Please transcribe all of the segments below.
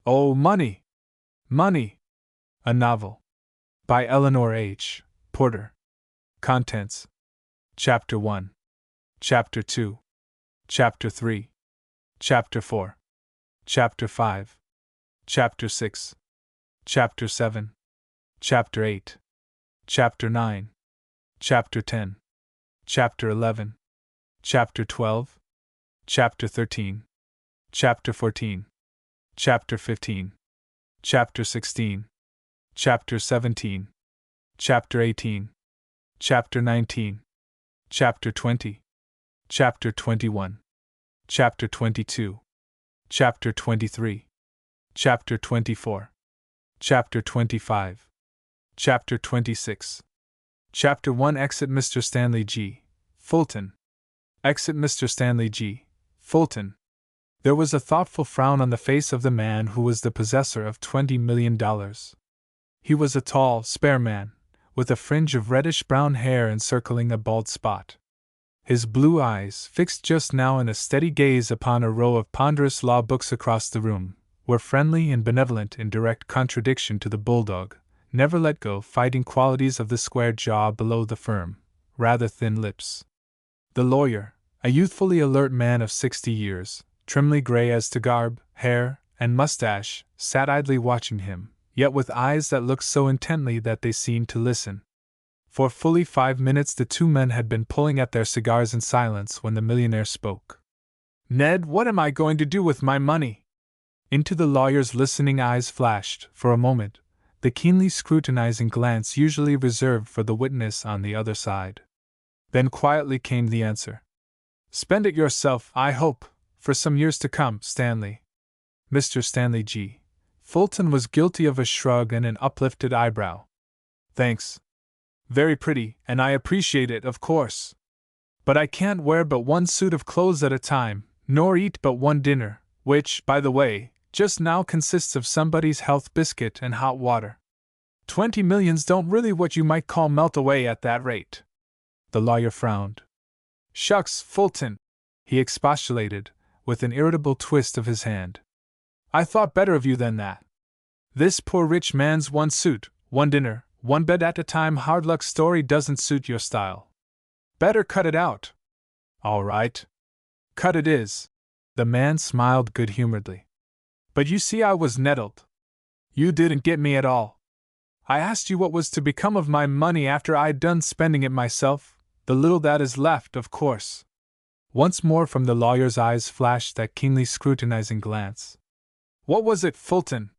Oh, money! Money! A novel. By Eleanor H. Porter. Contents. Chapter 1. Chapter 2. Chapter 3. Chapter 4. Chapter 5. Chapter 6. Chapter 7. Chapter 8. Chapter 9. Chapter 10. Chapter 11. Chapter 12. Chapter 13. Chapter 14. Chapter 15. Chapter 16. Chapter 17. Chapter 18. Chapter 19. Chapter 20. Chapter 21. Chapter 22. Chapter 23. Chapter 24. Chapter 25. Chapter 26. Chapter 1. Exit Mr. Stanley G. Fulton. Exit Mr. Stanley G. Fulton. There was a thoughtful frown on the face of the man who was the possessor of $20 million. He was a tall, spare man, with a fringe of reddish-brown hair encircling a bald spot. His blue eyes, fixed just now in a steady gaze upon a row of ponderous law books across the room, were friendly and benevolent in direct contradiction to the bulldog, never-let-go fighting qualities of the square jaw below the firm, rather thin lips. The lawyer, a youthfully alert man of 60 years, trimly gray as to garb, hair, and mustache, sat idly watching him, yet with eyes that looked so intently that they seemed to listen. For fully 5 minutes the two men had been pulling at their cigars in silence when the millionaire spoke. "Ned, what am I going to do with my money?" Into the lawyer's listening eyes flashed, for a moment, the keenly scrutinizing glance usually reserved for the witness on the other side. Then quietly came the answer. "Spend it yourself, I hope, for some years to come, Stanley." Mr. Stanley G. Fulton was guilty of a shrug and an uplifted eyebrow. "Thanks. Very pretty, and I appreciate it, of course. But I can't wear but one suit of clothes at a time, nor eat but one dinner, which, by the way, just now consists of somebody's health biscuit and hot water. 20 millions don't really what you might call melt away at that rate." The lawyer frowned. "Shucks, Fulton," he expostulated, with an irritable twist of his hand. "I thought better of you than that. This poor rich man's one suit, one dinner, one bed at a time hard luck story doesn't suit your style. Better cut it out." "All right. Cut it is." The man smiled good-humoredly. "But you see I was nettled. You didn't get me at all. I asked you what was to become of my money after I'd done spending it myself, the little that is left, of course." Once more from the lawyer's eyes flashed that keenly scrutinizing glance. "What was it, Fulton?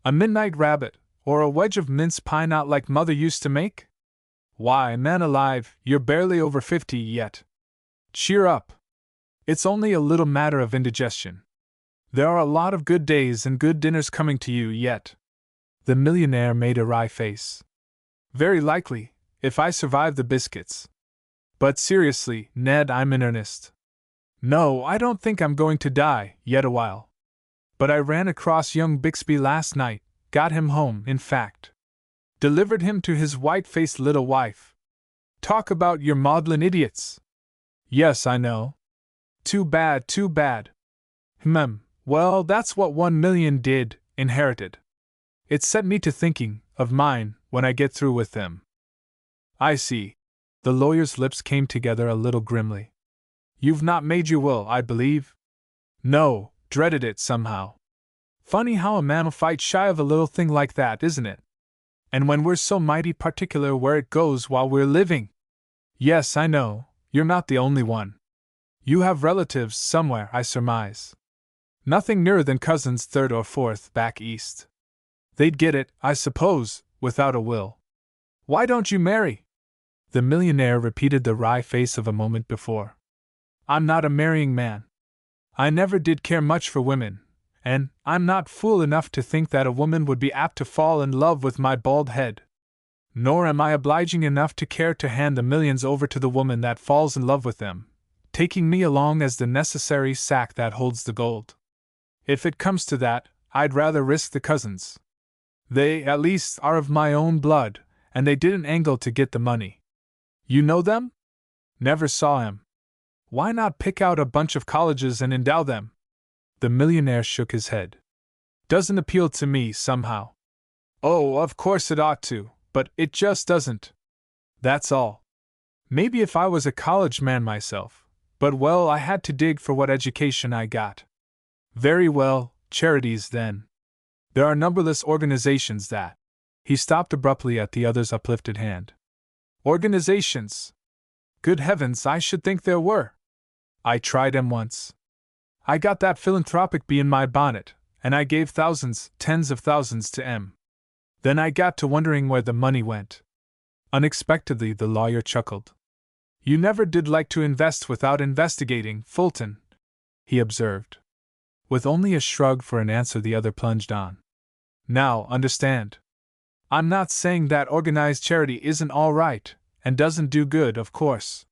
A midnight rabbit, or a wedge of mince pie not like Mother used to make? Why, man alive, you're barely over 50 yet. Cheer up. It's only a little matter of indigestion. There are a lot of good days and good dinners coming to you yet." The millionaire made a wry face. "Very likely, if I survive the biscuits. But seriously, Ned, I'm in earnest. No, I don't think I'm going to die, yet awhile. But I ran across young Bixby last night, got him home, in fact. Delivered him to his white-faced little wife. Talk about your maudlin idiots! Yes, I know. Too bad, too bad. Well, that's what 1 million did, inherited. It set me to thinking of mine when I get through with them." "I see." The lawyer's lips came together a little grimly. "You've not made your will, I believe?" "No, dreaded it somehow. Funny how a man'll fight shy of a little thing like that, isn't it? And when we're so mighty particular where it goes while we're living." "Yes, I know, you're not the only one. You have relatives somewhere, I surmise. Nothing nearer than cousins third or fourth back east. They'd get it, I suppose, without a will. Why don't you marry?" The millionaire repeated the wry face of a moment before. "I'm not a marrying man. I never did care much for women, and I'm not fool enough to think that a woman would be apt to fall in love with my bald head. Nor am I obliging enough to care to hand the millions over to the woman that falls in love with them, taking me along as the necessary sack that holds the gold. If it comes to that, I'd rather risk the cousins. They, at least, are of my own blood, and they didn't angle to get the money. You know them? Never saw him. Why not pick out a bunch of colleges and endow them?" The millionaire shook his head. Doesn't appeal to me, somehow. Oh, of course it ought to, but it just doesn't. That's all. Maybe if I was a college man myself, but well, I had to dig for what education I got. Very well, charities then. There are numberless organizations that. He stopped abruptly at the other's uplifted hand. Organizations? Good heavens, I should think there were. I tried 'em once. I got that philanthropic bee in my bonnet, and I gave thousands, tens of thousands to 'em. Then I got to wondering where the money went. Unexpectedly, the lawyer chuckled. You never did like to invest without investigating, Fulton, he observed. With only a shrug for an answer, the other plunged on. Now, understand. I'm not saying that organized charity isn't all right, and doesn't do good, of course.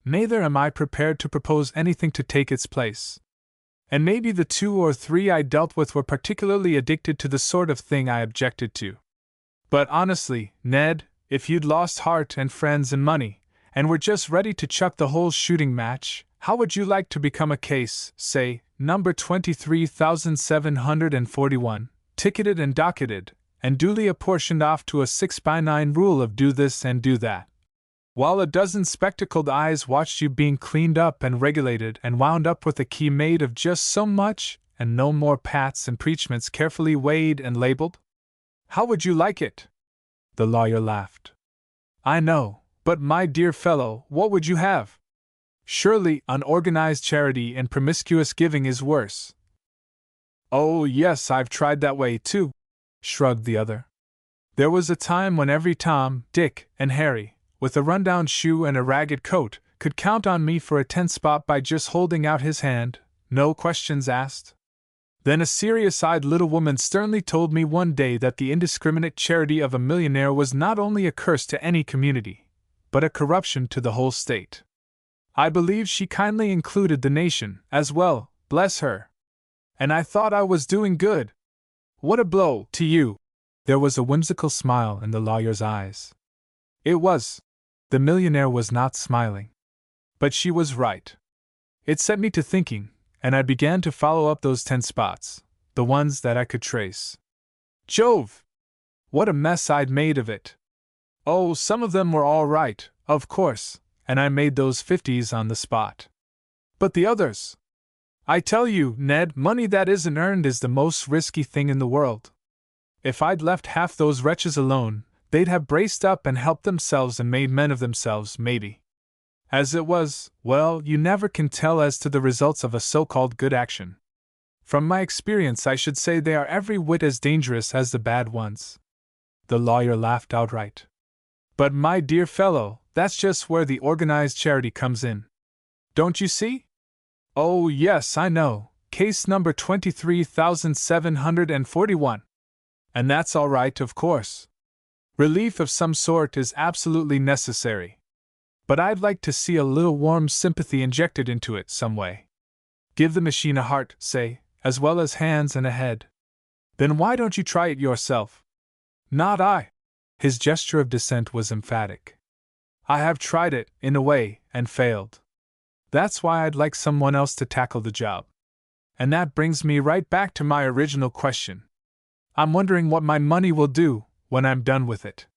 Neither am I prepared to propose anything to take its place. And maybe the 2 or 3 I dealt with were particularly addicted to the sort of thing I objected to. But honestly, Ned, if you'd lost heart and friends and money, and were just ready to chuck the whole shooting match, how would you like to become a case, say, number 23,741, ticketed and docketed, and duly apportioned off to a 6x9 rule of do this and do that, while a dozen spectacled eyes watched you being cleaned up and regulated and wound up with a key made of just so much, and no more pats and preachments carefully weighed and labeled? How would you like it? The lawyer laughed. I know, but my dear fellow, what would you have? Surely unorganized charity and promiscuous giving is worse. Oh, yes, I've tried that way too, shrugged the other. There was a time when every Tom, Dick, and Harry, with a rundown shoe and a ragged coat, could count on me for a 10 spot by just holding out his hand, no questions asked. Then a serious-eyed little woman sternly told me one day that the indiscriminate charity of a millionaire was not only a curse to any community, but a corruption to the whole state. I believe she kindly included the nation, as well, bless her. And I thought I was doing good. What a blow to you! There was a whimsical smile in the lawyer's eyes. It was. The millionaire was not smiling. But she was right. It set me to thinking, and I began to follow up those 10 spots, the ones that I could trace. Jove! What a mess I'd made of it! Oh, some of them were all right, of course, and I made those 50s on the spot. But the others? I tell you, Ned, money that isn't earned is the most risky thing in the world. If I'd left half those wretches alone, they'd have braced up and helped themselves and made men of themselves, maybe. As it was, well, you never can tell as to the results of a so-called good action. From my experience, I should say they are every whit as dangerous as the bad ones. The lawyer laughed outright. But my dear fellow, that's just where the organized charity comes in. Don't you see? Oh, yes, I know. Case number 23,741. And that's all right, of course. Relief of some sort is absolutely necessary. But I'd like to see a little warm sympathy injected into it some way. Give the machine a heart, say, as well as hands and a head. Then why don't you try it yourself? Not I. His gesture of dissent was emphatic. I have tried it, in a way, and failed. That's why I'd like someone else to tackle the job. And that brings me right back to my original question. I'm wondering what my money will do when I'm done with it.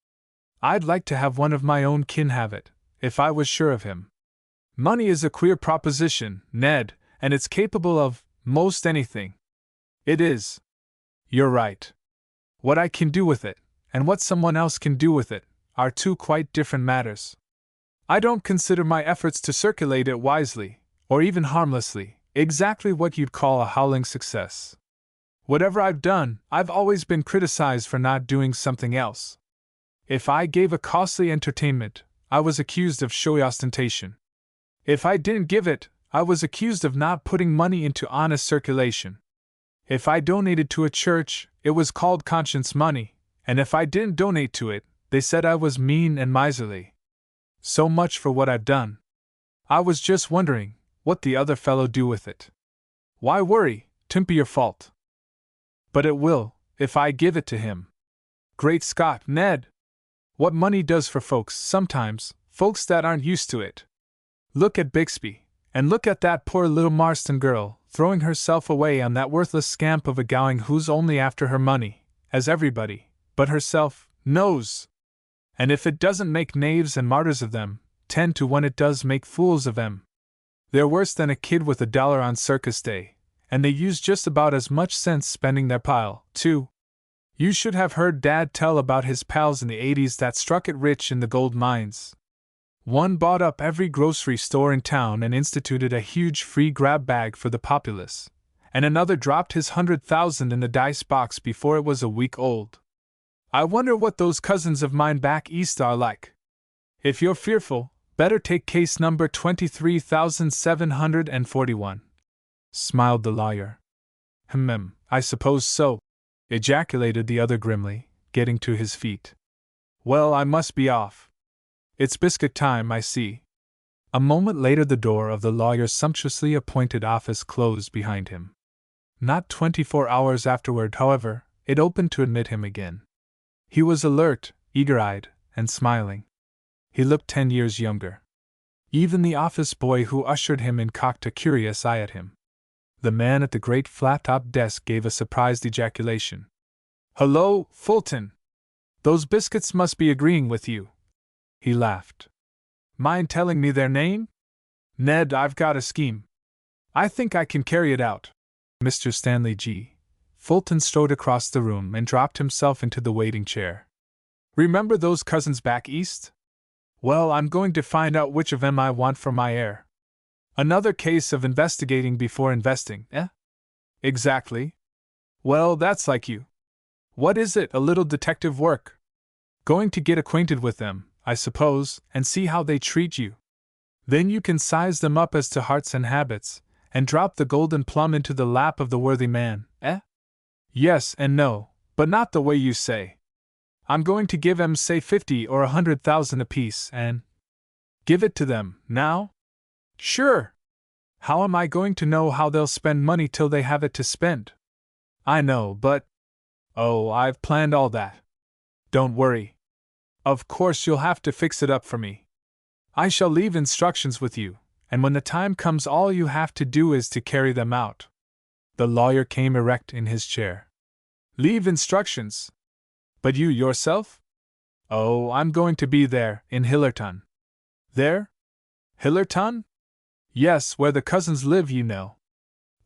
I'd like to have one of my own kin have it, if I was sure of him. Money is a queer proposition, Ned, and it's capable of most anything. It is. You're right. What I can do with it, and what someone else can do with it, are 2 quite different matters. I don't consider my efforts to circulate it wisely, or even harmlessly, exactly what you'd call a howling success. Whatever I've done, I've always been criticized for not doing something else. If I gave a costly entertainment, I was accused of showy ostentation. If I didn't give it, I was accused of not putting money into honest circulation. If I donated to a church, it was called conscience money, and if I didn't donate to it, they said I was mean and miserly. So much for what I've done. I was just wondering, what the other fellow do with it. Why worry? 'Twon't be your fault. But it will, if I give it to him. Great Scott, Ned! What money does for folks, sometimes, folks that aren't used to it. Look at Bixby, and look at that poor little Marston girl, throwing herself away on that worthless scamp of a Gowing who's only after her money, as everybody, but herself, knows. And if it doesn't make knaves and martyrs of them, 10 to 1 it does make fools of them. They're worse than a kid with $1 on circus day, and they use just about as much sense spending their pile, too. You should have heard Dad tell about his pals in the 80s that struck it rich in the gold mines. One bought up every grocery store in town and instituted a huge free grab bag for the populace, and another dropped his 100,000 in the dice box before it was a week old. I wonder what those cousins of mine back east are like. If you're fearful, better take case number 23,741. Smiled the lawyer. I suppose so, ejaculated the other grimly, getting to his feet. Well, I must be off. It's biscuit time, I see. A moment later the door of the lawyer's sumptuously appointed office closed behind him. Not 24 hours afterward, however, it opened to admit him again. He was alert, eager-eyed, and smiling. He looked 10 years younger. Even the office boy who ushered him in cocked a curious eye at him. The man at the great flat-top desk gave a surprised ejaculation. "Hello, Fulton! Those biscuits must be agreeing with you." He laughed. "Mind telling me their name? Ned, I've got a scheme. I think I can carry it out." Mr. Stanley G. Fulton strode across the room and dropped himself into the waiting chair. "Remember those cousins back east? Well, I'm going to find out which of them I want for my heir. Another case of investigating before investing, eh? Exactly. Well, that's like you. What is it, a little detective work? Going to get acquainted with them, I suppose, and see how they treat you. Then you can size them up as to hearts and habits, and drop the golden plum into the lap of the worthy man, eh? Yes and no, but not the way you say. I'm going to give 'em say 50 or 100,000 apiece and give it to them, now? Sure. How am I going to know how they'll spend money till they have it to spend? I know, but... Oh, I've planned all that. Don't worry. Of course you'll have to fix it up for me. I shall leave instructions with you, and when the time comes all you have to do is to carry them out. The lawyer came erect in his chair. Leave instructions? But you yourself? Oh, I'm going to be there, in Hillerton. There? Hillerton? Yes, where the cousins live, you know.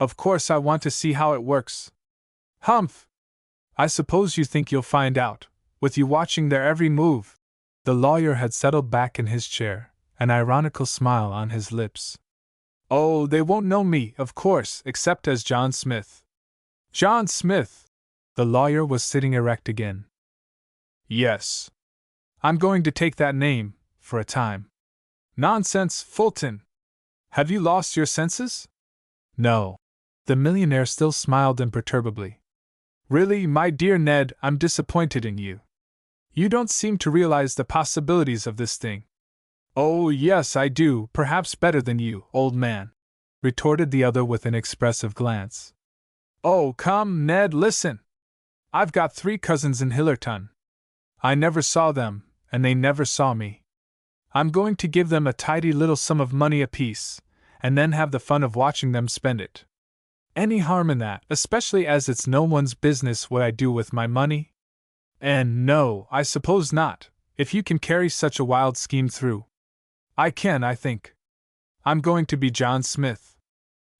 Of course I want to see how it works. Humph! I suppose you think you'll find out, with you watching their every move. The lawyer had settled back in his chair, an ironical smile on his lips. Oh, they won't know me, of course, except as John Smith. John Smith! The lawyer was sitting erect again. Yes. I'm going to take that name, for a time. Nonsense, Fulton! Have you lost your senses? No. The millionaire still smiled imperturbably. Really, my dear Ned, I'm disappointed in you. You don't seem to realize the possibilities of this thing. Oh, yes, I do, perhaps better than you, old man, retorted the other with an expressive glance. Oh, come, Ned, listen. I've got 3 cousins in Hillerton. I never saw them, and they never saw me. I'm going to give them a tidy little sum of money apiece, and then have the fun of watching them spend it. Any harm in that, especially as it's no one's business what I do with my money? And no, I suppose not, if you can carry such a wild scheme through. I can, I think. I'm going to be John Smith.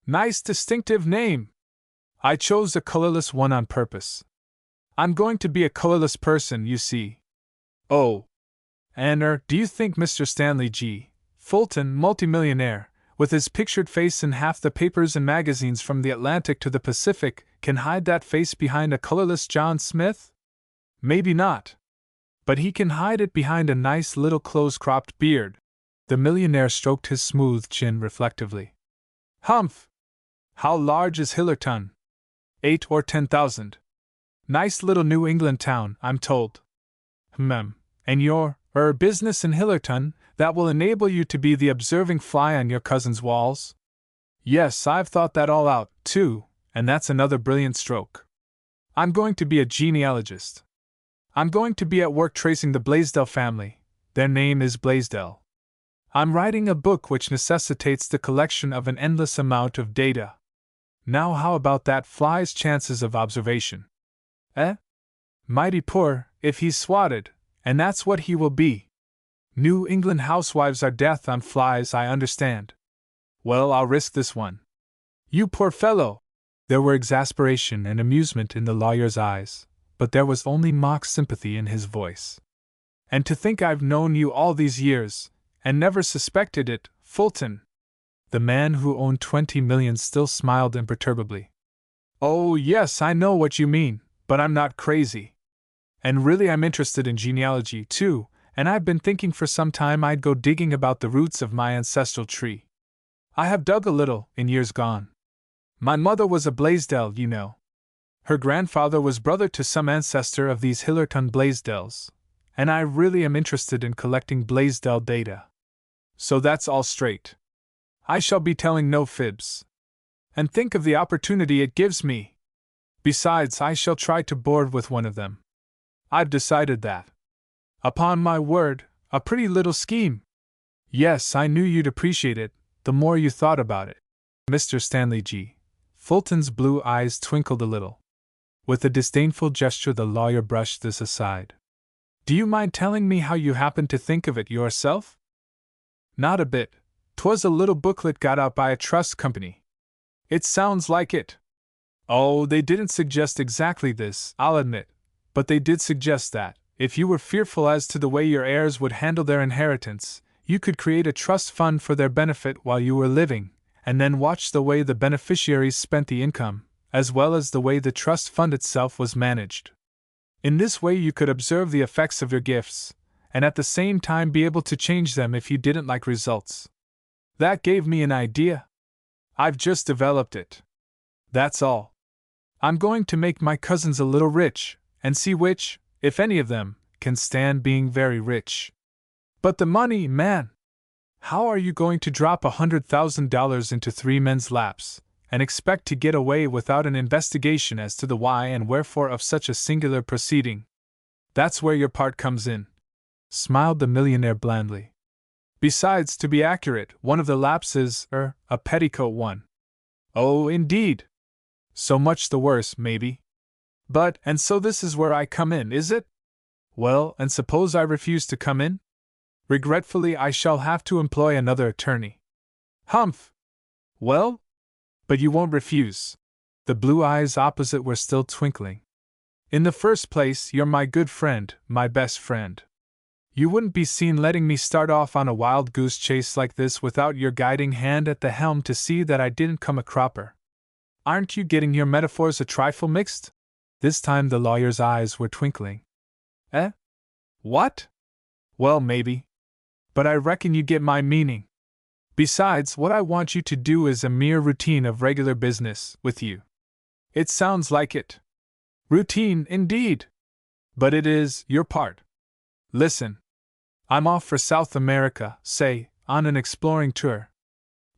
Nice distinctive name. I chose a colorless one on purpose. I'm going to be a colorless person, you see. Oh. Do you think Mr. Stanley G. Fulton, multimillionaire, with his pictured face in half the papers and magazines from the Atlantic to the Pacific, can hide that face behind a colorless John Smith? Maybe not. But he can hide it behind a nice little close-cropped beard. The millionaire stroked his smooth chin reflectively. Humph! How large is Hillerton? 8 or 10,000. Nice little New England town, I'm told. And your, business in Hillerton, that will enable you to be the observing fly on your cousin's walls? Yes, I've thought that all out, too, and that's another brilliant stroke. I'm going to be a genealogist. I'm going to be at work tracing the Blaisdell family. Their name is Blaisdell. I'm writing a book which necessitates the collection of an endless amount of data. Now how about that fly's chances of observation? Eh? Mighty poor, if he's swatted, and that's what he will be. New England housewives are death on flies, I understand. Well, I'll risk this one. You poor fellow! There were exasperation and amusement in the lawyer's eyes, but there was only mock sympathy in his voice. And to think I've known you all these years, and never suspected it, Fulton! The man who owned 20 millions still smiled imperturbably. Oh, yes, I know what you mean, but I'm not crazy. And really I'm interested in genealogy, too, and I've been thinking for some time I'd go digging about the roots of my ancestral tree. I have dug a little, in years gone. My mother was a Blaisdell, you know. Her grandfather was brother to some ancestor of these Hillerton Blaisdells, and I really am interested in collecting Blaisdell data. So that's all straight. I shall be telling no fibs. And think of the opportunity it gives me! Besides, I shall try to board with one of them. I've decided that. Upon my word, a pretty little scheme. Yes, I knew you'd appreciate it, the more you thought about it. Mr. Stanley G. Fulton's blue eyes twinkled a little. With a disdainful gesture, the lawyer brushed this aside. Do you mind telling me how you happened to think of it yourself? Not a bit. 'Twas a little booklet got out by a trust company. It sounds like it. Oh, they didn't suggest exactly this, I'll admit, but they did suggest that, if you were fearful as to the way your heirs would handle their inheritance, you could create a trust fund for their benefit while you were living, and then watch the way the beneficiaries spent the income, as well as the way the trust fund itself was managed. In this way you could observe the effects of your gifts, and at the same time be able to change them if you didn't like results. That gave me an idea. I've just developed it. That's all. I'm going to make my cousins a little rich, and see which, if any of them, can stand being very rich. But the money, man! How are you going to drop $100,000 into three men's laps, and expect to get away without an investigation as to the why and wherefore of such a singular proceeding? That's where your part comes in, smiled the millionaire blandly. Besides, to be accurate, one of the laps is, a petticoat one. Oh, indeed! So much the worse, maybe. But, and so this is where I come in, is it? Well, and suppose I refuse to come in? Regretfully, I shall have to employ another attorney. Humph! Well? But you won't refuse. The blue eyes opposite were still twinkling. In the first place, you're my good friend, my best friend. You wouldn't be seen letting me start off on a wild goose chase like this without your guiding hand at the helm to see that I didn't come a cropper. Aren't you getting your metaphors a trifle mixed? This time the lawyer's eyes were twinkling. Eh? What? Well, maybe. But I reckon you get my meaning. Besides, what I want you to do is a mere routine of regular business with you. It sounds like it. Routine, indeed. But it is your part. Listen. I'm off for South America, say, on an exploring tour.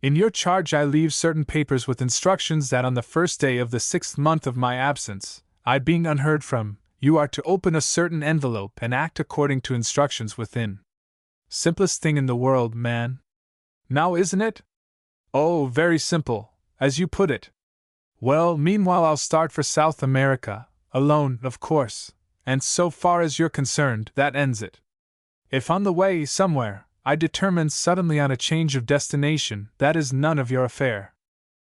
In your charge I leave certain papers with instructions that on the first day of the 6th month of my absence, I being unheard from, you are to open a certain envelope and act according to instructions within. Simplest thing in the world, man. Now isn't it? Oh, very simple, as you put it. Well, meanwhile I'll start for South America, alone, of course, and so far as you're concerned, that ends it. If on the way, somewhere, I determine suddenly on a change of destination, that is none of your affair.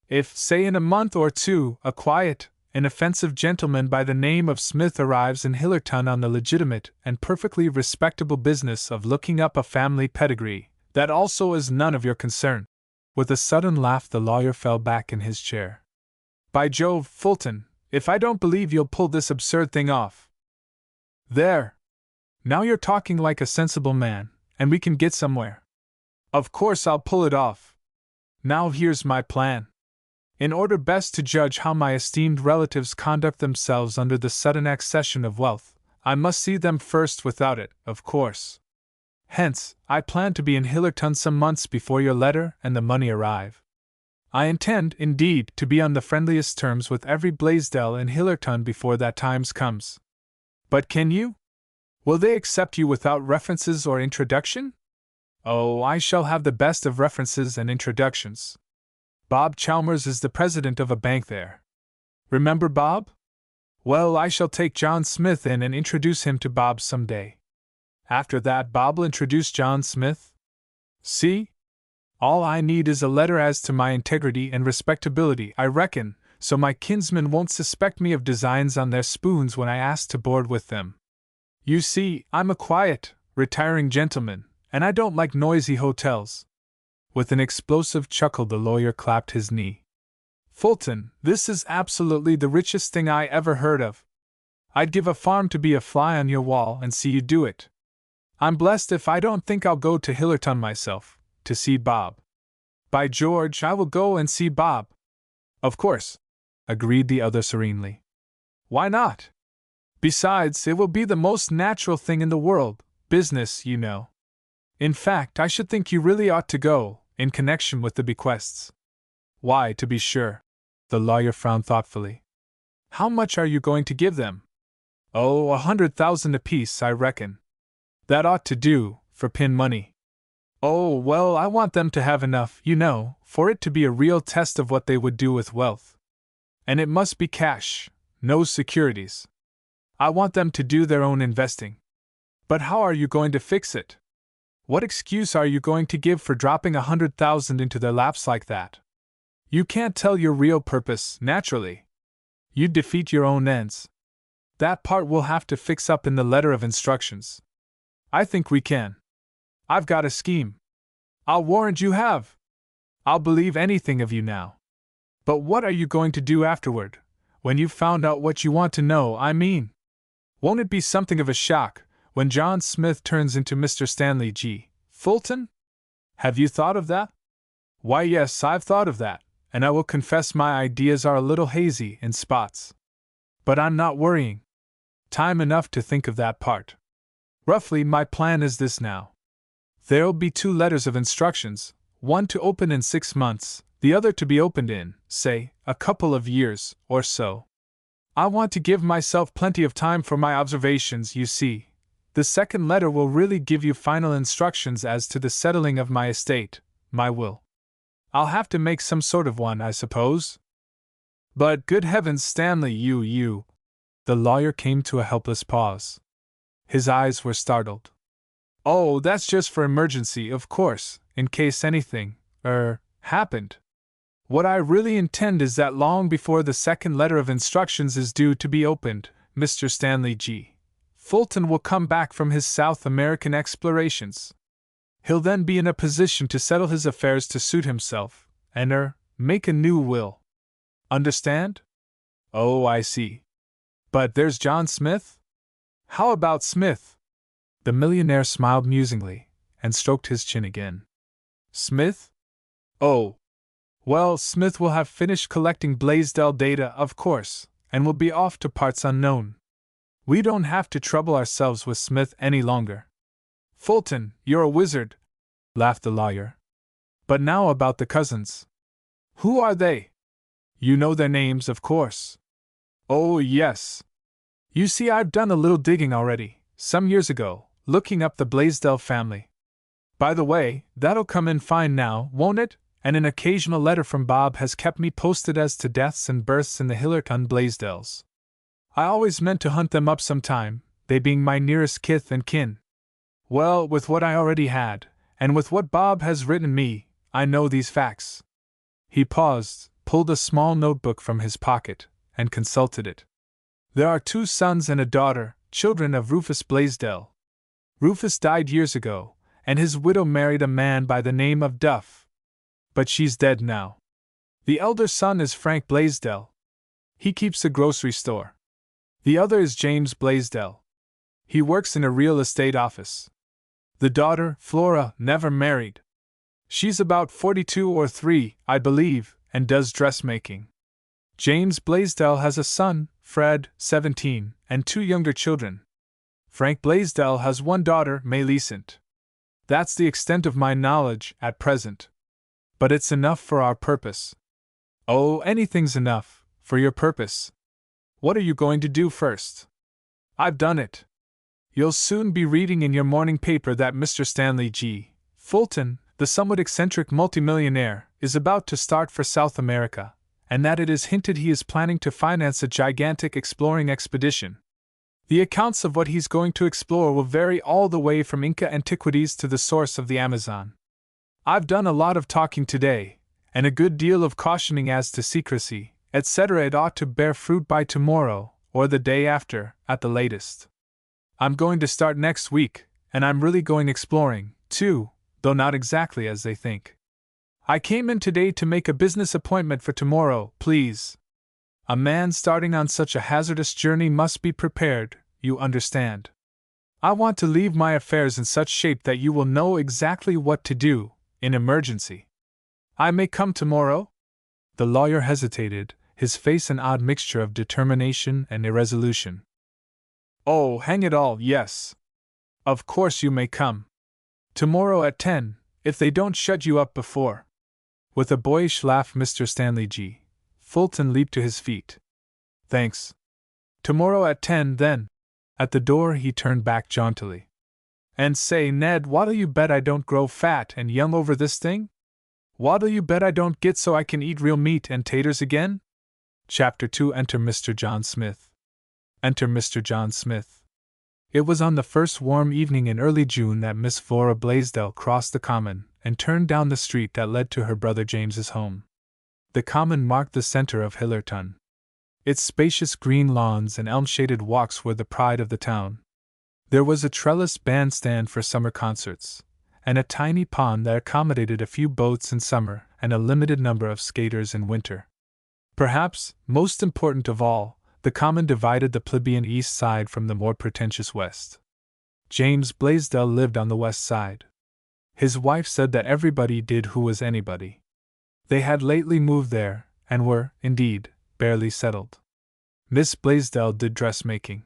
If, say in a month or two, a quiet, inoffensive gentleman by the name of Smith arrives in Hillerton on the legitimate and perfectly respectable business of looking up a family pedigree, that also is none of your concern. With a sudden laugh the lawyer fell back in his chair. By Jove, Fulton, if I don't believe you'll pull this absurd thing off. There! Now you're talking like a sensible man, and we can get somewhere. Of course I'll pull it off. Now here's my plan. In order best to judge how my esteemed relatives conduct themselves under the sudden accession of wealth, I must see them first without it, of course. Hence, I plan to be in Hillerton some months before your letter and the money arrive. I intend, indeed, to be on the friendliest terms with every Blaisdell in Hillerton before that time comes. But can you? Will they accept you without references or introduction? Oh, I shall have the best of references and introductions. Bob Chalmers is the president of a bank there. Remember Bob? Well, I shall take John Smith in and introduce him to Bob some day. After that, Bob'll introduce John Smith. See? All I need is a letter as to my integrity and respectability, I reckon, so my kinsmen won't suspect me of designs on their spoons when I ask to board with them. You see, I'm a quiet, retiring gentleman, and I don't like noisy hotels. With an explosive chuckle, the lawyer clapped his knee. Fulton, this is absolutely the richest thing I ever heard of. I'd give a farm to be a fly on your wall and see you do it. I'm blessed if I don't think I'll go to Hillerton myself, to see Bob. By George, I will go and see Bob. Of course, agreed the other serenely. Why not? Besides, it will be the most natural thing in the world, business, you know. In fact, I should think you really ought to go, in connection with the bequests. Why, to be sure. The lawyer frowned thoughtfully. How much are you going to give them? Oh, 100,000 apiece, I reckon. That ought to do, for pin money. Oh, well, I want them to have enough, you know, for it to be a real test of what they would do with wealth. And it must be cash, no securities. I want them to do their own investing. But how are you going to fix it? What excuse are you going to give for dropping 100,000 into their laps like that? You can't tell your real purpose, naturally. You'd defeat your own ends. That part we'll have to fix up in the letter of instructions. I think we can. I've got a scheme. I'll warrant you have. I'll believe anything of you now. But what are you going to do afterward, when you've found out what you want to know, I mean? Won't it be something of a shock, when John Smith turns into Mr. Stanley G. Fulton? Have you thought of that? Why, yes, I've thought of that, and I will confess my ideas are a little hazy in spots. But I'm not worrying. Time enough to think of that part. Roughly, my plan is this now. There'll be 2 letters of instructions, one to open in 6 months, the other to be opened in, say, a couple of years, or so. I want to give myself plenty of time for my observations, you see. The second letter will really give you final instructions as to the settling of my estate, my will. I'll have to make some sort of one, I suppose. But good heavens, Stanley, you. The lawyer came to a helpless pause. His eyes were startled. Oh, that's just for emergency, of course, in case anything, happened. What I really intend is that long before the second letter of instructions is due to be opened, Mr. Stanley G. Fulton will come back from his South American explorations. He'll then be in a position to settle his affairs to suit himself, and, make a new will. Understand? Oh, I see. But there's John Smith? How about Smith? The millionaire smiled musingly, and stroked his chin again. Smith? Oh. Well, Smith will have finished collecting Blaisdell data, of course, and will be off to parts unknown. We don't have to trouble ourselves with Smith any longer. Fulton, you're a wizard, laughed the lawyer. But now about the cousins. Who are they? You know their names, of course. Oh, yes. You see, I've done a little digging already, some years ago, looking up the Blaisdell family. By the way, that'll come in fine now, won't it? And an occasional letter from Bob has kept me posted as to deaths and births in the Hillerton Blaisdells. I always meant to hunt them up some time, they being my nearest kith and kin. Well, with what I already had, and with what Bob has written me, I know these facts. He paused, pulled a small notebook from his pocket, and consulted it. There are 2 sons and a daughter, children of Rufus Blaisdell. Rufus died years ago, and his widow married a man by the name of Duff. But she's dead now. The elder son is Frank Blaisdell. He keeps a grocery store. The other is James Blaisdell. He works in a real estate office. The daughter, Flora, never married. She's about 42 or 3, I believe, and does dressmaking. James Blaisdell has a son, Fred, 17, and 2 younger children. Frank Blaisdell has 1 daughter, Millicent. That's the extent of my knowledge at present. But it's enough for our purpose. Oh, anything's enough, for your purpose. What are you going to do first? I've done it. You'll soon be reading in your morning paper that Mr. Stanley G. Fulton, the somewhat eccentric multimillionaire, is about to start for South America, and that it is hinted he is planning to finance a gigantic exploring expedition. The accounts of what he's going to explore will vary all the way from Inca antiquities to the source of the Amazon. I've done a lot of talking today, and a good deal of cautioning as to secrecy, etc. It ought to bear fruit by tomorrow, or the day after, at the latest. I'm going to start next week, and I'm really going exploring, too, though not exactly as they think. I came in today to make a business appointment for tomorrow, please. A man starting on such a hazardous journey must be prepared, you understand. I want to leave my affairs in such shape that you will know exactly what to do, in emergency. I may come tomorrow? The lawyer hesitated, his face an odd mixture of determination and irresolution. Oh, hang it all, yes. Of course you may come. Tomorrow at 10, if they don't shut you up before. With a boyish laugh, Mr. Stanley G. Fulton leaped to his feet. Thanks. Tomorrow at 10, then. At the door he turned back jauntily. And say, Ned, what'll you bet I don't grow fat and young over this thing? What'll you bet I don't get so I can eat real meat and taters again? Chapter 2. Enter Mr. John Smith. Enter Mr. John Smith. It was on the first warm evening in early June that Miss Flora Blaisdell crossed the common and turned down the street that led to her brother James's home. The common marked the center of Hillerton. Its spacious green lawns and elm-shaded walks were the pride of the town. There was a trellised bandstand for summer concerts, and a tiny pond that accommodated a few boats in summer and a limited number of skaters in winter. Perhaps, most important of all, the common divided the plebeian east side from the more pretentious west. James Blaisdell lived on the west side. His wife said that everybody did who was anybody. They had lately moved there, and were, indeed, barely settled. Miss Blaisdell did dressmaking.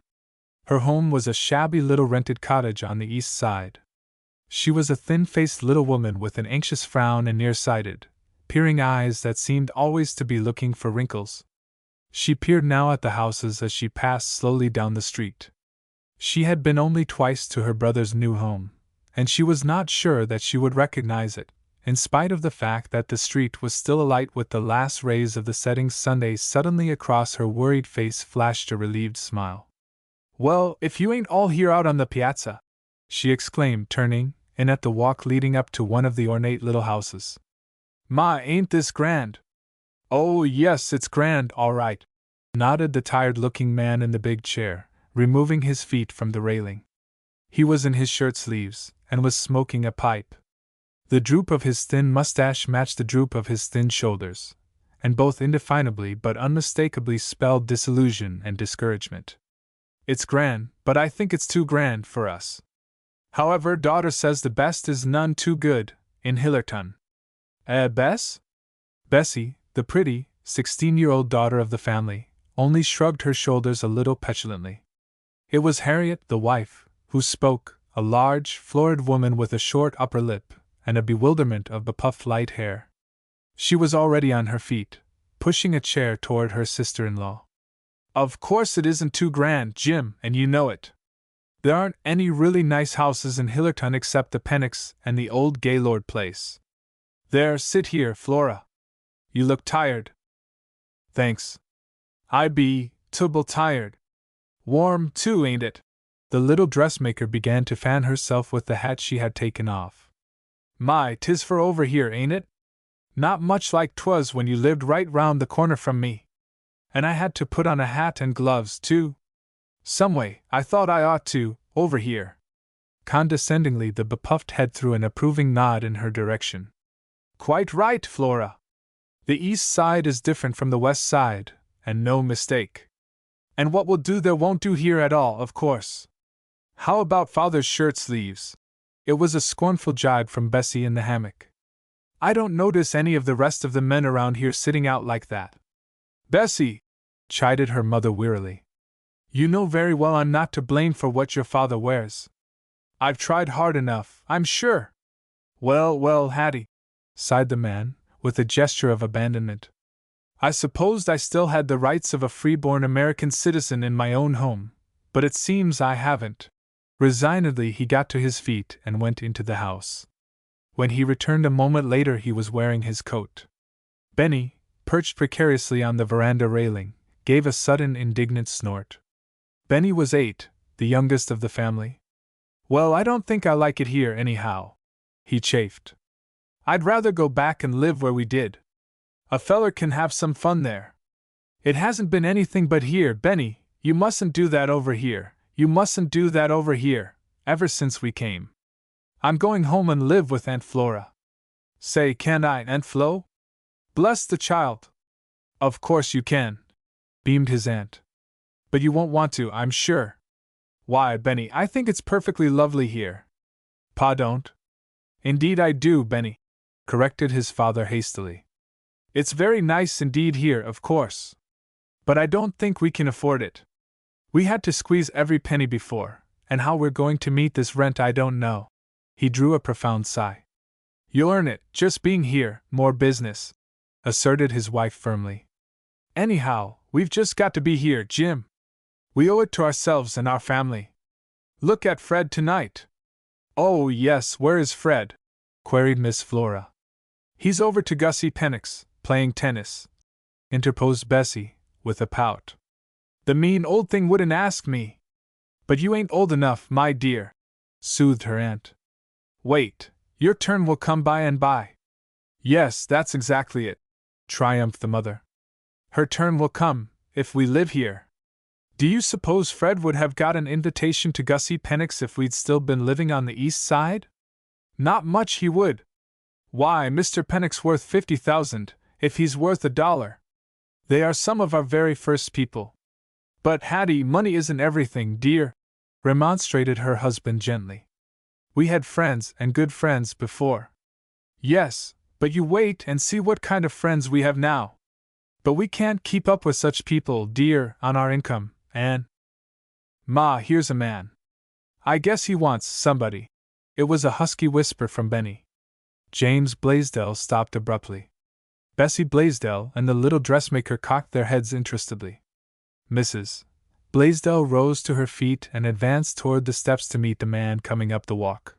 Her home was a shabby little rented cottage on the east side. She was a thin-faced little woman with an anxious frown and nearsighted, peering eyes that seemed always to be looking for wrinkles. She peered now at the houses as she passed slowly down the street. She had been only twice to her brother's new home, and she was not sure that she would recognize it, in spite of the fact that the street was still alight with the last rays of the setting sun. Suddenly across her worried face flashed a relieved smile. Well, if you ain't all here out on the piazza, she exclaimed, turning in at the walk leading up to one of the ornate little houses. My, ain't this grand? Oh, yes, it's grand, all right, nodded the tired-looking man in the big chair, removing his feet from the railing. He was in his shirt sleeves, and was smoking a pipe. The droop of his thin mustache matched the droop of his thin shoulders, and both indefinably but unmistakably spelled disillusion and discouragement. It's grand, but I think it's too grand for us. However, daughter says the best is none too good, in Hillerton. Bess? Bessie, the pretty, 16-year-old daughter of the family, only shrugged her shoulders a little petulantly. It was Harriet, the wife, who spoke, a large, florid woman with a short upper lip and a bewilderment of bepuffed light hair. She was already on her feet, pushing a chair toward her sister-in-law. Of course it isn't too grand, Jim, and you know it. There aren't any really nice houses in Hillerton except the Pennocks and the old Gaylord place. There, sit here, Flora. You look tired. Thanks. I be, tubble tired. Warm, too, ain't it? The little dressmaker began to fan herself with the hat she had taken off. My, 'tis for over here, ain't it? Not much like 'twas when you lived right round the corner from me. And I had to put on a hat and gloves, too. Someway, I thought I ought to, over here. Condescendingly, the bepuffed head threw an approving nod in her direction. Quite right, Flora. The east side is different from the west side, and no mistake. And what will do there won't do here at all, of course. How about father's shirt sleeves? It was a scornful jibe from Bessie in the hammock. I don't notice any of the rest of the men around here sitting out like that. Bessie, chided her mother wearily. You know very well I'm not to blame for what your father wears. I've tried hard enough, I'm sure. Well, well, Hattie, sighed the man, with a gesture of abandonment. I supposed I still had the rights of a free-born American citizen in my own home, but it seems I haven't. Resignedly he got to his feet and went into the house. When he returned a moment later, he was wearing his coat. Benny, perched precariously on the veranda railing, gave a sudden indignant snort. Benny was 8, the youngest of the family. "Well, I don't think I like it here, anyhow," he chafed. "I'd rather go back and live where we did. A feller can have some fun there. It hasn't been anything but here, Benny. You mustn't do that over here. You mustn't do that over here, ever since we came. I'm going home and live with Aunt Flora." "Say, can I, Aunt Flo?" "Bless the child!" "Of course you can," beamed his aunt. "But you won't want to, I'm sure." "Why, Benny, I think it's perfectly lovely here." "Pa don't?" "Indeed I do, Benny," corrected his father hastily. "It's very nice indeed here, of course. But I don't think we can afford it. We had to squeeze every penny before, and how we're going to meet this rent I don't know." He drew a profound sigh. "You'll earn it, just being here, more business," asserted his wife firmly. "Anyhow, we've just got to be here, Jim. We owe it to ourselves and our family. Look at Fred tonight." "Oh, yes, where is Fred?" queried Miss Flora. "He's over to Gussie Pennock's, playing tennis," interposed Bessie, with a pout. "The mean old thing wouldn't ask me." "But you ain't old enough, my dear," soothed her aunt. "Wait, your turn will come by and by." "Yes, that's exactly it," triumphed the mother. "Her turn will come, if we live here. Do you suppose Fred would have got an invitation to Gussie Pennock's if we'd still been living on the east side? Not much he would. Why, Mr. Pennock's worth 50,000, if he's worth $1. They are some of our very first people." "But, Hattie, money isn't everything, dear," remonstrated her husband gently. "We had friends, and good friends, before." "Yes, but you wait and see what kind of friends we have now. But we can't keep up with such people, dear, on our income, and Ma, here's a man. I guess he wants somebody." It was a husky whisper from Benny. James Blaisdell stopped abruptly. Bessie Blaisdell and the little dressmaker cocked their heads interestedly. Mrs. Blaisdell rose to her feet and advanced toward the steps to meet the man coming up the walk.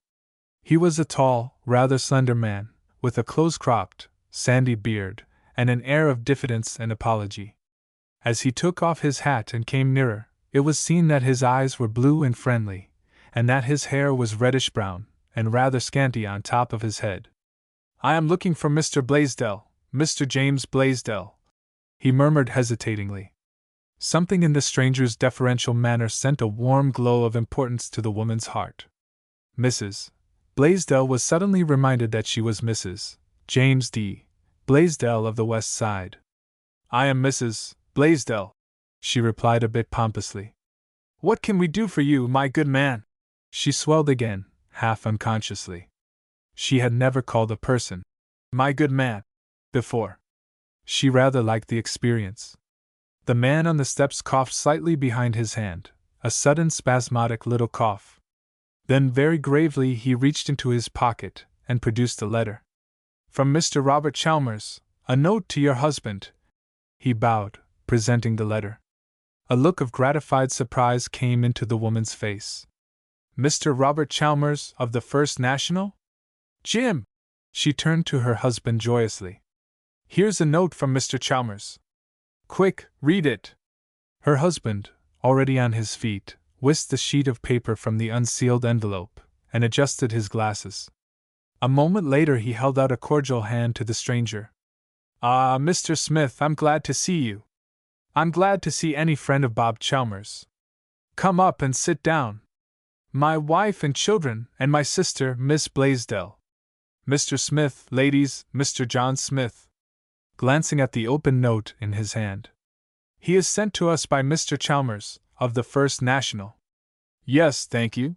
He was a tall, rather slender man, with a close-cropped, sandy beard, and an air of diffidence and apology. As he took off his hat and came nearer, it was seen that his eyes were blue and friendly, and that his hair was reddish-brown, and rather scanty on top of his head. "I am looking for Mr. Blaisdell, Mr. James Blaisdell," he murmured hesitatingly. Something in the stranger's deferential manner sent a warm glow of importance to the woman's heart. Mrs. Blaisdell was suddenly reminded that she was Mrs. James D. Blaisdell of the West Side. "I am Mrs. Blaisdell," she replied a bit pompously. "What can we do for you, my good man?" She swelled again, half unconsciously. She had never called a person "my good man" before. She rather liked the experience. The man on the steps coughed slightly behind his hand, a sudden spasmodic little cough. Then very gravely he reached into his pocket and produced a letter. "From Mr. Robert Chalmers, a note to your husband." He bowed, presenting the letter. A look of gratified surprise came into the woman's face. "Mr. Robert Chalmers, of the First National? Jim!" She turned to her husband joyously. "Here's a note from Mr. Chalmers. Quick, read it." Her husband, already on his feet, whisked the sheet of paper from the unsealed envelope, and adjusted his glasses. A moment later he held out a cordial hand to the stranger. "Ah, Mr. Smith, I'm glad to see you. I'm glad to see any friend of Bob Chalmers. Come up and sit down. My wife and children, and my sister, Miss Blaisdell. Mr. Smith, ladies, Mr. John Smith," glancing at the open note in his hand. "He is sent to us by Mr. Chalmers, of the First National." "Yes, thank you."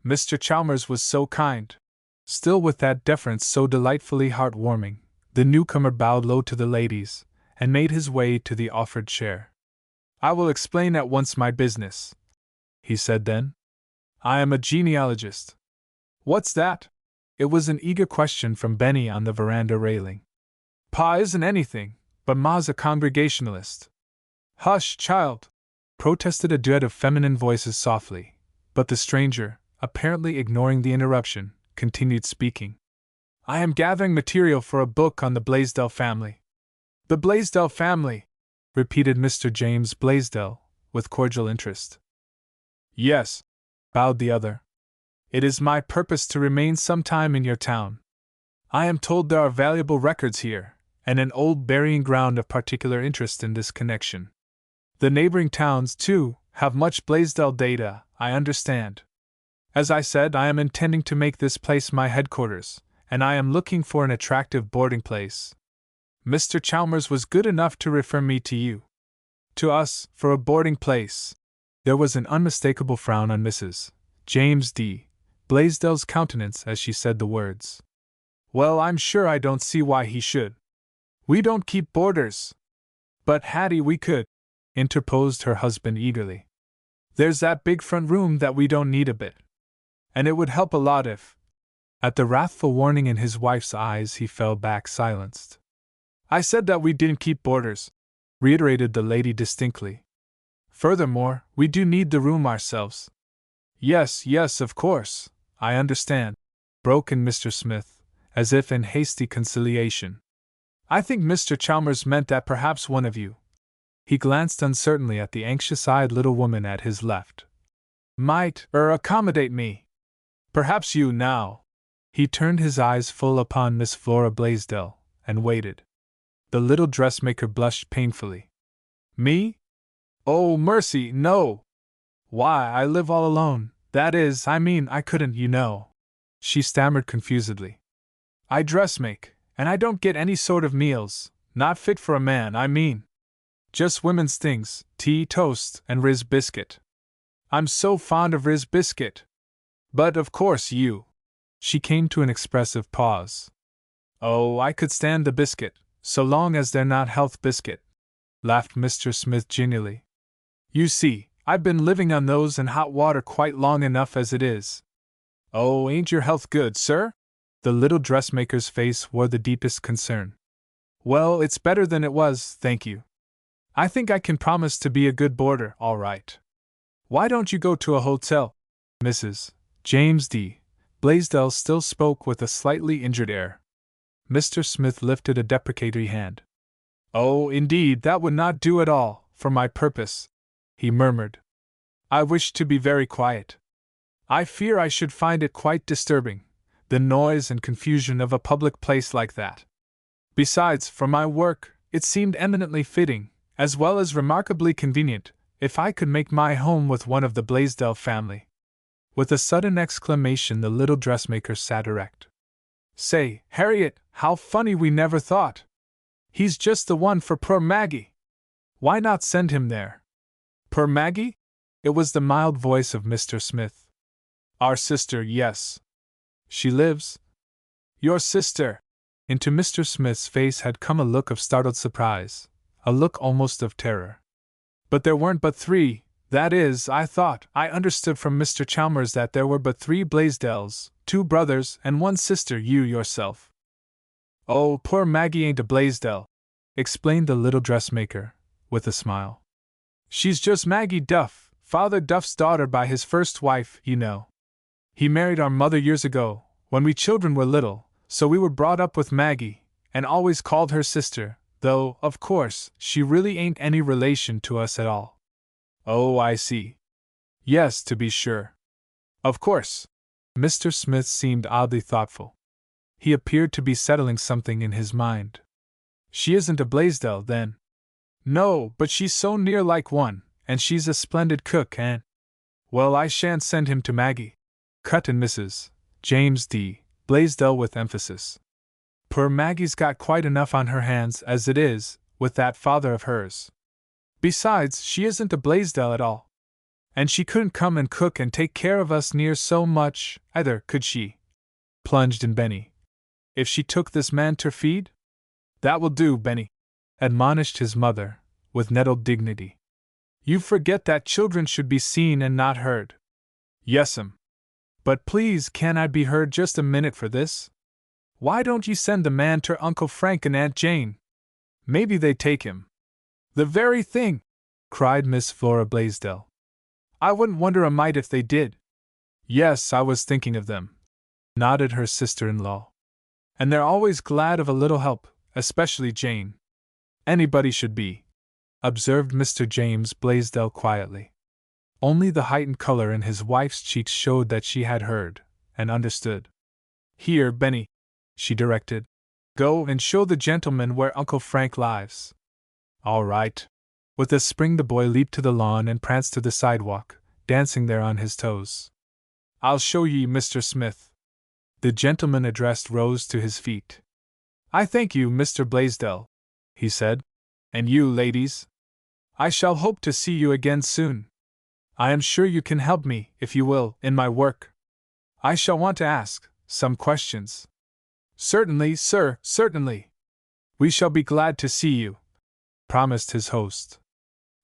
Mr. Chalmers was so kind. Still with that deference so delightfully heartwarming, the newcomer bowed low to the ladies, and made his way to the offered chair. "I will explain at once my business," he said then. "I am a genealogist." "What's that?" It was an eager question from Benny on the veranda railing. "Pa isn't anything, but Ma's a Congregationalist." "Hush, child!" protested a duet of feminine voices softly, but the stranger, apparently ignoring the interruption, continued speaking. I am gathering material for a book on the Blaisdell family. The Blaisdell family, repeated Mr. James Blaisdell, with cordial interest. Yes, bowed the other. It is my purpose to remain some time in your town. I am told there are valuable records here, and an old burying ground of particular interest in this connection. The neighboring towns, too, have much Blaisdell data, I understand. As I said, I am intending to make this place my headquarters, and I am looking for an attractive boarding place. Mr. Chalmers was good enough to refer me to you. To us, for a boarding place. There was an unmistakable frown on Mrs. James D. Blaisdell's countenance as she said the words. Well, I'm sure I don't see why he should. We don't keep boarders. But Hattie, we could, interposed her husband eagerly. There's that big front room that we don't need a bit. And it would help a lot if. At the wrathful warning in his wife's eyes, he fell back silenced. I said that we didn't keep boarders, reiterated the lady distinctly. Furthermore, we do need the room ourselves. Yes, of course, I understand, broke in Mr. Smith, as if in hasty conciliation. I think Mr. Chalmers meant that perhaps one of you. He glanced uncertainly at the anxious-eyed little woman at his left. Might, accommodate me. Perhaps you now. He turned his eyes full upon Miss Flora Blaisdell, and waited. The little dressmaker blushed painfully. Me? Oh, mercy, no! Why, I live all alone, that is, I couldn't, you know. She stammered confusedly. I dressmake, and I don't get any sort of meals, not fit for a man, I mean. Just women's things, tea, toast, and Riz biscuit. I'm so fond of Riz biscuit. But of course you. She came to an expressive pause. Oh, I could stand the biscuit, so long as they're not health biscuit, laughed Mr. Smith genially. You see, I've been living on those and hot water quite long enough as it is. Oh, ain't your health good, sir? The little dressmaker's face wore the deepest concern. Well, it's better than it was, thank you. I think I can promise to be a good boarder, all right. Why don't you go to a hotel? Mrs. James D. Blaisdell still spoke with a slightly injured air. Mr. Smith lifted a deprecatory hand. Oh, indeed, that would not do at all, for my purpose, he murmured. I wish to be very quiet. I fear I should find it quite disturbing, the noise and confusion of a public place like that. Besides, for my work, it seemed eminently fitting, as well as remarkably convenient, if I could make my home with one of the Blaisdell family. With a sudden exclamation, the little dressmaker sat erect. Say, Harriet, how funny, we never thought! He's just the one for poor Maggie. Why not send him there? Poor Maggie? It was the mild voice of Mr. Smith. Our sister, yes. She lives? Your sister? Into Mr. Smith's face had come a look of startled surprise, a look almost of terror. But there weren't but three. That is, I thought, I understood from Mr. Chalmers that there were but 3 Blaisdells, 2 brothers and 1 sister, you yourself. Oh, poor Maggie ain't a Blaisdell, explained the little dressmaker, with a smile. She's just Maggie Duff, Father Duff's daughter by his first wife, you know. He married our mother years ago, when we children were little, so we were brought up with Maggie, and always called her sister, though, of course, she really ain't any relation to us at all. Oh, I see. Yes, to be sure. Of course. Mr. Smith seemed oddly thoughtful. He appeared to be settling something in his mind. She isn't a Blaisdell, then? No, but she's so near like one, and she's a splendid cook, and… Well, I shan't send him to Maggie, cut in Mrs. James D. Blaisdell with emphasis. Poor Maggie's got quite enough on her hands as it is, with that father of hers. Besides, she isn't a Blaisdell at all. And she couldn't come and cook and take care of us near so much, either, could she? Plunged in Benny. If she took this man ter feed? That will do, Benny, admonished his mother, with nettled dignity. You forget that children should be seen and not heard. Yes'm. But please, can I be heard just a minute for this? Why don't you send the man ter Uncle Frank and Aunt Jane? Maybe they take him. The very thing, cried Miss Flora Blaisdell. I wouldn't wonder a mite if they did. Yes, I was thinking of them, nodded her sister-in-law. And they're always glad of a little help, especially Jane. Anybody should be, observed Mr. James Blaisdell quietly. Only the heightened color in his wife's cheeks showed that she had heard and understood. Here, Benny, she directed. Go and show the gentleman where Uncle Frank lives. All right. With a spring the boy leaped to the lawn and pranced to the sidewalk, dancing there on his toes. I'll show ye, Mr. Smith. The gentleman addressed rose to his feet. I thank you, Mr. Blaisdell, he said. And you, ladies? I shall hope to see you again soon. I am sure you can help me, if you will, in my work. I shall want to ask some questions. Certainly, sir, certainly. We shall be glad to see you, promised his host.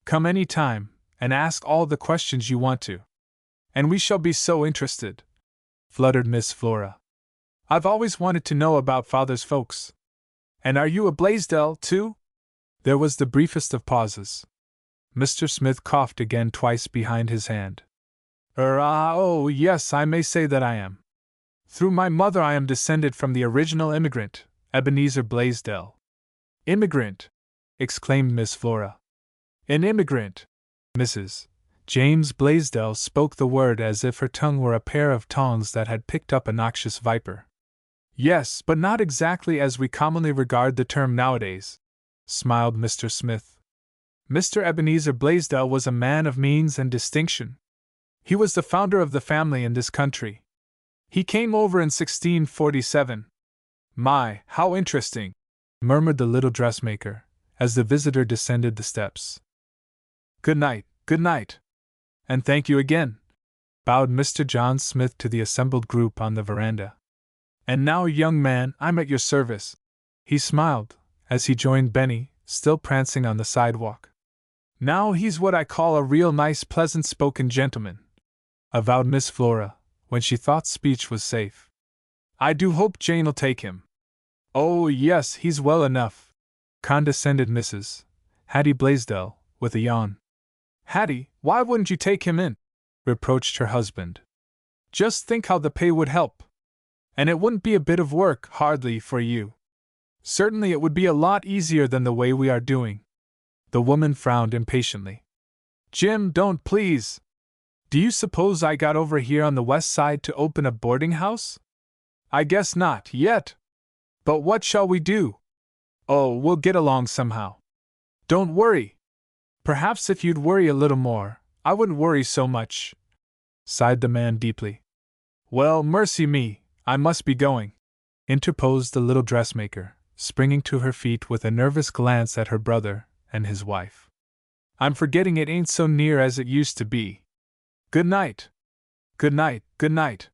Come any time, and ask all the questions you want to. And we shall be so interested, fluttered Miss Flora. I've always wanted to know about Father's folks. And are you a Blaisdell, too? There was the briefest of pauses. Mr. Smith coughed again twice behind his hand. Oh, yes, I may say that I am. Through my mother I am descended from the original immigrant, Ebenezer Blaisdell. Immigrant! Exclaimed Miss Flora. An immigrant! Mrs. James Blaisdell spoke the word as if her tongue were a pair of tongs that had picked up a noxious viper. Yes, but not exactly as we commonly regard the term nowadays, smiled Mr. Smith. Mr. Ebenezer Blaisdell was a man of means and distinction. He was the founder of the family in this country. He came over in 1647. My, how interesting, murmured the little dressmaker, as the visitor descended the steps. Good night, good night. And thank you again, bowed Mr. John Smith to the assembled group on the veranda. And now, young man, I'm at your service. He smiled, as he joined Benny, still prancing on the sidewalk. Now he's what I call a real nice, pleasant-spoken gentleman, avowed Miss Flora, when she thought speech was safe. I do hope Jane'll take him. Oh, yes, he's well enough, condescended Mrs. Hattie Blaisdell, with a yawn. Hattie, why wouldn't you take him in? Reproached her husband. Just think how the pay would help. And it wouldn't be a bit of work, hardly, for you. Certainly it would be a lot easier than the way we are doing. The woman frowned impatiently. Jim, don't please. Do you suppose I got over here on the west side to open a boarding house? I guess not, yet. But what shall we do? Oh, we'll get along somehow. Don't worry. Perhaps if you'd worry a little more, I wouldn't worry so much, sighed the man deeply. Well, mercy me, I must be going, interposed the little dressmaker, springing to her feet with a nervous glance at her brother and his wife. I'm forgetting it ain't so near as it used to be. Good night. Good night, good night.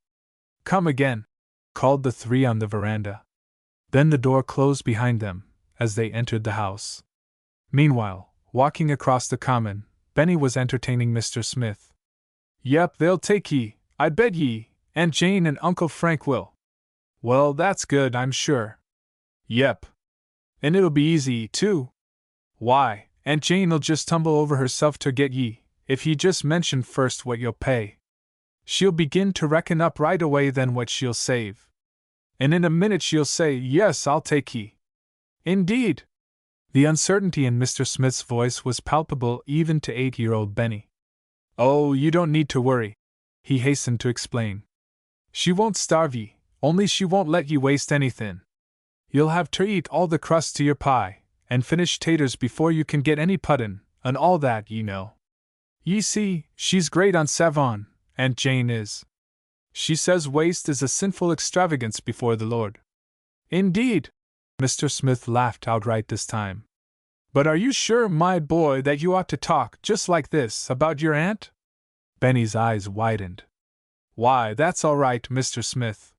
Come again, called the three on the veranda. Then the door closed behind them, as they entered the house. Meanwhile, walking across the common, Benny was entertaining Mr. Smith. Yep, they'll take ye, I bet ye, Aunt Jane and Uncle Frank will. Well, that's good, I'm sure. Yep. And it'll be easy, too. Why, Aunt Jane'll just tumble over herself to get ye, if ye just mention first what you'll pay. She'll begin to reckon up right away then what she'll save. And in a minute she'll say, yes, I'll take ye. Indeed. The uncertainty in Mr. Smith's voice was palpable even to 8-year-old Benny. Oh, you don't need to worry, he hastened to explain. She won't starve ye, only she won't let ye waste anythin'. You'll have ter eat all the crust to your pie, and finish taters before you can get any puddin', and all that, ye know. Ye see, she's great on savon, Aunt Jane is. She says waste is a sinful extravagance before the Lord. Indeed! Mr. Smith laughed outright this time. But are you sure, my boy, that you ought to talk just like this about your aunt? Benny's eyes widened. Why, that's all right, Mr. Smith.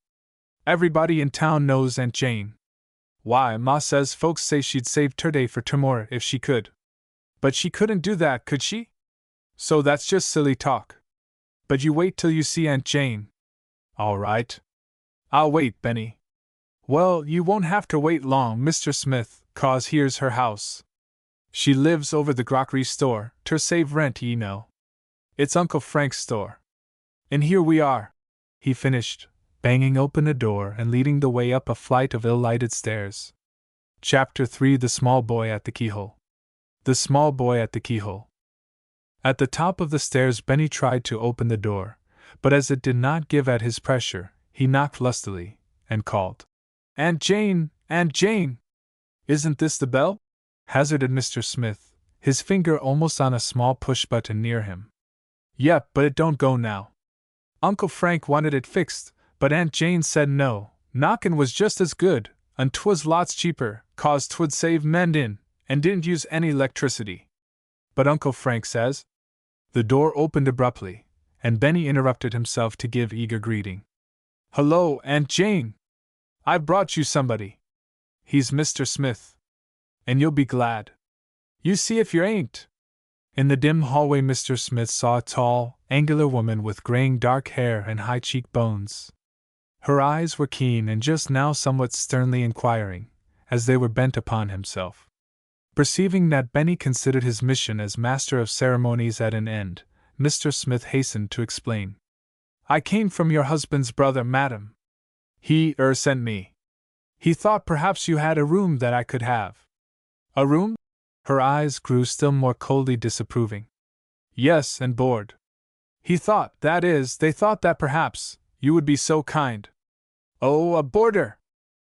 Everybody in town knows Aunt Jane. Why, Ma says folks say she'd save Turday for tomorrow if she could. But she couldn't do that, could she? So that's just silly talk. But you wait till you see Aunt Jane. All right. I'll wait, Benny. Well, you won't have to wait long, Mr. Smith, 'cause here's her house. She lives over the grocery store, ter save rent, ye know. It's Uncle Frank's store. And here we are, he finished, banging open a door and leading the way up a flight of ill-lighted stairs. Chapter 3: The Small Boy at the Keyhole. The Small Boy at the Keyhole. At the top of the stairs Benny tried to open the door, but as it did not give at his pressure, he knocked lustily, and called, "Aunt Jane! Aunt Jane! Isn't this the bell?" hazarded Mr. Smith, his finger almost on a small push-button near him. "Yep, but it don't go now. Uncle Frank wanted it fixed, but Aunt Jane said no, knockin' was just as good, and 'twas lots cheaper, 'cause 'twould save mendin', and didn't use any electricity. But Uncle Frank says—" The door opened abruptly, and Benny interrupted himself to give eager greeting. "Hello, Aunt Jane! I've brought you somebody. He's Mr. Smith. And you'll be glad. You see if you ain't." In the dim hallway Mr. Smith saw a tall, angular woman with graying dark hair and high cheekbones. Her eyes were keen and just now somewhat sternly inquiring, as they were bent upon himself. Perceiving that Benny considered his mission as master of ceremonies at an end, Mr. Smith hastened to explain. "I came from your husband's brother, madam. He sent me. He thought perhaps you had a room that I could have." "A room?" Her eyes grew still more coldly disapproving. "Yes, and board. He thought, that is, they thought that perhaps you would be so kind." "Oh, a boarder!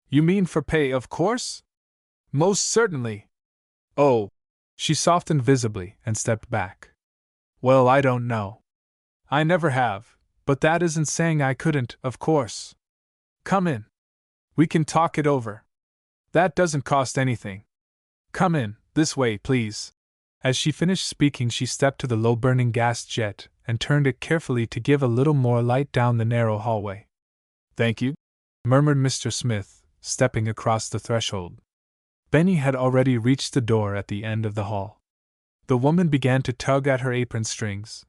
You mean for pay, of course?" "Most certainly." "Oh." She softened visibly and stepped back. "Well, I don't know. I never have, but that isn't saying I couldn't, of course. Come in. We can talk it over. That doesn't cost anything. Come in, this way, please." As she finished speaking, she stepped to the low-burning gas jet and turned it carefully to give a little more light down the narrow hallway. "Thank you," murmured Mr. Smith, stepping across the threshold. Benny had already reached the door at the end of the hall. The woman began to tug at her apron strings.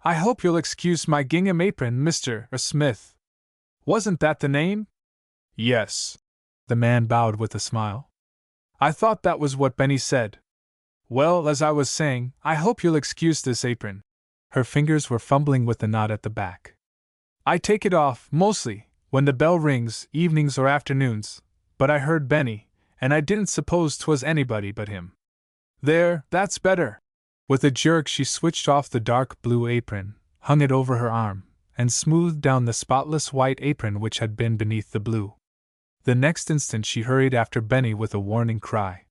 "I hope you'll excuse my gingham apron, Mr. Smith. Wasn't that the name?" "Yes." The man bowed with a smile. "I thought that was what Benny said. Well, as I was saying, I hope you'll excuse this apron." Her fingers were fumbling with the knot at the back. "I take it off, mostly, when the bell rings, evenings or afternoons, but I heard Benny, and I didn't suppose 'twas anybody but him. There, that's better." With a jerk she switched off the dark blue apron, hung it over her arm, and smoothed down the spotless white apron which had been beneath the blue. The next instant she hurried after Benny with a warning cry.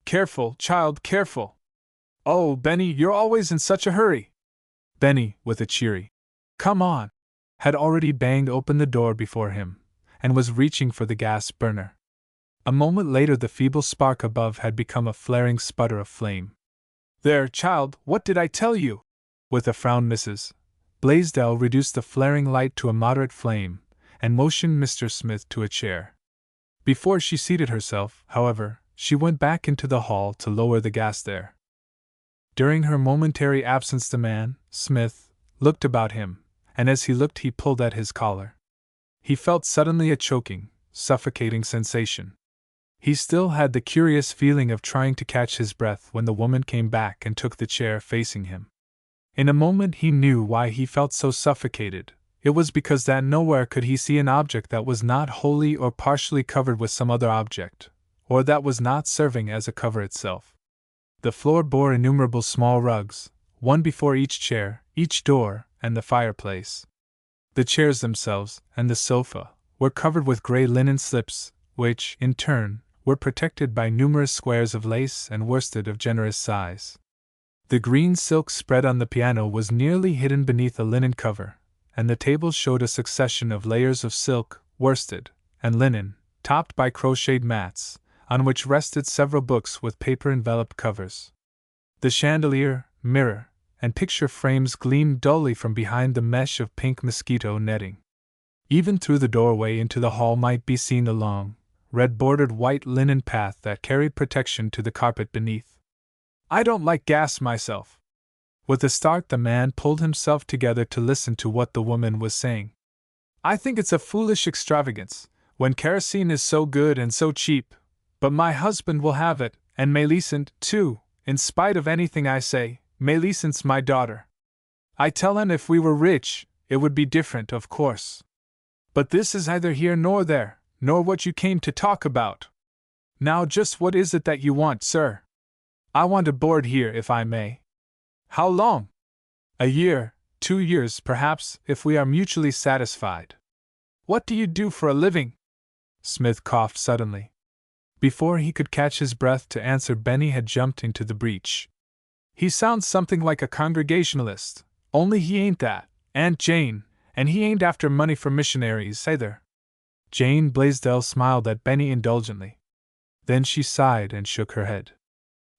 "Careful, child, careful! Oh, Benny, you're always in such a hurry!" Benny, with a cheery "Come on," had already banged open the door before him, and was reaching for the gas burner. A moment later the feeble spark above had become a flaring sputter of flame. "There, child, what did I tell you?" With a frown Mrs. Blaisdell reduced the flaring light to a moderate flame, and motioned Mr. Smith to a chair. Before she seated herself, however, she went back into the hall to lower the gas there. During her momentary absence the man, Smith, looked about him, and as he looked he pulled at his collar. He felt suddenly a choking, suffocating sensation. He still had the curious feeling of trying to catch his breath when the woman came back and took the chair facing him. In a moment he knew why he felt so suffocated. It was because that nowhere could he see an object that was not wholly or partially covered with some other object, or that was not serving as a cover itself. The floor bore innumerable small rugs, one before each chair, each door, and the fireplace. The chairs themselves, and the sofa, were covered with gray linen slips, which, in turn, were protected by numerous squares of lace and worsted of generous size. The green silk spread on the piano was nearly hidden beneath a linen cover, and the table showed a succession of layers of silk, worsted, and linen, topped by crocheted mats, on which rested several books with paper-enveloped covers. The chandelier, mirror, and picture frames gleamed dully from behind the mesh of pink mosquito netting. Even through the doorway into the hall might be seen the long, red-bordered white linen path that carried protection to the carpet beneath. "I don't like gas myself." With a start the man pulled himself together to listen to what the woman was saying. "I think it's a foolish extravagance, when kerosene is so good and so cheap, but my husband will have it, and Melisande, too, in spite of anything I say. Melisande's my daughter. I tell him if we were rich, it would be different, of course. But this is neither here nor there, nor what you came to talk about. Now just what is it that you want, sir? I want to board here if I may. How long? A year, 2 years perhaps, if we are mutually satisfied. What do you do for a living? Smith coughed suddenly. Before he could catch his breath to answer, Benny had jumped into the breach. He sounds something like a Congregationalist, only he ain't that, Aunt Jane, and he ain't after money for missionaries either. Jane Blaisdell smiled at Benny indulgently. Then she sighed and shook her head.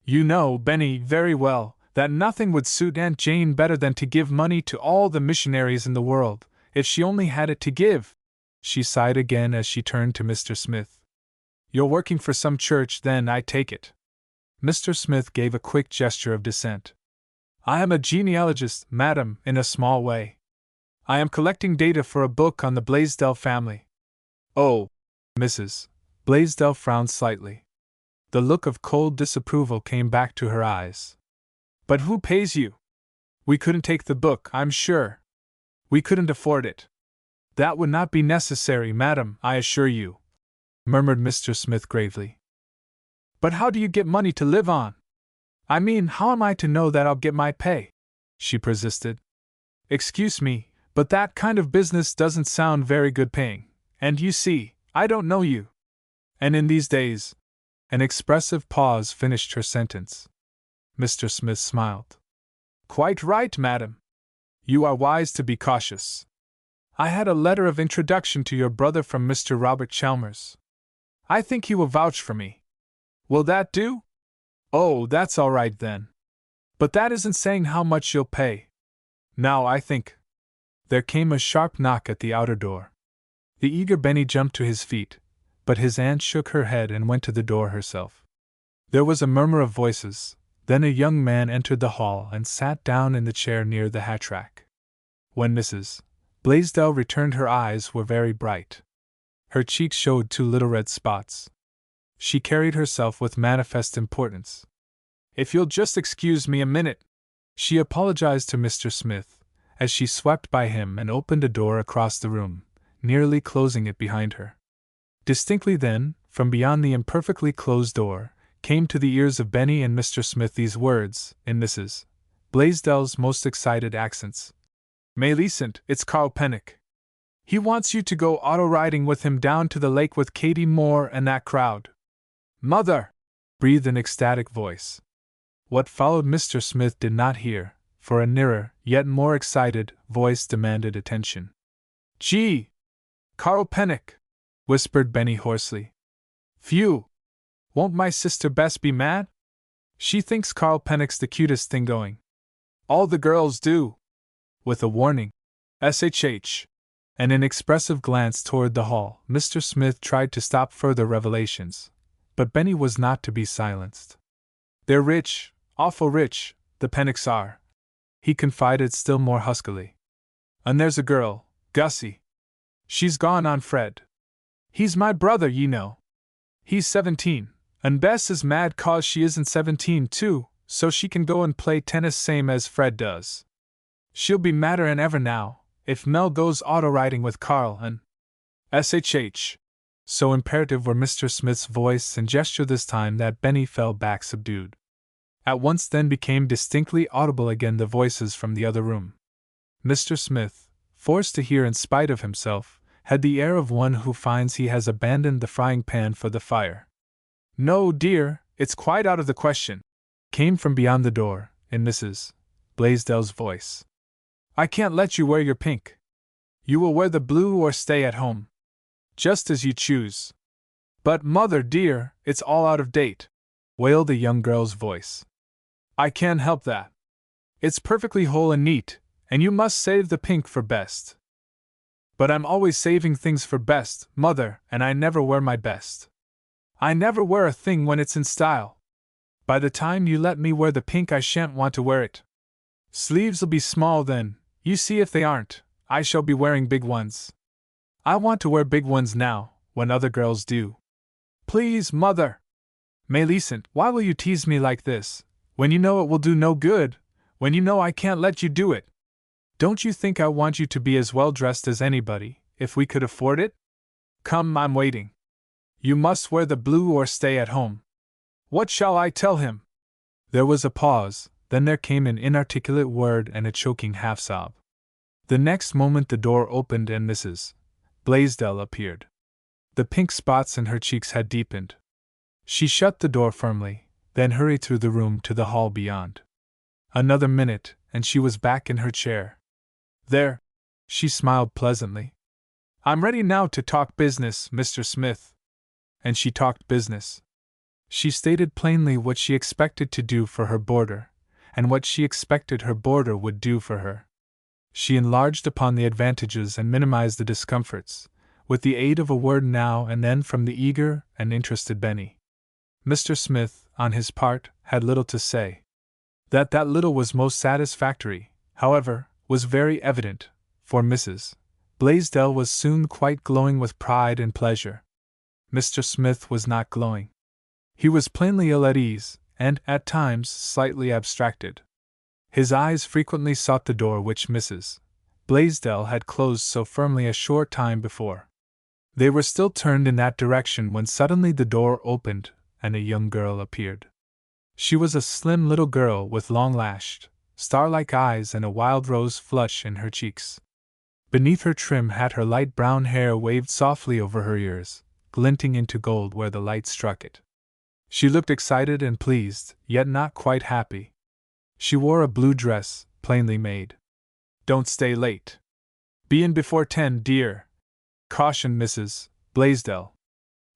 You know, Benny, very well, that nothing would suit Aunt Jane better than to give money to all the missionaries in the world, if she only had it to give. She sighed again as she turned to Mr. Smith. You're working for some church, then, I take it. Mr. Smith gave a quick gesture of dissent. I am a genealogist, madam, in a small way. I am collecting data for a book on the Blaisdell family. Oh, Mrs. Blaisdell frowned slightly. The look of cold disapproval came back to her eyes. But who pays you? We couldn't take the book, I'm sure. We couldn't afford it. That would not be necessary, madam, I assure you, murmured Mr. Smith gravely. But how do you get money to live on? I mean, how am I to know that I'll get my pay? She persisted. Excuse me, but that kind of business doesn't sound very good paying, and you see, I don't know you. And in these days. An expressive pause finished her sentence. Mr. Smith smiled. Quite right, madam. You are wise to be cautious. I had a letter of introduction to your brother from Mr. Robert Chalmers. I think he will vouch for me. Will that do? Oh, that's all right then. But that isn't saying how much you'll pay. Now I think. There came a sharp knock at the outer door. The eager Benny jumped to his feet, but his aunt shook her head and went to the door herself. There was a murmur of voices, then a young man entered the hall and sat down in the chair near the hat rack. When Mrs. Blaisdell returned, her eyes were very bright. Her cheeks showed 2 little red spots. She carried herself with manifest importance. If you'll just excuse me a minute, she apologized to Mr. Smith, as she swept by him and opened a door across the room, nearly closing it behind her. Distinctly then, from beyond the imperfectly closed door, came to the ears of Benny and Mr. Smith these words, in Mrs. Blaisdell's most excited accents. Millicent, it's Carl Pennock. He wants you to go auto-riding with him down to the lake with Katie Moore and that crowd. Mother! Breathed an ecstatic voice. What followed Mr. Smith did not hear, for a nearer, yet more excited, voice demanded attention. Gee! Carl Pennock! Whispered Benny hoarsely. Phew! Won't my sister Bess be mad? She thinks Carl Pennock's the cutest thing going. All the girls do. With a warning. SHH. And an expressive glance toward the hall, Mr. Smith tried to stop further revelations, but Benny was not to be silenced. They're rich, awful rich, the Pennocks are, he confided still more huskily. And there's a girl, Gussie. She's gone on Fred. He's my brother, you know. He's 17, and Bess is mad 'cause she isn't 17 too, so she can go and play tennis same as Fred does. She'll be madder 'n ever now, if Mel goes auto-riding with Carl and SHH. So imperative were Mr. Smith's voice and gesture this time that Benny fell back subdued. At once then became distinctly audible again the voices from the other room. Mr. Smith, forced to hear in spite of himself, had the air of one who finds he has abandoned the frying pan for the fire. No, dear, it's quite out of the question, came from beyond the door, in Mrs. Blaisdell's voice. I can't let you wear your pink. You will wear the blue or stay at home. Just as you choose. But, mother dear, it's all out of date, wailed the young girl's voice. I can't help that. It's perfectly whole and neat, and you must save the pink for best. But I'm always saving things for best, mother, and I never wear my best. I never wear a thing when it's in style. By the time you let me wear the pink, I shan't want to wear it. Sleeves'll be small then, you see if they aren't, I shall be wearing big ones. I want to wear big ones now, when other girls do. Please, mother! Millicent, why will you tease me like this, when you know it will do no good, when you know I can't let you do it? Don't you think I want you to be as well dressed as anybody, if we could afford it? Come, I'm waiting. You must wear the blue or stay at home. What shall I tell him? There was a pause, then there came an inarticulate word and a choking half-sob. The next moment the door opened and Mrs. Blaisdell appeared. The pink spots in her cheeks had deepened. She shut the door firmly, then hurried through the room to the hall beyond. Another minute, and she was back in her chair. There, she smiled pleasantly. I'm ready now to talk business, Mr. Smith. And she talked business. She stated plainly what she expected to do for her boarder, and what she expected her boarder would do for her. She enlarged upon the advantages and minimized the discomforts, with the aid of a word now and then from the eager and interested Benny. Mr. Smith, on his part, had little to say. That little was most satisfactory, however, was very evident, for Mrs. Blaisdell was soon quite glowing with pride and pleasure. Mr. Smith was not glowing. He was plainly ill at ease, and, at times, slightly abstracted. His eyes frequently sought the door which Mrs. Blaisdell had closed so firmly a short time before. They were still turned in that direction when suddenly the door opened, and a young girl appeared. She was a slim little girl with long-lashed, star-like eyes and a wild rose flush in her cheeks. Beneath her trim hat her light brown hair waved softly over her ears, glinting into gold where the light struck it. She looked excited and pleased, yet not quite happy. She wore a blue dress, plainly made. Don't stay late. Be in before 10, dear, cautioned Mrs. Blaisdell.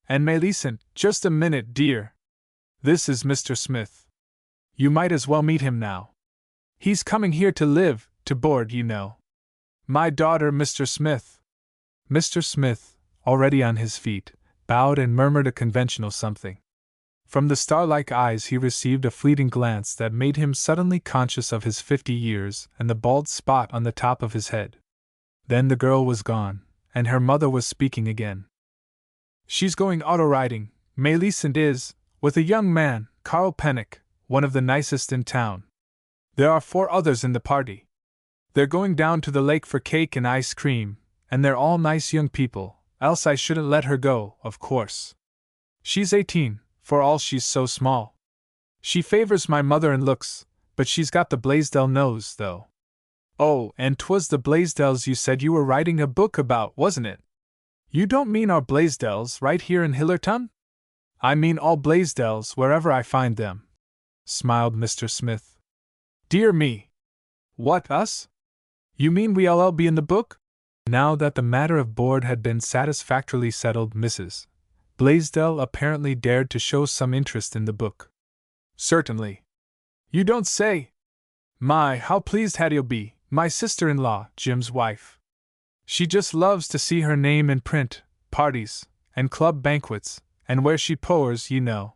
And Millicent, just a minute, dear. This is Mr. Smith. You might as well meet him now. He's coming here to live, to board, you know. My daughter, Mr. Smith. Mr. Smith, already on his feet, bowed and murmured a conventional something. From the star-like eyes he received a fleeting glance that made him suddenly conscious of his 50 years and the bald spot on the top of his head. Then the girl was gone, and her mother was speaking again. She's going auto-riding, Millicent is, with a young man, Carl Pennock, one of the nicest in town. There are 4 others in the party. They're going down to the lake for cake and ice cream, and they're all nice young people, else I shouldn't let her go, of course. She's 18, for all she's so small. She favors my mother in looks, but she's got the Blaisdell nose, though. Oh, and 'twas the Blaisdells you said you were writing a book about, wasn't it? You don't mean our Blaisdells right here in Hillerton? I mean all Blaisdells wherever I find them, smiled Mr. Smith. Dear me! What, us? You mean we'll all be in the book? Now that the matter of board had been satisfactorily settled, Mrs. Blaisdell apparently dared to show some interest in the book. Certainly. You don't say? My, how pleased Hattie'll be, my sister-in-law, Jim's wife. She just loves to see her name in print, parties, and club banquets, and where she pores, you know.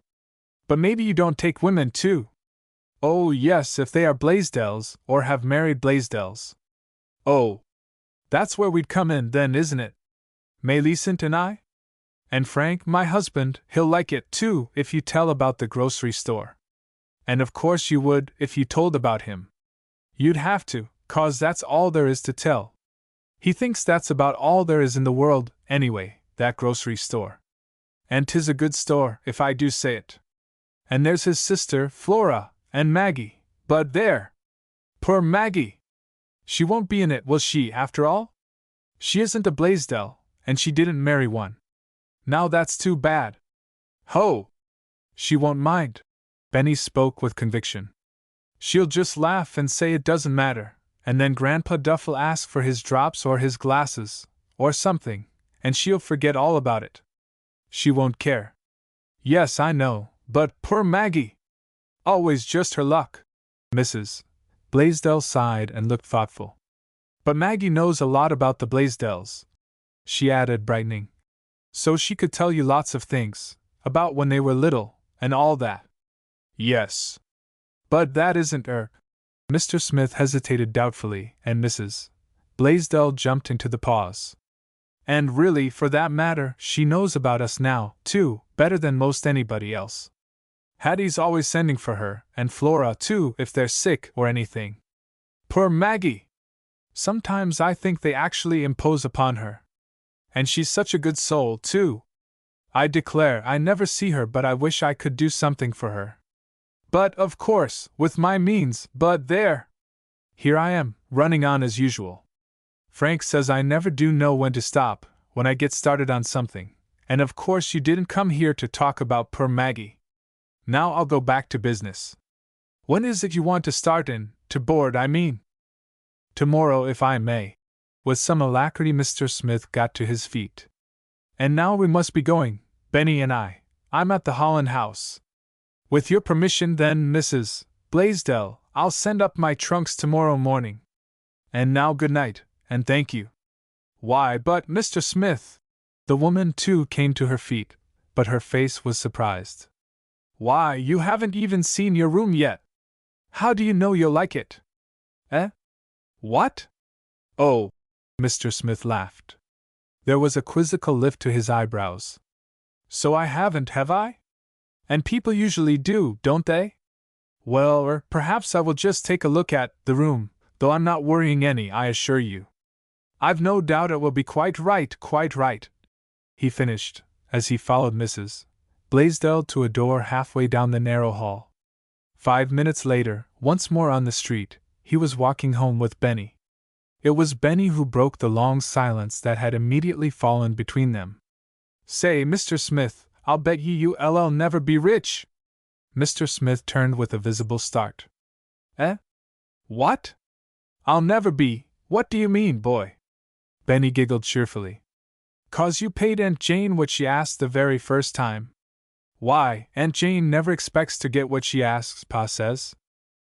But maybe you don't take women, too? Oh, yes, if they are Blaisdells, or have married Blaisdells. Oh, that's where we'd come in then, isn't it? Millicent and I? And Frank, my husband, he'll like it, too, if you tell about the grocery store. And of course you would, if you told about him. You'd have to, 'cause that's all there is to tell. He thinks that's about all there is in the world, anyway, that grocery store. And 'tis a good store, if I do say it. And there's his sister, Flora, and Maggie, but there! Poor Maggie! She won't be in it, will she, after all? She isn't a Blaisdell, and she didn't marry one. Now that's too bad. Ho! She won't mind. Benny spoke with conviction. She'll just laugh and say it doesn't matter, and then Grandpa Duff'll ask for his drops or his glasses, or something, and she'll forget all about it. She won't care. Yes, I know, but poor Maggie! Always just her luck. Mrs. Blaisdell sighed and looked thoughtful. But Maggie knows a lot about the Blaisdells, she added, brightening. So she could tell you lots of things, about when they were little, and all that. Yes. But that isn't Mr. Smith hesitated doubtfully, and Mrs. Blaisdell jumped into the pause. And really, for that matter, she knows about us now, too, better than most anybody else. Hattie's always sending for her, and Flora, too, if they're sick or anything. Poor Maggie! Sometimes I think they actually impose upon her. And she's such a good soul, too. I declare I never see her, but I wish I could do something for her. But, of course, with my means, but there! Here I am, running on as usual. Frank says I never do know when to stop, when I get started on something, and of course you didn't come here to talk about poor Maggie. Now I'll go back to business. When is it you want to start in, to board, I mean? Tomorrow, if I may. With some alacrity Mr. Smith got to his feet. And now we must be going, Benny and I. I'm at the Holland House. With your permission then, Mrs. Blaisdell, I'll send up my trunks tomorrow morning. And now good night, and thank you. Why, but, Mr. Smith! The woman, too, came to her feet, but her face was surprised. Why, you haven't even seen your room yet! How do you know you'll like it? Eh? What? Oh! Mr. Smith laughed. There was a quizzical lift to his eyebrows. So I haven't, have I? And people usually do, don't they? Well, or perhaps I will just take a look at the room, though I'm not worrying any, I assure you. I've no doubt it will be quite right, he finished, as he followed Mrs. Blaisdell to a door halfway down the narrow hall. 5 minutes later, once more on the street, he was walking home with Benny. It was Benny who broke the long silence that had immediately fallen between them. Say, Mr. Smith, I'll bet you'll never be rich. Mr. Smith turned with a visible start. Eh? What? I'll never be, what do you mean, boy? Benny giggled cheerfully. 'Cause you paid Aunt Jane what she asked the very first time. Why, Aunt Jane never expects to get what she asks, Pa says.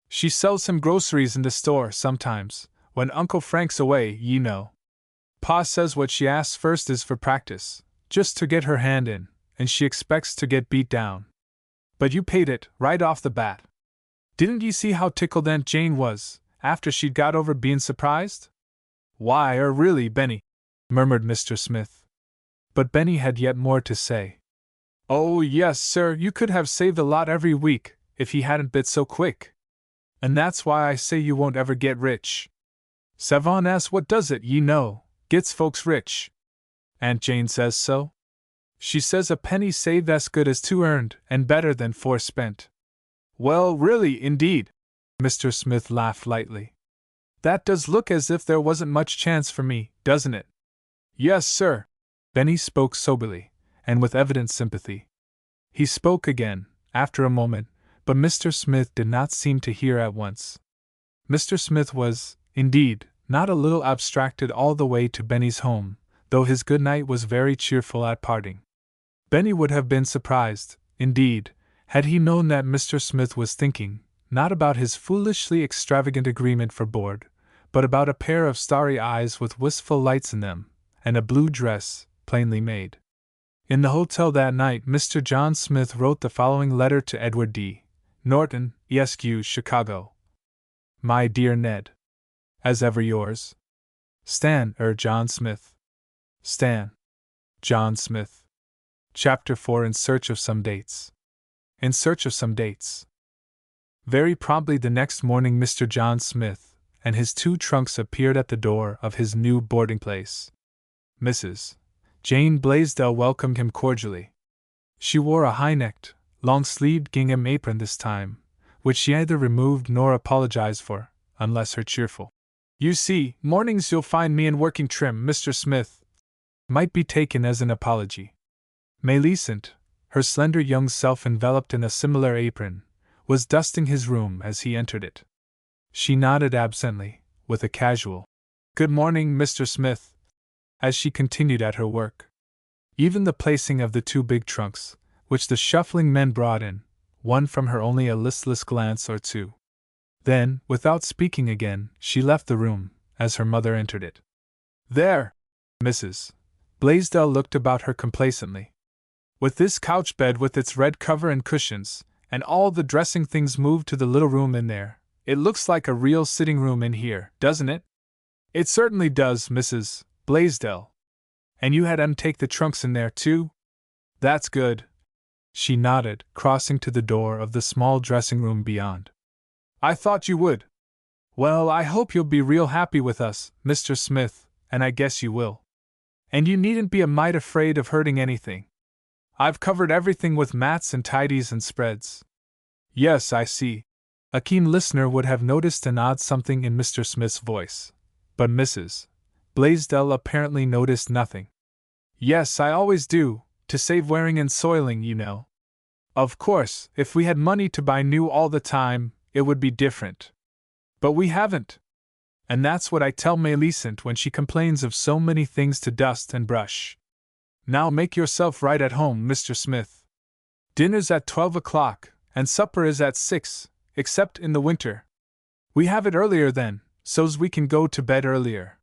She sells him groceries in the store sometimes, when Uncle Frank's away, you know. Pa says what she asks first is for practice, just to get her hand in, and she expects to get beat down. But you paid it, right off the bat. Didn't you see how tickled Aunt Jane was, after she'd got over being surprised? Why, really, Benny, murmured Mr. Smith. But Benny had yet more to say. Oh, yes, sir, you could have saved a lot every week, if he hadn't been so quick. And that's why I say you won't ever get rich. Savon what does it, gets folks rich. Aunt Jane says so. She says a penny saved as good as 2 earned, and better than 4 spent. Well, really, indeed, Mr. Smith laughed lightly. That does look as if there wasn't much chance for me, doesn't it? Yes, sir. Benny spoke soberly, and with evident sympathy. He spoke again, after a moment, but Mr. Smith did not seem to hear at once. Mr. Smith was, indeed, not a little abstracted all the way to Benny's home, though his good night was very cheerful at parting. Benny would have been surprised, indeed, had he known that Mr. Smith was thinking, not about his foolishly extravagant agreement for board, but about a pair of starry eyes with wistful lights in them, and a blue dress, plainly made. In the hotel that night, Mr. John Smith wrote the following letter to Edward D. Norton, Esq., Chicago. My dear Ned. As ever yours. Stan, John Smith. Stan. John Smith. Chapter 4 In Search of Some Dates. In search of some dates. Very promptly the next morning Mr. John Smith and his 2 trunks appeared at the door of his new boarding place. Mrs. Jane Blaisdell welcomed him cordially. She wore a high-necked, long-sleeved gingham apron this time, which she neither removed nor apologized for, unless her cheerful, "You see, mornings you'll find me in working trim, Mr. Smith," might be taken as an apology. Millicent, her slender young self enveloped in a similar apron, was dusting his room as he entered it. She nodded absently, with a casual, "Good morning, Mr. Smith," as she continued at her work. Even the placing of the 2 big trunks, which the shuffling men brought in, won from her only a listless glance or 2. Then, without speaking again, she left the room, as her mother entered it. There! Mrs. Blaisdell looked about her complacently. With this couch bed with its red cover and cushions, and all the dressing things moved to the little room in there, it looks like a real sitting room in here, doesn't it? It certainly does, Mrs. Blaisdell. And you had take the trunks in there, too? That's good. She nodded, crossing to the door of the small dressing room beyond. I thought you would. Well, I hope you'll be real happy with us, Mr. Smith, and I guess you will. And you needn't be a mite afraid of hurting anything. I've covered everything with mats and tidies and spreads. Yes, I see. A keen listener would have noticed an odd something in Mr. Smith's voice, but Mrs. Blaisdell apparently noticed nothing. Yes, I always do, to save wearing and soiling, you know. Of course, if we had money to buy new all the time, it would be different. But we haven't. And that's what I tell Millicent when she complains of so many things to dust and brush. Now make yourself right at home, Mr. Smith. Dinner's at 12 o'clock, and supper is at 6, except in the winter. We have it earlier then, so's we can go to bed earlier.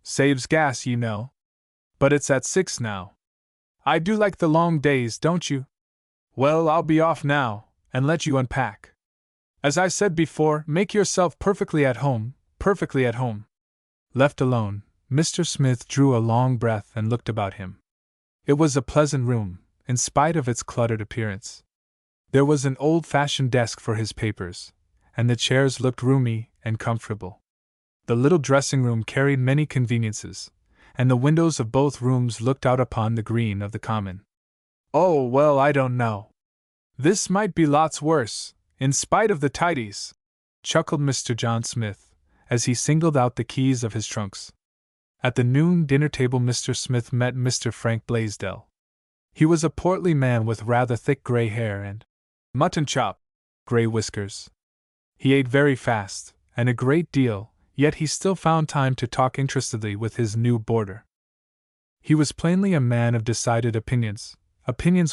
Saves gas, you know. But it's at 6 now. I do like the long days, don't you? Well, I'll be off now, and let you unpack. As I said before, make yourself perfectly at home, perfectly at home. Left alone, Mr. Smith drew a long breath and looked about him. It was a pleasant room, in spite of its cluttered appearance. There was an old-fashioned desk for his papers, and the chairs looked roomy and comfortable. The little dressing-room carried many conveniences, and the windows of both rooms looked out upon the green of the common. Oh, well, I don't know. This might be lots worse, in spite of the tidies, chuckled Mr. John Smith, as he singled out the keys of his trunks. At the noon dinner table Mr. Smith met Mr. Frank Blaisdell. He was a portly man with rather thick gray hair and mutton chop, gray whiskers. He ate very fast, and a great deal, yet he still found time to talk interestedly with his new boarder. He was plainly a man of decided opinions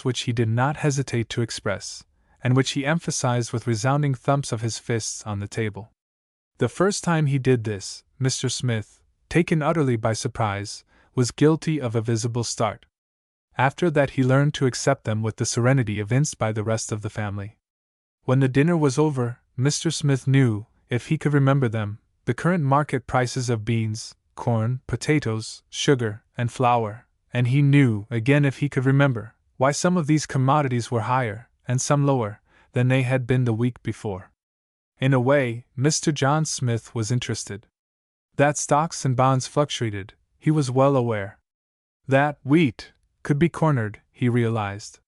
which he did not hesitate to express, and which he emphasized with resounding thumps of his fists on the table. The first time he did this, Mr. Smith, taken utterly by surprise, was guilty of a visible start. After that he learned to accept them with the serenity evinced by the rest of the family. When the dinner was over, Mr. Smith knew, if he could remember them, the current market prices of beans, corn, potatoes, sugar, and flour, and he knew, again if he could remember, why some of these commodities were higher, and some lower, than they had been the week before. In a way, Mr. John Smith was interested. That stocks and bonds fluctuated, he was well aware. That wheat could be cornered, he realized.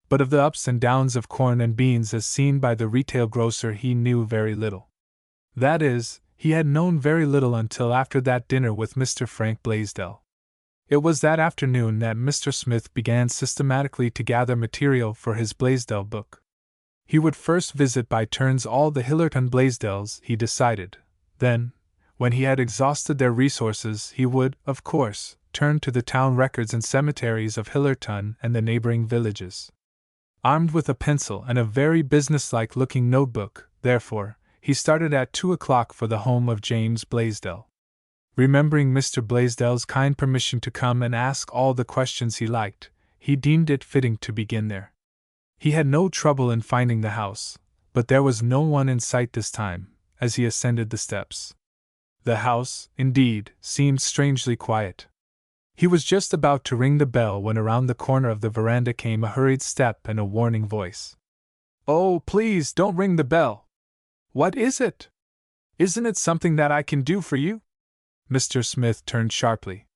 But of the ups and downs of corn and beans as seen by the retail grocer he knew very little. That is, he had known very little until after that dinner with Mr. Frank Blaisdell. It was that afternoon that Mr. Smith began systematically to gather material for his Blaisdell book. He would first visit by turns all the Hillerton Blaisdells, he decided. Then, when he had exhausted their resources, he would, of course, turn to the town records and cemeteries of Hillerton and the neighboring villages. Armed with a pencil and a very businesslike-looking notebook, therefore, he started at 2 o'clock for the home of James Blaisdell. Remembering Mr. Blaisdell's kind permission to come and ask all the questions he liked, he deemed it fitting to begin there. He had no trouble in finding the house, but there was no one in sight this time, as he ascended the steps. The house, indeed, seemed strangely quiet. He was just about to ring the bell when around the corner of the veranda came a hurried step and a warning voice. "Oh, please don't ring the bell! What is it? Isn't it something that I can do for you?" Mr. Smith turned sharply.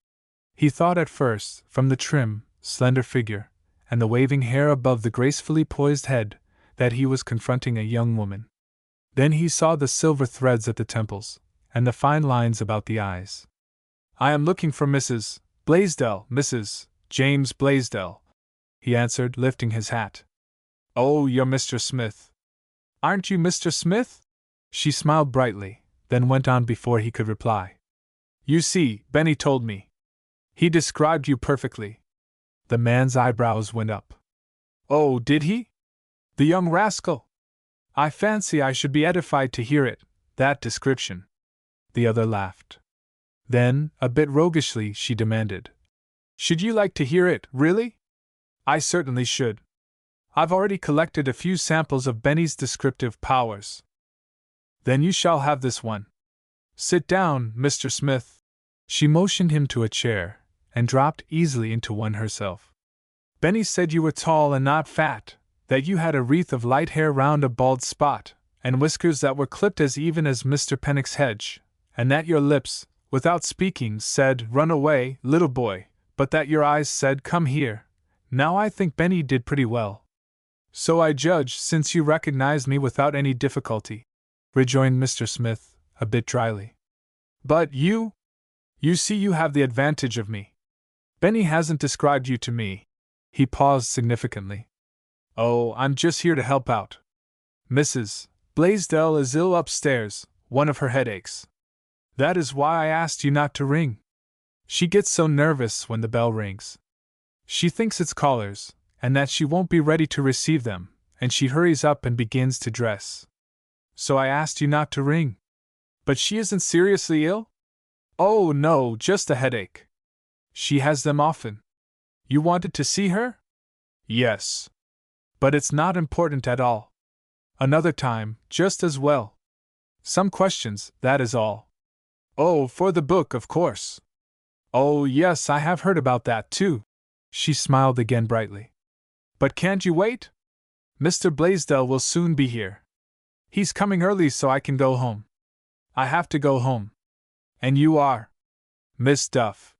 He thought at first, from the trim, slender figure, and the waving hair above the gracefully poised head, that he was confronting a young woman. Then he saw the silver threads at the temples, and the fine lines about the eyes. "I am looking for Mrs. Blaisdell, Mrs. James Blaisdell," he answered, lifting his hat. "Oh, you're Mr. Smith. Aren't you Mr. Smith?" She smiled brightly, then went on before he could reply. "You see, Benny told me. He described you perfectly." The man's eyebrows went up. "Oh, did he? The young rascal! I fancy I should be edified to hear it, that description." The other laughed. Then, a bit roguishly, she demanded, "Should you like to hear it, really?" "I certainly should. I've already collected a few samples of Benny's descriptive powers." "Then you shall have this one. Sit down, Mr. Smith." She motioned him to a chair, and dropped easily into one herself. "Benny said you were tall and not fat, that you had a wreath of light hair round a bald spot, and whiskers that were clipped as even as Mr. Pennock's hedge, and that your lips, without speaking, said, 'Run away, little boy, but that your eyes said, "Come here." Now I think Benny did pretty well. So I judge, since you recognized me without any difficulty, rejoined Mr. Smith, a bit dryly. But you see, you have the advantage of me. Benny hasn't described you to me. He paused significantly. Oh, I'm just here to help out. Mrs. Blaisdell is ill upstairs, one of her headaches. That is why I asked you not to ring. She gets so nervous when the bell rings. She thinks it's callers, and that she won't be ready to receive them, and she hurries up and begins to dress. So I asked you not to ring. But she isn't seriously ill? Oh, no, just a headache. She has them often. You wanted to see her? Yes. But it's not important at all. Another time, just as well. Some questions, that is all. Oh, for the book, of course. Oh, yes, I have heard about that, too. She smiled again brightly. But can't you wait? Mr. Blaisdell will soon be here. He's coming early so I can go home. I have to go home. And you are? Miss Duff.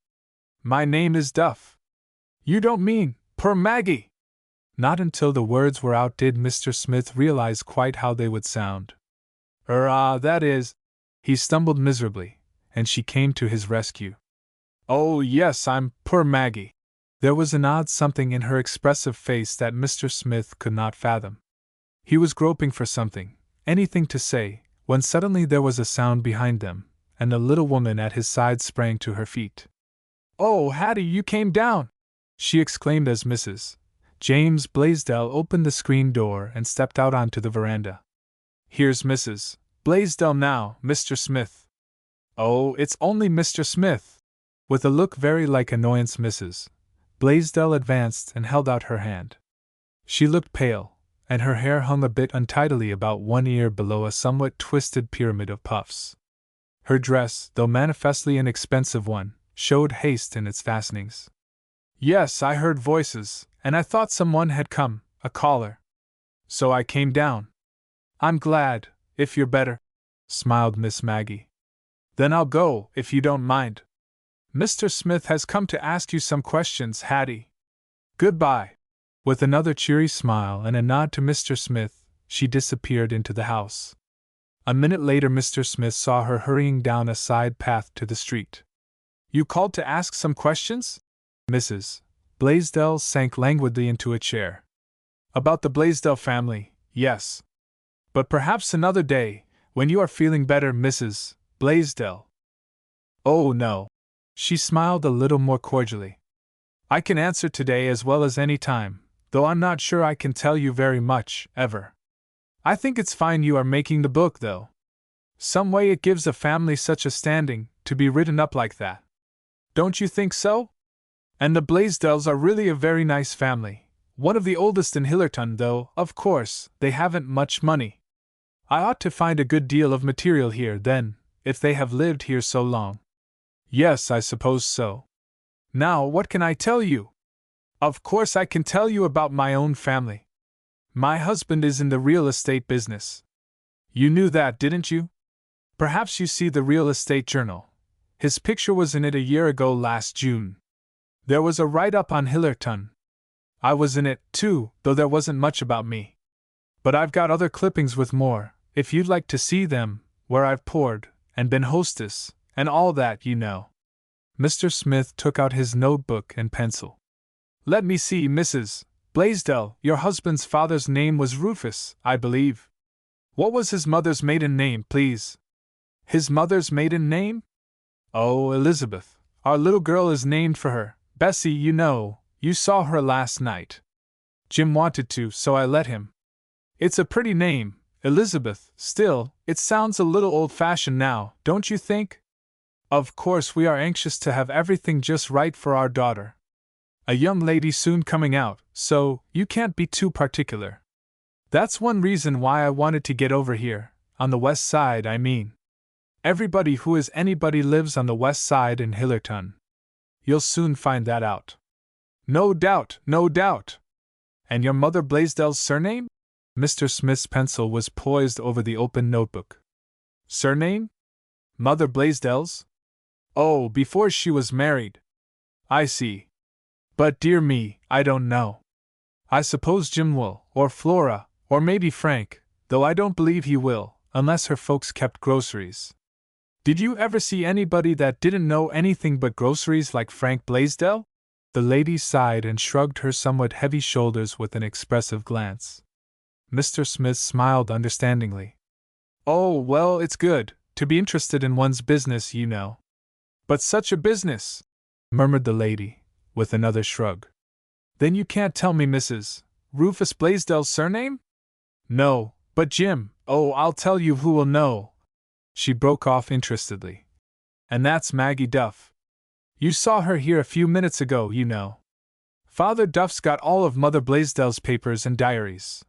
My name is Duff. You don't mean, poor Maggie? Not until the words were out did Mr. Smith realize quite how they would sound. That is. He stumbled miserably, and she came to his rescue. Oh, yes, I'm poor Maggie. There was an odd something in her expressive face that Mr. Smith could not fathom. He was groping for something, anything to say, when suddenly there was a sound behind them, and a little woman at his side sprang to her feet. Oh, Hattie, you came down! She exclaimed as Mrs. James Blaisdell opened the screen door and stepped out onto the veranda. Here's Mrs. Blaisdell now, Mr. Smith. Oh, it's only Mr. Smith. With a look very like annoyance, Mrs. Blaisdell advanced and held out her hand. She looked pale, and her hair hung a bit untidily about one ear below a somewhat twisted pyramid of puffs. Her dress, though manifestly an expensive one, showed haste in its fastenings. Yes, I heard voices, and I thought someone had come, a caller. So I came down. I'm glad, if you're better, smiled Miss Maggie. Then I'll go, if you don't mind. Mr. Smith has come to ask you some questions, Hattie. Goodbye. With another cheery smile and a nod to Mr. Smith, she disappeared into the house. A minute later Mr. Smith saw her hurrying down a side path to the street. You called to ask some questions? Mrs. Blaisdell sank languidly into a chair. About the Blaisdell family, yes. But perhaps another day, when you are feeling better, Mrs. Blaisdell. Oh, no. She smiled a little more cordially. I can answer today as well as any time, though I'm not sure I can tell you very much, ever. I think it's fine you are making the book, though. Some way it gives a family such a standing, to be written up like that. Don't you think so? And the Blaisdells are really a very nice family, one of the oldest in Hillerton, though, of course, they haven't much money. I ought to find a good deal of material here, then, if they have lived here so long. Yes, I suppose so. Now, what can I tell you? Of course, I can tell you about my own family. My husband is in the real estate business. You knew that, didn't you? Perhaps you see the Real Estate Journal. His picture was in it a year ago last June. There was a write-up on Hillerton. I was in it, too, though there wasn't much about me. But I've got other clippings with more, if you'd like to see them, where I've poured, and been hostess, and all that, you know. Mr. Smith took out his notebook and pencil. Let me see, Mrs. Blaisdell, your husband's father's name was Rufus, I believe. What was his mother's maiden name, please? His mother's maiden name? Oh, Elizabeth. Our little girl is named for her. Bessie, you know, you saw her last night. Jim wanted to, so I let him. It's a pretty name, Elizabeth, still, it sounds a little old-fashioned now, don't you think? Of course, we are anxious to have everything just right for our daughter. A young lady soon coming out, so you can't be too particular. That's one reason why I wanted to get over here, on the west side, I mean. Everybody who is anybody lives on the west side in Hillerton. You'll soon find that out. No doubt, no doubt. And your mother Blaisdell's surname? Mr. Smith's pencil was poised over the open notebook. Surname? Mother Blaisdell's? Oh, before she was married. I see. But dear me, I don't know. I suppose Jim will, or Flora, or maybe Frank, though I don't believe he will, unless her folks kept groceries. Did you ever see anybody that didn't know anything but groceries like Frank Blaisdell? The lady sighed and shrugged her somewhat heavy shoulders with an expressive glance. Mr. Smith smiled understandingly. Oh, well, it's good to be interested in one's business, you know. But such a business, murmured the lady, with another shrug. Then you can't tell me Mrs. Rufus Blaisdell's surname? No, but Jim, oh, I'll tell you who will know. She broke off interestedly. And that's Maggie Duff. You saw her here a few minutes ago, you know. Father Duff's got all of Mother Blaisdell's papers and diaries.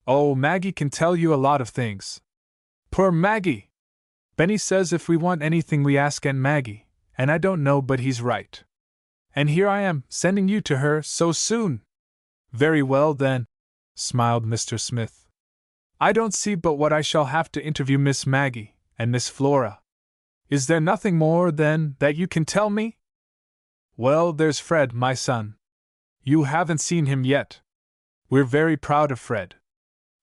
Oh, Maggie can tell you a lot of things. Poor Maggie! Benny says if we want anything we ask Aunt Maggie, and I don't know but he's right. And here I am, sending you to her so soon. Very well then, smiled Mr. Smith. I don't see but what I shall have to interview Miss Maggie and Miss Flora. Is there nothing more, then, that you can tell me? Well, there's Fred, my son. You haven't seen him yet. We're very proud of Fred.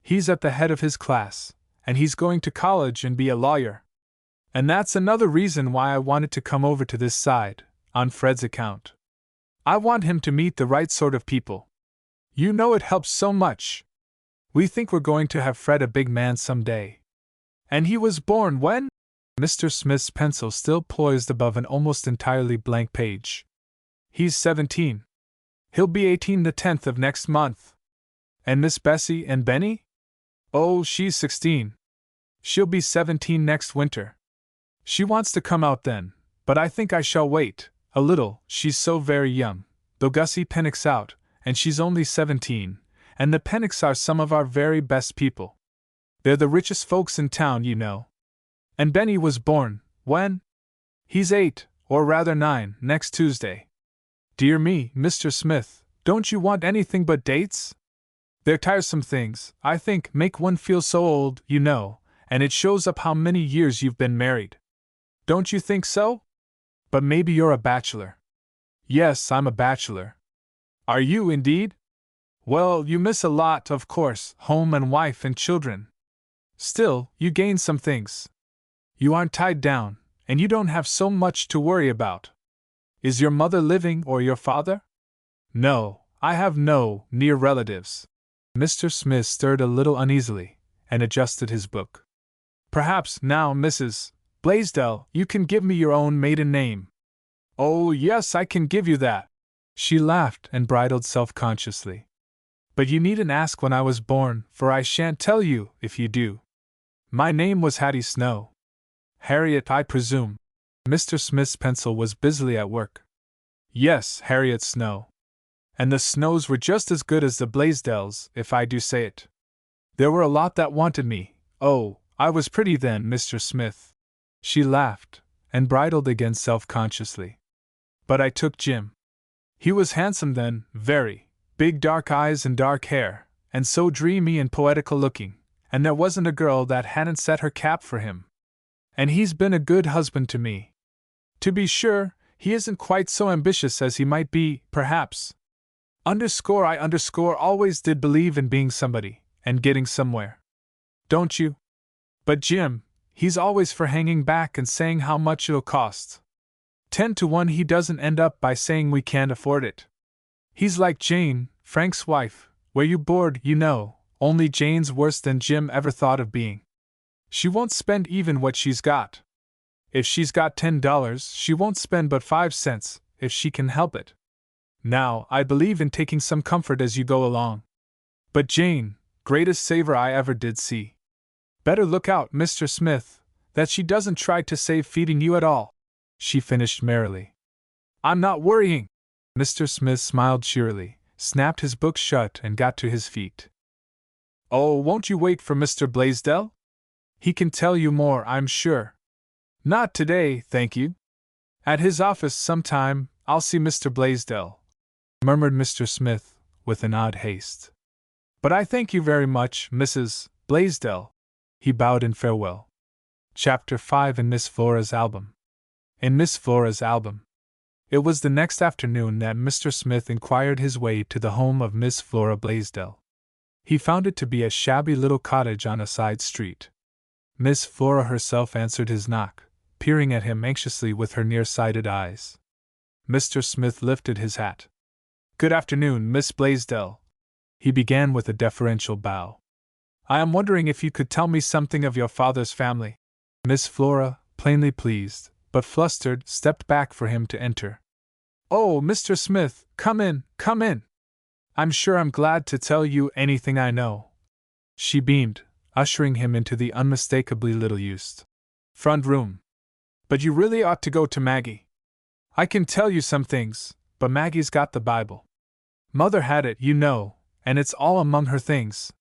He's at the head of his class, and he's going to college and be a lawyer. And that's another reason why I wanted to come over to this side, on Fred's account. I want him to meet the right sort of people. You know it helps so much. We think we're going to have Fred a big man some day. And he was born when? Mr. Smith's pencil still poised above an almost entirely blank page. He's 17. He'll be 18 the 10th of next month. And Miss Bessie and Benny? Oh, she's 16. She'll be 17 next winter. She wants to come out then, but I think I shall wait a little. She's so very young, though Gussie Pennock's out, and she's only 17, and the Pennocks are some of our very best people. They're the richest folks in town, you know. And Benny was born when? He's 8, or rather 9, next Tuesday. Dear me, Mr. Smith, don't you want anything but dates? They're tiresome things, I think, make one feel so old, you know, and it shows up how many years you've been married. Don't you think so? But maybe you're a bachelor. Yes, I'm a bachelor. Are you indeed? Well, you miss a lot, of course, home and wife and children. Still, you gain some things. You aren't tied down, and you don't have so much to worry about. Is your mother living, or your father? No, I have no near relatives. Mr. Smith stirred a little uneasily, and adjusted his book. Perhaps now, Mrs. Blaisdell, you can give me your own maiden name. Oh, yes, I can give you that. She laughed and bridled self-consciously. But you needn't ask when I was born, for I shan't tell you if you do. My name was Hattie Snow. Harriet, I presume. Mr. Smith's pencil was busily at work. Yes, Harriet Snow. And the Snows were just as good as the Blaisdells, if I do say it. There were a lot that wanted me. Oh, I was pretty then, Mr. Smith. She laughed, and bridled again self-consciously. But I took Jim. He was handsome then, very, big dark eyes and dark hair, and so dreamy and poetical looking, and there wasn't a girl that hadn't set her cap for him. And he's been a good husband to me. To be sure, he isn't quite so ambitious as he might be, perhaps. I always did believe in being somebody, and getting somewhere. Don't you? But Jim, he's always for hanging back and saying how much it'll cost. 10 to 1 he doesn't end up by saying we can't afford it. He's like Jane, Frank's wife, where you board, you know, only Jane's worse than Jim ever thought of being. She won't spend even what she's got. If she's got $10, she won't spend but 5 cents, if she can help it. Now, I believe in taking some comfort as you go along. But Jane, greatest saver I ever did see. Better look out, Mr. Smith, that she doesn't try to save feeding you at all, she finished merrily. I'm not worrying. Mr. Smith smiled cheerily, snapped his book shut and got to his feet. Oh, won't you wait for Mr. Blaisdell? He can tell you more, I'm sure. Not today, thank you. At his office sometime, I'll see Mr. Blaisdell, murmured Mr. Smith, with an odd haste. But I thank you very much, Mrs. Blaisdell. He bowed in farewell. Chapter 5 in Miss Flora's Album. In Miss Flora's Album. It was the next afternoon that Mr. Smith inquired his way to the home of Miss Flora Blaisdell. He found it to be a shabby little cottage on a side street. Miss Flora herself answered his knock, peering at him anxiously with her nearsighted eyes. Mr. Smith lifted his hat. "Good afternoon, Miss Blaisdell," he began with a deferential bow. "I am wondering if you could tell me something of your father's family." Miss Flora, plainly pleased, but flustered, stepped back for him to enter. "Oh, Mr. Smith, come in, come in! I'm sure I'm glad to tell you anything I know," she beamed, ushering him into the unmistakably little used front room. "But you really ought to go to Maggie. I can tell you some things, but Maggie's got the Bible. Mother had it, you know, and it's all among her things.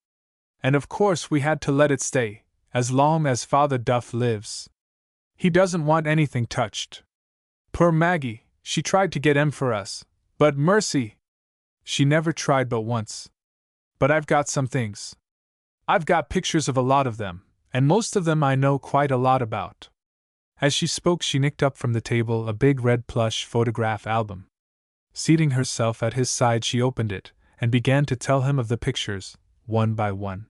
And of course we had to let it stay, as long as Father Duff lives. He doesn't want anything touched. Poor Maggie, she tried to get 'em for us, but mercy! She never tried but once. But I've got some things. I've got pictures of a lot of them, and most of them I know quite a lot about." As she spoke, she nicked up from the table a big red plush photograph album. Seating herself at his side, she opened it, and began to tell him of the pictures, one by one.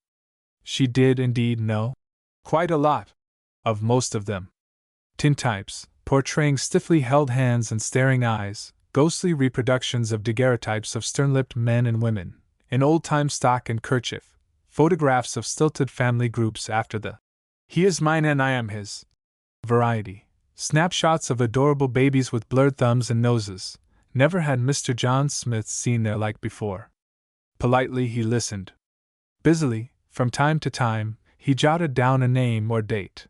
She did indeed know quite a lot of most of them. Tintypes, portraying stiffly held hands and staring eyes, ghostly reproductions of daguerreotypes of stern-lipped men and women, in old-time stock and kerchief, photographs of stilted family groups after the "he is mine and I am his" variety, snapshots of adorable babies with blurred thumbs and noses. Never had Mr. John Smith seen their like before. Politely he listened. Busily, from time to time, he jotted down a name or date.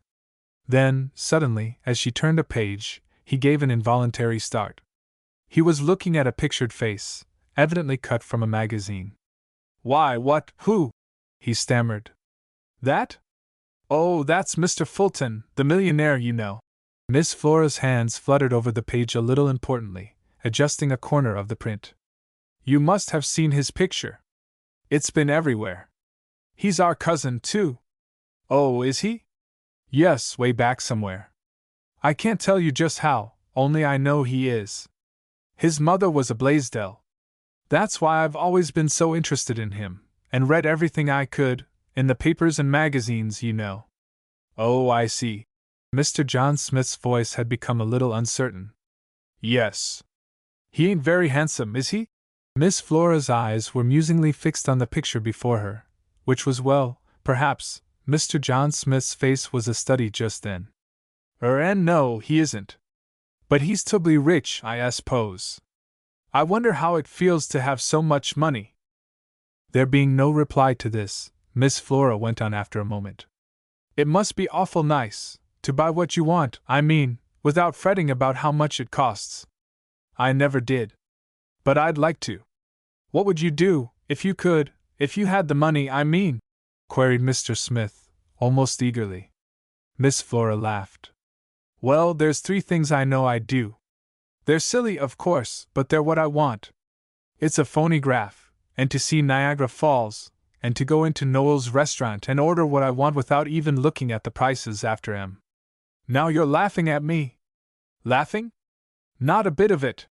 Then, suddenly, as she turned a page, he gave an involuntary start. He was looking at a pictured face, evidently cut from a magazine. "Why, what, who?" he stammered. "That? Oh, that's Mr. Fulton, the millionaire, you know." Miss Flora's hands fluttered over the page a little importantly, adjusting a corner of the print. "You must have seen his picture. It's been everywhere. He's our cousin, too." "Oh, is he?" "Yes, way back somewhere. I can't tell you just how, only I know he is. His mother was a Blaisdell. That's why I've always been so interested in him, and read everything I could, in the papers and magazines, you know." "Oh, I see." Mr. John Smith's voice had become a little uncertain. "Yes. He ain't very handsome, is he?" Miss Flora's eyes were musingly fixed on the picture before her, which was, well, perhaps, Mr. John Smith's face was a study just then. And no, he isn't. But he's terribly rich, I suppose. I wonder how it feels to have so much money." There being no reply to this, Miss Flora went on after a moment. "It must be awful nice, to buy what you want, I mean, without fretting about how much it costs. I never did. But I'd like to." "What would you do, if you could, if you had the money, I mean?" queried Mr. Smith, almost eagerly. Miss Flora laughed. "Well, there's 3 things I know I'd do. They're silly, of course, but they're what I want. It's a phonograph, and to see Niagara Falls, and to go into Noel's restaurant and order what I want without even looking at the prices after 'em." "Now you're laughing at me." "Laughing? Not a bit of it."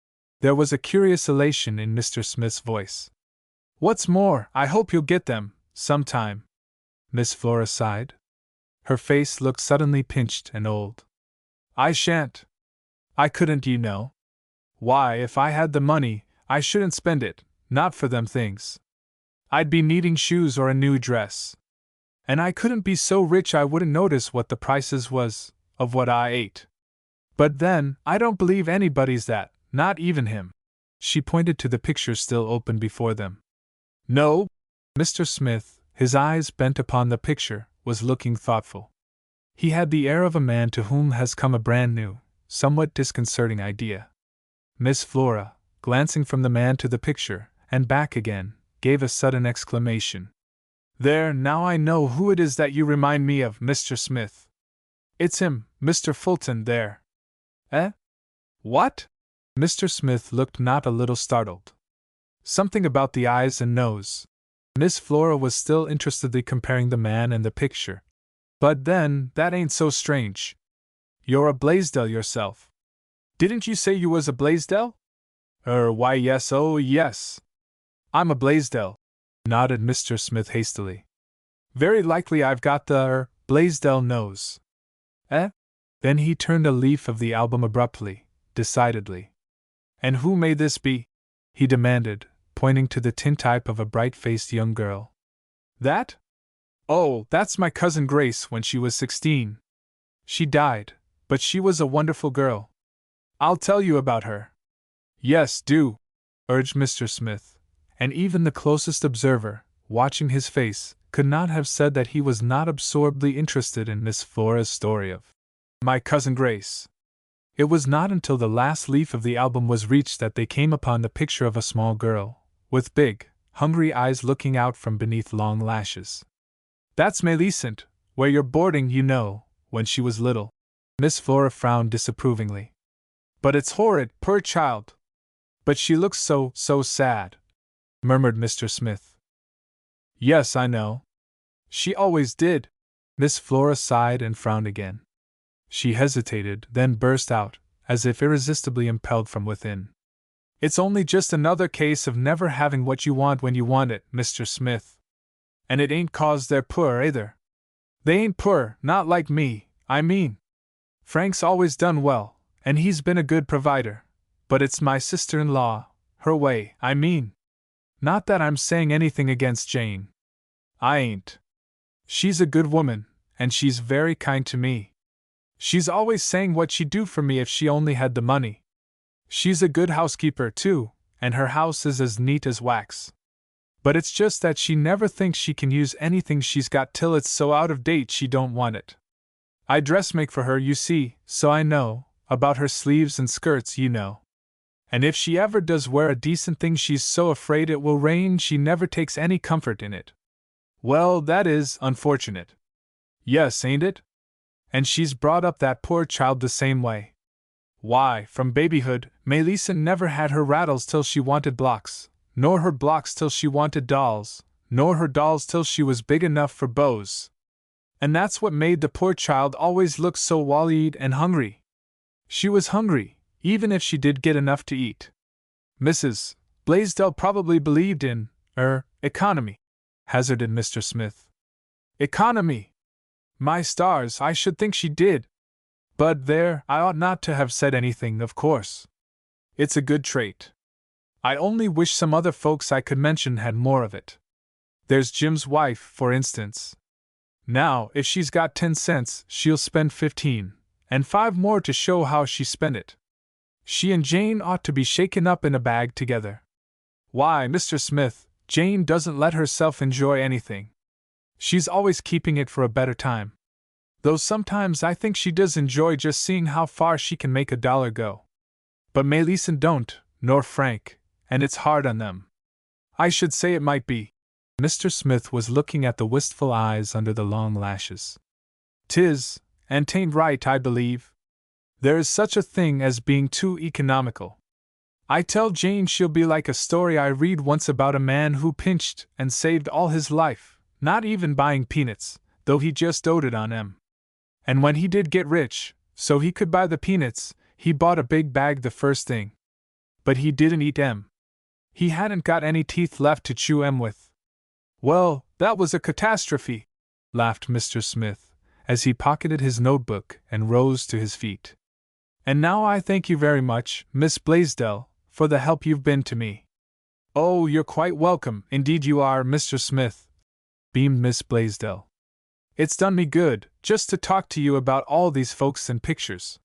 There was a curious elation in Mr. Smith's voice. "What's more, I hope you'll get them, sometime." Miss Flora sighed. Her face looked suddenly pinched and old. "I shan't. I couldn't, you know. Why, if I had the money, I shouldn't spend it, not for them things. I'd be needing shoes or a new dress. And I couldn't be so rich I wouldn't notice what the prices was, of what I ate. But then, I don't believe anybody's that, not even him." She pointed to the picture still open before them. "No." Mr. Smith, his eyes bent upon the picture, was looking thoughtful. He had the air of a man to whom has come a brand new, somewhat disconcerting idea. Miss Flora, glancing from the man to the picture, and back again, gave a sudden exclamation. "There, now I know who it is that you remind me of, Mr. Smith. It's him, Mr. Fulton, there." "Eh? What?" Mr. Smith looked not a little startled. "Something about the eyes and nose." Miss Flora was still interestedly comparing the man and the picture. "But then, that ain't so strange. You're a Blaisdell yourself." Didn't you say you was a Blaisdell? Why yes, oh yes. I'm a Blaisdell, nodded Mr. Smith hastily. Very likely I've got the, Blaisdell nose. Eh? Then he turned a leaf of the album abruptly, decidedly. And who may this be? He demanded, pointing to the tintype of a bright-faced young girl. That? Oh, that's my cousin Grace when she was 16. She died, but she was a wonderful girl. I'll tell you about her. Yes, do, urged Mr. Smith, and even the closest observer, watching his face, could not have said that he was not absorbedly interested in Miss Flora's story of my cousin Grace. It was not until the last leaf of the album was reached that they came upon the picture of a small girl, with big, hungry eyes looking out from beneath long lashes. That's Millicent, where you're boarding, you know, when she was little. Miss Flora frowned disapprovingly. But it's horrid, poor child. But she looks so sad, murmured Mr. Smith. Yes, I know. She always did. Miss Flora sighed and frowned again. She hesitated, then burst out, as if irresistibly impelled from within. It's only just another case of never having what you want when you want it, Mr. Smith. And it ain't 'cause they're poor either. They ain't poor, not like me, I mean. Frank's always done well, and he's been a good provider. But it's my sister-in-law, her way, I mean. Not that I'm saying anything against Jane. I ain't. She's a good woman, and she's very kind to me. She's always saying what she'd do for me if she only had the money. She's a good housekeeper, too, and her house is as neat as wax. But it's just that she never thinks she can use anything she's got till it's so out of date she don't want it. I dressmake for her, you see, so I know about her sleeves and skirts, you know. And if she ever does wear a decent thing, she's so afraid it will rain she never takes any comfort in it. Well, that is unfortunate. Yes, ain't it? And she's brought up that poor child the same way. Why, from babyhood, Millicent never had her rattles till she wanted blocks, nor her blocks till she wanted dolls, nor her dolls till she was big enough for bows. And that's what made the poor child always look so wall-eyed and hungry. She was hungry, even if she did get enough to eat. Mrs. Blaisdell probably believed in, economy, hazarded Mr. Smith. Economy! My stars, I should think she did. But there, I ought not to have said anything, of course. It's a good trait. I only wish some other folks I could mention had more of it. There's Jim's wife, for instance. Now, if she's got 10 cents, she'll spend 15, and 5 more to show how she spent it. She and Jane ought to be shaken up in a bag together. Why, Mr. Smith, Jane doesn't let herself enjoy anything. She's always keeping it for a better time. Though sometimes I think she does enjoy just seeing how far she can make a dollar go. But Millicent don't, nor Frank, and it's hard on them. I should say it might be. Mr. Smith was looking at the wistful eyes under the long lashes. 'Tis, and 'tain't right, I believe. There is such a thing as being too economical. I tell Jane she'll be like a story I read once about a man who pinched and saved all his life, not even buying peanuts, though he just doted on 'em. And when he did get rich, so he could buy the peanuts, he bought a big bag the first thing. But he didn't eat 'em. He hadn't got any teeth left to chew 'em with. Well, that was a catastrophe, laughed Mr. Smith, as he pocketed his notebook and rose to his feet. And now I thank you very much, Miss Blaisdell, for the help you've been to me. Oh, you're quite welcome, indeed you are, Mr. Smith, beamed Miss Blaisdell. It's done me good, just to talk to you about all these folks and pictures.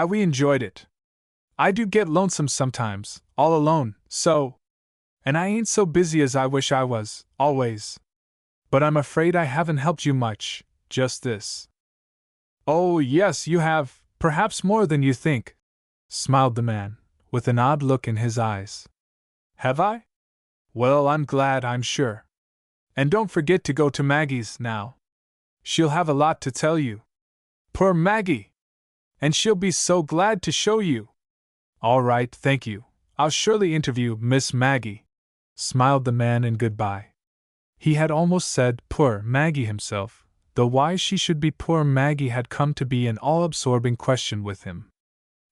We enjoyed it. I do get lonesome sometimes, all alone, so. And I ain't so busy as I wish I was, always. But I'm afraid I haven't helped you much, just this. Oh, yes, you have, perhaps more than you think, smiled the man, with an odd look in his eyes. Have I? Well, I'm glad, I'm sure. And don't forget to go to Maggie's, now. She'll have a lot to tell you. Poor Maggie! And she'll be so glad to show you. All right, thank you. I'll surely interview Miss Maggie, smiled the man in goodbye. He had almost said poor Maggie himself, though why she should be poor Maggie had come to be an all-absorbing question with him.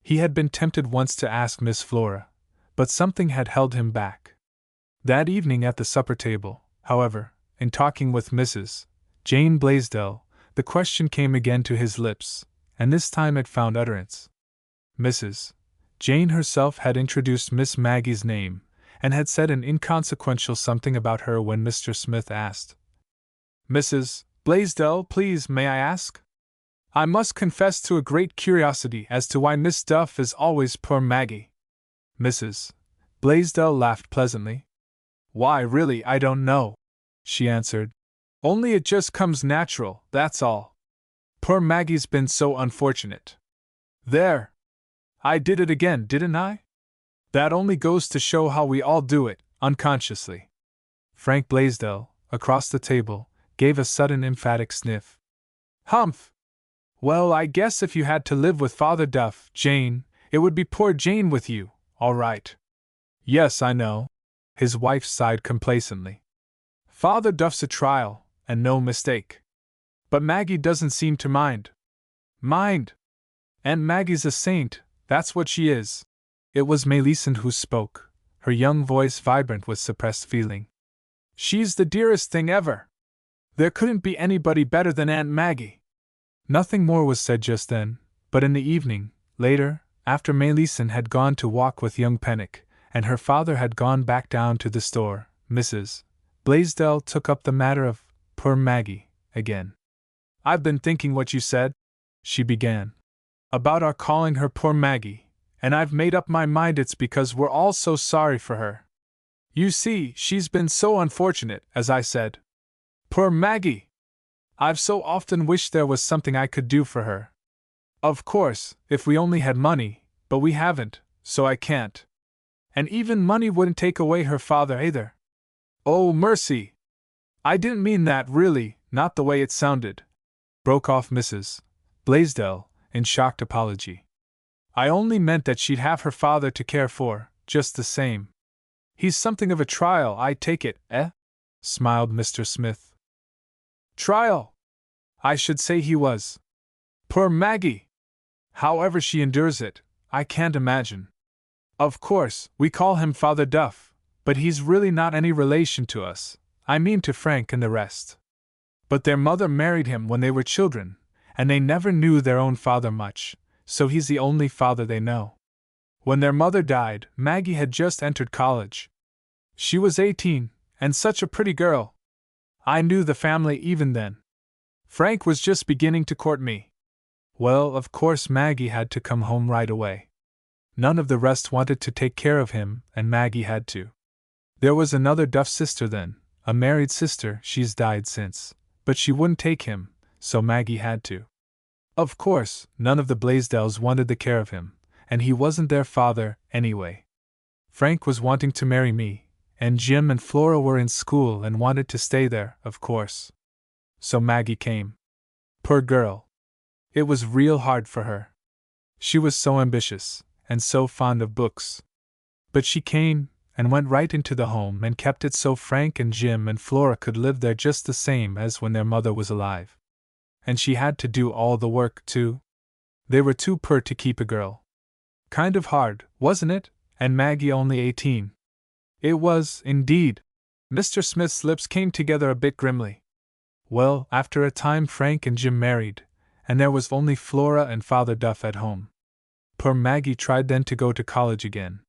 He had been tempted once to ask Miss Flora, but something had held him back. That evening at the supper table, however, in talking with Mrs. Jane Blaisdell, the question came again to his lips, and this time it found utterance. Mrs. Jane herself had introduced Miss Maggie's name, and had said an inconsequential something about her when Mr. Smith asked, "Mrs. Blaisdell, please, may I ask? I must confess to a great curiosity as to why Miss Duff is always poor Maggie." Mrs. Blaisdell laughed pleasantly. "Why, really, I don't know," she answered. "Only it just comes natural, that's all. Poor Maggie's been so unfortunate. There! I did it again, didn't I? That only goes to show how we all do it, unconsciously." Frank Blaisdell, across the table, gave a sudden emphatic sniff. "Humph! Well, I guess if you had to live with Father Duff, Jane, it would be poor Jane with you, all right." "Yes, I know." His wife sighed complacently. "Father Duff's a trial, and no mistake. But Maggie doesn't seem to mind." "Mind? Aunt Maggie's a saint, that's what she is." It was Millicent who spoke, her young voice vibrant with suppressed feeling. "She's the dearest thing ever. There couldn't be anybody better than Aunt Maggie." Nothing more was said just then, but in the evening, later, after Millicent had gone to walk with young Pennock, and her father had gone back down to the store, Mrs. Blaisdell took up the matter of poor Maggie again. "I've been thinking what you said," she began, "about our calling her poor Maggie, and I've made up my mind it's because we're all so sorry for her. You see, she's been so unfortunate, as I said. Poor Maggie! I've so often wished there was something I could do for her. Of course, if we only had money, but we haven't, so I can't. And even money wouldn't take away her father either." "Oh, mercy! I didn't mean that, really, not the way it sounded," broke off Mrs. Blaisdell, in shocked apology. "I only meant that she'd have her father to care for, just the same." "He's something of a trial, I take it, eh?" smiled Mr. Smith. "Trial? I should say he was. Poor Maggie! However she endures it, I can't imagine. Of course, we call him Father Duff, but he's really not any relation to us, I mean to Frank and the rest. But their mother married him when they were children, and they never knew their own father much, so he's the only father they know. When their mother died, Maggie had just entered college. She was 18, and such a pretty girl. I knew the family even then. Frank was just beginning to court me. Well, of course Maggie had to come home right away. None of the rest wanted to take care of him, and Maggie had to. There was another Duff sister then, a married sister, she's died since, but she wouldn't take him, so Maggie had to. Of course, none of the Blaisdells wanted the care of him, and he wasn't their father, anyway. Frank was wanting to marry me, and Jim and Flora were in school and wanted to stay there, of course. So Maggie came. Poor girl. It was real hard for her. She was so ambitious, and so fond of books. But she came, and went right into the home and kept it so Frank and Jim and Flora could live there just the same as when their mother was alive. And she had to do all the work, too. They were too poor to keep a girl. Kind of hard, wasn't it? And Maggie only 18. It was, indeed. Mr. Smith's lips came together a bit grimly. Well, after a time Frank and Jim married, and there was only Flora and Father Duff at home. Poor Maggie tried then to go to college again.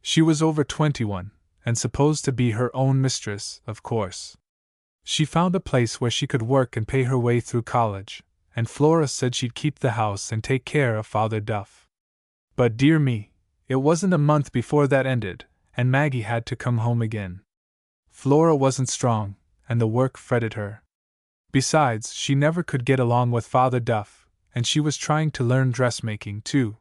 She was over 21, and supposed to be her own mistress, of course. She found a place where she could work and pay her way through college, and Flora said she'd keep the house and take care of Father Duff. But dear me, it wasn't a month before that ended, and Maggie had to come home again. Flora wasn't strong, and the work fretted her. Besides, she never could get along with Father Duff, and she was trying to learn dressmaking, too.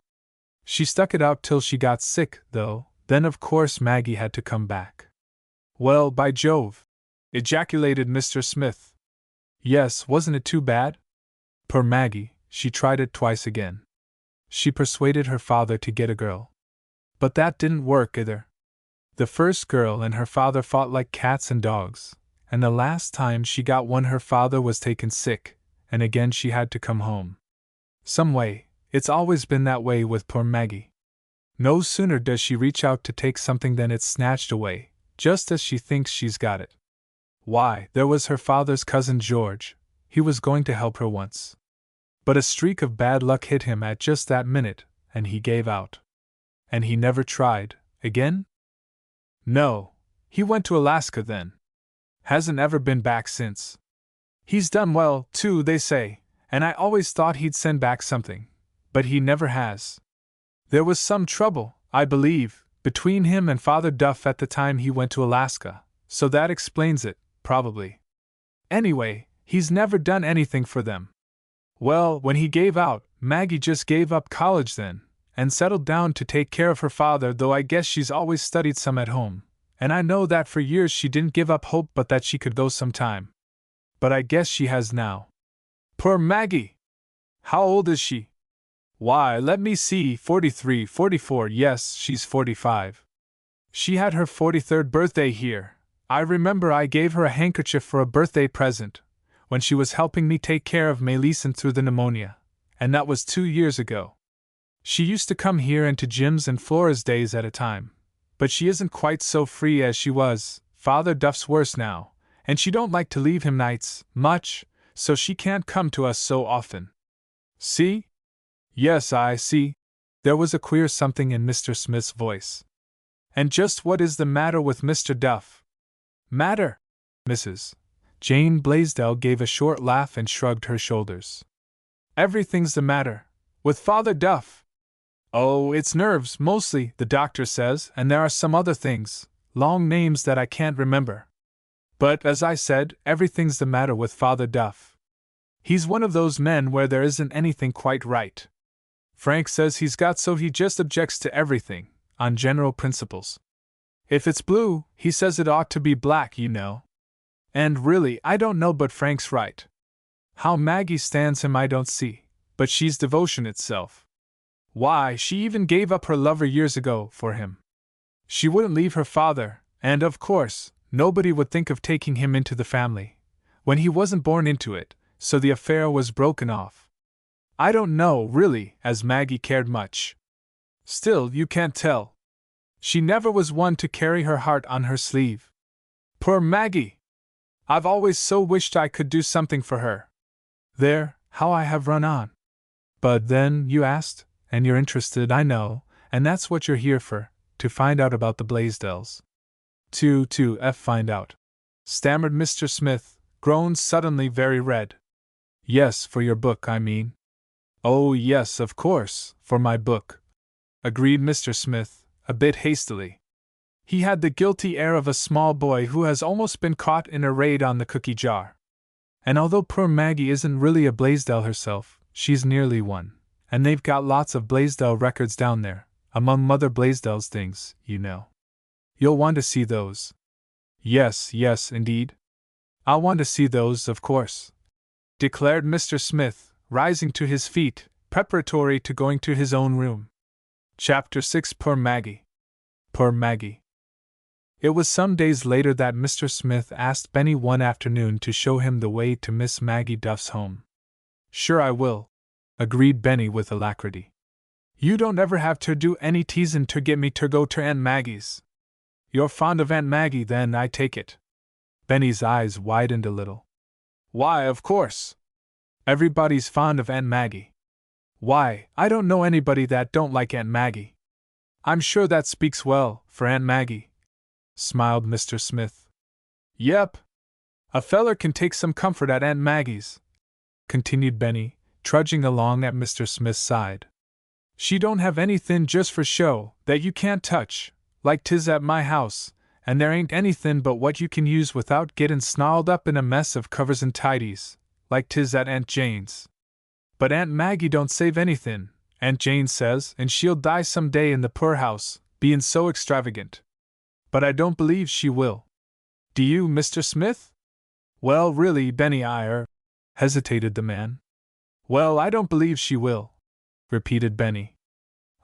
She stuck it out till she got sick, though, then of course Maggie had to come back. Well, by Jove! Ejaculated Mr. Smith. Yes, wasn't it too bad? Poor Maggie, she tried it twice again. She persuaded her father to get a girl. But that didn't work either. The first girl and her father fought like cats and dogs, and the last time she got one her father was taken sick, and again she had to come home. Some way, It's always been that way with poor Maggie. No sooner does she reach out to take something than it's snatched away, just as she thinks she's got it. Why, there was her father's cousin George. He was going to help her once. But a streak of bad luck hit him at just that minute, and he gave out. And he never tried again? No, he went to Alaska then. Hasn't ever been back since. He's done well, too, they say, and I always thought he'd send back something, but he never has. There was some trouble, I believe, between him and Father Duff at the time he went to Alaska, so that explains it, probably. Anyway, he's never done anything for them. Well, when he gave out, Maggie just gave up college then, and settled down to take care of her father, though I guess she's always studied some at home, and I know that for years she didn't give up hope but that she could go sometime. But I guess she has now. Poor Maggie! How old is she? Why, let me see, 43, 44, yes, she's 45. She had her 43rd birthday here. I remember I gave her a handkerchief for a birthday present, when she was helping me take care of Melisande through the pneumonia, and that was 2 years ago. She used to come here and to Jim's and Flora's days at a time, but she isn't quite so free as she was. Father Duff's worse now, and she don't like to leave him nights, much, so she can't come to us so often. See? Yes, I see. There was a queer something in Mr. Smith's voice. And just what is the matter with Mr. Duff? Matter? Mrs. Jane Blaisdell gave a short laugh and shrugged her shoulders. Everything's the matter with Father Duff. Oh, it's nerves, mostly, the doctor says, and there are some other things, long names that I can't remember. But, as I said, everything's the matter with Father Duff. He's one of those men where there isn't anything quite right. Frank says he's got so he just objects to everything, on general principles. If it's blue, he says it ought to be black, you know. And really, I don't know but Frank's right. How Maggie stands him I don't see, but she's devotion itself. Why, she even gave up her lover years ago for him. She wouldn't leave her father, and of course, nobody would think of taking him into the family, when he wasn't born into it, so the affair was broken off. I don't know, really, as Maggie cared much. Still, you can't tell. She never was one to carry her heart on her sleeve. Poor Maggie! I've always so wished I could do something for her. There, how I have run on. But then, you asked, and you're interested, I know, and that's what you're here for, to find out about the Blaisdells. To find out, stammered Mr. Smith, grown suddenly very red. Yes, for your book, I mean. Oh, yes, of course, for my book, agreed Mr. Smith, a bit hastily. He had the guilty air of a small boy who has almost been caught in a raid on the cookie jar. And although poor Maggie isn't really a Blaisdell herself, she's nearly one, and they've got lots of Blaisdell records down there, among Mother Blaisdell's things, you know. You'll want to see those. Yes, indeed. I'll want to see those, of course, declared Mr. Smith, rising to his feet, preparatory to going to his own room. Chapter 6. Poor Maggie. Poor Maggie. It was some days later that Mr. Smith asked Benny one afternoon to show him the way to Miss Maggie Duff's home. Sure I will, agreed Benny with alacrity. You don't ever have to do any teasin' to get me to go to Aunt Maggie's. You're fond of Aunt Maggie then, I take it. Benny's eyes widened a little. Why, of course. Everybody's fond of Aunt Maggie. Why, I don't know anybody that don't like Aunt Maggie. I'm sure that speaks well for Aunt Maggie, smiled Mr. Smith. Yep. A feller can take some comfort at Aunt Maggie's, continued Benny, trudging along at Mr. Smith's side. She don't have anythin' just for show that you can't touch, like 'tis at my house, and there ain't anythin' but what you can use without gettin' snarled up in a mess of covers and tidies, like 'tis at Aunt Jane's. But Aunt Maggie don't save anythin', Aunt Jane says, and she'll die some day in the poorhouse, bein' so extravagant. But I don't believe she will. Do you, Mr. Smith? Well, really, Benny, hesitated the man. Well, I don't believe she will, repeated Benny.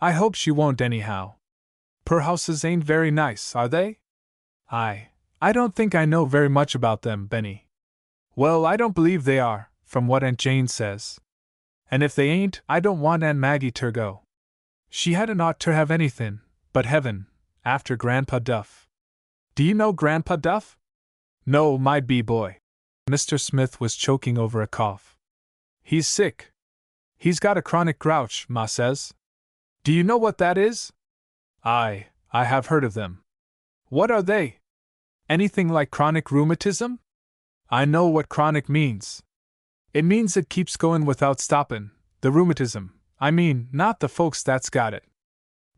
I hope she won't anyhow. Poorhouses ain't very nice, are they? I don't think I know very much about them, Benny. Well, I don't believe they are, from what Aunt Jane says. And if they ain't, I don't want Aunt Maggie ter go. She hadn't ought ter have anythin' but heaven, after Grandpa Duff. Do you know Grandpa Duff? No, my boy. Mr. Smith was choking over a cough. He's sick. He's got a chronic grouch, Ma says. Do you know what that is? I have heard of them. What are they? Anything like chronic rheumatism? I know what chronic means. It means it keeps going without stoppin', the rheumatism, I mean, not the folks that's got it.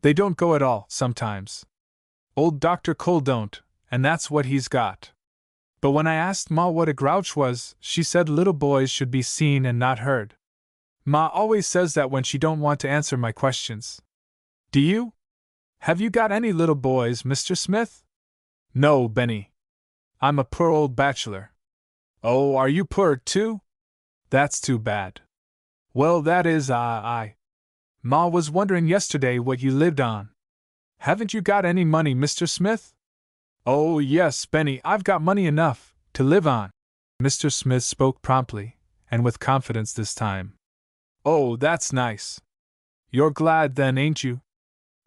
They don't go at all, sometimes. Old Dr. Cole don't, and that's what he's got. But when I asked Ma what a grouch was, she said little boys should be seen and not heard. Ma always says that when she don't want to answer my questions. Do you? Have you got any little boys, Mr. Smith? No, Benny. I'm a poor old bachelor. Oh, are you poor, too? That's too bad. Well, that is, I. Ma was wondering yesterday what you lived on. Haven't you got any money, Mr. Smith? Oh, yes, Benny, I've got money enough to live on. Mr. Smith spoke promptly, and with confidence this time. Oh, that's nice. You're glad then, ain't you?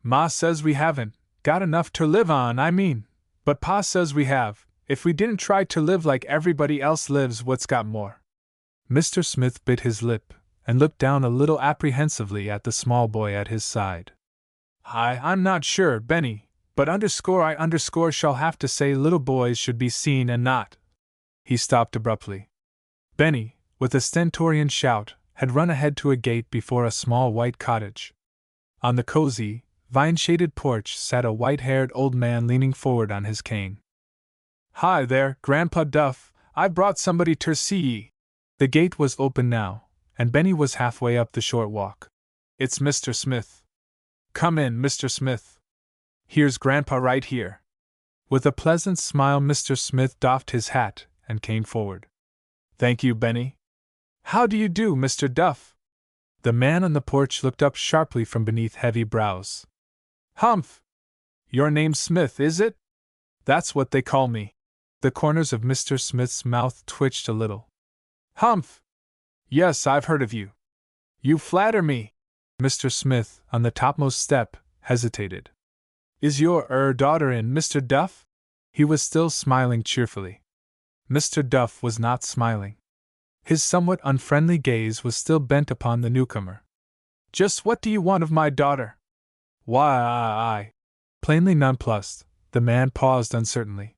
Ma says we haven't got enough to live on, I mean, but Pa says we have, if we didn't try to live like everybody else lives what's got more. Mr. Smith bit his lip and looked down a little apprehensively at the small boy at his side. I'm not sure, Benny, but I shall have to say little boys should be seen and not. He stopped abruptly. Benny, with a stentorian shout, had run ahead to a gate before a small white cottage. On the cozy, vine-shaded porch sat a white-haired old man leaning forward on his cane. Hi there, Grandpa Duff, I've brought somebody ter see ye. The gate was open now, and Benny was halfway up the short walk. It's Mr. Smith. Come in, Mr. Smith. Here's Grandpa right here. With a pleasant smile, Mr. Smith doffed his hat and came forward. Thank you, Benny. How do you do, Mr. Duff? The man on the porch looked up sharply from beneath heavy brows. Humph! Your name's Smith, is it? That's what they call me. The corners of Mr. Smith's mouth twitched a little. Humph! Yes, I've heard of you. You flatter me. Mr. Smith, on the topmost step, hesitated. Is your daughter in, Mr. Duff? He was still smiling cheerfully. Mr. Duff was not smiling. His somewhat unfriendly gaze was still bent upon the newcomer. Just what do you want of my daughter? Why, I. Plainly nonplussed, the man paused uncertainly.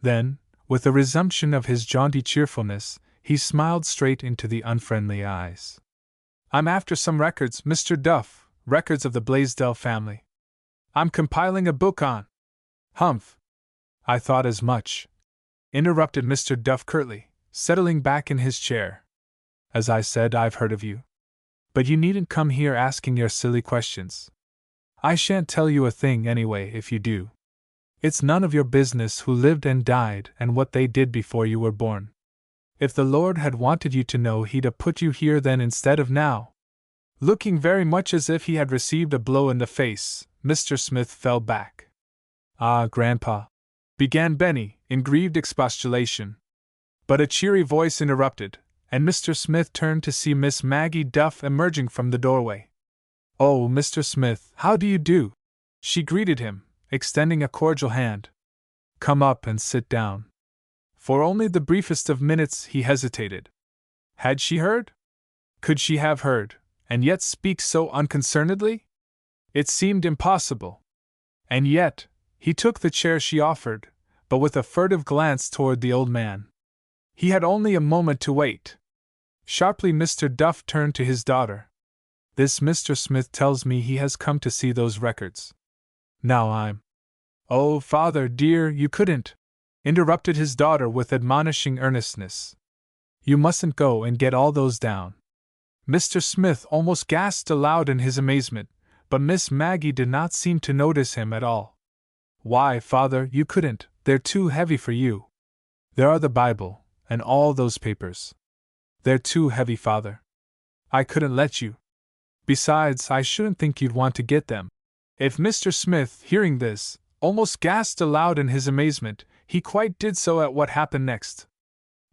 Then, with a resumption of his jaunty cheerfulness, he smiled straight into the unfriendly eyes. I'm after some records, Mr. Duff, records of the Blaisdell family. I'm compiling a book on. Humph! I thought as much, interrupted Mr. Duff curtly, settling back in his chair. As I said, I've heard of you. But you needn't come here asking your silly questions. I shan't tell you a thing anyway if you do. It's none of your business who lived and died and what they did before you were born. If the Lord had wanted you to know, He'd have put you here then instead of now. Looking very much as if he had received a blow in the face, Mr. Smith fell back. Ah, Grandpa, began Benny, in grieved expostulation. But a cheery voice interrupted, and Mr. Smith turned to see Miss Maggie Duff emerging from the doorway. Oh, Mr. Smith, how do you do? She greeted him, extending a cordial hand. Come up and sit down. For only the briefest of minutes he hesitated. Had she heard? Could she have heard, and yet speak so unconcernedly? It seemed impossible. And yet, he took the chair she offered, but with a furtive glance toward the old man. He had only a moment to wait. Sharply Mr. Duff turned to his daughter. This Mr. Smith tells me he has come to see those records. Now I'm... Oh, father dear, you couldn't, interrupted his daughter with admonishing earnestness. You mustn't go and get all those down. Mr. Smith almost gasped aloud in his amazement, but Miss Maggie did not seem to notice him at all. Why, father, you couldn't, they're too heavy for you. There are the Bible, and all those papers. They're too heavy, father. I couldn't let you. Besides, I shouldn't think you'd want to get them. If Mr. Smith, hearing this, almost gasped aloud in his amazement, he quite did so at what happened next.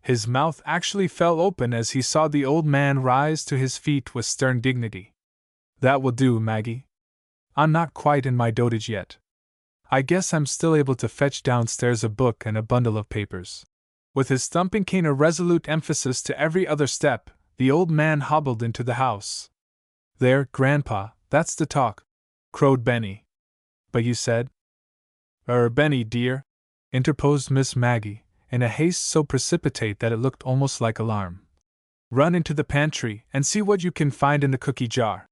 His mouth actually fell open as he saw the old man rise to his feet with stern dignity. "That will do, Maggie. I'm not quite in my dotage yet. I guess I'm still able to fetch downstairs a book and a bundle of papers." With his thumping cane a resolute emphasis to every other step, the old man hobbled into the house. "There, Grandpa, that's the talk," crowed Benny. "But you said—" Benny, dear," interposed Miss Maggie, in a haste so precipitate that it looked almost like alarm. "Run into the pantry and see what you can find in the cookie jar."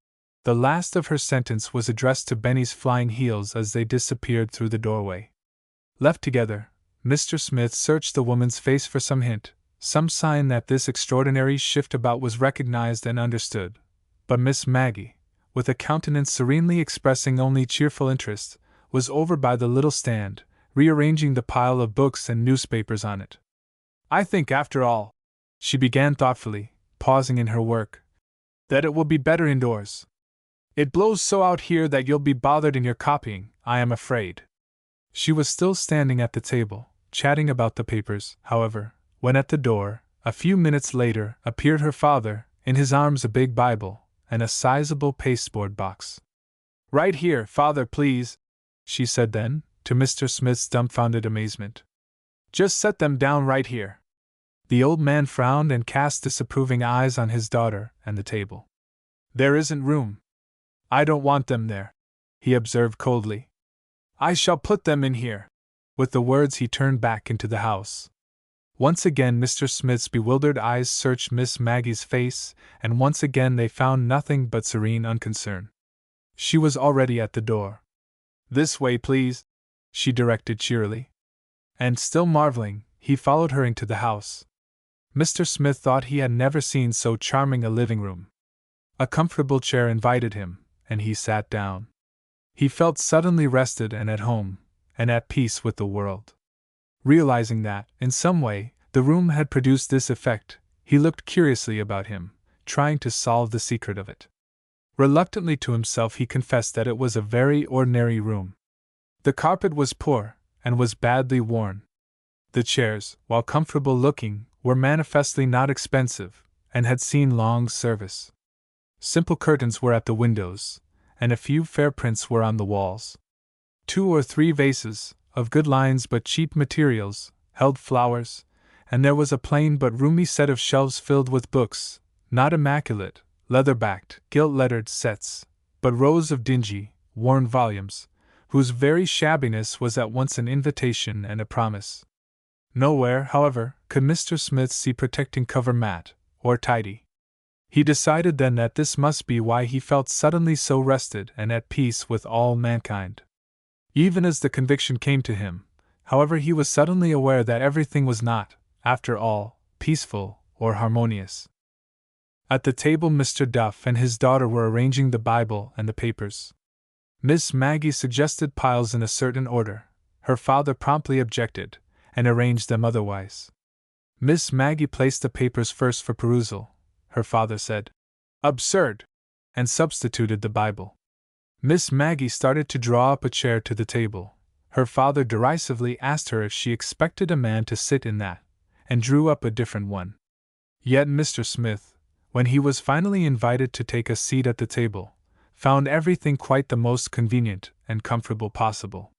The last of her sentence was addressed to Benny's flying heels as they disappeared through the doorway. Left together, Mr. Smith searched the woman's face for some hint, some sign that this extraordinary shiftabout was recognized and understood. But Miss Maggie, with a countenance serenely expressing only cheerful interest, was over by the little stand, rearranging the pile of books and newspapers on it. "I think, after all," she began thoughtfully, pausing in her work, "that it will be better indoors. It blows so out here that you'll be bothered in your copying, I am afraid." She was still standing at the table, chatting about the papers, however, when at the door, a few minutes later, appeared her father, in his arms a big Bible and a sizable pasteboard box. "Right here, Father, please," she said then, to Mr. Smith's dumbfounded amazement. "Just set them down right here." The old man frowned and cast disapproving eyes on his daughter and the table. "There isn't room. I don't want them there," he observed coldly. "I shall put them in here." With the words he turned back into the house. Once again Mr. Smith's bewildered eyes searched Miss Maggie's face, and once again they found nothing but serene unconcern. She was already at the door. "This way, please," she directed cheerily. And still marveling, he followed her into the house. Mr. Smith thought he had never seen so charming a living room. A comfortable chair invited him, and he sat down. He felt suddenly rested and at home, and at peace with the world. Realizing that, in some way, the room had produced this effect, he looked curiously about him, trying to solve the secret of it. Reluctantly to himself he confessed that it was a very ordinary room. The carpet was poor, and was badly worn. The chairs, while comfortable looking, were manifestly not expensive, and had seen long service. Simple curtains were at the windows, and a few fair prints were on the walls. 2 or 3 vases, of good lines but cheap materials, held flowers, and there was a plain but roomy set of shelves filled with books, not immaculate, leather-backed, gilt-lettered sets, but rows of dingy, worn volumes, whose very shabbiness was at once an invitation and a promise. Nowhere, however, could Mr. Smith see protecting cover mat, or tidy. He decided then that this must be why he felt suddenly so rested and at peace with all mankind. Even as the conviction came to him, however, he was suddenly aware that everything was not, after all, peaceful or harmonious. At the table Mr. Duff and his daughter were arranging the Bible and the papers. Miss Maggie suggested piles in a certain order. Her father promptly objected, and arranged them otherwise. Miss Maggie placed the papers first for perusal. Her father said, "Absurd!" and substituted the Bible. Miss Maggie started to draw up a chair to the table. Her father derisively asked her if she expected a man to sit in that, and drew up a different one. Yet Mr. Smith, when he was finally invited to take a seat at the table, found everything quite the most convenient and comfortable possible.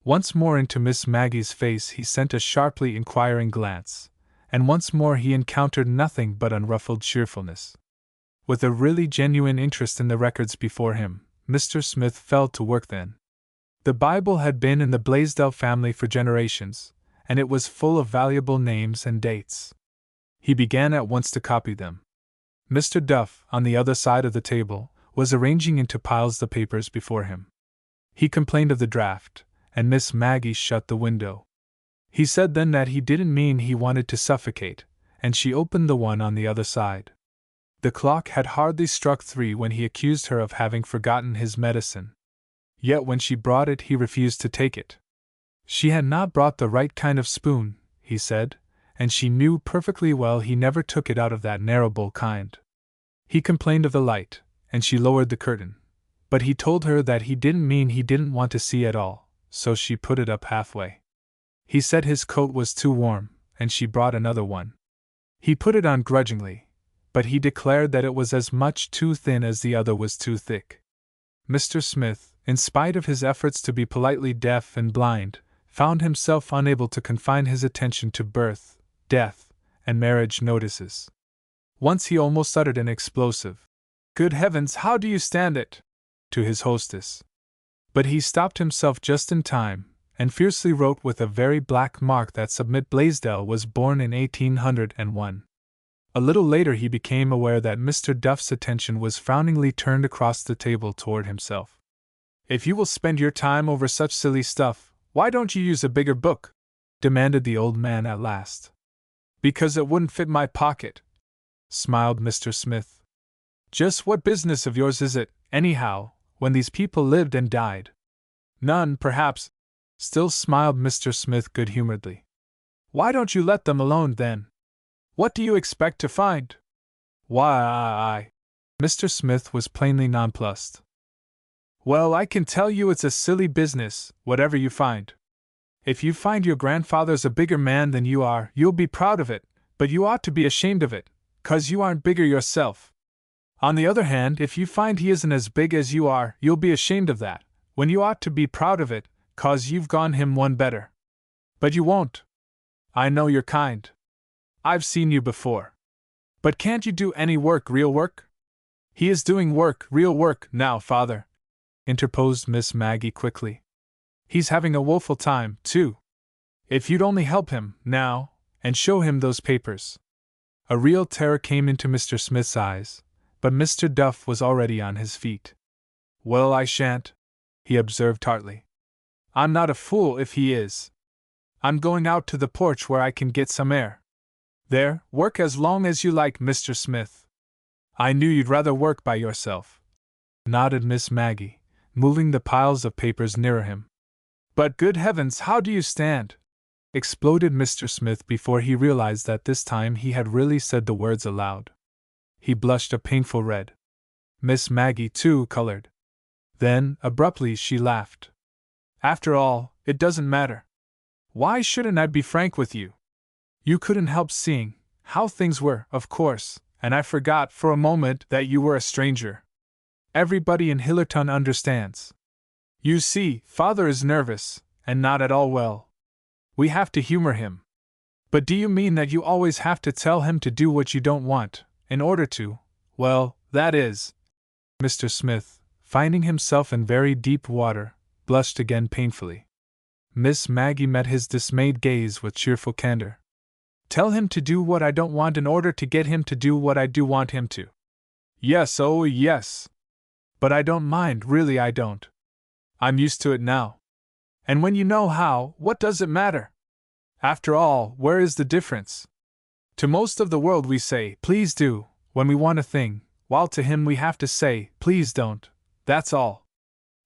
Once more into Miss Maggie's face he sent a sharply inquiring glance, and once more he encountered nothing but unruffled cheerfulness. With a really genuine interest in the records before him, Mr. Smith fell to work then. The Bible had been in the Blaisdell family for generations, and it was full of valuable names and dates. He began at once to copy them. Mr. Duff, on the other side of the table, was arranging into piles the papers before him. He complained of the draught, and Miss Maggie shut the window. He said then that he didn't mean he wanted to suffocate, and she opened the one on the other side. The clock had hardly struck 3 when he accused her of having forgotten his medicine. Yet when she brought it he refused to take it. She had not brought the right kind of spoon, he said, and she knew perfectly well he never took it out of that narrow bowl kind. He complained of the light, and she lowered the curtain, but he told her that he didn't mean he didn't want to see at all, so she put it up halfway. He said his coat was too warm, and she brought another one, He put it on grudgingly, but he declared that it was as much too thin as the other was too thick. Mr. Smith, in spite of his efforts to be politely deaf and blind, found himself unable to confine his attention to birth, death, and marriage notices. Once he almost uttered an explosive, "Good heavens, how do you stand it?" to his hostess. But he stopped himself just in time, and fiercely wrote with a very black mark that Submit Blaisdell was born in 1801. A little later he became aware that Mr. Duff's attention was frowningly turned across the table toward himself. "If you will spend your time over such silly stuff, why don't you use a bigger book?" demanded the old man at last. "Because it wouldn't fit my pocket," smiled Mr. Smith. "Just what business of yours is it, anyhow, when these people lived and died?" "None, perhaps," still smiled Mr. Smith good-humoredly. "Why don't you let them alone, then? What do you expect to find?" "Why, Mr. Smith was plainly nonplussed. "Well, I can tell you it's a silly business, whatever you find. If you find your grandfather's a bigger man than you are, you'll be proud of it, but you ought to be ashamed of it, 'cause you aren't bigger yourself. On the other hand, if you find he isn't as big as you are, you'll be ashamed of that, when you ought to be proud of it, 'cause you've gone him one better. But you won't. I know you're kind. I've seen you before. But can't you do any work, real work?" "He is doing work, real work, now, father," interposed Miss Maggie quickly. "He's having a woeful time, too. If you'd only help him, now, and show him those papers." A real terror came into Mr. Smith's eyes, but Mr. Duff was already on his feet. "Well, I shan't," he observed tartly. "I'm not a fool if he is. I'm going out to the porch where I can get some air. There, work as long as you like, Mr. Smith." "I knew you'd rather work by yourself," nodded Miss Maggie, moving the piles of papers nearer him. "But good heavens, how do you stand?" exploded Mr. Smith before he realized that this time he had really said the words aloud. He blushed a painful red. Miss Maggie, too, colored. Then, abruptly, she laughed. "After all, it doesn't matter. Why shouldn't I be frank with you? You couldn't help seeing how things were, of course, and I forgot for a moment that you were a stranger. Everybody in Hillerton understands. You see, Father is nervous, and not at all well. We have to humor him." "But do you mean that you always have to tell him to do what you don't want, in order to, well, that is..." Mr. Smith, finding himself in very deep water, blushed again painfully. Miss Maggie met his dismayed gaze with cheerful candor. "Tell him to do what I don't want in order to get him to do what I do want him to. Yes, oh yes. But I don't mind, really I don't. I'm used to it now. And when you know how, what does it matter? After all, where is the difference? To most of the world we say, 'Please do,' when we want a thing, while to him we have to say, 'Please don't,' that's all.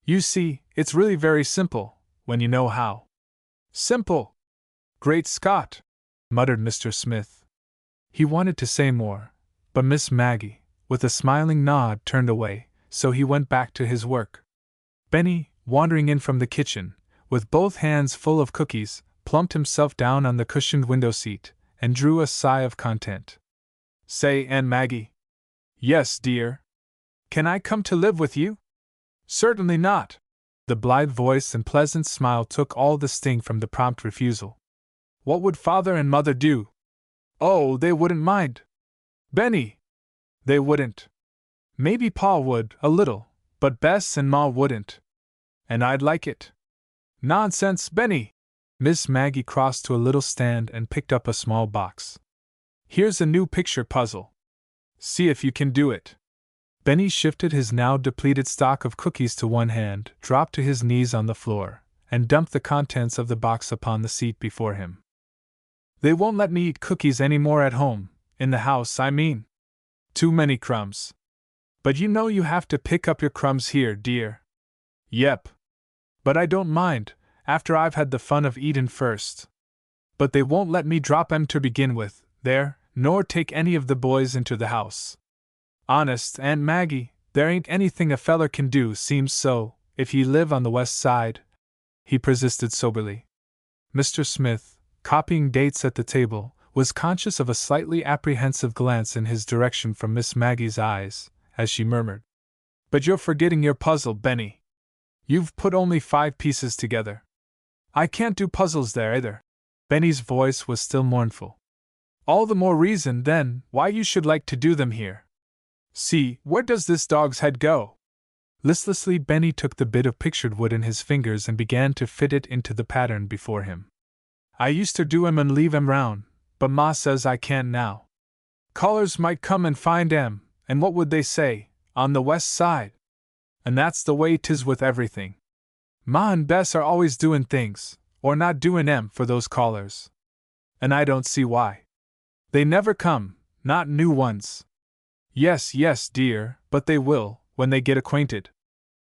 You see, it's really very simple, when you know how." "Simple? Great Scott!" muttered Mr. Smith. He wanted to say more, but Miss Maggie, with a smiling nod, turned away, so he went back to his work. Benny, wandering in from the kitchen, with both hands full of cookies, plumped himself down on the cushioned window seat, and drew a sigh of content. "Say, Aunt Maggie." "Yes, dear." "Can I come to live with you?" "Certainly not." The blithe voice and pleasant smile took all the sting from the prompt refusal. "What would Father and Mother do?" "Oh, they wouldn't mind." "Benny!" "They wouldn't. Maybe Pa would, a little, but Bess and Ma wouldn't. And I'd like it." "Nonsense, Benny!" Miss Maggie crossed to a little stand and picked up a small box. "Here's a new picture puzzle. See if you can do it." Benny shifted his now depleted stock of cookies to one hand, dropped to his knees on the floor, and dumped the contents of the box upon the seat before him. "They won't let me eat cookies any more at home, in the house, I mean. Too many crumbs. But you know you have to pick up your crumbs here, dear." "Yep. But I don't mind, after I've had the fun of eatin' first. But they won't let me drop 'em to begin with, there, nor take any of the boys into the house. Honest, Aunt Maggie, there ain't anything a feller can do seems so, if ye live on the west side," he persisted soberly. Mr. Smith, copying dates at the table, was conscious of a slightly apprehensive glance in his direction from Miss Maggie's eyes, as she murmured, "But you're forgetting your puzzle, Benny. You've put only 5 pieces together." "I can't do puzzles there either." Benny's voice was still mournful. "All the more reason, then, why you should like to do them here. See, where does this dog's head go?" Listlessly, Benny took the bit of pictured wood in his fingers and began to fit it into the pattern before him. "I used to do 'em and leave 'em round, but Ma says I can't now. Callers might come and find 'em, and what would they say, on the west side? And that's the way 'tis with everything. Ma and Bess are always doin' things, or not doin' 'em for those callers. And I don't see why. They never come, not new ones." "Yes, yes, dear, but they will, when they get acquainted.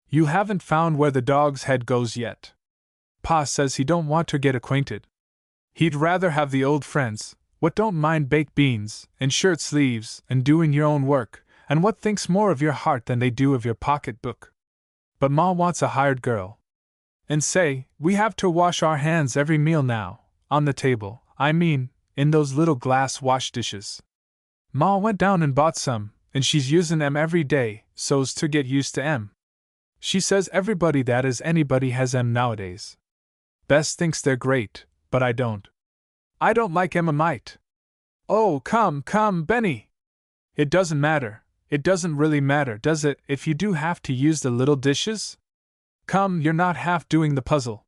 You haven't found where the dog's head goes yet. Pa says he don't want to get acquainted. He'd rather have the old friends, what don't mind baked beans, and shirt sleeves, and doing your own work, and what thinks more of your heart than they do of your pocketbook. But Ma wants a hired girl. And say, we have to wash our hands every meal now, on the table, I mean, in those little glass wash dishes. Ma went down and bought some, and she's usin' 'em every day, so's to get used to 'em. She says everybody that is anybody has 'em nowadays. Bess thinks they're great, but I don't. I don't like 'em a mite." "Oh, come, Benny! It doesn't matter. It doesn't really matter, does it, if you do have to use the little dishes? Come, you're not half doing the puzzle."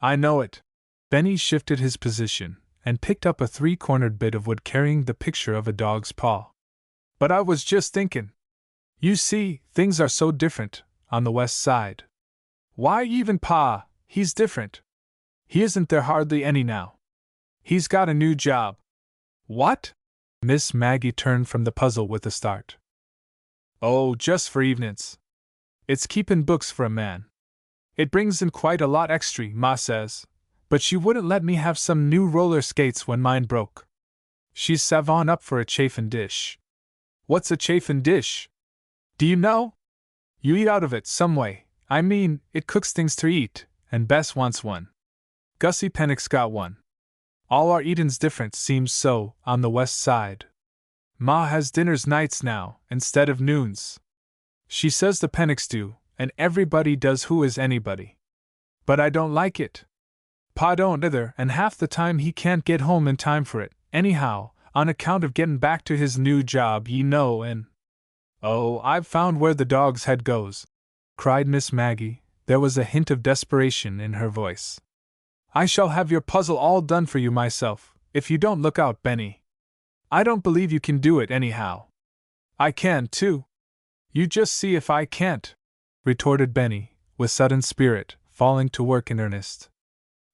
"I know it." Benny shifted his position and picked up a 3-cornered bit of wood carrying the picture of a dog's paw. "But I was just thinking. You see, things are so different, on the west side. Why, even Pa, he's different. He isn't there hardly any now. He's got a new job." "What?" Miss Maggie turned from the puzzle with a start. "Oh, just for evenin's. It's keepin' books for a man. It brings in quite a lot extry, Ma says, but she wouldn't let me have some new roller skates when mine broke. She's savon up for a chafing dish." "What's a chafing dish?" "Do you know? You eat out of it some way. I mean, it cooks things to eat, and Bess wants one. Gussie Pennock's got one. All our eatin's different, seems so, on the west side. Ma has dinners nights now, instead of noons. She says the Pennocks do, and everybody does who is anybody. But I don't like it. Pa don't either, and half the time he can't get home in time for it, anyhow, on account of getting back to his new job, ye know, and—" "Oh, I've found where the dog's head goes," cried Miss Maggie. There was a hint of desperation in her voice. "I shall have your puzzle all done for you myself, if you don't look out, Benny. I don't believe you can do it anyhow." "I can, too. You just see if I can't," retorted Benny, with sudden spirit, falling to work in earnest.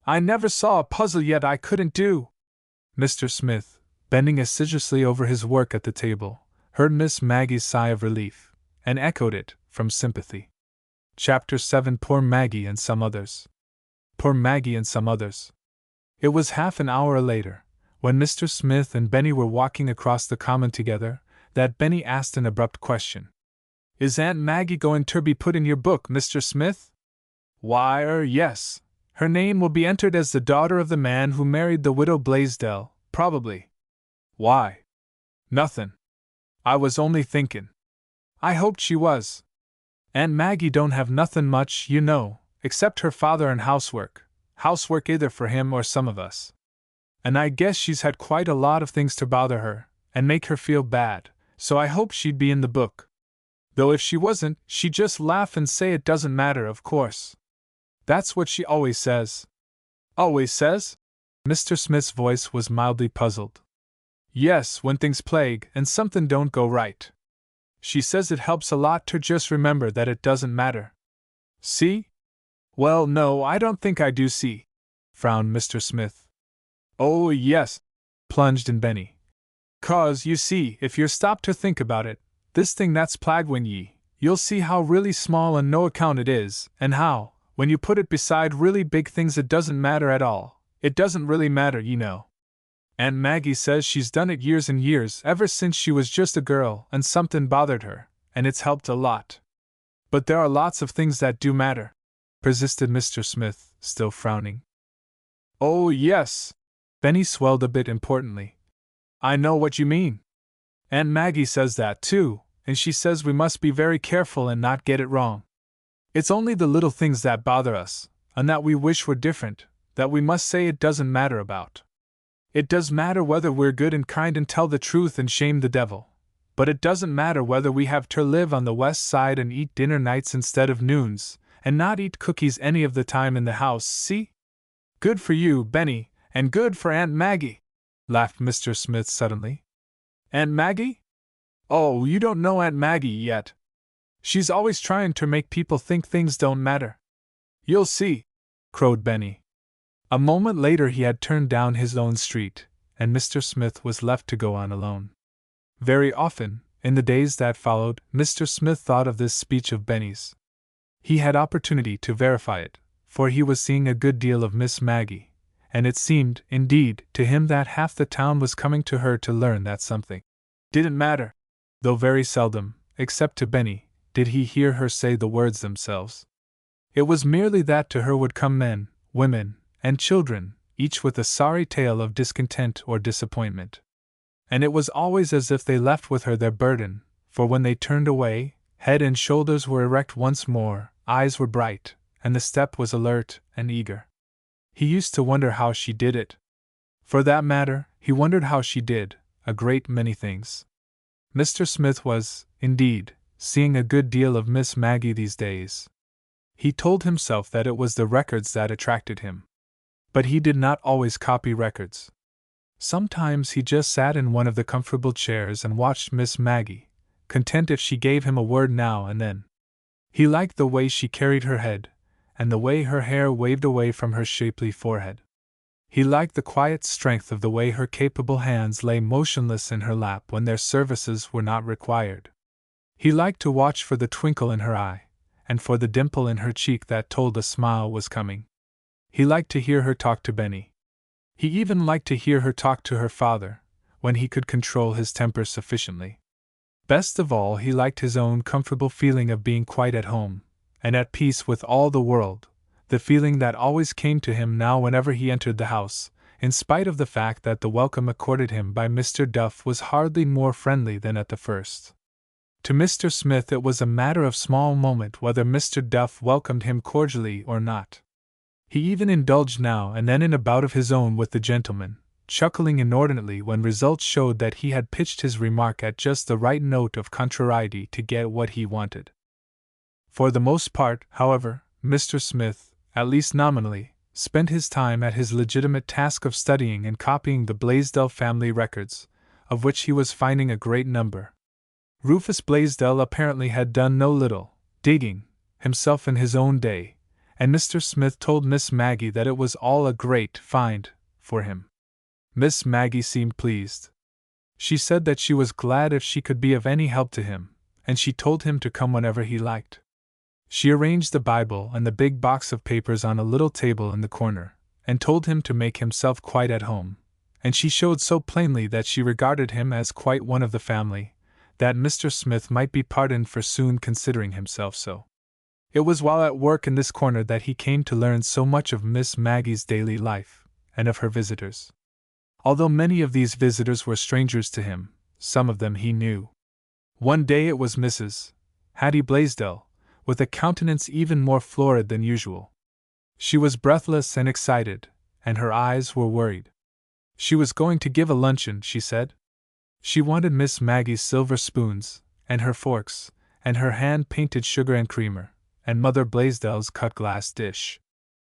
"I never saw a puzzle yet I couldn't do." Mr. Smith, bending assiduously over his work at the table, heard Miss Maggie's sigh of relief, and echoed it, from sympathy. Chapter 7. Poor Maggie and Some Others. Poor Maggie and Some Others. It was half an hour later, when Mr. Smith and Benny were walking across the common together, that Benny asked an abrupt question. "Is Aunt Maggie going to be put in your book, Mr. Smith?" "Why, yes. Her name will be entered as the daughter of the man who married the widow Blaisdell, probably." "Why?" "Nothin'. I was only thinkin'. I hoped she was. Aunt Maggie don't have nothin' much, you know, except her father and housework either for him or some of us. And I guess she's had quite a lot of things to bother her, and make her feel bad, so I hoped she'd be in the book. Though if she wasn't, she'd just laugh and say it doesn't matter, of course. That's what she always says." "Always says?" Mr. Smith's voice was mildly puzzled. "Yes, when things plague and something don't go right. She says it helps a lot to just remember that it doesn't matter. See?" "Well, no, I don't think I do see," frowned Mr. Smith. "Oh, yes," plunged in Benny. "'Cause, you see, if you're stopped to think about it, this thing that's plaguing ye, you'll see how really small and no account it is, and how, when you put it beside really big things, it doesn't matter at all. It doesn't really matter, you know. Aunt Maggie says she's done it years and years, ever since she was just a girl and something bothered her, and it's helped a lot. But there are lots of things that do matter," persisted Mr. Smith, still frowning. "Oh, yes." Benny swelled a bit importantly, I know what you mean. Aunt Maggie says that too, and she says we must be very careful and not get it wrong. It's only the little things that bother us, and that we wish were different, that we must say it doesn't matter about. It does matter whether we're good and kind and tell the truth and shame the devil, but it doesn't matter whether we have to live on the west side and eat dinner nights instead of noons, and not eat cookies any of the time in the house, see? Good for you, Benny, and good for Aunt Maggie, laughed Mr. Smith suddenly. Aunt Maggie? Oh, you don't know Aunt Maggie yet. She's always trying to make people think things don't matter. You'll see, crowed Benny. A moment later he had turned down his own street, and Mr. Smith was left to go on alone. Very often, in the days that followed, Mr. Smith thought of this speech of Benny's. He had opportunity to verify it, for he was seeing a good deal of Miss Maggie, and it seemed, indeed, to him that half the town was coming to her to learn that something didn't matter, though very seldom, except to Benny, did he hear her say the words themselves. It was merely that to her would come men, women, and children, each with a sorry tale of discontent or disappointment. And it was always as if they left with her their burden, for when they turned away, head and shoulders were erect once more, eyes were bright, and the step was alert and eager. He used to wonder how she did it. For that matter, he wondered how she did a great many things. Mr. Smith was, indeed, seeing a good deal of Miss Maggie these days. He told himself that it was the records that attracted him. But he did not always copy records. Sometimes he just sat in one of the comfortable chairs and watched Miss Maggie, content if she gave him a word now and then. He liked the way she carried her head, and the way her hair waved away from her shapely forehead. He liked the quiet strength of the way her capable hands lay motionless in her lap when their services were not required. He liked to watch for the twinkle in her eye, and for the dimple in her cheek that told a smile was coming. He liked to hear her talk to Benny. He even liked to hear her talk to her father, when he could control his temper sufficiently. Best of all, he liked his own comfortable feeling of being quite at home, and at peace with all the world, the feeling that always came to him now whenever he entered the house, in spite of the fact that the welcome accorded him by Mr. Duff was hardly more friendly than at the first. To Mr. Smith it was a matter of small moment whether Mr. Duff welcomed him cordially or not. He even indulged now and then in a bout of his own with the gentleman, chuckling inordinately when results showed that he had pitched his remark at just the right note of contrariety to get what he wanted. For the most part, however, Mr. Smith, at least nominally, spent his time at his legitimate task of studying and copying the Blaisdell family records, of which he was finding a great number. Rufus Blaisdell apparently had done no little digging himself in his own day, and Mr. Smith told Miss Maggie that it was all a great find for him. Miss Maggie seemed pleased. She said that she was glad if she could be of any help to him, and she told him to come whenever he liked. She arranged the Bible and the big box of papers on a little table in the corner, and told him to make himself quite at home, and she showed so plainly that she regarded him as quite one of the family, that Mr. Smith might be pardoned for soon considering himself so. It was while at work in this corner that he came to learn so much of Miss Maggie's daily life, and of her visitors. Although many of these visitors were strangers to him, some of them he knew. One day it was Mrs. Hattie Blaisdell, with a countenance even more florid than usual. She was breathless and excited, and her eyes were worried. She was going to give a luncheon, she said. She wanted Miss Maggie's silver spoons, and her forks, and her hand-painted sugar and creamer, and Mother Blaisdell's cut-glass dish.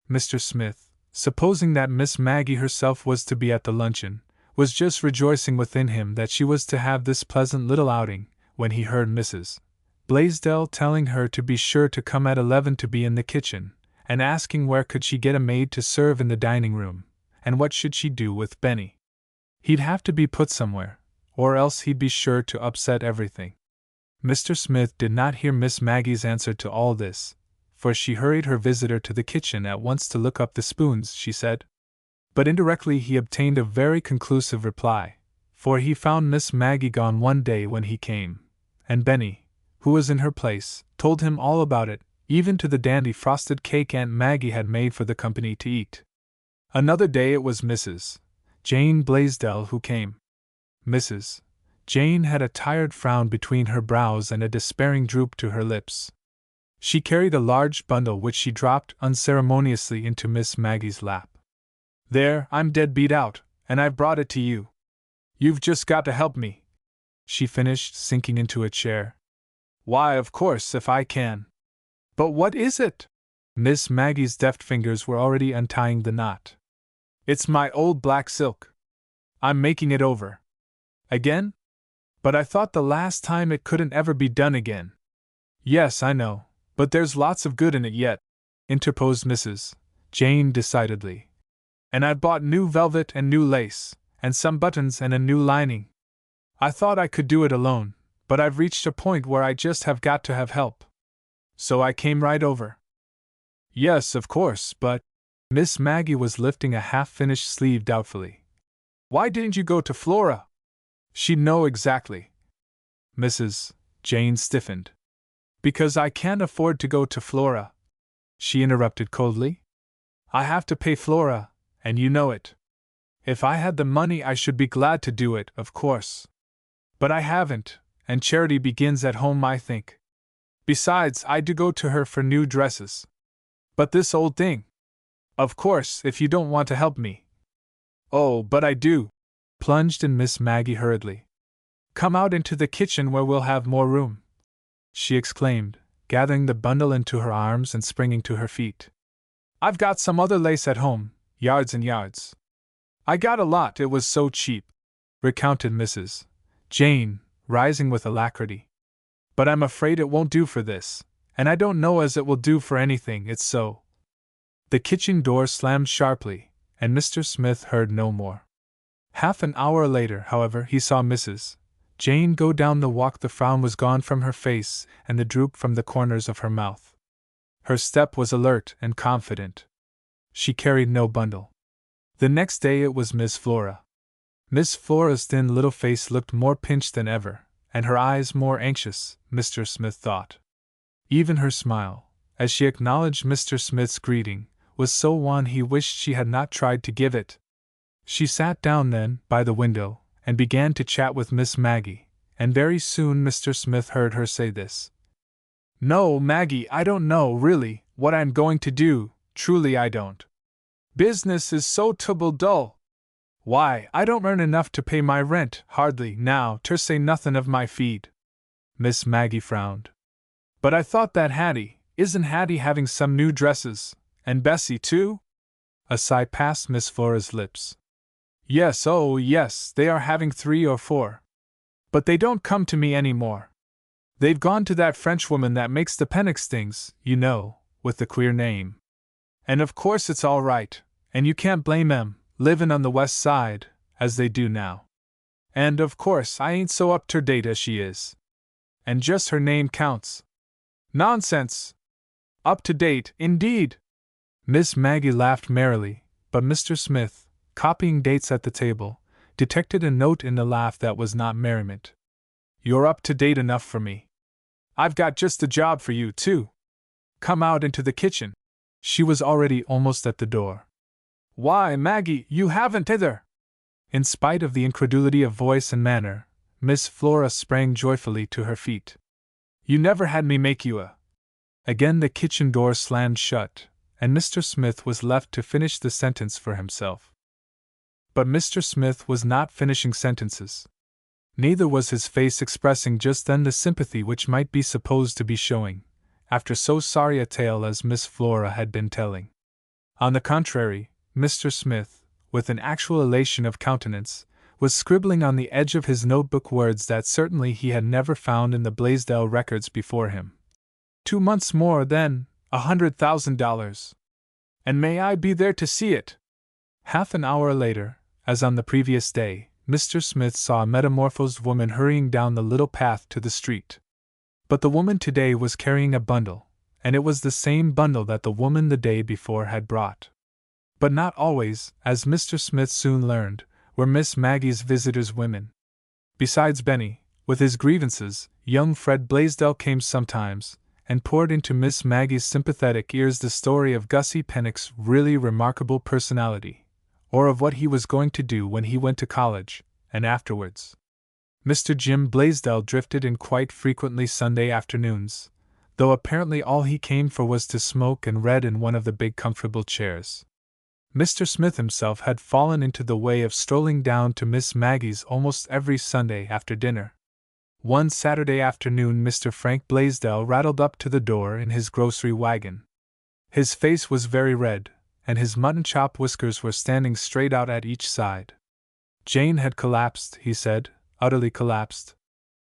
Mr. Smith, supposing that Miss Maggie herself was to be at the luncheon, was just rejoicing within him that she was to have this pleasant little outing, when he heard Mrs. Blaisdell telling her to be sure to come at 11 to be in the kitchen, and asking where could she get a maid to serve in the dining room, and what should she do with Benny. He'd have to be put somewhere, or else he'd be sure to upset everything. Mr. Smith did not hear Miss Maggie's answer to all this, for she hurried her visitor to the kitchen at once to look up the spoons, she said. But indirectly he obtained a very conclusive reply, for he found Miss Maggie gone one day when he came, and Benny, who was in her place, told him all about it, even to the dandy frosted cake Aunt Maggie had made for the company to eat. Another day it was Mrs. Jane Blaisdell who came. Mrs. Jane had a tired frown between her brows and a despairing droop to her lips. She carried a large bundle which she dropped unceremoniously into Miss Maggie's lap. "There, I'm dead beat out, and I've brought it to you. You've just got to help me," she finished, sinking into a chair. "Why, of course, if I can." "But what is it?" Miss Maggie's deft fingers were already untying the knot. "It's my old black silk. I'm making it over. Again? But I thought the last time it couldn't ever be done again." "Yes, I know, but there's lots of good in it yet," interposed Mrs. Jane decidedly. "And I bought new velvet and new lace, and some buttons and a new lining. I thought I could do it alone, but I've reached a point where I just have got to have help. So I came right over." "Yes, of course, but—" Miss Maggie was lifting a half-finished sleeve doubtfully. "Why didn't you go to Flora? She'd know exactly." Mrs. Jane stiffened. "Because I can't afford to go to Flora," she interrupted coldly. "I have to pay Flora, and you know it. If I had the money I should be glad to do it, of course. But I haven't, and charity begins at home, I think. Besides, I do go to her for new dresses. But this old thing— Of course, if you don't want to help me—" "Oh, but I do," plunged in Miss Maggie hurriedly. "Come out into the kitchen where we'll have more room," she exclaimed, gathering the bundle into her arms and springing to her feet. "I've got some other lace at home, yards and yards. I got a lot, it was so cheap," recounted Mrs. Jane, rising with alacrity. "But I'm afraid it won't do for this, and I don't know as it will do for anything, it's so—" The kitchen door slammed sharply, and Mr. Smith heard no more. Half an hour later, however, he saw Mrs. Jane go down the walk. The frown was gone from her face and the droop from the corners of her mouth. Her step was alert and confident. She carried no bundle. The next day it was Miss Flora. Miss Flora's thin little face looked more pinched than ever, and her eyes more anxious, Mr. Smith thought. Even her smile, as she acknowledged Mr. Smith's greeting, was so wan he wished she had not tried to give it. She sat down then, by the window, and began to chat with Miss Maggie, and very soon Mr. Smith heard her say this: "No, Maggie, I don't know, really, what I'm going to do, truly I don't. Business is so tubble dull. Why, I don't earn enough to pay my rent, hardly, now, ter say nothin' of my feed." Miss Maggie frowned. "But I thought that isn't Hattie having some new dresses, and Bessie too?" A sigh passed Miss Flora's lips. "Yes, oh yes, they are having 3 or 4. But they don't come to me any more. They've gone to that Frenchwoman that makes the Penix things, you know, with the queer name. And of course it's all right, and you can't blame 'em, livin' on the West Side, as they do now. And of course I ain't so up ter date as she is. And just her name counts." "Nonsense! Up to date, indeed!" Miss Maggie laughed merrily, but Mr. Smith, copying dates at the table, detected a note in the laugh that was not merriment. "You're up to date enough for me. I've got just the job for you, too. Come out into the kitchen." She was already almost at the door. "Why, Maggie, you haven't either!" In spite of the incredulity of voice and manner, Miss Flora sprang joyfully to her feet. "You never had me make you a—" Again the kitchen door slammed shut, and Mr. Smith was left to finish the sentence for himself. But Mr. Smith was not finishing sentences. Neither was his face expressing just then the sympathy which might be supposed to be showing, after so sorry a tale as Miss Flora had been telling. On the contrary, Mr. Smith, with an actual elation of countenance, was scribbling on the edge of his notebook words that certainly he had never found in the Blaisdell records before him. 2 months more, then, $100,000. And may I be there to see it? Half an hour later, as on the previous day, Mr. Smith saw a metamorphosed woman hurrying down the little path to the street. But the woman today was carrying a bundle, and it was the same bundle that the woman the day before had brought. But not always, as Mr. Smith soon learned, were Miss Maggie's visitors women. Besides Benny, with his grievances, young Fred Blaisdell came sometimes, and poured into Miss Maggie's sympathetic ears the story of Gussie Pennock's really remarkable personality, or of what he was going to do when he went to college, and afterwards. Mr. Jim Blaisdell drifted in quite frequently Sunday afternoons, though apparently all he came for was to smoke and read in one of the big comfortable chairs. Mr. Smith himself had fallen into the way of strolling down to Miss Maggie's almost every Sunday after dinner. One Saturday afternoon Mr. Frank Blaisdell rattled up to the door in his grocery wagon. His face was very red, and his mutton chop whiskers were standing straight out at each side. Jane had collapsed, he said, utterly collapsed.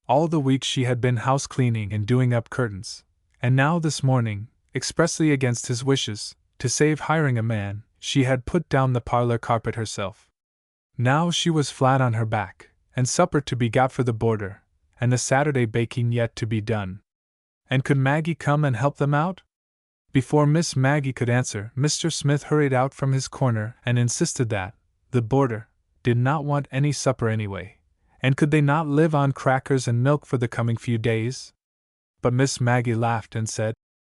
All the week she had been house cleaning and doing up curtains, and now this morning, expressly against his wishes, to save hiring a man, she had put down the parlor carpet herself. Now she was flat on her back, and supper to be got for the boarder, and the Saturday baking yet to be done. And could Maggie come and help them out? Before Miss Maggie could answer, Mr. Smith hurried out from his corner and insisted that the boarder did not want any supper anyway, and could they not live on crackers and milk for the coming few days? But Miss Maggie laughed and said,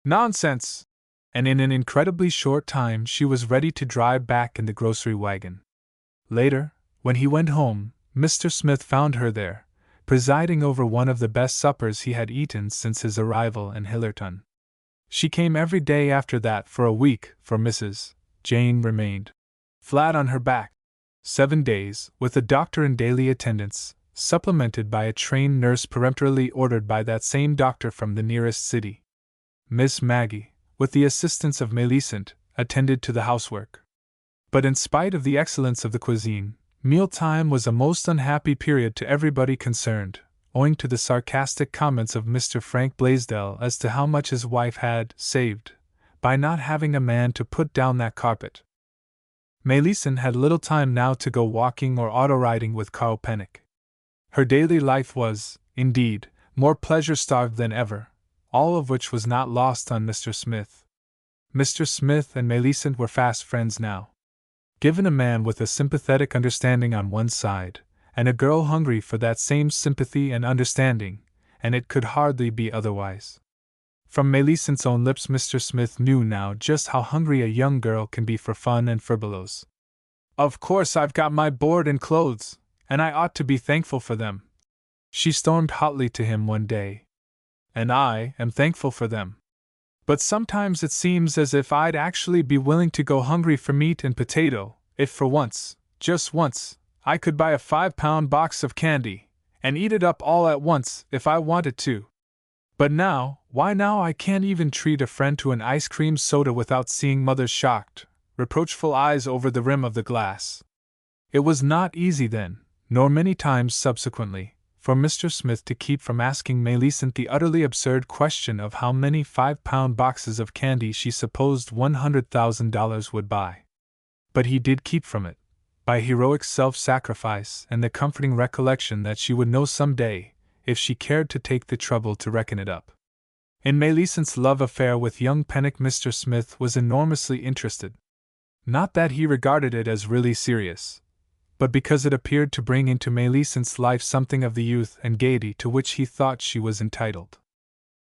"Nonsense!" And in an incredibly short time she was ready to drive back in the grocery wagon. Later, when he went home, Mr. Smith found her there, presiding over one of the best suppers he had eaten since his arrival in Hillerton. She came every day after that for a week, for Mrs. Jane remained flat on her back 7 days, with a doctor in daily attendance, supplemented by a trained nurse peremptorily ordered by that same doctor from the nearest city. Miss Maggie, with the assistance of Millicent, attended to the housework. But in spite of the excellence of the cuisine, mealtime was a most unhappy period to everybody concerned, owing to the sarcastic comments of Mr. Frank Blaisdell as to how much his wife had saved by not having a man to put down that carpet. Millicent had little time now to go walking or auto-riding with Carl Pennock. Her daily life was, indeed, more pleasure-starved than ever, all of which was not lost on Mr. Smith. Mr. Smith and Millicent were fast friends now. Given a man with a sympathetic understanding on one side, and a girl hungry for that same sympathy and understanding, and it could hardly be otherwise. From Millicent's own lips Mr. Smith knew now just how hungry a young girl can be for fun and furbelows. "Of course I've got my board and clothes, and I ought to be thankful for them," she stormed hotly to him one day. "And I am thankful for them. But sometimes it seems as if I'd actually be willing to go hungry for meat and potato, if for once, just once, I could buy a 5-pound box of candy, and eat it up all at once if I wanted to. But now, why now I can't even treat a friend to an ice cream soda without seeing Mother's shocked, reproachful eyes over the rim of the glass." It was not easy then, nor many times subsequently, for Mr. Smith to keep from asking Millicent the utterly absurd question of how many 5-pound boxes of candy she supposed $100,000 would buy. But he did keep from it, by heroic self-sacrifice and the comforting recollection that she would know some day, if she cared to take the trouble to reckon it up. In Millicent's love affair with young Pennock Mr. Smith was enormously interested. Not that he regarded it as really serious, but because it appeared to bring into Millicent's life something of the youth and gaiety to which he thought she was entitled.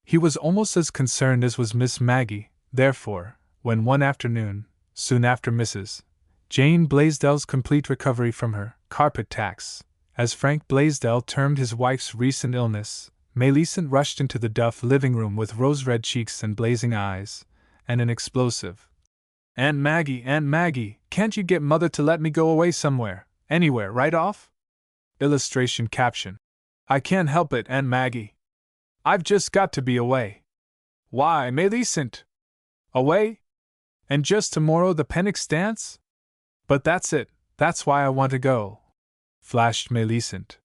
He was almost as concerned as was Miss Maggie, therefore, when one afternoon, soon after Mrs. Jane Blaisdell's complete recovery from her carpet tax, as Frank Blaisdell termed his wife's recent illness, Millicent rushed into the Duff living room with rose-red cheeks and blazing eyes, and an explosive, Aunt Maggie, can't you get Mother to let me go away somewhere, anywhere, right off?" Illustration caption. "I can't help it, Aunt Maggie. I've just got to be away." "Why, Millicent? Away? And just tomorrow the Pennock's dance?" "But that's it, that's why I want to go," flashed Millicent.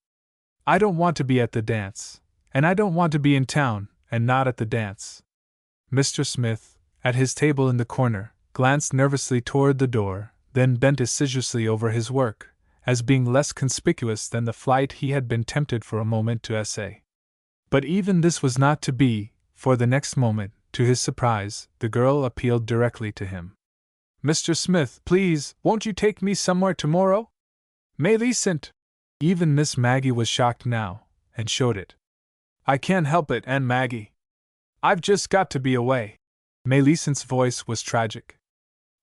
"I don't want to be at the dance, and I don't want to be in town, and not at the dance." Mr. Smith, at his table in the corner, glanced nervously toward the door, then bent assiduously over his work, as being less conspicuous than the flight he had been tempted for a moment to essay. But even this was not to be, for the next moment, to his surprise, the girl appealed directly to him. "Mr. Smith, please, won't you take me somewhere tomorrow?" "Millicent!" Even Miss Maggie was shocked now, and showed it. "I can't help it, Aunt Maggie. I've just got to be away." Millicent's voice was tragic.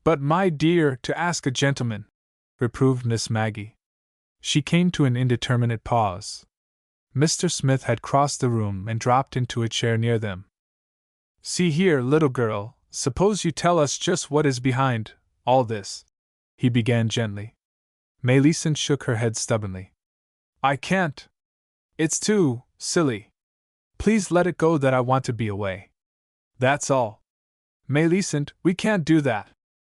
"But my dear, to ask a gentleman," reproved Miss Maggie. She came to an indeterminate pause. Mr. Smith had crossed the room and dropped into a chair near them. See here, little girl, suppose you tell us just what is behind all this, he began gently. Millicent shook her head stubbornly. I can't. It's too silly. Please let it go that I want to be away. That's all. Millicent, we can't do that.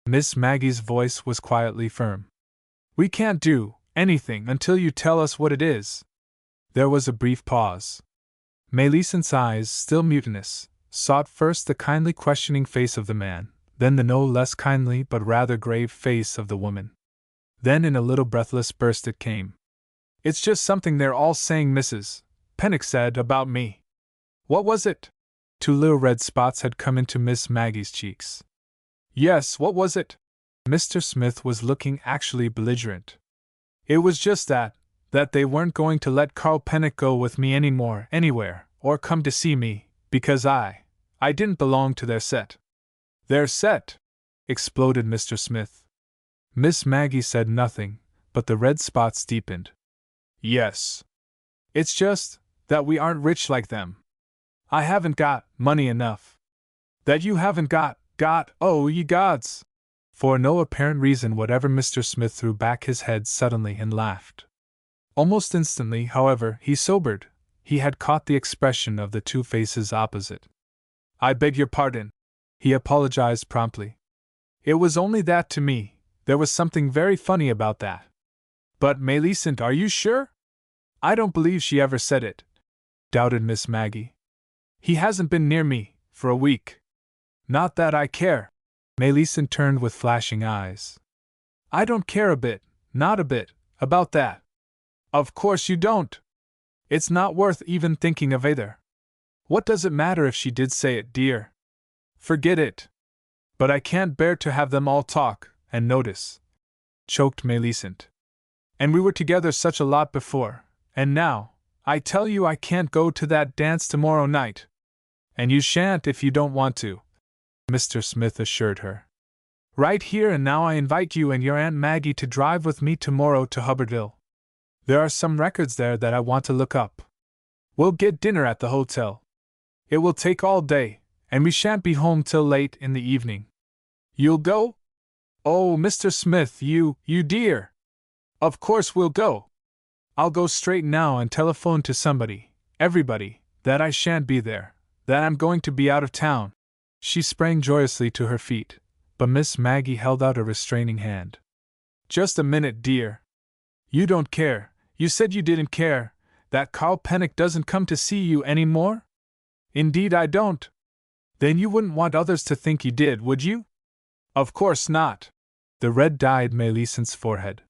Miss Maggie's voice was quietly firm. We can't do anything until you tell us what it is. There was a brief pause. Millicent's eyes, still mutinous, sought first the kindly questioning face of the man, then the no less kindly but rather grave face of the woman. Then in a little breathless burst it came. It's just something they're all saying Mrs. Pennock said about me. What was it? 2 little red spots had come into Miss Maggie's cheeks. Yes, what was it? Mr. Smith was looking actually belligerent. It was just that they weren't going to let Carl Pennock go with me anymore, anywhere, or come to see me, because I didn't belong to their set. Their set? Exploded Mr. Smith. Miss Maggie said nothing, but the red spots deepened. Yes. It's just that we aren't rich like them. I haven't got money enough. That you haven't got, oh ye gods! For no apparent reason whatever, Mr. Smith threw back his head suddenly and laughed. Almost instantly, however, he sobered. He had caught the expression of the 2 faces opposite. I beg your pardon, he apologized promptly. It was only that to me, there was something very funny about that. But Millicent, are you sure? I don't believe she ever said it, doubted Miss Maggie. He hasn't been near me for a week. Not that I care. Millicent turned with flashing eyes. I don't care a bit, not a bit, about that. Of course you don't. It's not worth even thinking of either. What does it matter if she did say it, dear? Forget it. But I can't bear to have them all talk and notice, choked Millicent. And we were together such a lot before, and now, I tell you I can't go to that dance tomorrow night. And you shan't if you don't want to, Mr. Smith assured her. Right here and now I invite you and your Aunt Maggie to drive with me tomorrow to Hubbardville. There are some records there that I want to look up. We'll get dinner at the hotel. It will take all day, and we shan't be home till late in the evening. You'll go? Oh, Mr. Smith, you dear! Of course we'll go. I'll go straight now and telephone to somebody, everybody, that I shan't be there, that I'm going to be out of town. She sprang joyously to her feet, but Miss Maggie held out a restraining hand. Just a minute, dear. You don't care, you said you didn't care, that Carl Pennock doesn't come to see you any more? Indeed I don't. Then you wouldn't want others to think you did, would you? Of course not. The red dyed Millicent's forehead.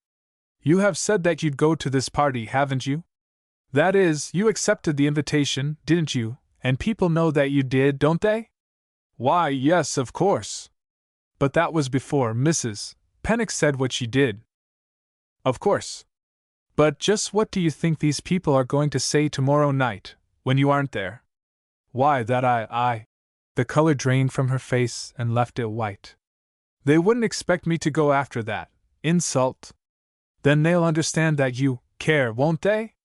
You have said that you'd go to this party, haven't you? That is, you accepted the invitation, didn't you, and people know that you did, don't they? Why, yes, of course. But that was before Mrs. Pennock said what she did. Of course. But just what do you think these people are going to say tomorrow night, when you aren't there? Why, that I. The color drained from her face and left it white. They wouldn't expect me to go after that insult. Then they'll understand that you care, won't they?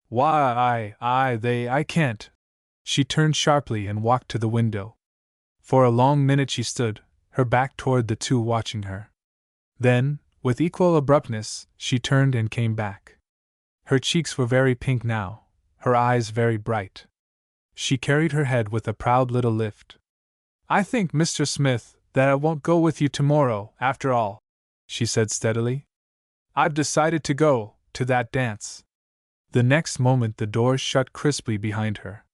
Why, I can't. She turned sharply and walked to the window. For a long minute she stood, her back toward the 2 watching her. Then, with equal abruptness, she turned and came back. Her cheeks were very pink now, her eyes very bright. She carried her head with a proud little lift. I think, Mr. Smith, that I won't go with you tomorrow, after all, she said steadily. I've decided to go to that dance. The next moment the doors shut crisply behind her.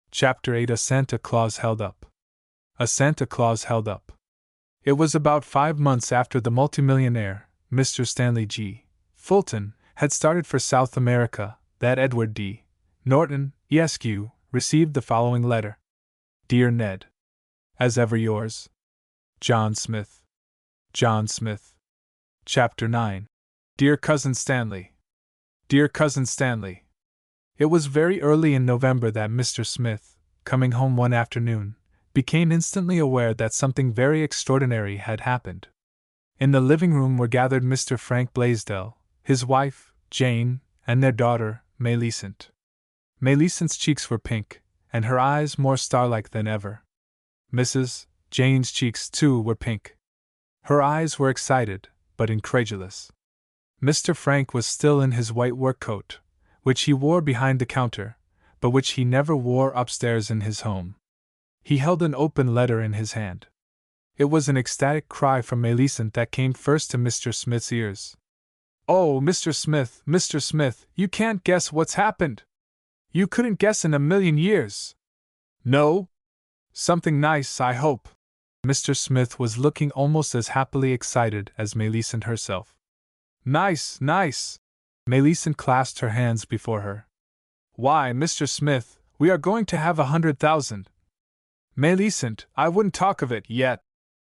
Chapter 8. A Santa Claus Held Up. A Santa Claus Held Up. It was about 5 months after the multimillionaire, Mr. Stanley G. Fulton, had started for South America, that Edward D. Norton, Esq., received the following letter. Dear Ned. As ever yours, John Smith. John Smith. Chapter 9. Dear Cousin Stanley. Dear Cousin Stanley. It was very early in November that Mr. Smith, coming home one afternoon, became instantly aware that something very extraordinary had happened. In the living room were gathered Mr. Frank Blaisdell, his wife, Jane, and their daughter, Millicent. Millicent's cheeks were pink, and her eyes more star-like than ever. Mrs. Jane's cheeks, too, were pink. Her eyes were excited, but incredulous. Mr. Frank was still in his white work coat, which he wore behind the counter, but which he never wore upstairs in his home. He held an open letter in his hand. It was an ecstatic cry from Millicent that came first to Mr. Smith's ears. "Oh, Mr. Smith, you can't guess what's happened! You couldn't guess in a million years!" "No? Something nice, I hope." Mr. Smith was looking almost as happily excited as Millicent herself. "Nice, nice!" Millicent clasped her hands before her. "Why, Mr. Smith, we are going to have 100,000. "Millicent, I wouldn't talk of it yet,"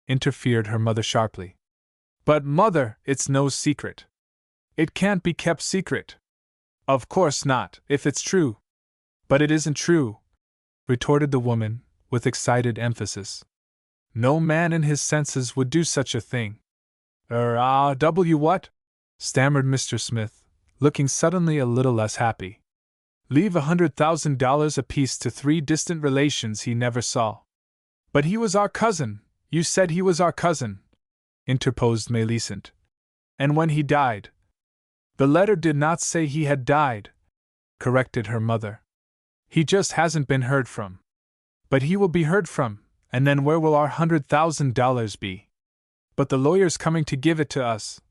interfered her mother sharply. "But, Mother, it's no secret. It can't be kept secret." "Of course not, if it's true." "But it isn't true," retorted the woman, with excited emphasis. "No man in his senses would do such a thing." What?" stammered Mr. Smith, looking suddenly a little less happy. "Leave $100,000 apiece to 3 distant relations he never saw." "But he was our cousin, you said he was our cousin," interposed Millicent. "And when he died—" "The letter did not say he had died," corrected her mother. "He just hasn't been heard from." "But he will be heard from, and then where will our $100,000 be?" "But the lawyer's coming to give it to us,"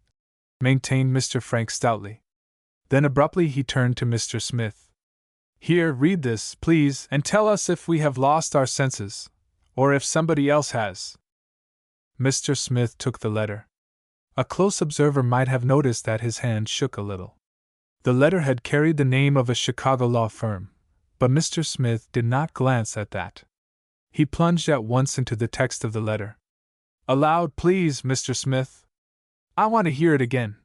maintained Mr. Frank stoutly. Then abruptly he turned to Mr. Smith. "Here, read this, please, and tell us if we have lost our senses, or if somebody else has." Mr. Smith took the letter. A close observer might have noticed that his hand shook a little. The letter had carried the name of a Chicago law firm, but Mr. Smith did not glance at that. He plunged at once into the text of the letter. "Aloud, please, Mr. Smith." "I want to hear it again,"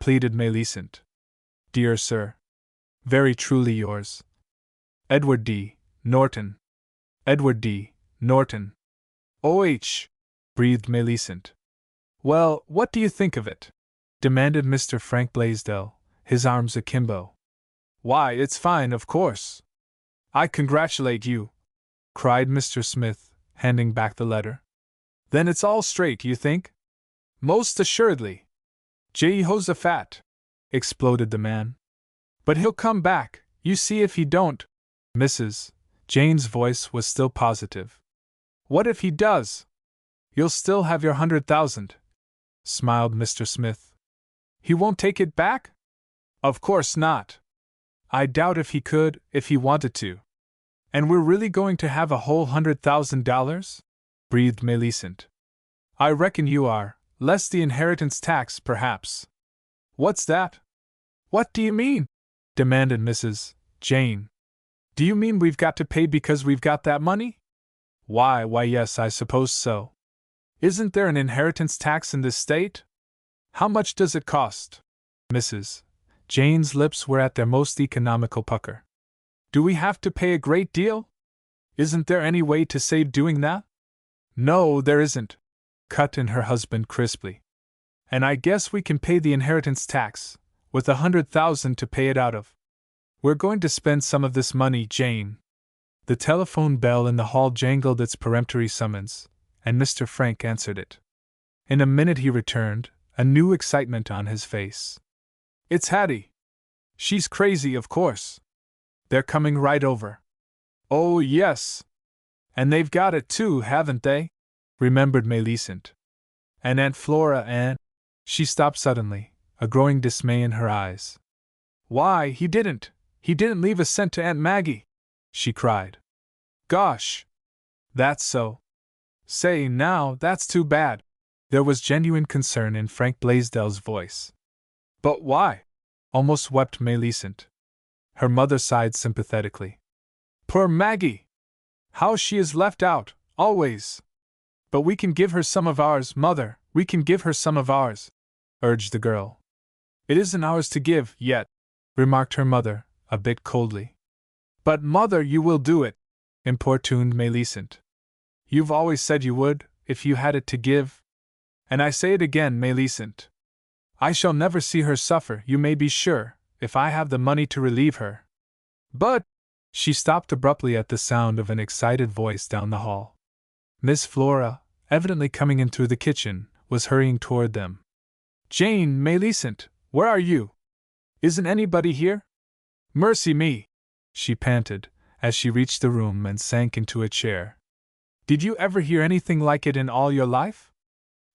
pleaded Millicent. "Dear Sir, very truly yours, Edward D. Norton." "Edward D. Norton. O.H.," breathed Millicent. "Well, what do you think of it?" demanded Mr. Frank Blaisdell, his arms akimbo. "Why, it's fine, of course." "I congratulate you," cried Mr. Smith, handing back the letter. "Then it's all straight, you think?" "Most assuredly." "Jehoshaphat!" exploded the man. "But he'll come back, you see if he don't." Mrs. Jane's voice was still positive. "What if he does?" "You'll still have your 100,000, smiled Mr. Smith. "He won't take it back?" "Of course not." "I doubt if he could, if he wanted to." "And we're really going to have a whole $100,000? breathed Millicent. "I reckon you are, less the inheritance tax, perhaps." "What's that?" "What do you mean?" demanded Mrs. Jane. "Do you mean we've got to pay because we've got that money?" Why, yes, I suppose so." "Isn't there an inheritance tax in this state?" "How much does it cost?" Mrs. Jane's lips were at their most economical pucker. "Do we have to pay a great deal? Isn't there any way to save doing that?" "No, there isn't," cut in her husband crisply. "And I guess we can pay the inheritance tax, with 100,000 to pay it out of. We're going to spend some of this money, Jane." The telephone bell in the hall jangled its peremptory summons, and Mr. Frank answered it. In a minute he returned, a new excitement on his face. "It's Hattie. She's crazy, of course. They're coming right over." "Oh, yes. And they've got it too, haven't they?" remembered Millicent. "And Aunt Flora and—" She stopped suddenly, a growing dismay in her eyes. "Why, he didn't leave a cent to Aunt Maggie!" she cried. "Gosh! That's so. Say, now, that's too bad." There was genuine concern in Frank Blaisdell's voice. "But why?" almost wept Millicent. Her mother sighed sympathetically. "Poor Maggie! How she is left out, always!" "But we can give her some of ours, Mother, we can give her some of ours," urged the girl. "It isn't ours to give, yet," remarked her mother, a bit coldly. "But, Mother, you will do it," importuned Millicent. "You've always said you would, if you had it to give. And I say it again, Millicent. I shall never see her suffer, you may be sure, if I have the money to relieve her. But she stopped abruptly at the sound of an excited voice down the hall. Miss Flora, evidently coming in through the kitchen, was hurrying toward them. Jane Millicent, where are you? Isn't anybody here? Mercy me! She panted, as she reached the room and sank into a chair. Did you ever hear anything like it in all your life?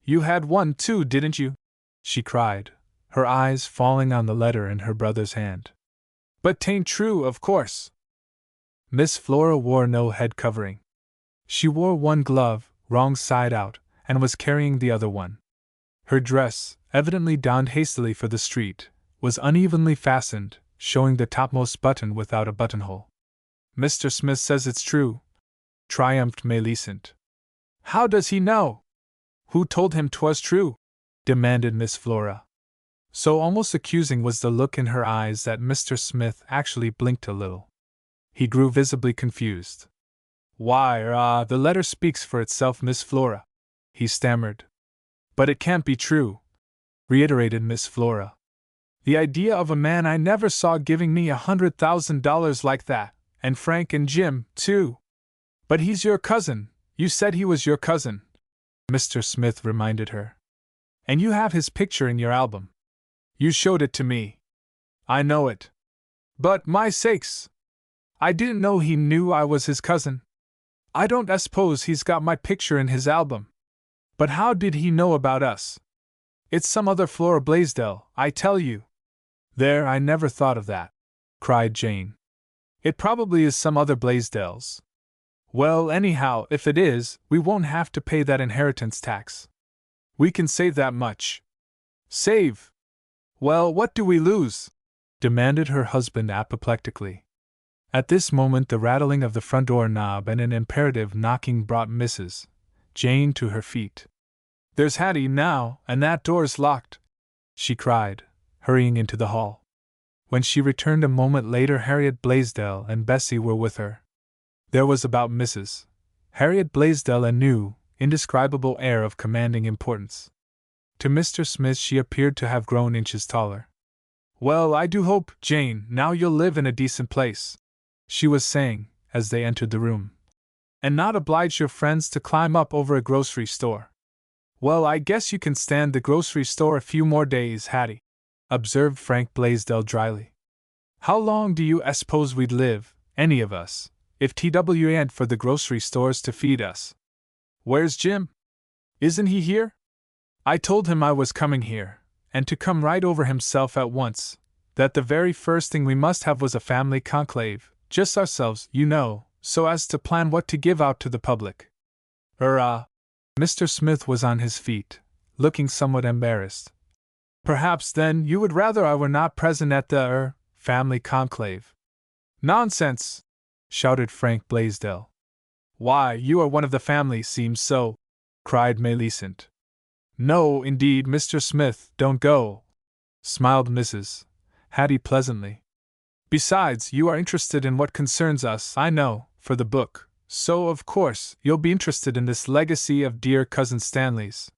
You had one too, didn't you? She cried, her eyes falling on the letter in her brother's hand. But 'tain't true, of course. Miss Flora wore no head covering. She wore one glove, wrong side out, and was carrying the other one. Her dress, evidently donned hastily for the street, was unevenly fastened, showing the topmost button without a buttonhole. Mr. Smith says it's true, triumphed Millicent. How does he know? Who told him 'twas true? Demanded Miss Flora. So almost accusing was the look in her eyes that Mr. Smith actually blinked a little. He grew visibly confused. Why, the letter speaks for itself, Miss Flora, he stammered. But it can't be true, reiterated Miss Flora. The idea of a man I never saw giving me $100,000 like that, and Frank and Jim, too. But he's your cousin, you said he was your cousin, Mr. Smith reminded her. And you have his picture in your album. You showed it to me. I know it. But, my sakes! I didn't know he knew I was his cousin. I don't suppose he's got my picture in his album. But how did he know about us? It's some other Flora Blaisdell, I tell you. There, I never thought of that, cried Jane. It probably is some other Blaisdells. Well, anyhow, if it is, we won't have to pay that inheritance tax. We can save that much. Save? Well, what do we lose? Demanded her husband apoplectically. At this moment the rattling of the front door knob and an imperative knocking brought Mrs. Jane to her feet. There's Hattie now, and that door's locked, she cried, hurrying into the hall. When she returned a moment later, Harriet Blaisdell and Bessie were with her. There was about Mrs. Harriet Blaisdell a new, indescribable air of commanding importance. To Mr. Smith she appeared to have grown inches taller. Well, I do hope, Jane, now you'll live in a decent place, she was saying, as they entered the room. And not oblige your friends to climb up over a grocery store. Well, I guess you can stand the grocery store a few more days, Hattie, observed Frank Blaisdell dryly. How long do you suppose we'd live, any of us, if TW'd for the grocery stores to feed us? Where's Jim? Isn't he here? I told him I was coming here, and to come right over himself at once, that the very first thing we must have was a family conclave, just ourselves, you know, so as to plan what to give out to the public. Mr. Smith was on his feet, looking somewhat embarrassed. Perhaps, then, you would rather I were not present at the, family conclave. Nonsense! Shouted Frank Blaisdell. Why, you are one of the family, seems so, cried Millicent. No, indeed, Mr. Smith, don't go, smiled Mrs. Hattie pleasantly. Besides, you are interested in what concerns us, I know, for the book, so of course you'll be interested in this legacy of dear Cousin Stanley's.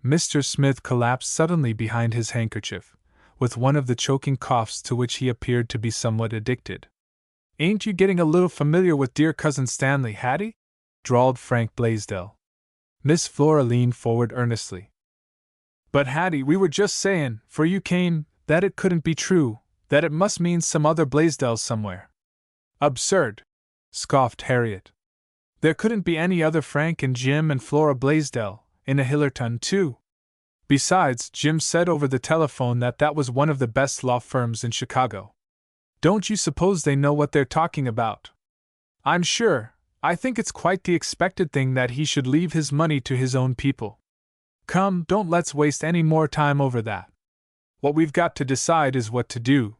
Mr. Smith collapsed suddenly behind his handkerchief, with one of the choking coughs to which he appeared to be somewhat addicted. Ain't you getting a little familiar with dear Cousin Stanley, Hattie? Drawled Frank Blaisdell. Miss Flora leaned forward earnestly. But Hattie, we were just saying, for you came, that it couldn't be true, that it must mean some other Blaisdells somewhere. Absurd! Scoffed Harriet. There couldn't be any other Frank and Jim and Flora Blaisdell, in a Hillerton, too. Besides, Jim said over the telephone that that was one of the best law firms in Chicago. Don't you suppose they know what they're talking about? I'm sure, I think it's quite the expected thing that he should leave his money to his own people. Come, don't let's waste any more time over that. What we've got to decide is what to do.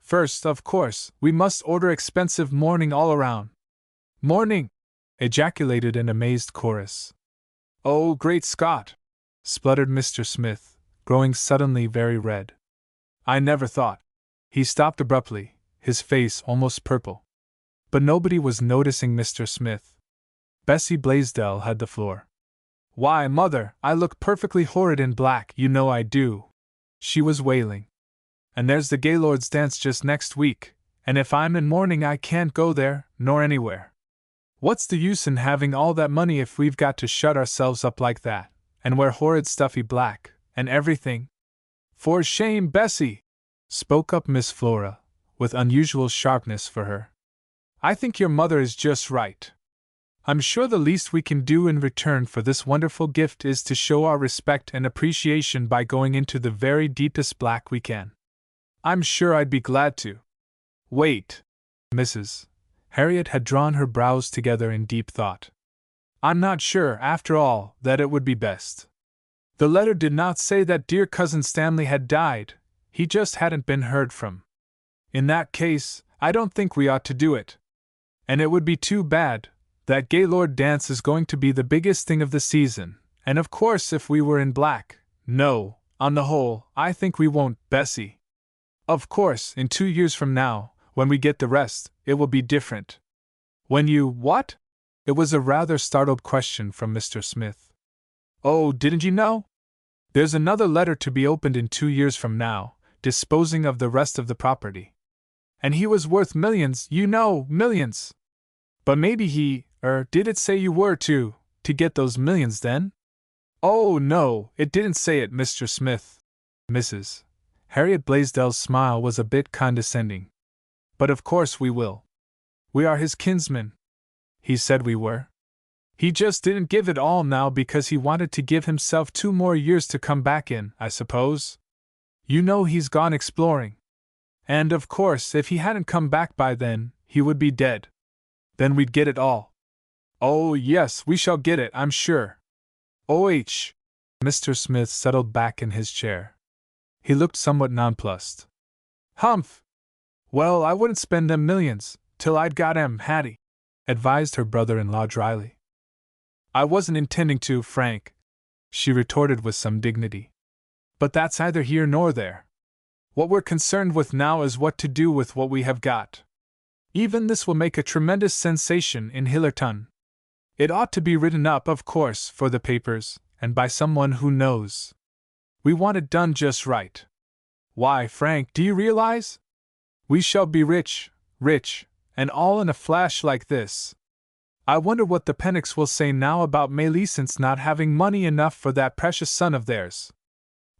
First, of course, we must order expensive mourning all around. Mourning! Ejaculated an amazed chorus. Oh, great Scott! Spluttered Mr. Smith, growing suddenly very red. I never thought. He stopped abruptly, his face almost purple. But nobody was noticing Mr. Smith. Bessie Blaisdell had the floor. Why, Mother, I look perfectly horrid in black, you know I do, she was wailing. And there's the Gaylord's dance just next week, and if I'm in mourning I can't go there, nor anywhere. What's the use in having all that money if we've got to shut ourselves up like that, and wear horrid stuffy black, and everything? For shame, Bessie! Spoke up Miss Flora, with unusual sharpness for her. I think your mother is just right. I'm sure the least we can do in return for this wonderful gift is to show our respect and appreciation by going into the very deepest black we can. I'm sure I'd be glad to. Wait, Mrs. Harriet had drawn her brows together in deep thought. I'm not sure, after all, that it would be best. The letter did not say that dear Cousin Stanley had died, he just hadn't been heard from. In that case, I don't think we ought to do it. And it would be too bad. That Gaylord dance is going to be the biggest thing of the season, and of course if we were in black, no, on the whole, I think we won't, Bessie. Of course, in 2 years from now, when we get the rest, it will be different. When you, what? It was a rather startled question from Mr. Smith. Oh, didn't you know? There's another letter to be opened in 2 years from now, disposing of the rest of the property. And he was worth millions, you know, millions. But maybe did it say you were to get those millions then? Oh, no, it didn't say it, Mr. Smith. Mrs. Harriet Blaisdell's smile was a bit condescending. But of course we will. We are his kinsmen. He said we were. He just didn't give it all now because he wanted to give himself 2 more years to come back in, I suppose. You know he's gone exploring. And of course, if he hadn't come back by then, he would be dead. Then we'd get it all. Oh, yes, we shall get it, I'm sure. O.H. Mr. Smith settled back in his chair. He looked somewhat nonplussed. Humph! Well, I wouldn't spend them millions, till I'd got 'em, Hattie, advised her brother-in-law dryly. I wasn't intending to, Frank, she retorted with some dignity. But that's neither here nor there. What we're concerned with now is what to do with what we have got. Even this will make a tremendous sensation in Hillerton. It ought to be written up, of course, for the papers, and by someone who knows. We want it done just right. Why, Frank, do you realize? We shall be rich, and all in a flash like this. I wonder what the Pennocks will say now about Melissen's not having money enough for that precious son of theirs.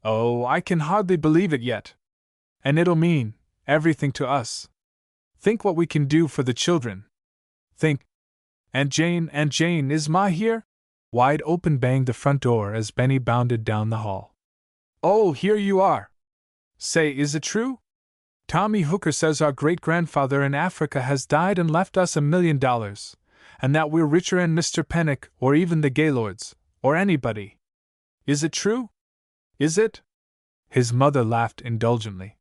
Oh, I can hardly believe it yet. And it'll mean everything to us. Think what we can do for the children. Think. And Jane, is Ma here? Wide open banged the front door as Benny bounded down the hall. Oh, here you are. Say, is it true? Tommy Hooker says our great-grandfather in Africa has died and left us $1 million, and that we're richer than Mr. Pennock or even the Gaylords, or anybody. Is it true? Is it? His mother laughed indulgently.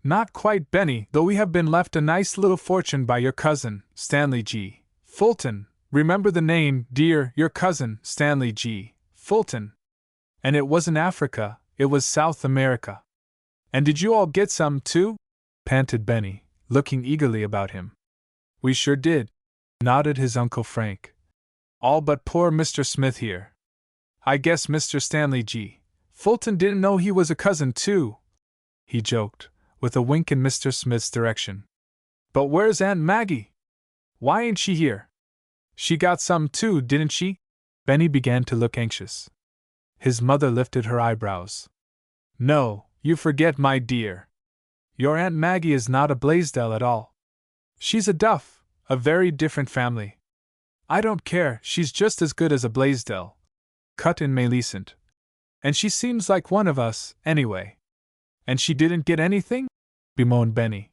Not quite, Benny, though we have been left a nice little fortune by your cousin, Stanley G. Fulton. Remember the name, dear, your cousin, Stanley G. Fulton. And it wasn't Africa, it was South America. And did you all get some, too? Panted Benny, looking eagerly about him. We sure did, nodded his Uncle Frank. All but poor Mr. Smith here. I guess Mr. Stanley G. Fulton didn't know he was a cousin, too, he joked, with a wink in Mr. Smith's direction. But where's Aunt Maggie? Why ain't she here? She got some too, didn't she? Benny began to look anxious. His mother lifted her eyebrows. No, you forget, my dear. Your Aunt Maggie is not a Blaisdell at all. She's a Duff, a very different family. I don't care, she's just as good as a Blaisdell, cut in Melisent. And she seems like one of us, anyway. And she didn't get anything? Bemoaned Benny.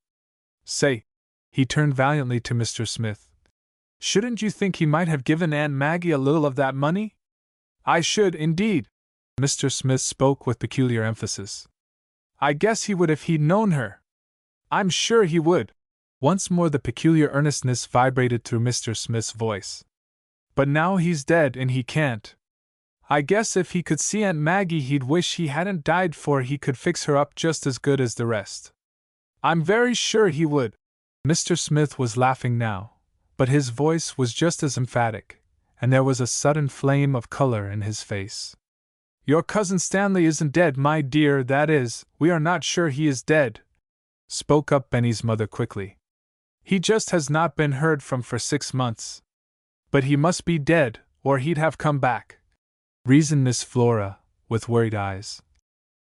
Say, he turned valiantly to Mr. Smith. Shouldn't you think he might have given Aunt Maggie a little of that money? I should, indeed. Mr. Smith spoke with peculiar emphasis. I guess he would if he'd known her. I'm sure he would. Once more the peculiar earnestness vibrated through Mr. Smith's voice. But now he's dead and he can't. I guess if he could see Aunt Maggie he'd wish he hadn't died, for he could fix her up just as good as the rest. I'm very sure he would. Mr. Smith was laughing now, but his voice was just as emphatic, and there was a sudden flame of color in his face. Your cousin Stanley isn't dead, my dear, that is, we are not sure he is dead, spoke up Benny's mother quickly. He just has not been heard from for 6 months. But he must be dead, or he'd have come back, reasoned Miss Flora, with worried eyes.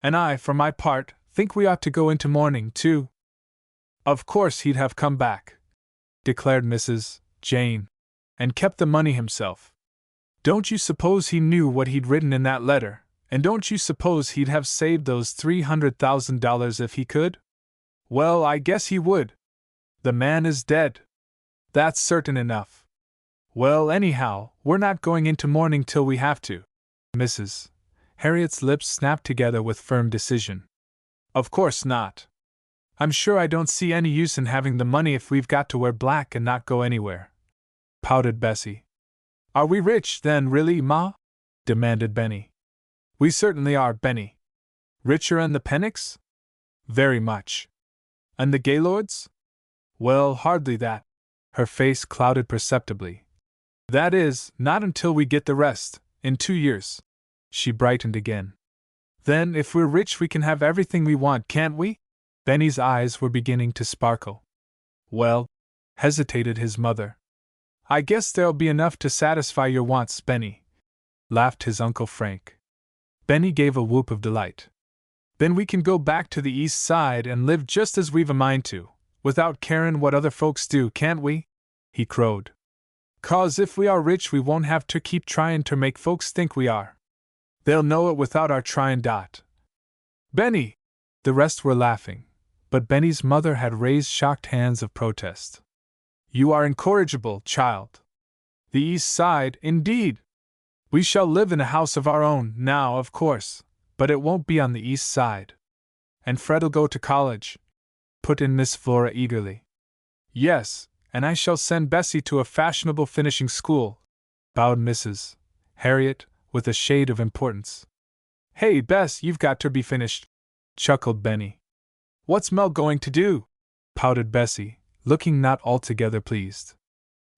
And I, for my part, think we ought to go into mourning, too. Of course he'd have come back, declared Mrs. Jane, and kept the money himself. Don't you suppose he knew what he'd written in that letter, and don't you suppose he'd have saved those $300,000 if he could? Well, I guess he would. The man is dead. That's certain enough. Well, anyhow, we're not going into mourning till we have to. Mrs. Harriet's lips snapped together with firm decision. Of course not. I'm sure I don't see any use in having the money if we've got to wear black and not go anywhere, pouted Bessie. Are we rich, then, really, Ma? Demanded Benny. We certainly are, Benny. Richer than the Pennocks? Very much. And the Gaylords? Well, hardly that. Her face clouded perceptibly. That is, not until we get the rest, in 2 years. She brightened again. Then, if we're rich, we can have everything we want, can't we? Benny's eyes were beginning to sparkle. Well, hesitated his mother. I guess there'll be enough to satisfy your wants, Benny, laughed his Uncle Frank. Benny gave a whoop of delight. Then we can go back to the East Side and live just as we've a mind to, without carin' what other folks do, can't we? He crowed. 'Cause if we are rich we won't have to keep tryin' to make folks think we are. They'll know it without our tryin'. Benny! The rest were laughing, but Benny's mother had raised shocked hands of protest. You are incorrigible, child. The East Side, indeed! We shall live in a house of our own, now, of course, but it won't be on the East Side. And Fred'll go to college, put in Miss Flora eagerly. Yes, and I shall send Bessie to a fashionable finishing school, bowed Mrs. Harriet, with a shade of importance. Hey, Bess, you've got to be finished, chuckled Benny. What's Mel going to do? Pouted Bessie, looking not altogether pleased.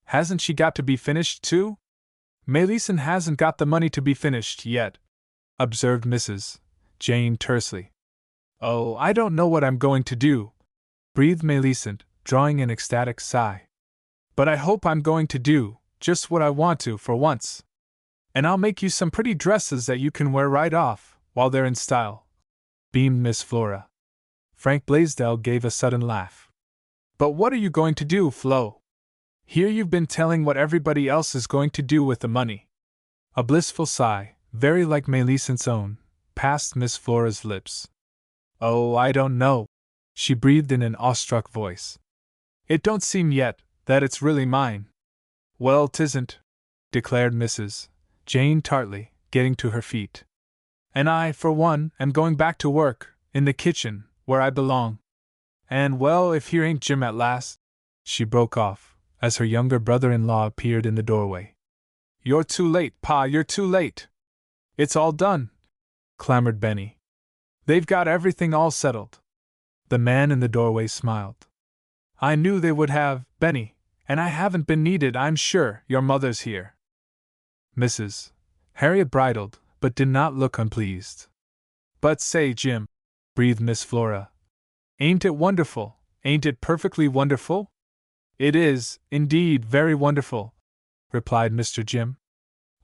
Hasn't she got to be finished, too? Melisson hasn't got the money to be finished yet, observed Mrs. Jane tersely. Oh, I don't know what I'm going to do, breathed Melisson, drawing an ecstatic sigh. But I hope I'm going to do just what I want to for once. And I'll make you some pretty dresses that you can wear right off, while they're in style, beamed Miss Flora. Frank Blaisdell gave a sudden laugh. But what are you going to do, Flo? Here you've been telling what everybody else is going to do with the money. A blissful sigh, very like Melisson's own, passed Miss Flora's lips. Oh, I don't know, she breathed in an awestruck voice. It don't seem yet that it's really mine. Well, 'tisn't, declared Mrs. Jane tartly, getting to her feet. And I, for one, am going back to work, in the kitchen, where I belong. And, well, if here ain't Jim at last, she broke off, as her younger brother-in-law appeared in the doorway. You're too late, Pa, you're too late. It's all done, clamored Benny. They've got everything all settled. The man in the doorway smiled. I knew they would have, Benny, and I haven't been needed, I'm sure. Your mother's here. Mrs. Harriet bridled, but did not look unpleased. But say, Jim, breathed Miss Flora. Ain't it wonderful? Ain't it perfectly wonderful? It is, indeed, very wonderful, replied Mr. Jim.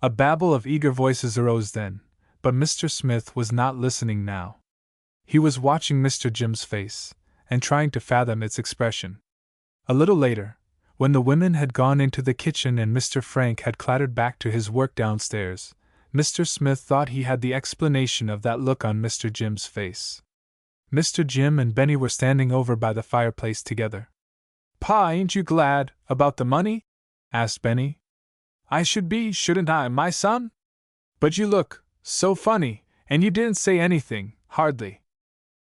A babble of eager voices arose then, but Mr. Smith was not listening now. He was watching Mr. Jim's face, and trying to fathom its expression. A little later, when the women had gone into the kitchen and Mr. Frank had clattered back to his work downstairs, Mr. Smith thought he had the explanation of that look on Mr. Jim's face. Mr. Jim and Benny were standing over by the fireplace together. Pa, ain't you glad about the money? Asked Benny. I should be, shouldn't I, my son? But you look so funny, and you didn't say anything, hardly.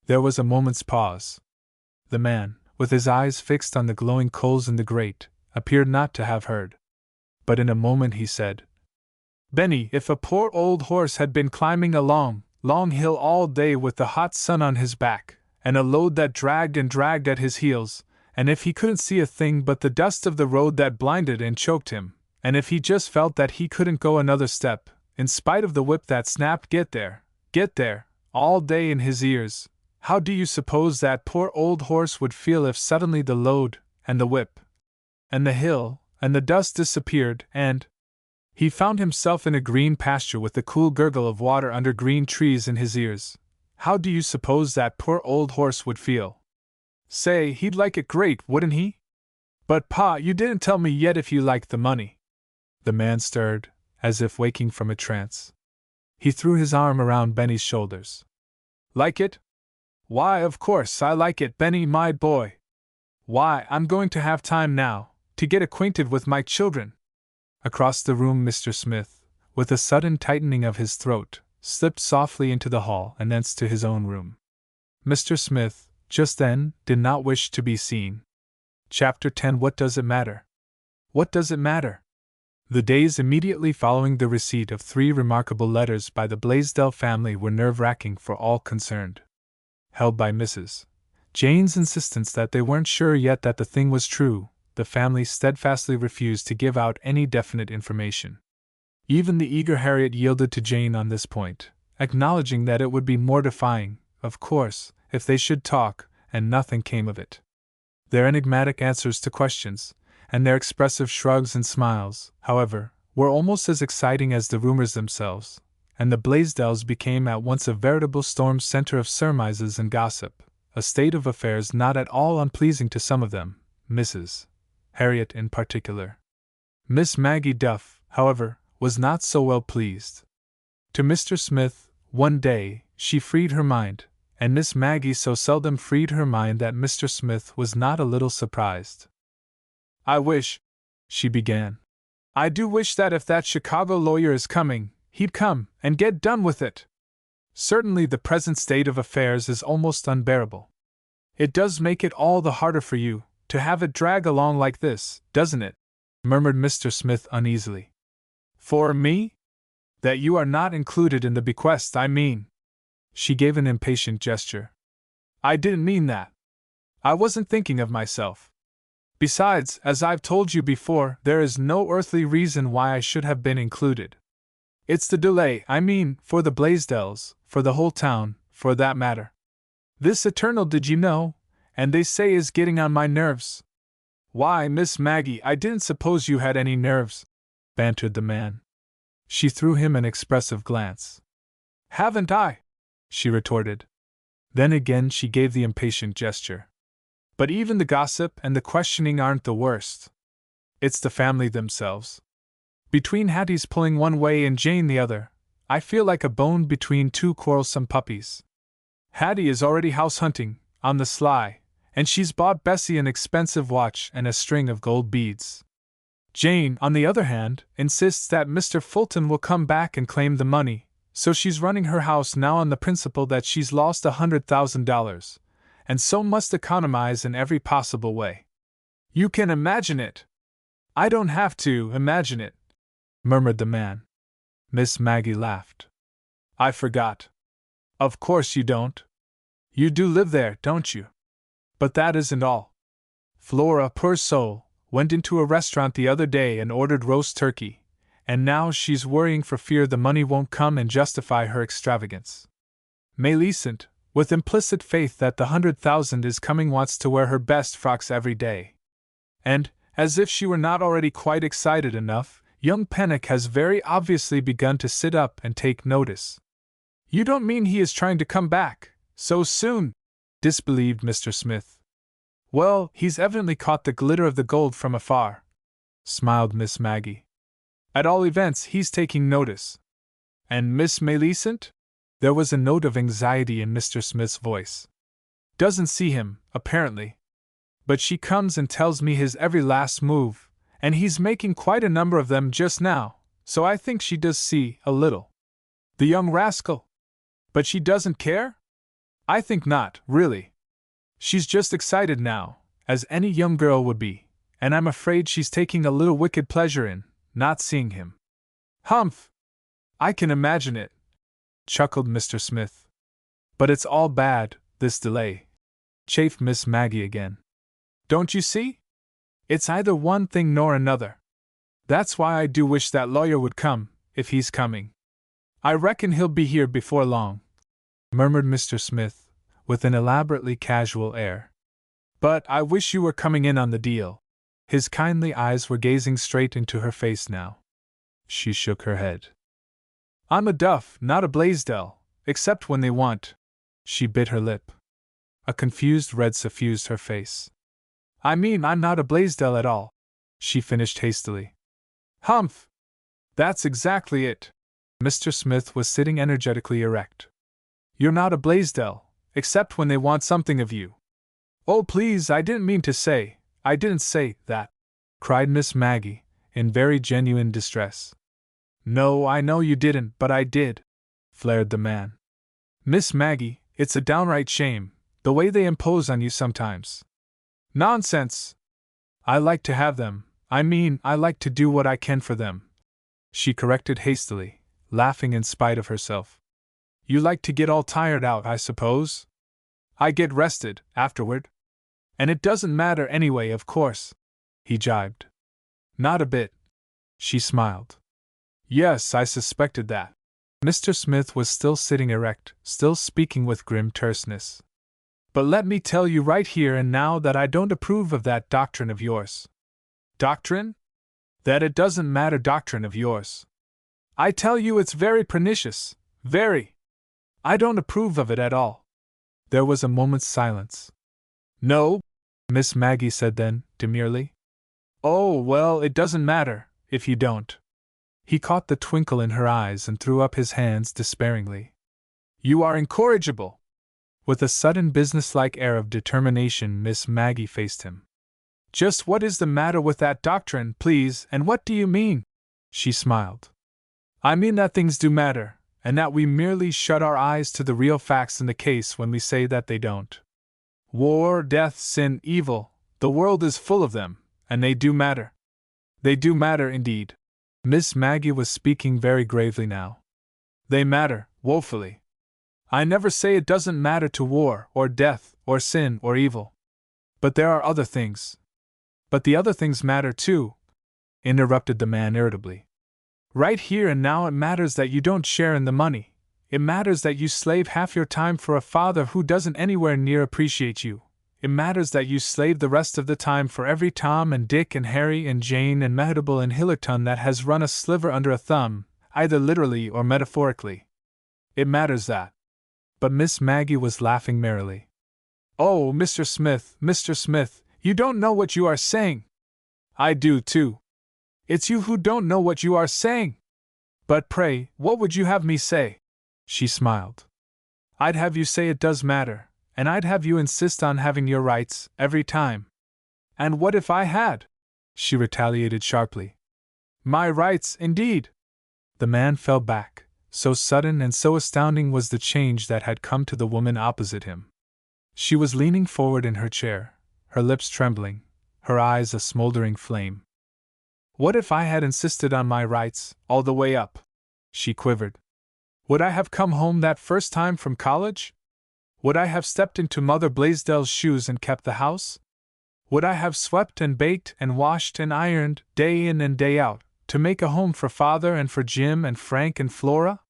There was a moment's pause. The man, with his eyes fixed on the glowing coals in the grate, appeared not to have heard. But in a moment he said, Benny, if a poor old horse had been climbing a long hill all day with the hot sun on his back, and a load that dragged and dragged at his heels, and if he couldn't see a thing but the dust of the road that blinded and choked him, and if he just felt that he couldn't go another step, in spite of the whip that snapped get there, all day in his ears, How do you suppose that poor old horse would feel if suddenly the load, and the whip, and the hill, and the dust disappeared, and he found himself in a green pasture with the cool gurgle of water under green trees in his ears? How do you suppose that poor old horse would feel? Say, he'd like it great, wouldn't he? But, Pa, you didn't tell me yet if you liked the money. The man stirred, as if waking from a trance. He threw his arm around Benny's shoulders. Like it? Why, of course I like it, Benny, my boy. Why, I'm going to have time now, to get acquainted with my children. Across the room, Mr. Smith, with a sudden tightening of his throat, slipped softly into the hall and thence to his own room. Mr. Smith, just then, did not wish to be seen. Chapter 10. What does it matter? What does it matter? The days immediately following the receipt of 3 remarkable letters by the Blaisdell family were nerve-wracking for all concerned. Held by Mrs. Jane's insistence that they weren't sure yet that the thing was true, the family steadfastly refused to give out any definite information. Even the eager Harriet yielded to Jane on this point, acknowledging that it would be mortifying, of course, if they should talk, and nothing came of it. Their enigmatic answers to questions, and their expressive shrugs and smiles, however, were almost as exciting as the rumors themselves, and the Blaisdells became at once a veritable storm center of surmises and gossip, a state of affairs not at all unpleasing to some of them, Mrs. Harriet in particular. Miss Maggie Duff, however, was not so well pleased. To Mr. Smith, one day, she freed her mind, and Miss Maggie so seldom freed her mind that Mr. Smith was not a little surprised. I wish, she began. I do wish that if that Chicago lawyer is coming, he'd come and get done with it. Certainly the present state of affairs is almost unbearable. It does make it all the harder for you to have it drag along like this, doesn't it? Murmured Mr. Smith uneasily. For me? That you are not included in the bequest, I mean. She gave an impatient gesture. I didn't mean that. I wasn't thinking of myself. Besides, as I've told you before, there is no earthly reason why I should have been included. It's the delay, I mean, for the Blaisdells, for the whole town, for that matter. This eternal did you know, and they say is getting on my nerves. Why, Miss Maggie, I didn't suppose you had any nerves, bantered the man. She threw him an expressive glance. Haven't I? She retorted. Then again she gave the impatient gesture. But even the gossip and the questioning aren't the worst. It's the family themselves. Between Hattie's pulling one way and Jane the other, I feel like a bone between 2 quarrelsome puppies. Hattie is already house hunting, on the sly, and she's bought Bessie an expensive watch and a string of gold beads. Jane, on the other hand, insists that Mr. Fulton will come back and claim the money, so she's running her house now on the principle that she's lost $100,000, and so must economize in every possible way. You can imagine it. I don't have to imagine it, murmured the man. Miss Maggie laughed. I forgot. Of course you don't. You do live there, don't you? But that isn't all. Flora, poor soul, went into a restaurant the other day and ordered roast turkey, and now she's worrying for fear the money won't come and justify her extravagance. Millicent, with implicit faith that the 100,000 is coming, wants to wear her best frocks every day. And, as if she were not already quite excited enough, young Pennock has very obviously begun to sit up and take notice. You don't mean he is trying to come back so soon? Disbelieved Mr. Smith. Well, he's evidently caught the glitter of the gold from afar, smiled Miss Maggie. At all events, he's taking notice. And Miss Millicent? There was a note of anxiety in Mr. Smith's voice. Doesn't see him, apparently. But she comes and tells me his every last move, and he's making quite a number of them just now, so I think she does see a little. The young rascal! But she doesn't care? I think not, really. She's just excited now, as any young girl would be, and I'm afraid she's taking a little wicked pleasure in not seeing him. Humph! I can imagine it, chuckled Mr. Smith. But it's all bad, this delay, chafed Miss Maggie again. Don't you see? It's either one thing nor another. That's why I do wish that lawyer would come, if he's coming. I reckon he'll be here before long, murmured Mr. Smith, with an elaborately casual air. But I wish you were coming in on the deal. His kindly eyes were gazing straight into her face now. She shook her head. I'm a Duff, not a Blaisdell, except when they want. She bit her lip. A confused red suffused her face. I mean, I'm not a Blaisdell at all, she finished hastily. Humph! That's exactly it. Mr. Smith was sitting energetically erect. You're not a Blaisdell, except when they want something of you. Oh, please, I didn't mean to say, I didn't say that, cried Miss Maggie, in very genuine distress. No, I know you didn't, but I did, flared the man. Miss Maggie, it's a downright shame, the way they impose on you sometimes. Nonsense! I like to have them, I mean, I like to do what I can for them, she corrected hastily, laughing in spite of herself. You like to get all tired out, I suppose? I get rested, afterward. And it doesn't matter anyway, of course, he jibed. Not a bit. She smiled. Yes, I suspected that. Mr. Smith was still sitting erect, still speaking with grim terseness. But let me tell you right here and now that I don't approve of that doctrine of yours. Doctrine? That it doesn't matter doctrine of yours. I tell you it's very pernicious, very. I don't approve of it at all. There was a moment's silence. No, Miss Maggie said then, demurely. Oh, well, it doesn't matter, if you don't. He caught the twinkle in her eyes and threw up his hands despairingly. You are incorrigible! With a sudden businesslike air of determination, Miss Maggie faced him. Just what is the matter with that doctrine, please, and what do you mean? She smiled. I mean that things do matter, and that we merely shut our eyes to the real facts in the case when we say that they don't. War, death, sin, evil, the world is full of them, and they do matter. They do matter indeed. Miss Maggie was speaking very gravely now. They matter, woefully. I never say it doesn't matter to war, or death, or sin, or evil. But there are other things. But the other things matter too, interrupted the man irritably. Right here and now it matters that you don't share in the money. It matters that you slave half your time for a father who doesn't anywhere near appreciate you. It matters that you slave the rest of the time for every Tom and Dick and Harry and Jane and Mehetable and Hillerton that has run a sliver under a thumb, either literally or metaphorically. It matters that. But Miss Maggie was laughing merrily. Oh, Mr. Smith, you don't know what you are saying. I do, too. It's you who don't know what you are saying. But pray, what would you have me say? She smiled. I'd have you say it does matter, and I'd have you insist on having your rights, every time. And what if I had? She retaliated sharply. My rights, indeed! The man fell back, so sudden and so astounding was the change that had come to the woman opposite him. She was leaning forward in her chair, her lips trembling, her eyes a smoldering flame. What if I had insisted on my rights, all the way up? She quivered. Would I have come home that first time from college? Would I have stepped into Mother Blaisdell's shoes and kept the house? Would I have swept and baked and washed and ironed, day in and day out, to make a home for Father and for Jim and Frank and Flora?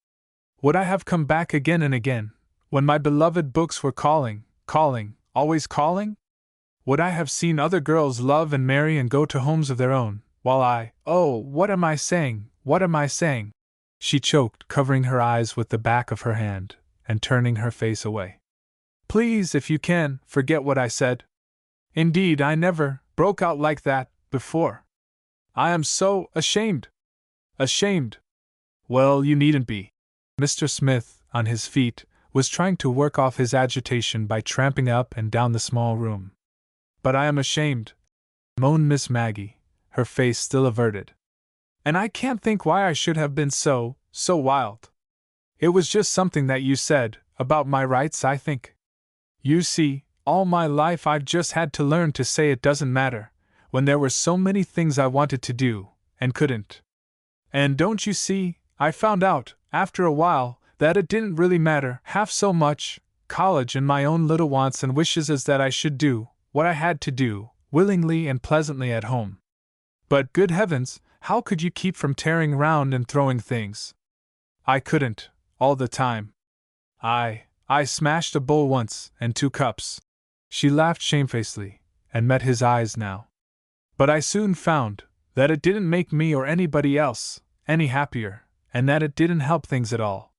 Would I have come back again and again, when my beloved books were calling, always calling? Would I have seen other girls love and marry and go to homes of their own, while oh, what am I saying, what am I saying? She choked, covering her eyes with the back of her hand, and turning her face away. Please, if you can, forget what I said. Indeed, I never broke out like that before. I am so ashamed. Ashamed. Well, you needn't be. Mr. Smith, on his feet, was trying to work off his agitation by tramping up and down the small room. But I am ashamed, moaned Miss Maggie, her face still averted. And I can't think why I should have been so wild. It was just something that you said, about my rights, I think. You see, all my life I've just had to learn to say it doesn't matter, when there were so many things I wanted to do, and couldn't. And don't you see, I found out, after a while, that it didn't really matter half so much, college and my own little wants and wishes as that I should do what I had to do, willingly and pleasantly at home. But good heavens, how could you keep from tearing round and throwing things? I couldn't, all the time. I I smashed a bowl once, and 2 cups. She laughed shamefacedly, and met his eyes now. But I soon found that it didn't make me or anybody else any happier, and that it didn't help things at all.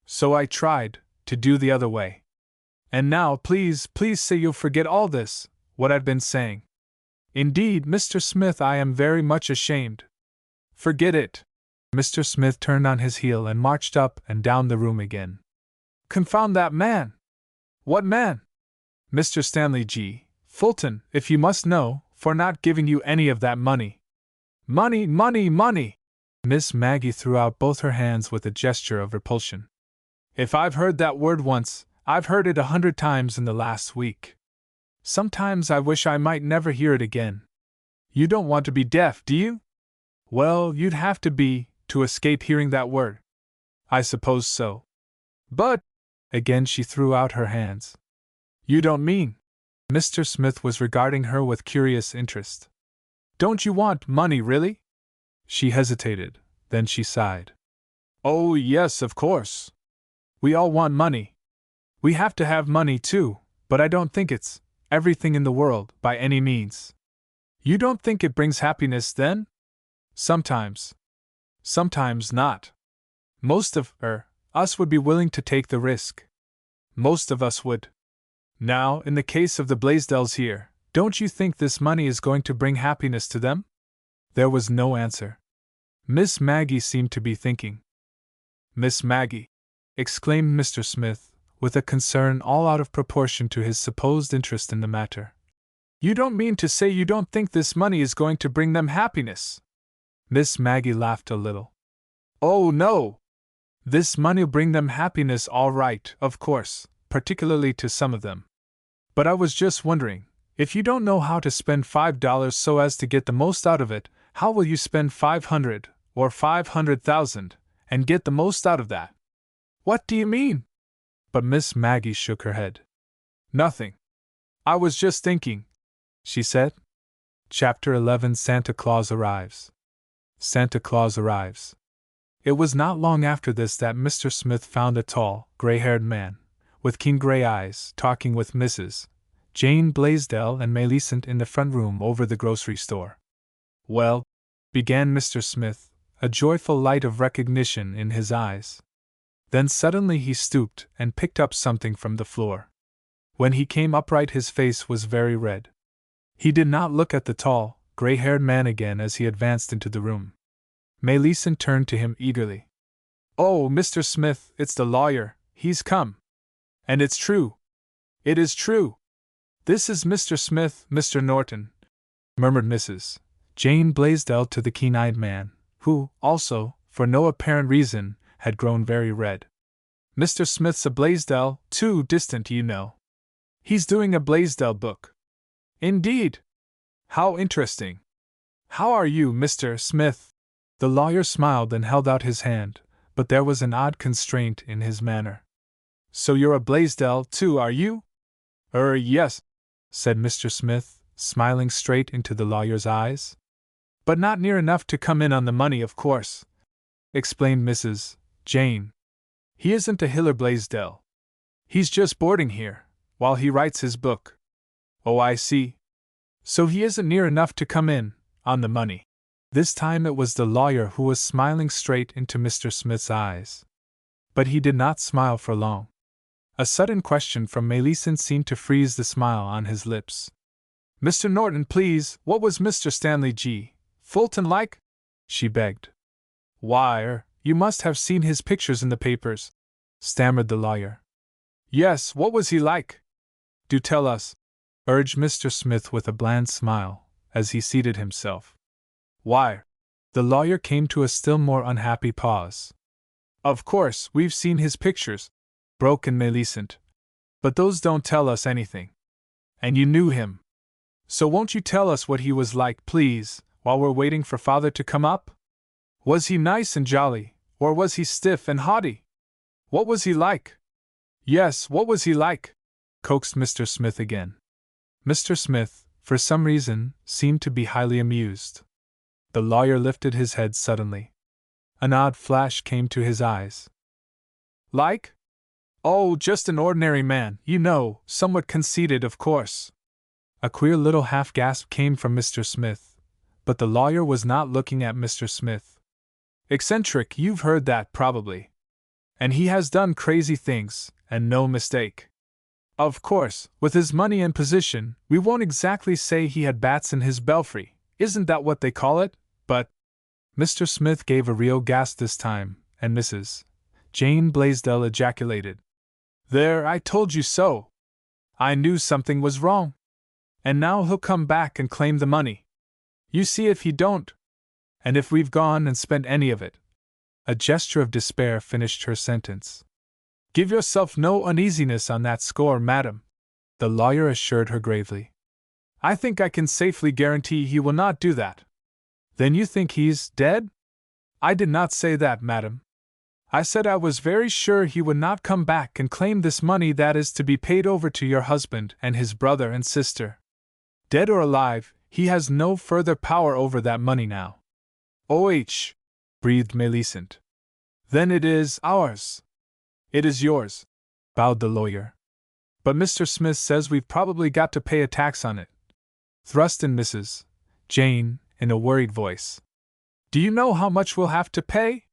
So I tried to do the other way. And now please say you'll forget all this, what I've been saying. Indeed, Mr. Smith, I am very much ashamed. Forget it. Mr. Smith turned on his heel and marched up and down the room again. Confound that man! What man? Mr. Stanley G. Fulton, if you must know, for not giving you any of that money. Money, money, money! Miss Maggie threw out both her hands with a gesture of repulsion. If I've heard that word once, I've heard it 100 times in the last week. Sometimes I wish I might never hear it again. You don't want to be deaf, do you? Well, you'd have to be, to escape hearing that word. I suppose so. But, again she threw out her hands. You don't mean? Mr. Smith was regarding her with curious interest. Don't you want money, really? She hesitated, then she sighed. Oh, yes, of course. We all want money. We have to have money, too, but I don't think it's everything in the world, by any means. You don't think it brings happiness, then? Sometimes. Sometimes not. Most of us would be willing to take the risk. Most of us would. Now, in the case of the Blaisdells here, don't you think this money is going to bring happiness to them? There was no answer. Miss Maggie seemed to be thinking. Miss Maggie! Exclaimed Mr. Smith, with a concern all out of proportion to his supposed interest in the matter. You don't mean to say you don't think this money is going to bring them happiness? Miss Maggie laughed a little. Oh, no! This money'll bring them happiness all right, of course, particularly to some of them. But I was just wondering, if you don't know how to spend $5 so as to get the most out of it, how will you spend 500 or 500,000 and get the most out of that? What do you mean? But Miss Maggie shook her head. Nothing. I was just thinking, she said. Chapter 11 Santa Claus Arrives. Santa Claus arrives. It was not long after this that Mr. Smith found a tall, gray-haired man, with keen gray eyes, talking with Mrs. Jane Blaisdell and Millicent in the front room over the grocery store. Well, began Mr. Smith, a joyful light of recognition in his eyes. Then suddenly he stooped and picked up something from the floor. When he came upright his face was very red. He did not look at the tall, gray-haired man again as he advanced into the room. Millicent turned to him eagerly. Oh, Mr. Smith, it's the lawyer, he's come. And it's true. It is true. This is Mr. Smith, Mr. Norton, murmured Mrs. Jane Blaisdell to the keen-eyed man, who, also, for no apparent reason, had grown very red. Mr. Smith's a Blaisdell, too distant, you know. He's doing a Blaisdell book. Indeed? How interesting. How are you, Mr. Smith? The lawyer smiled and held out his hand, but there was an odd constraint in his manner. So you're a Blaisdell, too, are you? Yes, said Mr. Smith, smiling straight into the lawyer's eyes. But not near enough to come in on the money, of course, explained Mrs. Jane. He isn't a Hiller Blaisdell. He's just boarding here, while he writes his book. Oh, I see. So he isn't near enough to come in, on the money. This time it was the lawyer who was smiling straight into Mr. Smith's eyes. But he did not smile for long. A sudden question from Millicent seemed to freeze the smile on his lips. Mr. Norton, please, what was Mr. Stanley G. Fulton like? She begged. Why, you must have seen his pictures in the papers, stammered the lawyer. Yes, what was he like? Do tell us, urged Mr. Smith with a bland smile, as he seated himself. Why? The lawyer came to a still more unhappy pause. Of course, we've seen his pictures, broke in Millicent. But those don't tell us anything. And you knew him. So won't you tell us what he was like, please, while we're waiting for Father to come up? Was he nice and jolly, or was he stiff and haughty? What was he like? Yes, what was he like? Coaxed Mr. Smith again. Mr. Smith, for some reason, seemed to be highly amused. The lawyer lifted his head suddenly. An odd flash came to his eyes. Like? Oh, just an ordinary man, you know, somewhat conceited, of course. A queer little half-gasp came from Mr. Smith, but the lawyer was not looking at Mr. Smith. Eccentric, you've heard that, probably. And he has done crazy things, and no mistake. Of course, with his money and position, we won't exactly say he had bats in his belfry, isn't that what they call it? But… Mr. Smith gave a real gasp this time, and Mrs. Jane Blaisdell ejaculated, "There, I told you so! I knew something was wrong! And now he'll come back and claim the money. You see if he don't! And if we've gone and spent any of it." A gesture of despair finished her sentence. "Give yourself no uneasiness on that score, madam," the lawyer assured her gravely. "I think I can safely guarantee he will not do that." "Then you think he's dead?" "I did not say that, madam. I said I was very sure he would not come back and claim this money that is to be paid over to your husband and his brother and sister. Dead or alive, he has no further power over that money now." "Oh," breathed Millicent. "Then it is ours." "It is yours," bowed the lawyer. "But Mr. Smith says we've probably got to pay a tax on it," thrust in Mrs. Jane, in a worried voice. "Do you know how much we'll have to pay?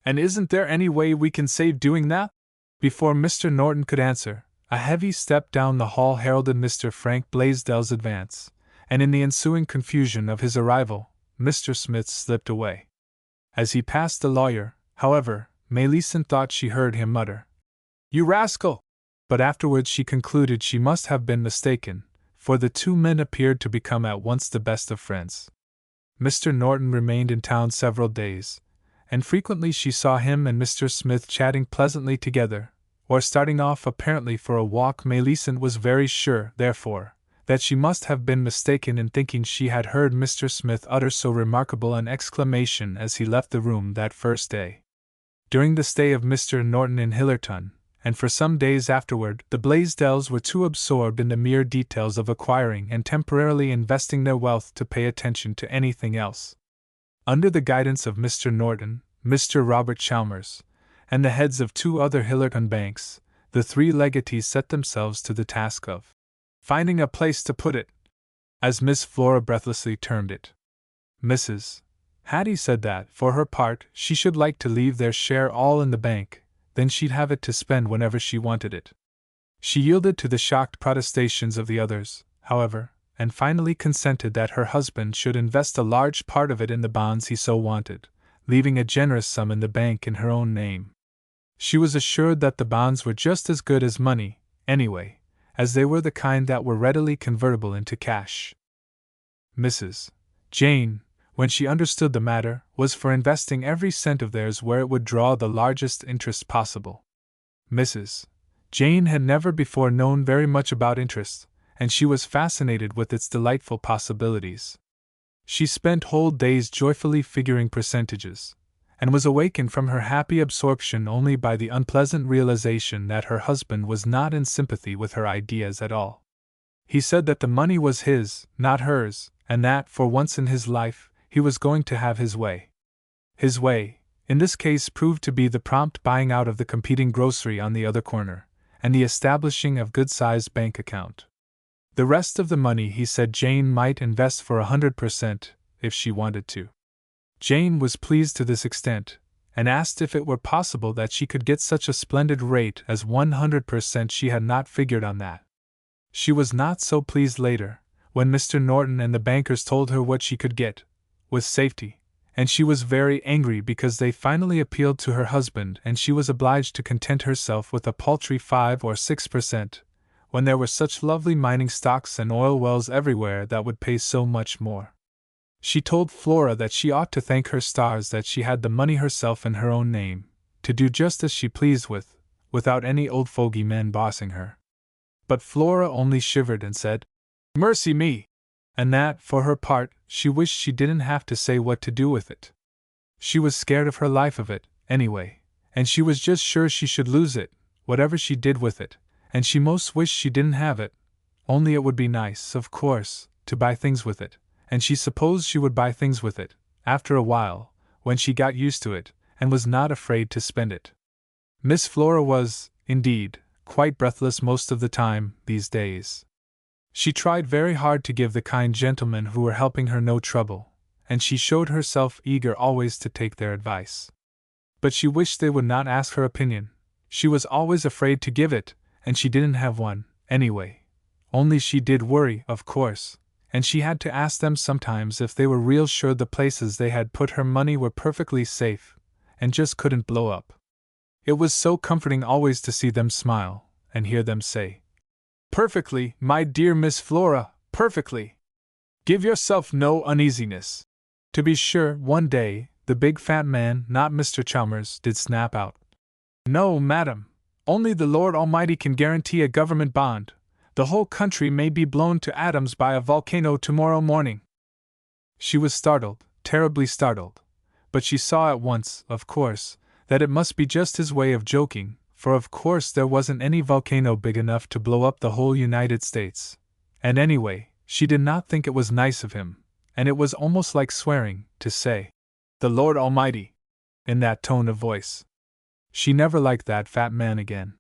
And isn't there any way we can save doing that?" Before Mr. Norton could answer, a heavy step down the hall heralded Mr. Frank Blaisdell's advance, and in the ensuing confusion of his arrival, Mr. Smith slipped away. As he passed the lawyer, however, Millicent thought she heard him mutter, "You rascal!" But afterwards she concluded she must have been mistaken, for the two men appeared to become at once the best of friends. Mr. Norton remained in town several days, and frequently she saw him and Mr. Smith chatting pleasantly together, or starting off apparently for a walk. Millicent was very sure, therefore, that she must have been mistaken in thinking she had heard Mr. Smith utter so remarkable an exclamation as he left the room that first day. During the stay of Mr. Norton in Hillerton, and for some days afterward, the Blaisdells were too absorbed in the mere details of acquiring and temporarily investing their wealth to pay attention to anything else. Under the guidance of Mr. Norton, Mr. Robert Chalmers, and the heads of two other Hillerton banks, the three legatees set themselves to the task of finding a place to put it, as Miss Flora breathlessly termed it. Mrs. Hattie said that, for her part, she should like to leave their share all in the bank, then she'd have it to spend whenever she wanted it. She yielded to the shocked protestations of the others, however, and finally consented that her husband should invest a large part of it in the bonds he so wanted, leaving a generous sum in the bank in her own name. She was assured that the bonds were just as good as money, anyway, as they were the kind that were readily convertible into cash. Mrs. Jane, when she understood the matter, was for investing every cent of theirs where it would draw the largest interest possible. Mrs. Jane had never before known very much about interest, and she was fascinated with its delightful possibilities. She spent whole days joyfully figuring percentages, and was awakened from her happy absorption only by the unpleasant realization that her husband was not in sympathy with her ideas at all. He said that the money was his, not hers, and that, for once in his life, he was going to have his way. His way, in this case, proved to be the prompt buying out of the competing grocery on the other corner, and the establishing of good-sized bank account. The rest of the money, he said, Jane might invest for 100%, if she wanted to. Jane was pleased to this extent, and asked if it were possible that she could get such a splendid rate as 100%. She had not figured on that. She was not so pleased later, when Mr. Norton and the bankers told her what she could get, with safety, and she was very angry because they finally appealed to her husband and she was obliged to content herself with a paltry 5 or 6%, when there were such lovely mining stocks and oil wells everywhere that would pay so much more. She told Flora that she ought to thank her stars that she had the money herself in her own name, to do just as she pleased with, without any old fogey men bossing her. But Flora only shivered and said, "Mercy me!" and that, for her part, she wished she didn't have to say what to do with it. She was scared of her life of it, anyway, and she was just sure she should lose it, whatever she did with it, and she most wished she didn't have it, only it would be nice, of course, to buy things with it, and she supposed she would buy things with it, after a while, when she got used to it, and was not afraid to spend it. Miss Flora was, indeed, quite breathless most of the time, these days. She tried very hard to give the kind gentlemen who were helping her no trouble, and she showed herself eager always to take their advice. But she wished they would not ask her opinion. She was always afraid to give it, and she didn't have one, anyway. Only she did worry, of course, and she had to ask them sometimes if they were real sure the places they had put her money were perfectly safe, and just couldn't blow up. It was so comforting always to see them smile, and hear them say, "Perfectly, my dear Miss Flora, perfectly. Give yourself no uneasiness." To be sure, one day, the big fat man, not Mr. Chalmers, did snap out, "No, madam, only the Lord Almighty can guarantee a government bond. The whole country may be blown to atoms by a volcano tomorrow morning." She was startled, terribly startled, but she saw at once, of course, that it must be just his way of joking, for of course there wasn't any volcano big enough to blow up the whole United States. And anyway, she did not think it was nice of him, and it was almost like swearing, to say, "The Lord Almighty," in that tone of voice. She never liked that fat man again.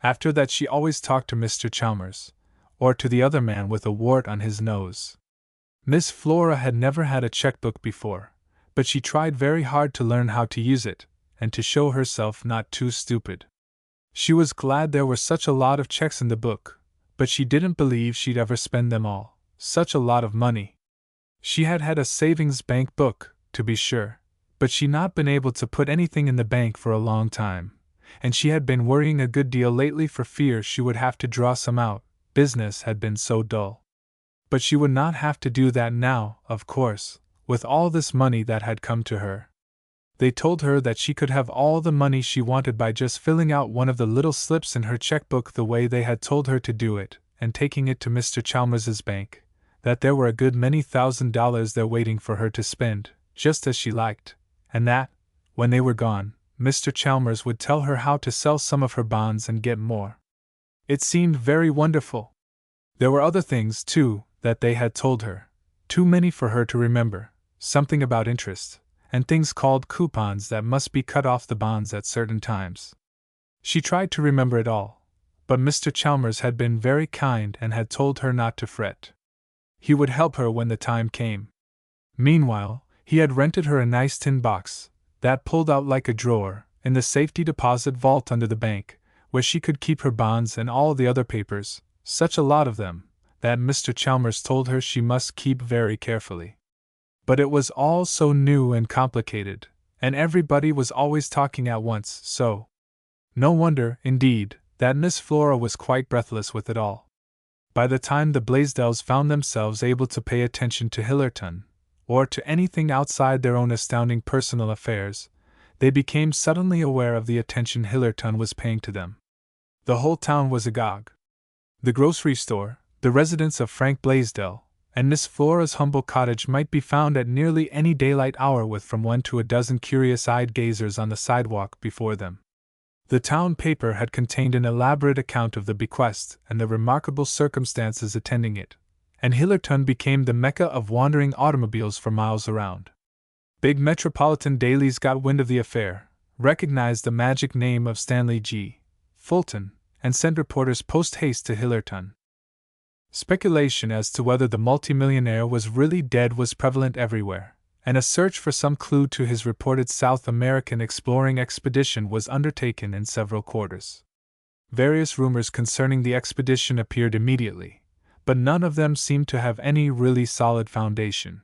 After that she always talked to Mr. Chalmers, or to the other man with a wart on his nose. Miss Flora had never had a checkbook before, but she tried very hard to learn how to use it, and to show herself not too stupid. She was glad there were such a lot of checks in the book, but she didn't believe she'd ever spend them all, such a lot of money. She had had a savings bank book, to be sure, but she'd not been able to put anything in the bank for a long time, and she had been worrying a good deal lately for fear she would have to draw some out, business had been so dull. But she would not have to do that now, of course, with all this money that had come to her. They told her that she could have all the money she wanted by just filling out one of the little slips in her checkbook the way they had told her to do it, and taking it to Mr. Chalmers's bank, that there were a good many $1,000s there waiting for her to spend, just as she liked, and that, when they were gone, Mr. Chalmers would tell her how to sell some of her bonds and get more. It seemed very wonderful. There were other things, too, that they had told her, too many for her to remember, something about interest, and things called coupons that must be cut off the bonds at certain times. She tried to remember it all, but Mr. Chalmers had been very kind and had told her not to fret. He would help her when the time came. Meanwhile, he had rented her a nice tin box, that pulled out like a drawer, in the safety deposit vault under the bank, where she could keep her bonds and all the other papers, such a lot of them, that Mr. Chalmers told her she must keep very carefully. But it was all so new and complicated, and everybody was always talking at once, so no wonder, indeed, that Miss Flora was quite breathless with it all. By the time the Blaisdells found themselves able to pay attention to Hillerton, or to anything outside their own astounding personal affairs, they became suddenly aware of the attention Hillerton was paying to them. The whole town was agog. The grocery store, the residence of Frank Blaisdell, and Miss Flora's humble cottage might be found at nearly any daylight hour with from 1 to a dozen curious-eyed gazers on the sidewalk before them. The town paper had contained an elaborate account of the bequest and the remarkable circumstances attending it, and Hillerton became the mecca of wandering automobiles for miles around. Big metropolitan dailies got wind of the affair, recognized the magic name of Stanley G. Fulton, and sent reporters post-haste to Hillerton. Speculation as to whether the multimillionaire was really dead was prevalent everywhere, and a search for some clue to his reported South American exploring expedition was undertaken in several quarters. Various rumors concerning the expedition appeared immediately, but none of them seemed to have any really solid foundation.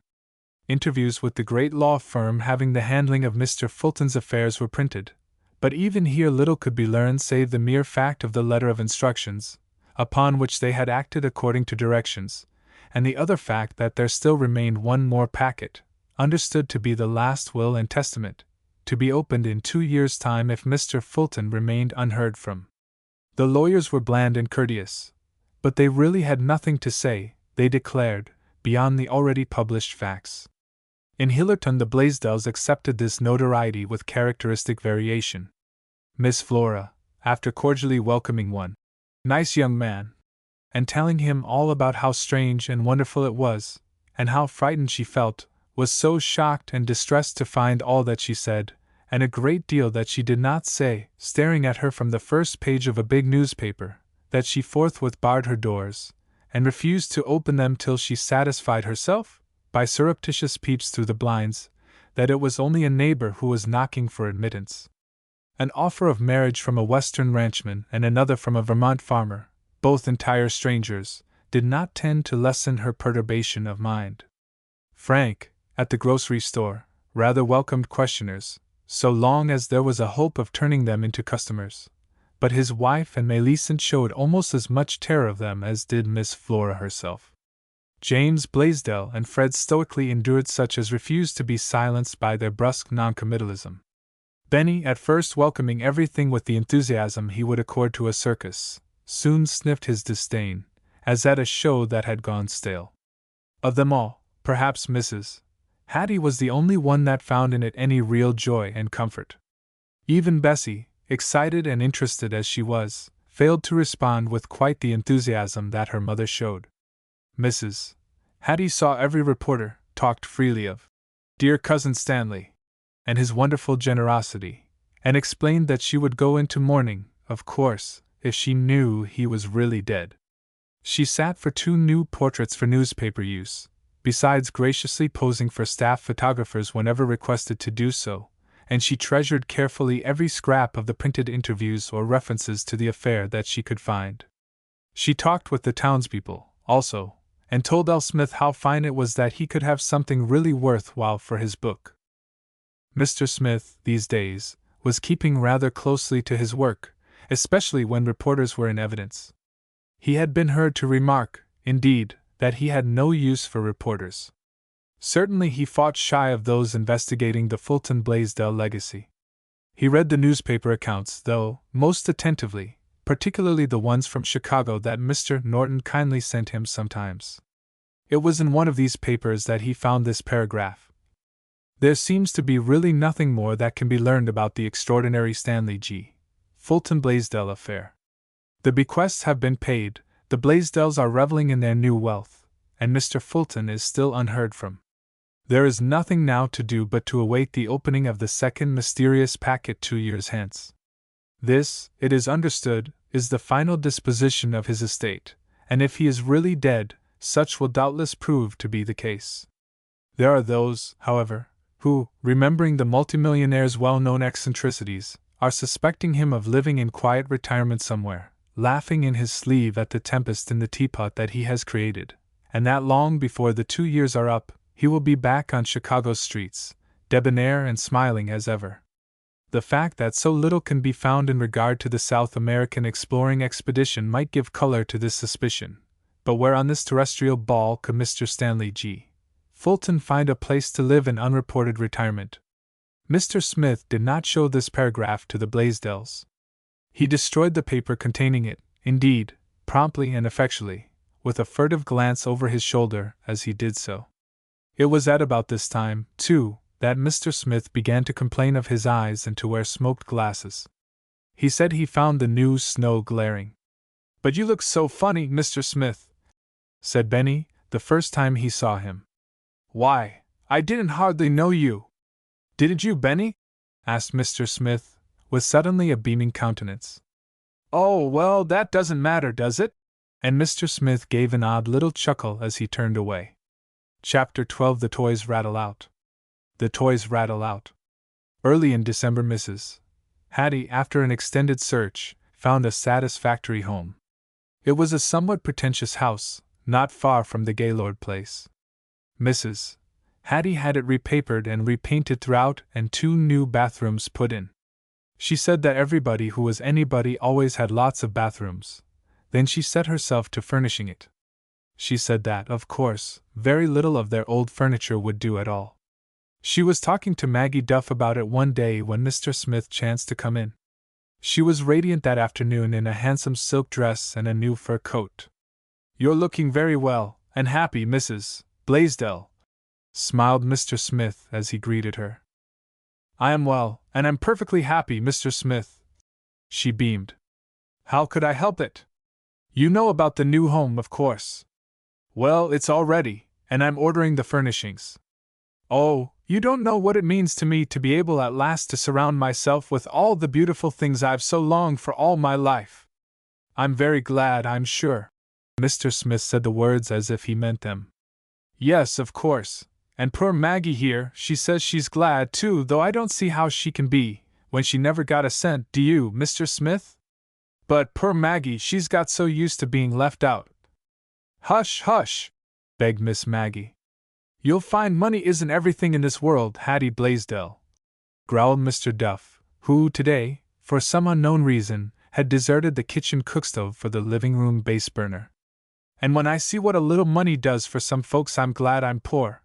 Interviews with the great law firm having the handling of Mr. Fulton's affairs were printed, but even here little could be learned save the mere fact of the letter of instructions, upon which they had acted according to directions, and the other fact that there still remained one more packet, understood to be the last will and testament, to be opened in 2 years' time if Mr. Fulton remained unheard from. The lawyers were bland and courteous, but they really had nothing to say, they declared, beyond the already published facts. In Hillerton the Blaisdells accepted this notoriety with characteristic variation. Miss Flora, after cordially welcoming one nice young man, and telling him all about how strange and wonderful it was, and how frightened she felt, was so shocked and distressed to find all that she said, and a great deal that she did not say, staring at her from the first page of a big newspaper, that she forthwith barred her doors, and refused to open them till she satisfied herself, by surreptitious peeps through the blinds, that it was only a neighbor who was knocking for admittance. An offer of marriage from a Western ranchman and another from a Vermont farmer, both entire strangers, did not tend to lessen her perturbation of mind. Frank, at the grocery store, rather welcomed questioners, so long as there was a hope of turning them into customers, but his wife and Millicent showed almost as much terror of them as did Miss Flora herself. James Blaisdell and Fred stoically endured such as refused to be silenced by their brusque noncommittalism. Benny, at first welcoming everything with the enthusiasm he would accord to a circus, soon sniffed his disdain, as at a show that had gone stale. Of them all, perhaps Mrs. Hattie was the only one that found in it any real joy and comfort. Even Bessie, excited and interested as she was, failed to respond with quite the enthusiasm that her mother showed. Mrs. Hattie saw every reporter, talked freely of dear Cousin Stanley and his wonderful generosity, and explained that she would go into mourning, of course, if she knew he was really dead. She sat for 2 new portraits for newspaper use, besides graciously posing for staff photographers whenever requested to do so, and she treasured carefully every scrap of the printed interviews or references to the affair that she could find. She talked with the townspeople, also, and told L. Smith how fine it was that he could have something really worth while for his book. Mr. Smith, these days, was keeping rather closely to his work, especially when reporters were in evidence. He had been heard to remark, indeed, that he had no use for reporters. Certainly he fought shy of those investigating the Fulton Blaisdell legacy. He read the newspaper accounts, though, most attentively, particularly the ones from Chicago that Mr. Norton kindly sent him sometimes. It was in one of these papers that he found this paragraph. There seems to be really nothing more that can be learned about the extraordinary Stanley G. Fulton Blaisdell affair. The bequests have been paid, the Blaisdells are reveling in their new wealth, and Mr. Fulton is still unheard from. There is nothing now to do but to await the opening of the second mysterious packet 2 years hence. This, it is understood, is the final disposition of his estate, and if he is really dead, such will doubtless prove to be the case. There are those, however, who, remembering the multimillionaire's well-known eccentricities, are suspecting him of living in quiet retirement somewhere, laughing in his sleeve at the tempest in the teapot that he has created, and that long before the 2 years are up, he will be back on Chicago's streets, debonair and smiling as ever. The fact that so little can be found in regard to the South American exploring expedition might give color to this suspicion, but where on this terrestrial ball could Mr. Stanley G. Fulton find a place to live in unreported retirement? Mr. Smith did not show this paragraph to the Blaisdells. He destroyed the paper containing it, indeed, promptly and effectually, with a furtive glance over his shoulder as he did so. It was at about this time, too, that Mr. Smith began to complain of his eyes and to wear smoked glasses. He said he found the new snow glaring. "But you look so funny, Mr. Smith," said Benny, the first time he saw him. "Why, I didn't hardly know you." "Didn't you, Benny?" asked Mr. Smith, with suddenly a beaming countenance. "Oh, well, that doesn't matter, does it?" And Mr. Smith gave an odd little chuckle as he turned away. Chapter 12. The Toys Rattle Out. The toys rattle out. Early in December, Mrs. Hattie, after an extended search, found a satisfactory home. It was a somewhat pretentious house, not far from the Gaylord place. Mrs. Hattie had it repapered and repainted throughout and 2 new bathrooms put in. She said that everybody who was anybody always had lots of bathrooms. Then she set herself to furnishing it. She said that, of course, very little of their old furniture would do at all. She was talking to Maggie Duff about it one day when Mr. Smith chanced to come in. She was radiant that afternoon in a handsome silk dress and a new fur coat. "You're looking very well and happy, Mrs. Blaisdell," smiled Mr. Smith as he greeted her. "I am well, and I'm perfectly happy, Mr. Smith," she beamed. "How could I help it? You know about the new home, of course." "Well, it's all ready, and I'm ordering the furnishings." "Oh, You don't know what it means to me to be able at last to surround myself with all the beautiful things I've so longed for all my life. I'm very glad, I'm sure." Mr. Smith said the words as if he meant them. "Yes, of course. And poor Maggie here, she says she's glad too, though I don't see how she can be, when she never got a cent, do you, Mr. Smith? But poor Maggie, she's got so used to being left out." "Hush, hush!" begged Miss Maggie. "You'll find money isn't everything in this world, Hattie Blaisdell," growled Mr. Duff, who today, for some unknown reason, had deserted the kitchen cookstove for the living room base burner. "And when I see what a little money does for some folks, I'm glad I'm poor.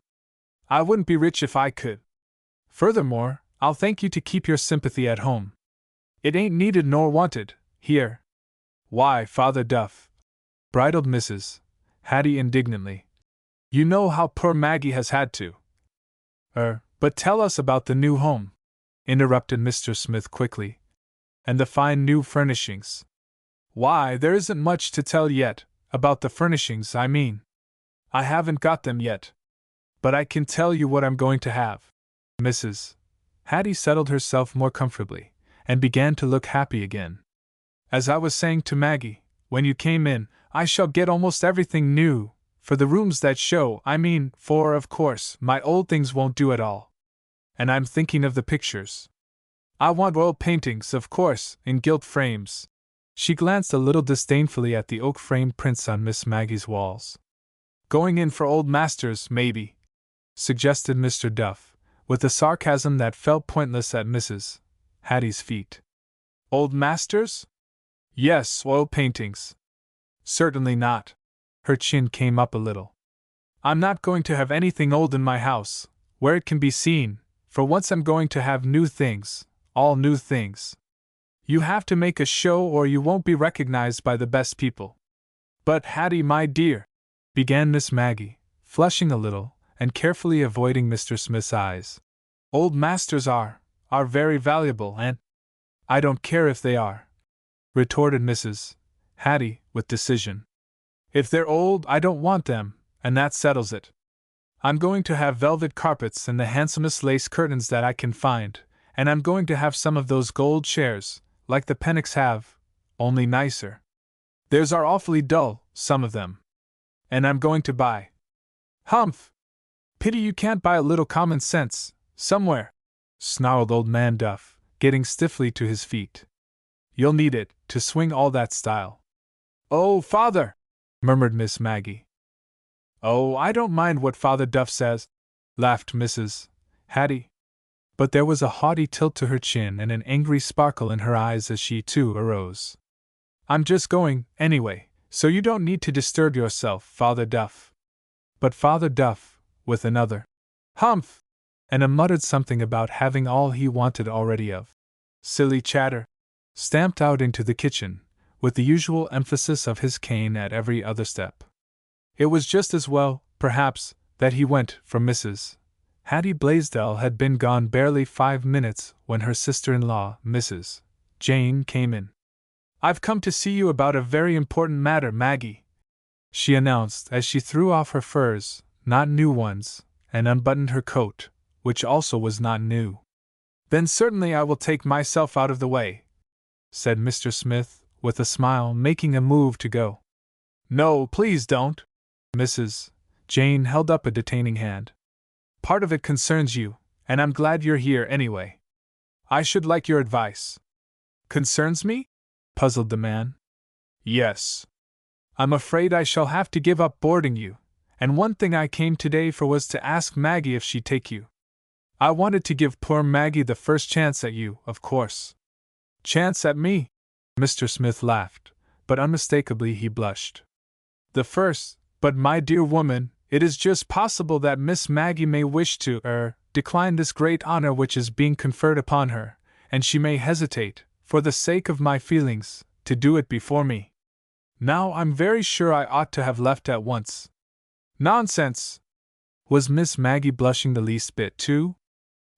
I wouldn't be rich if I could. Furthermore, I'll thank you to keep your sympathy at home. It ain't needed nor wanted, here." "Why, Father Duff," bridled Mrs. Hattie indignantly, "you know how poor Maggie has had to." But tell us about the new home," interrupted Mr. Smith quickly, "and the fine new furnishings." "Why, there isn't much to tell yet, about the furnishings, I mean. I haven't got them yet. But I can tell you what I'm going to have." Mrs. Hattie settled herself more comfortably, and began to look happy again. "As I was saying to Maggie, when you came in, I shall get almost everything new, for the rooms that show, I mean, for, of course, my old things won't do at all. And I'm thinking of the pictures. I want oil paintings, of course, in gilt frames." She glanced a little disdainfully at the oak-framed prints on Miss Maggie's walls. "Going in for old masters, maybe," suggested Mr. Duff, with a sarcasm that felt pointless at Mrs. Hattie's feet. "Old masters?" "Yes, oil paintings." "Certainly not." Her chin came up a little. "I'm not going to have anything old in my house, where it can be seen. For once I'm going to have new things, all new things. You have to make a show or you won't be recognized by the best people." "But Hattie, my dear," began Miss Maggie, flushing a little, and carefully avoiding Mr. Smith's eyes. "Old masters are very valuable, and—" "I don't care if they are," retorted Mrs. Hattie, with decision. "If they're old, I don't want them, and that settles it. I'm going to have velvet carpets and the handsomest lace curtains that I can find, and I'm going to have some of those gold chairs, like the Pennocks have, only nicer. Theirs are awfully dull, some of them. And I'm going to buy—" "Humph! Pity you can't buy a little common sense, somewhere," snarled Old Man Duff, getting stiffly to his feet. "You'll need it, to swing all that style." "Oh, Father!" murmured Miss Maggie. "Oh, I don't mind what Father Duff says," laughed Mrs. Hattie. But there was a haughty tilt to her chin and an angry sparkle in her eyes as she, too, arose. "I'm just going, anyway, so you don't need to disturb yourself, Father Duff." But Father Duff, with another "Humph!" and a muttered something about having all he wanted already of silly chatter, stamped out into the kitchen, with the usual emphasis of his cane at every other step. It was just as well, perhaps, that he went, for Mrs. Hattie Blaisdell had been gone barely 5 minutes when her sister-in-law, Mrs. Jane, came in. "I've come to see you about a very important matter, Maggie," she announced as she threw off her furs, not new ones, and unbuttoned her coat, which also was not new. "Then certainly I will take myself out of the way," said Mr. Smith, with a smile, making a move to go. "No, please don't." Mrs. Jane held up a detaining hand. "Part of it concerns you, and I'm glad you're here anyway. I should like your advice." "Concerns me?" puzzled the man. "Yes. I'm afraid I shall have to give up boarding you, and one thing I came today for was to ask Maggie if she'd take you. I wanted to give poor Maggie the first chance at you, of course." "Chance at me?" Mr. Smith laughed, but unmistakably he blushed. "The first, but my dear woman, it is just possible that Miss Maggie may wish to, decline this great honor which is being conferred upon her, and she may hesitate, for the sake of my feelings, to do it before me. Now I'm very sure I ought to have left at once." "Nonsense!" Was Miss Maggie blushing the least bit, too?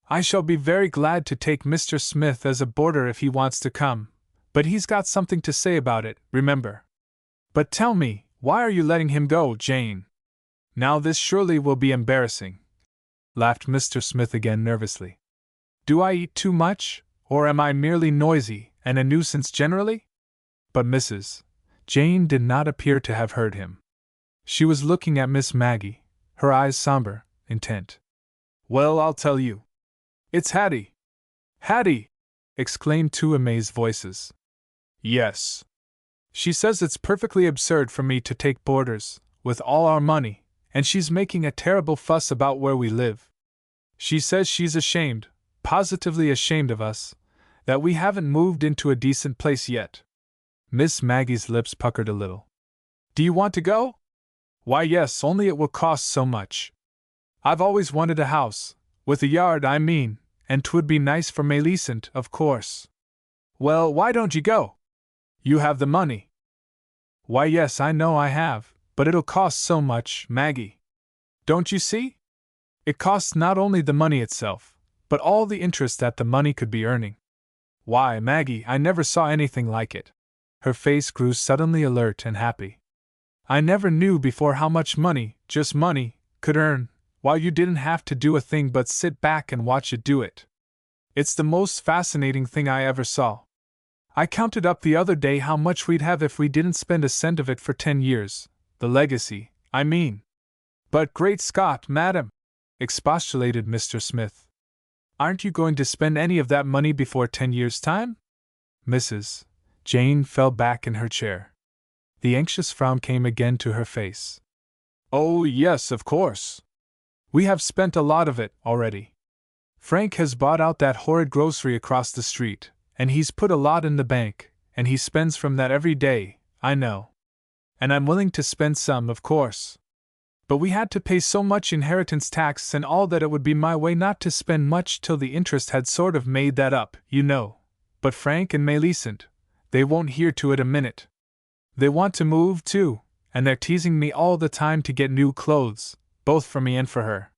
"I shall be very glad to take Mr. Smith as a boarder if he wants to come, but he's got something to say about it, remember. But tell me, why are you letting him go, Jane? Now this surely will be embarrassing." laughed Mr. Smith again nervously. Do I eat too much, or am I merely noisy and a nuisance generally? But Mrs. Jane did not appear to have heard him. She was looking at Miss Maggie, her eyes somber, intent. Well, I'll tell you. It's Hattie. Hattie! Exclaimed two amazed voices. Yes. She says it's perfectly absurd for me to take boarders, with all our money, and she's making a terrible fuss about where we live. She says she's ashamed, positively ashamed of us, that we haven't moved into a decent place yet. Miss Maggie's lips puckered a little. Do you want to go? Why, yes, only it will cost so much. I've always wanted a house, with a yard, I mean, and 'twould be nice for Millicent, of course. Well, why don't you go? You have the money. Why, yes, I know I have, but it'll cost so much, Maggie. Don't you see? It costs not only the money itself, but all the interest that the money could be earning. Why, Maggie, I never saw anything like it. Her face grew suddenly alert and happy. I never knew before how much money, just money, could earn, while you didn't have to do a thing but sit back and watch it do it. It's the most fascinating thing I ever saw. I counted up the other day how much we'd have if we didn't spend a cent of it for 10 years, the legacy, I mean. But great Scott, madam, expostulated Mr. Smith. Aren't you going to spend any of that money before 10 years' time? Mrs. Jane fell back in her chair. The anxious frown came again to her face. Oh, yes, of course. We have spent a lot of it already. Frank has bought out that horrid grocery across the street, and he's put a lot in the bank, and he spends from that every day, I know. And I'm willing to spend some, of course. But we had to pay so much inheritance tax and all that it would be my way not to spend much till the interest had sort of made that up, you know. But Frank and Millicent, they won't hear to it a minute. They want to move, too, and they're teasing me all the time to get new clothes, both for me and for her.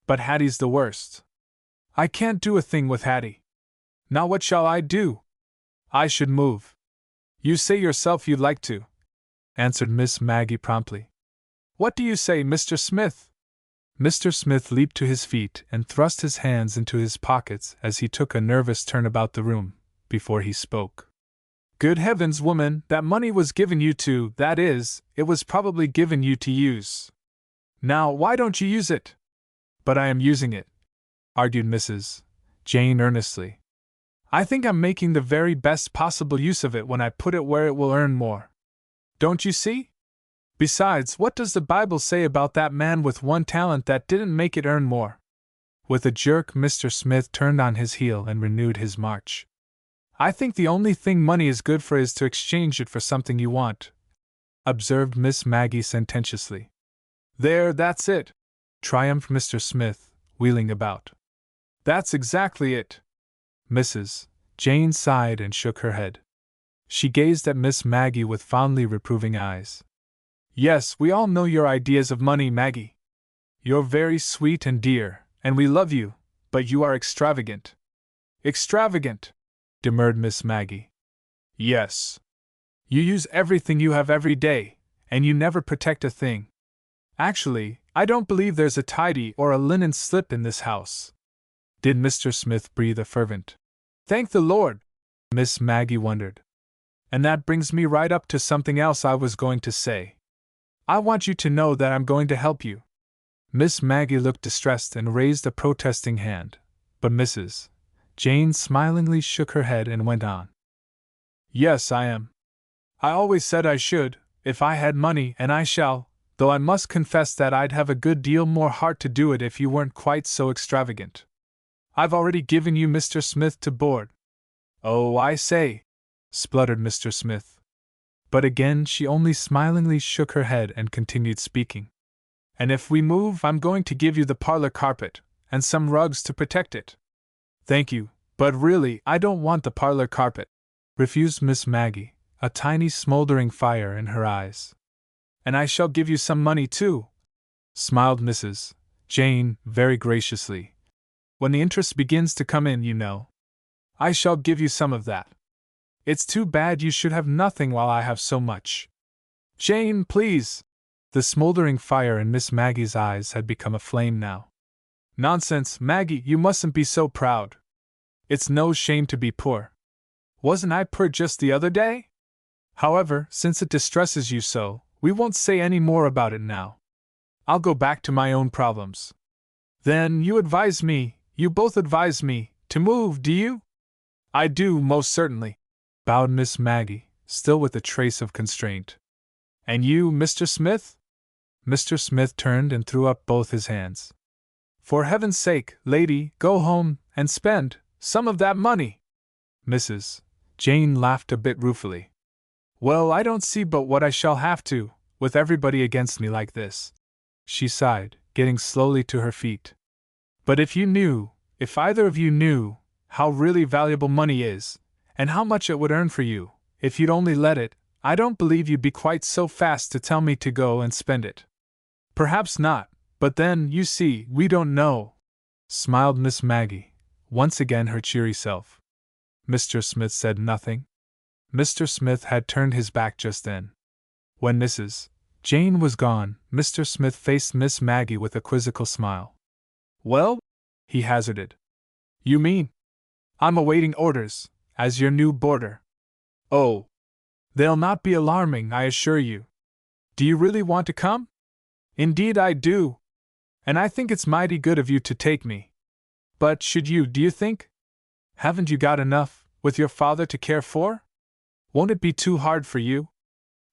But Hattie's the worst. I can't do a thing with Hattie. Now what shall I do? I should move. You say yourself you'd like to, answered Miss Maggie promptly. What do you say, Mr. Smith? Mr. Smith leaped to his feet and thrust his hands into his pockets as he took a nervous turn about the room, before he spoke. Good heavens, woman, that money was given you to, that is, it was probably given you to use. Now, why don't you use it? But I am using it, argued Mrs. Jane earnestly. I think I'm making the very best possible use of it when I put it where it will earn more. Don't you see? Besides, what does the Bible say about that man with one talent that didn't make it earn more? With a jerk, Mr. Smith turned on his heel and renewed his march. I think the only thing money is good for is to exchange it for something you want, observed Miss Maggie sententiously. There, that's it, triumphed Mr. Smith, wheeling about. That's exactly it. Mrs. Jane sighed and shook her head. She gazed at Miss Maggie with fondly reproving eyes. Yes, we all know your ideas of money, Maggie. You're very sweet and dear, and we love you, but you are extravagant. Extravagant, demurred Miss Maggie. Yes. You use everything you have every day, and you never protect a thing. Actually, I don't believe there's a tidy or a linen slip in this house. Did Mr. Smith breathe a fervent, "Thank the Lord"? Miss Maggie wondered. And that brings me right up to something else I was going to say. I want you to know that I'm going to help you. Miss Maggie looked distressed and raised a protesting hand, but Mrs. Jane smilingly shook her head and went on. Yes, I am. I always said I should, if I had money, and I shall, though I must confess that I'd have a good deal more heart to do it if you weren't quite so extravagant. I've already given you Mr. Smith to board. Oh, I say, spluttered Mr. Smith. But again she only smilingly shook her head and continued speaking. And if we move, I'm going to give you the parlor carpet, and some rugs to protect it. Thank you, but really, I don't want the parlor carpet, refused Miss Maggie, a tiny smoldering fire in her eyes. And I shall give you some money too, smiled Mrs. Jane, very graciously. When the interest begins to come in, you know. I shall give you some of that. It's too bad you should have nothing while I have so much. Jane, please! The smoldering fire in Miss Maggie's eyes had become a flame now. Nonsense, Maggie, you mustn't be so proud. It's no shame to be poor. Wasn't I poor just the other day? However, since it distresses you so, we won't say any more about it now. I'll go back to my own problems. Then you both advise me, to move, do you? I do, most certainly, bowed Miss Maggie, still with a trace of constraint. And you, Mr. Smith? Mr. Smith turned and threw up both his hands. For heaven's sake, lady, go home and spend some of that money. Mrs. Jane laughed a bit ruefully. Well, I don't see but what I shall have to, with everybody against me like this. She sighed, getting slowly to her feet. But if either of you knew, how really valuable money is, and how much it would earn for you, if you'd only let it, I don't believe you'd be quite so fast to tell me to go and spend it. Perhaps not, but then, you see, we don't know, smiled Miss Maggie, once again her cheery self. Mr. Smith said nothing. Mr. Smith had turned his back just then. When Mrs. Jane was gone, Mr. Smith faced Miss Maggie with a quizzical smile. Well? He hazarded. You mean? I'm awaiting orders, as your new boarder. Oh. They'll not be alarming, I assure you. Do you really want to come? Indeed I do. And I think it's mighty good of you to take me. But should you, do you think? Haven't you got enough, with your father to care for? Won't it be too hard for you?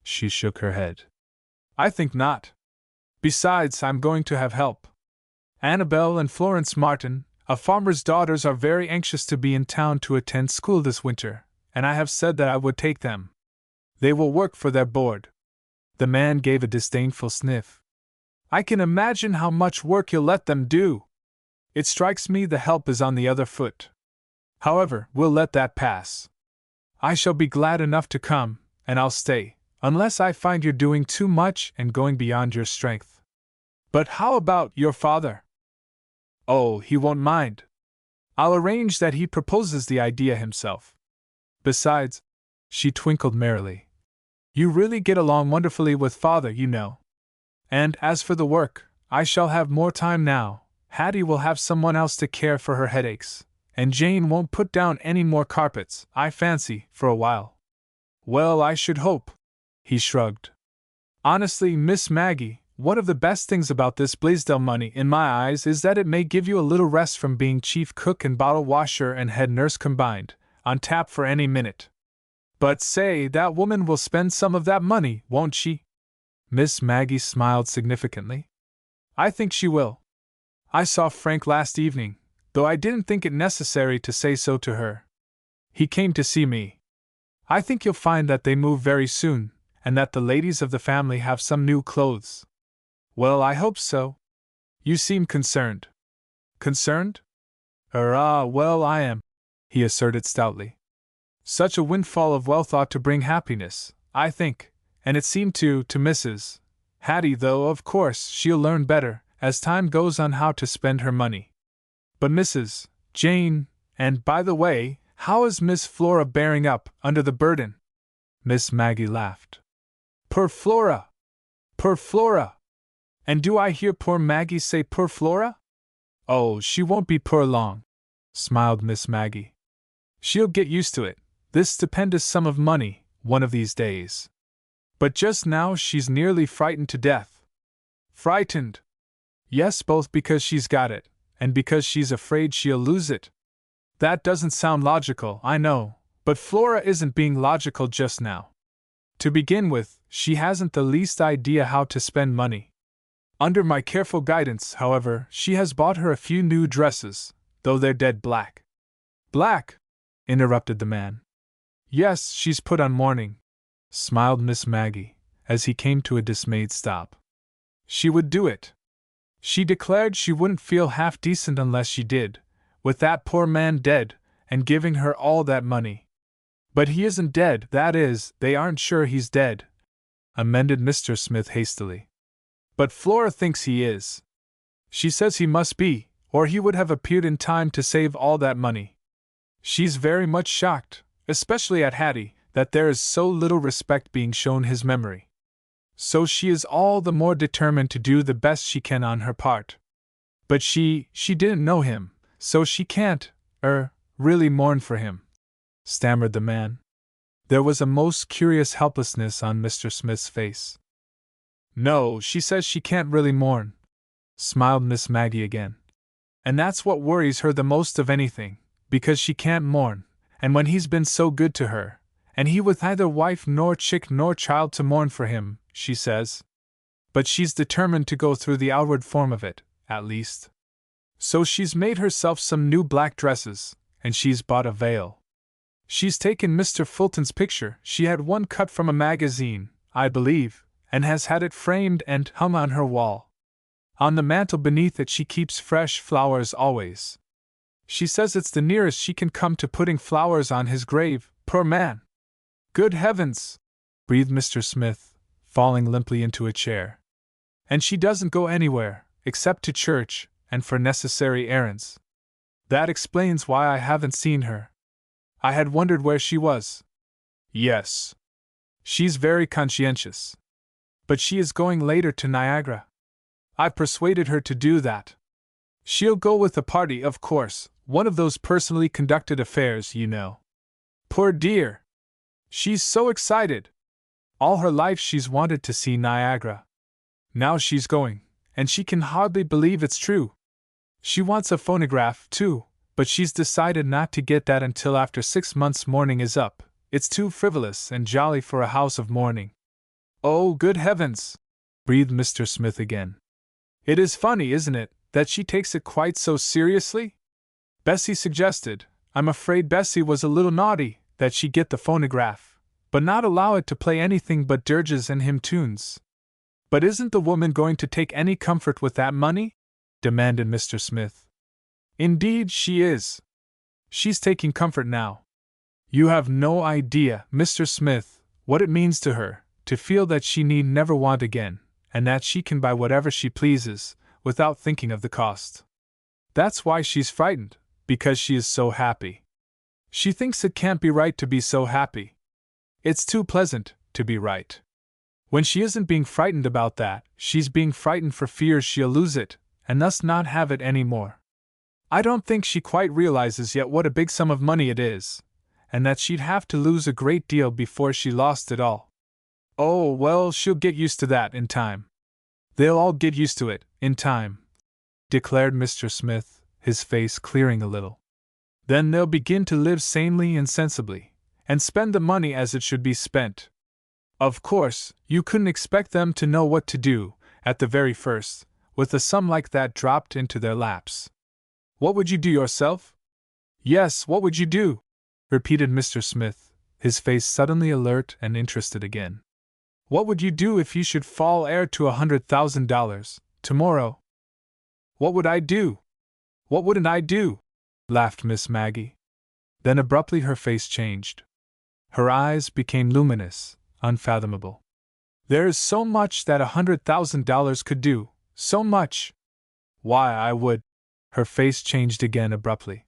She shook her head. I think not. Besides, I'm going to have help. Annabel and Florence Martin, a farmer's daughters, are very anxious to be in town to attend school this winter, and I have said that I would take them. They will work for their board. The man gave a disdainful sniff. I can imagine how much work you'll let them do. It strikes me the help is on the other foot. However, we'll let that pass. I shall be glad enough to come, and I'll stay, unless I find you're doing too much and going beyond your strength. But how about your father? Oh, he won't mind. I'll arrange that he proposes the idea himself. Besides, she twinkled merrily, you really get along wonderfully with father, you know. And as for the work, I shall have more time now. Hattie will have someone else to care for her headaches, and Jane won't put down any more carpets, I fancy, for a while. Well, I should hope. He shrugged. Honestly, Miss Maggie, one of the best things about this Blaisdell money, in my eyes, is that it may give you a little rest from being chief cook and bottle washer and head nurse combined, on tap for any minute. But say, that woman will spend some of that money, won't she? Miss Maggie smiled significantly. I think she will. I saw Frank last evening, though I didn't think it necessary to say so to her. He came to see me. I think you'll find that they move very soon, and that the ladies of the family have some new clothes. Well, I hope so. You seem concerned. Concerned? Well, I am, he asserted stoutly. Such a windfall of wealth ought to bring happiness, I think, and it seemed to Mrs. Hattie, though of course she'll learn better, as time goes on, how to spend her money. But Mrs. Jane, and by the way, how is Miss Flora bearing up under the burden? Miss Maggie laughed. Poor Flora! Poor Flora! And do I hear poor Maggie say poor Flora? Oh, she won't be poor long, smiled Miss Maggie. She'll get used to it, this stupendous sum of money, one of these days. But just now she's nearly frightened to death. Frightened? Yes, both because she's got it, and because she's afraid she'll lose it. That doesn't sound logical, I know, but Flora isn't being logical just now. To begin with, she hasn't the least idea how to spend money. Under my careful guidance, however, she has bought her a few new dresses, though they're dead black. Black? Interrupted the man. Yes, she's put on mourning, smiled Miss Maggie, as he came to a dismayed stop. She would do it. She declared she wouldn't feel half decent unless she did, with that poor man dead, and giving her all that money. But he isn't dead, that is, they aren't sure he's dead, amended Mr. Smith hastily. But Flora thinks he is. She says he must be, or he would have appeared in time to save all that money. She's very much shocked, especially at Hattie, that there is so little respect being shown his memory. So she is all the more determined to do the best she can on her part. But she didn't know him, so she can't, really mourn for him," stammered the man. There was a most curious helplessness on Mr. Smith's face. "No, she says she can't really mourn," smiled Miss Maggie again. "And that's what worries her the most of anything, because she can't mourn, and when he's been so good to her, and he with neither wife nor chick nor child to mourn for him, she says. But she's determined to go through the outward form of it, at least. So she's made herself some new black dresses, and she's bought a veil. She's taken Mr. Fulton's picture, she had one cut from a magazine, I believe, and has had it framed and hung on her wall. On the mantel beneath it she keeps fresh flowers always. She says it's the nearest she can come to putting flowers on his grave, poor man." "Good heavens!" breathed Mr. Smith, falling limply into a chair. "And she doesn't go anywhere, except to church, and for necessary errands. That explains why I haven't seen her. I had wondered where she was." "Yes. She's very conscientious. But she is going later to Niagara. I've persuaded her to do that. She'll go with the party, of course, one of those personally conducted affairs, you know. Poor dear! She's so excited. All her life she's wanted to see Niagara. Now she's going, and she can hardly believe it's true. She wants a phonograph, too, but she's decided not to get that until after 6 months' mourning is up. It's too frivolous and jolly for a house of mourning." "Oh, good heavens!" breathed Mr. Smith again. "It is funny, isn't it, that she takes it quite so seriously? Bessie suggested, I'm afraid Bessie was a little naughty, that she get the phonograph, but not allow it to play anything but dirges and hymn tunes." "But isn't the woman going to take any comfort with that money?" demanded Mr. Smith. "Indeed she is. She's taking comfort now. You have no idea, Mr. Smith, what it means to her, to feel that she need never want again, and that she can buy whatever she pleases, without thinking of the cost. That's why she's frightened, because she is so happy. She thinks it can't be right to be so happy. It's too pleasant to be right. When she isn't being frightened about that, she's being frightened for fear she'll lose it, and thus not have it any more. I don't think she quite realizes yet what a big sum of money it is, and that she'd have to lose a great deal before she lost it all. Oh, well, she'll get used to that in time. They'll all get used to it, in time," declared Mr. Smith, his face clearing a little. "Then they'll begin to live sanely and sensibly, and spend the money as it should be spent. Of course, you couldn't expect them to know what to do, at the very first, with a sum like that dropped into their laps. What would you do yourself?" "Yes, what would you do?" repeated Mr. Smith, his face suddenly alert and interested again. "What would you do if you should fall heir to $100,000, tomorrow?" "What would I do? What wouldn't I do?" laughed Miss Maggie. Then abruptly her face changed. Her eyes became luminous, unfathomable. "There is so much that $100,000 could do, so much! Why, I would—" Her face changed again abruptly.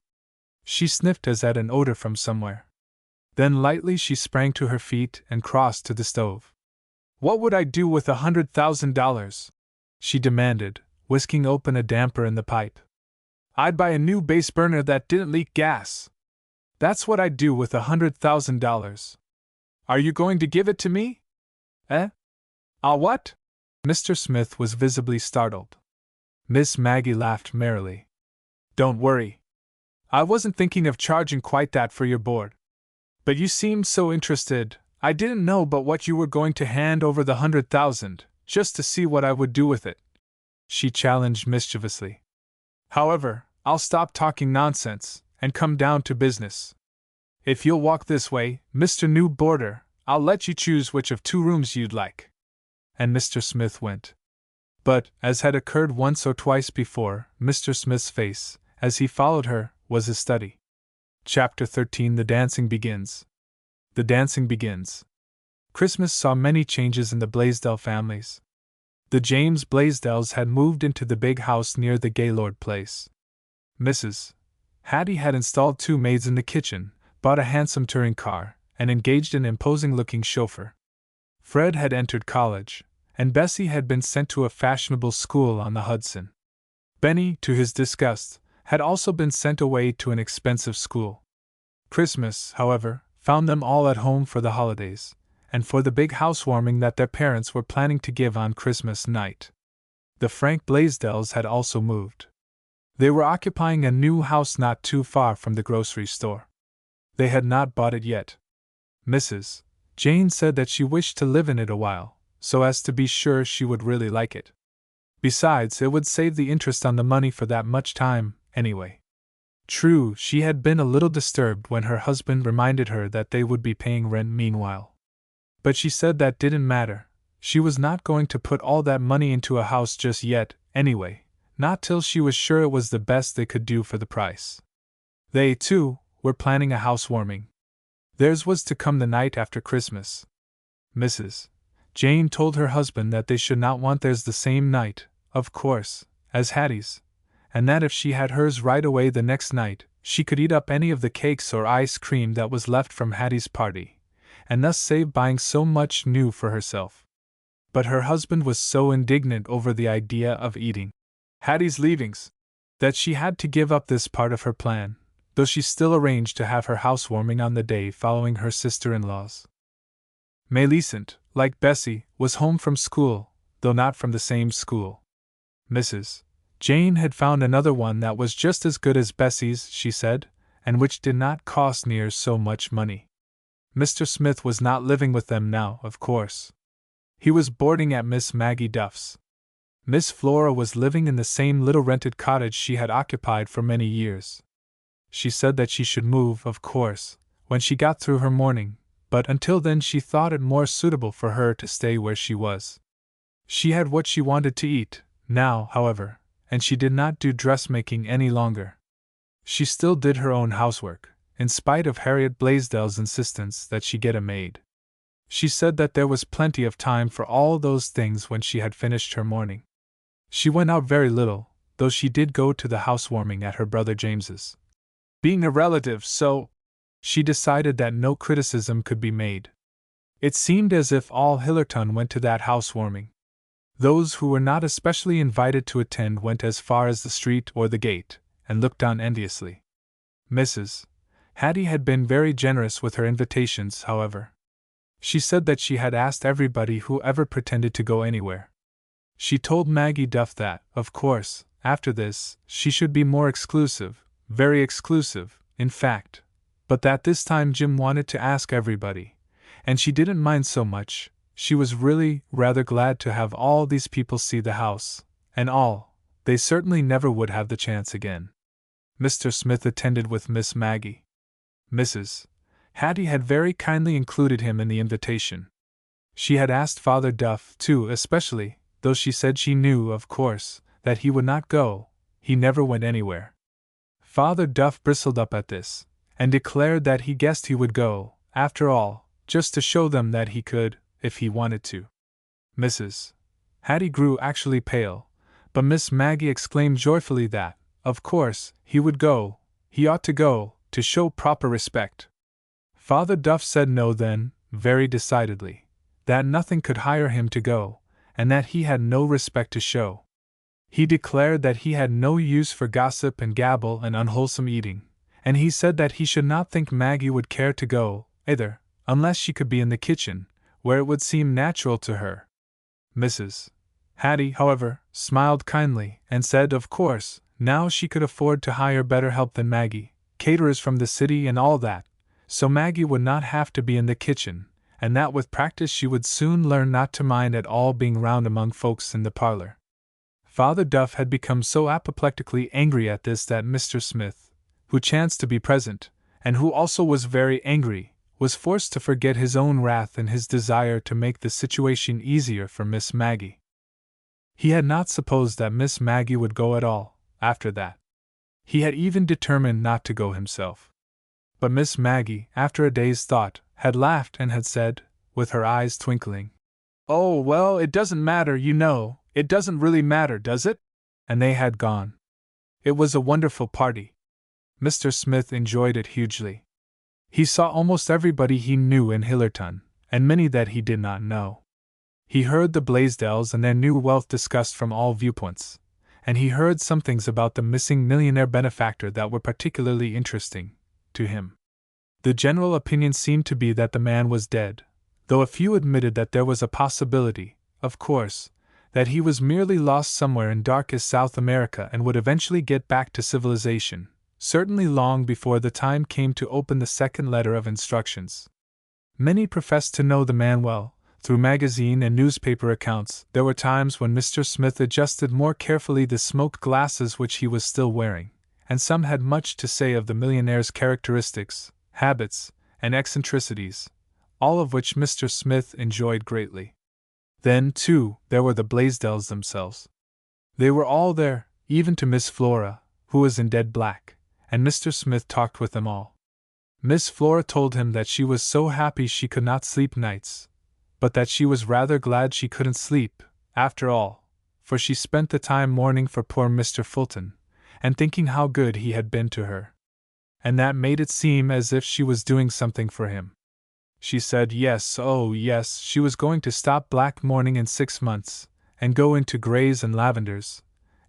She sniffed as at an odor from somewhere. Then lightly she sprang to her feet and crossed to the stove. "What would I do with $100,000? She demanded, whisking open a damper in the pipe. "I'd buy a new base burner that didn't leak gas. That's what I'd do with $100,000. Are you going to give it to me?" "Eh? I'll what?" Mr. Smith was visibly startled. Miss Maggie laughed merrily. "Don't worry. I wasn't thinking of charging quite that for your board. But you seemed so interested, I didn't know but what you were going to hand over the $100,000, just to see what I would do with it," she challenged mischievously. "However, I'll stop talking nonsense, and come down to business. If you'll walk this way, Mr. New Boarder, I'll let you choose which of 2 rooms you'd like." And Mr. Smith went. But, as had occurred once or twice before, Mr. Smith's face, as he followed her, was a study. Chapter 13. The Dancing Begins. The dancing begins. Christmas saw many changes in the Blaisdell families. The James Blaisdells had moved into the big house near the Gaylord place. Mrs. Hattie had installed 2 maids in the kitchen, bought a handsome touring car, and engaged an imposing-looking chauffeur. Fred had entered college, and Bessie had been sent to a fashionable school on the Hudson. Benny, to his disgust, had also been sent away to an expensive school. Christmas, however, found them all at home for the holidays, and for the big housewarming that their parents were planning to give on Christmas night. The Frank Blaisdells had also moved. They were occupying a new house not too far from the grocery store. They had not bought it yet. Mrs. Jane said that she wished to live in it a while, so as to be sure she would really like it. Besides, it would save the interest on the money for that much time, anyway. True, she had been a little disturbed when her husband reminded her that they would be paying rent meanwhile. But she said that didn't matter. She was not going to put all that money into a house just yet, anyway, not till she was sure it was the best they could do for the price. They, too, were planning a housewarming. Theirs was to come the night after Christmas. Mrs. Jane told her husband that they should not want theirs the same night, of course, as Hattie's, and that if she had hers right away the next night, she could eat up any of the cakes or ice cream that was left from Hattie's party, and thus save buying so much new for herself. But her husband was so indignant over the idea of eating Hattie's leavings that she had to give up this part of her plan, though she still arranged to have her housewarming on the day following her sister-in-law's. Millicent, like Bessie, was home from school, though not from the same school. Mrs. Jane had found another one that was just as good as Bessie's, she said, and which did not cost near so much money. Mr. Smith was not living with them now, of course. He was boarding at Miss Maggie Duff's. Miss Flora was living in the same little rented cottage she had occupied for many years. She said that she should move, of course, when she got through her mourning, but until then she thought it more suitable for her to stay where she was. She had what she wanted to eat, now, however, and she did not do dressmaking any longer. She still did her own housework, in spite of Harriet Blaisdell's insistence that she get a maid. She said that there was plenty of time for all those things when she had finished her mourning. She went out very little, though she did go to the housewarming at her brother James's. Being a relative, so she decided that no criticism could be made. It seemed as if all Hillerton went to that housewarming. Those who were not especially invited to attend went as far as the street or the gate, and looked on enviously. Mrs. Hattie had been very generous with her invitations, however. She said that she had asked everybody who ever pretended to go anywhere. She told Maggie Duff that, of course, after this, she should be more exclusive, very exclusive, in fact, but that this time Jim wanted to ask everybody, and she didn't mind so much. She was really rather glad to have all these people see the house, and they certainly never would have the chance again. Mr. Smith attended with Miss Maggie. Mrs. Hattie had very kindly included him in the invitation. She had asked Father Duff, too, especially, though she said she knew, of course, that he would not go. He never went anywhere. Father Duff bristled up at this, and declared that he guessed he would go, after all, just to show them that he could, if he wanted to. Mrs. Hattie grew actually pale, but Miss Maggie exclaimed joyfully that, of course, he would go, he ought to go, to show proper respect. Father Duff said no then, very decidedly, that nothing could hire him to go, and that he had no respect to show. He declared that he had no use for gossip and gabble and unwholesome eating, and he said that he should not think Maggie would care to go, either, unless she could be in the kitchen, where it would seem natural to her. Mrs. Hattie, however, smiled kindly, and said of course, now she could afford to hire better help than Maggie, caterers from the city and all that, so Maggie would not have to be in the kitchen, and that with practice she would soon learn not to mind at all being round among folks in the parlor. Father Duff had become so apoplectically angry at this that Mr. Smith, who chanced to be present, and who also was very angry, was forced to forget his own wrath in his desire to make the situation easier for Miss Maggie. He had not supposed that Miss Maggie would go at all, after that. He had even determined not to go himself. But Miss Maggie, after a day's thought, had laughed and had said, with her eyes twinkling, "Oh, well, it doesn't matter, you know, it doesn't really matter, does it?" And they had gone. It was a wonderful party. Mr. Smith enjoyed it hugely. He saw almost everybody he knew in Hillerton, and many that he did not know. He heard the Blaisdells and their new wealth discussed from all viewpoints, and he heard some things about the missing millionaire benefactor that were particularly interesting to him. The general opinion seemed to be that the man was dead, though a few admitted that there was a possibility, of course, that he was merely lost somewhere in darkest South America and would eventually get back to civilization, certainly long before the time came to open the second letter of instructions. Many professed to know the man well. Through magazine and newspaper accounts, there were times when Mr. Smith adjusted more carefully the smoked glasses which he was still wearing, and some had much to say of the millionaire's characteristics, habits, and eccentricities, all of which Mr. Smith enjoyed greatly. Then, too, there were the Blaisdells themselves. They were all there, even to Miss Flora, who was in dead black, and Mr. Smith talked with them all. Miss Flora told him that she was so happy she could not sleep nights, but that she was rather glad she couldn't sleep, after all, for she spent the time mourning for poor Mr. Fulton, and thinking how good he had been to her. And that made it seem as if she was doing something for him. She said yes, oh yes, she was going to stop black mourning in 6 months, and go into grays and lavenders,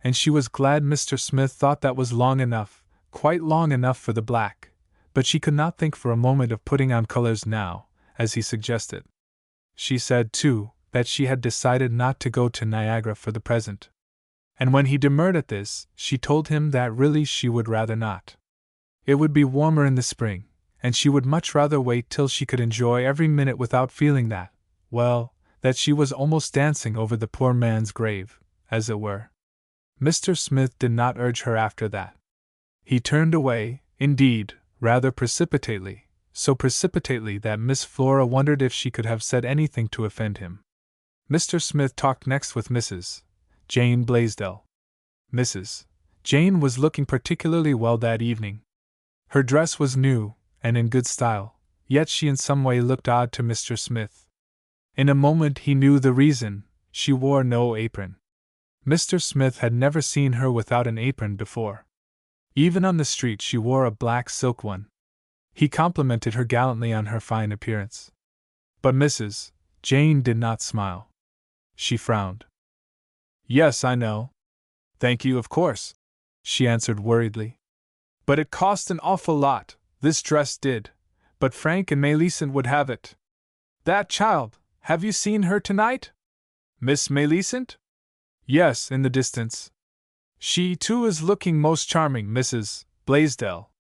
and she was glad Mr. Smith thought that was long enough, quite long enough for the black, but she could not think for a moment of putting on colors now, as he suggested. She said, too, that she had decided not to go to Niagara for the present. And when he demurred at this, she told him that really she would rather not. It would be warmer in the spring, and she would much rather wait till she could enjoy every minute without feeling that, well, that she was almost dancing over the poor man's grave, as it were. Mr. Smith did not urge her after that. He turned away, indeed, rather precipitately, so precipitately that Miss Flora wondered if she could have said anything to offend him. Mr. Smith talked next with Mrs. Jane Blaisdell. Mrs. Jane was looking particularly well that evening. Her dress was new, and in good style, yet she in some way looked odd to Mr. Smith. In a moment he knew the reason: she wore no apron. Mr. Smith had never seen her without an apron before. Even on the street she wore a black silk one. He complimented her gallantly on her fine appearance. But Mrs. Jane did not smile. She frowned. Yes, I know. Thank you, of course, she answered worriedly. But it cost an awful lot, this dress did, but Frank and Melisande would have it. That child, have you seen her tonight? Miss Melisande? Yes, in the distance. She, too, is looking most charming, Mrs. Blaisdell.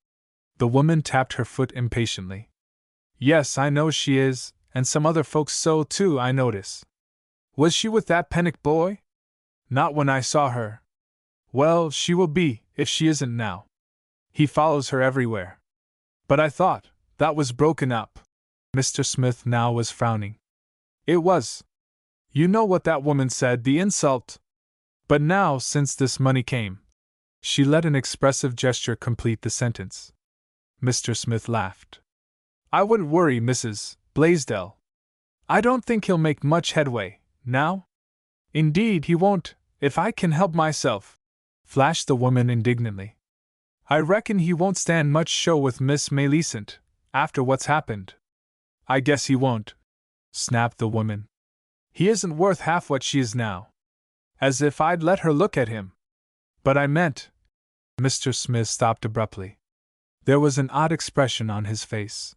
The woman tapped her foot impatiently. Yes, I know she is, and some other folks so too, I notice. Was she with that Pennock boy? Not when I saw her. Well, she will be, if she isn't now. He follows her everywhere. But I thought that was broken up. Mr. Smith now was frowning. It was. You know what that woman said, the insult. But now, since this money came. She let an expressive gesture complete the sentence. Mr. Smith laughed. I wouldn't worry, Mrs. Blaisdell. I don't think he'll make much headway, now. Indeed, he won't, if I can help myself, flashed the woman indignantly. I reckon he won't stand much show with Miss Melisande, after what's happened. I guess he won't, snapped the woman. He isn't worth half what she is now. As if I'd let her look at him. But I meant. Mr. Smith stopped abruptly. There was an odd expression on his face.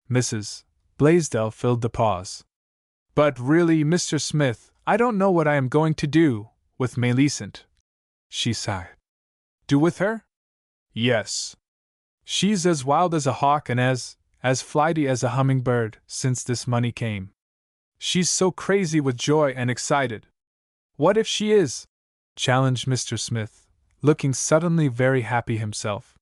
Mrs. Blaisdell filled the pause. But really, Mr. Smith, I don't know what I am going to do with Melisande. She sighed. Do with her? Yes. She's as wild as a hawk and as flighty as a hummingbird since this money came. She's so crazy with joy and excited. What if she is? Challenged Mr. Smith, looking suddenly very happy himself.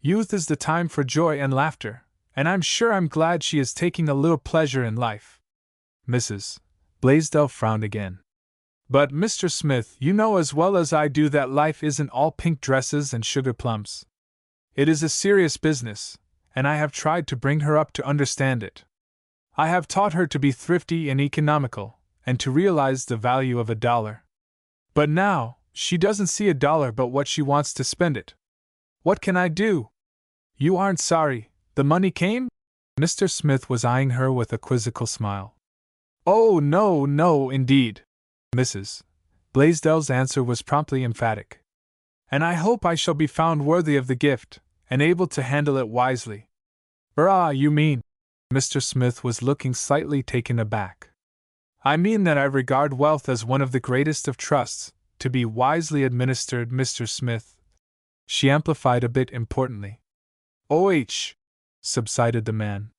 Youth is the time for joy and laughter, and I'm sure I'm glad she is taking a little pleasure in life. Mrs. Blaisdell frowned again. But, Mr. Smith, you know as well as I do that life isn't all pink dresses and sugar plums. It is a serious business, and I have tried to bring her up to understand it. I have taught her to be thrifty and economical, and to realize the value of $1. But now, she doesn't see $1 but what she wants to spend it. What can I do? You aren't sorry the money came? Mr. Smith was eyeing her with a quizzical smile. Oh, no, no, indeed. Mrs. Blaisdell's answer was promptly emphatic. And I hope I shall be found worthy of the gift, and able to handle it wisely. You mean? Mr. Smith was looking slightly taken aback. I mean that I regard wealth as one of the greatest of trusts, to be wisely administered, Mr. Smith. She amplified a bit importantly. Subsided the man.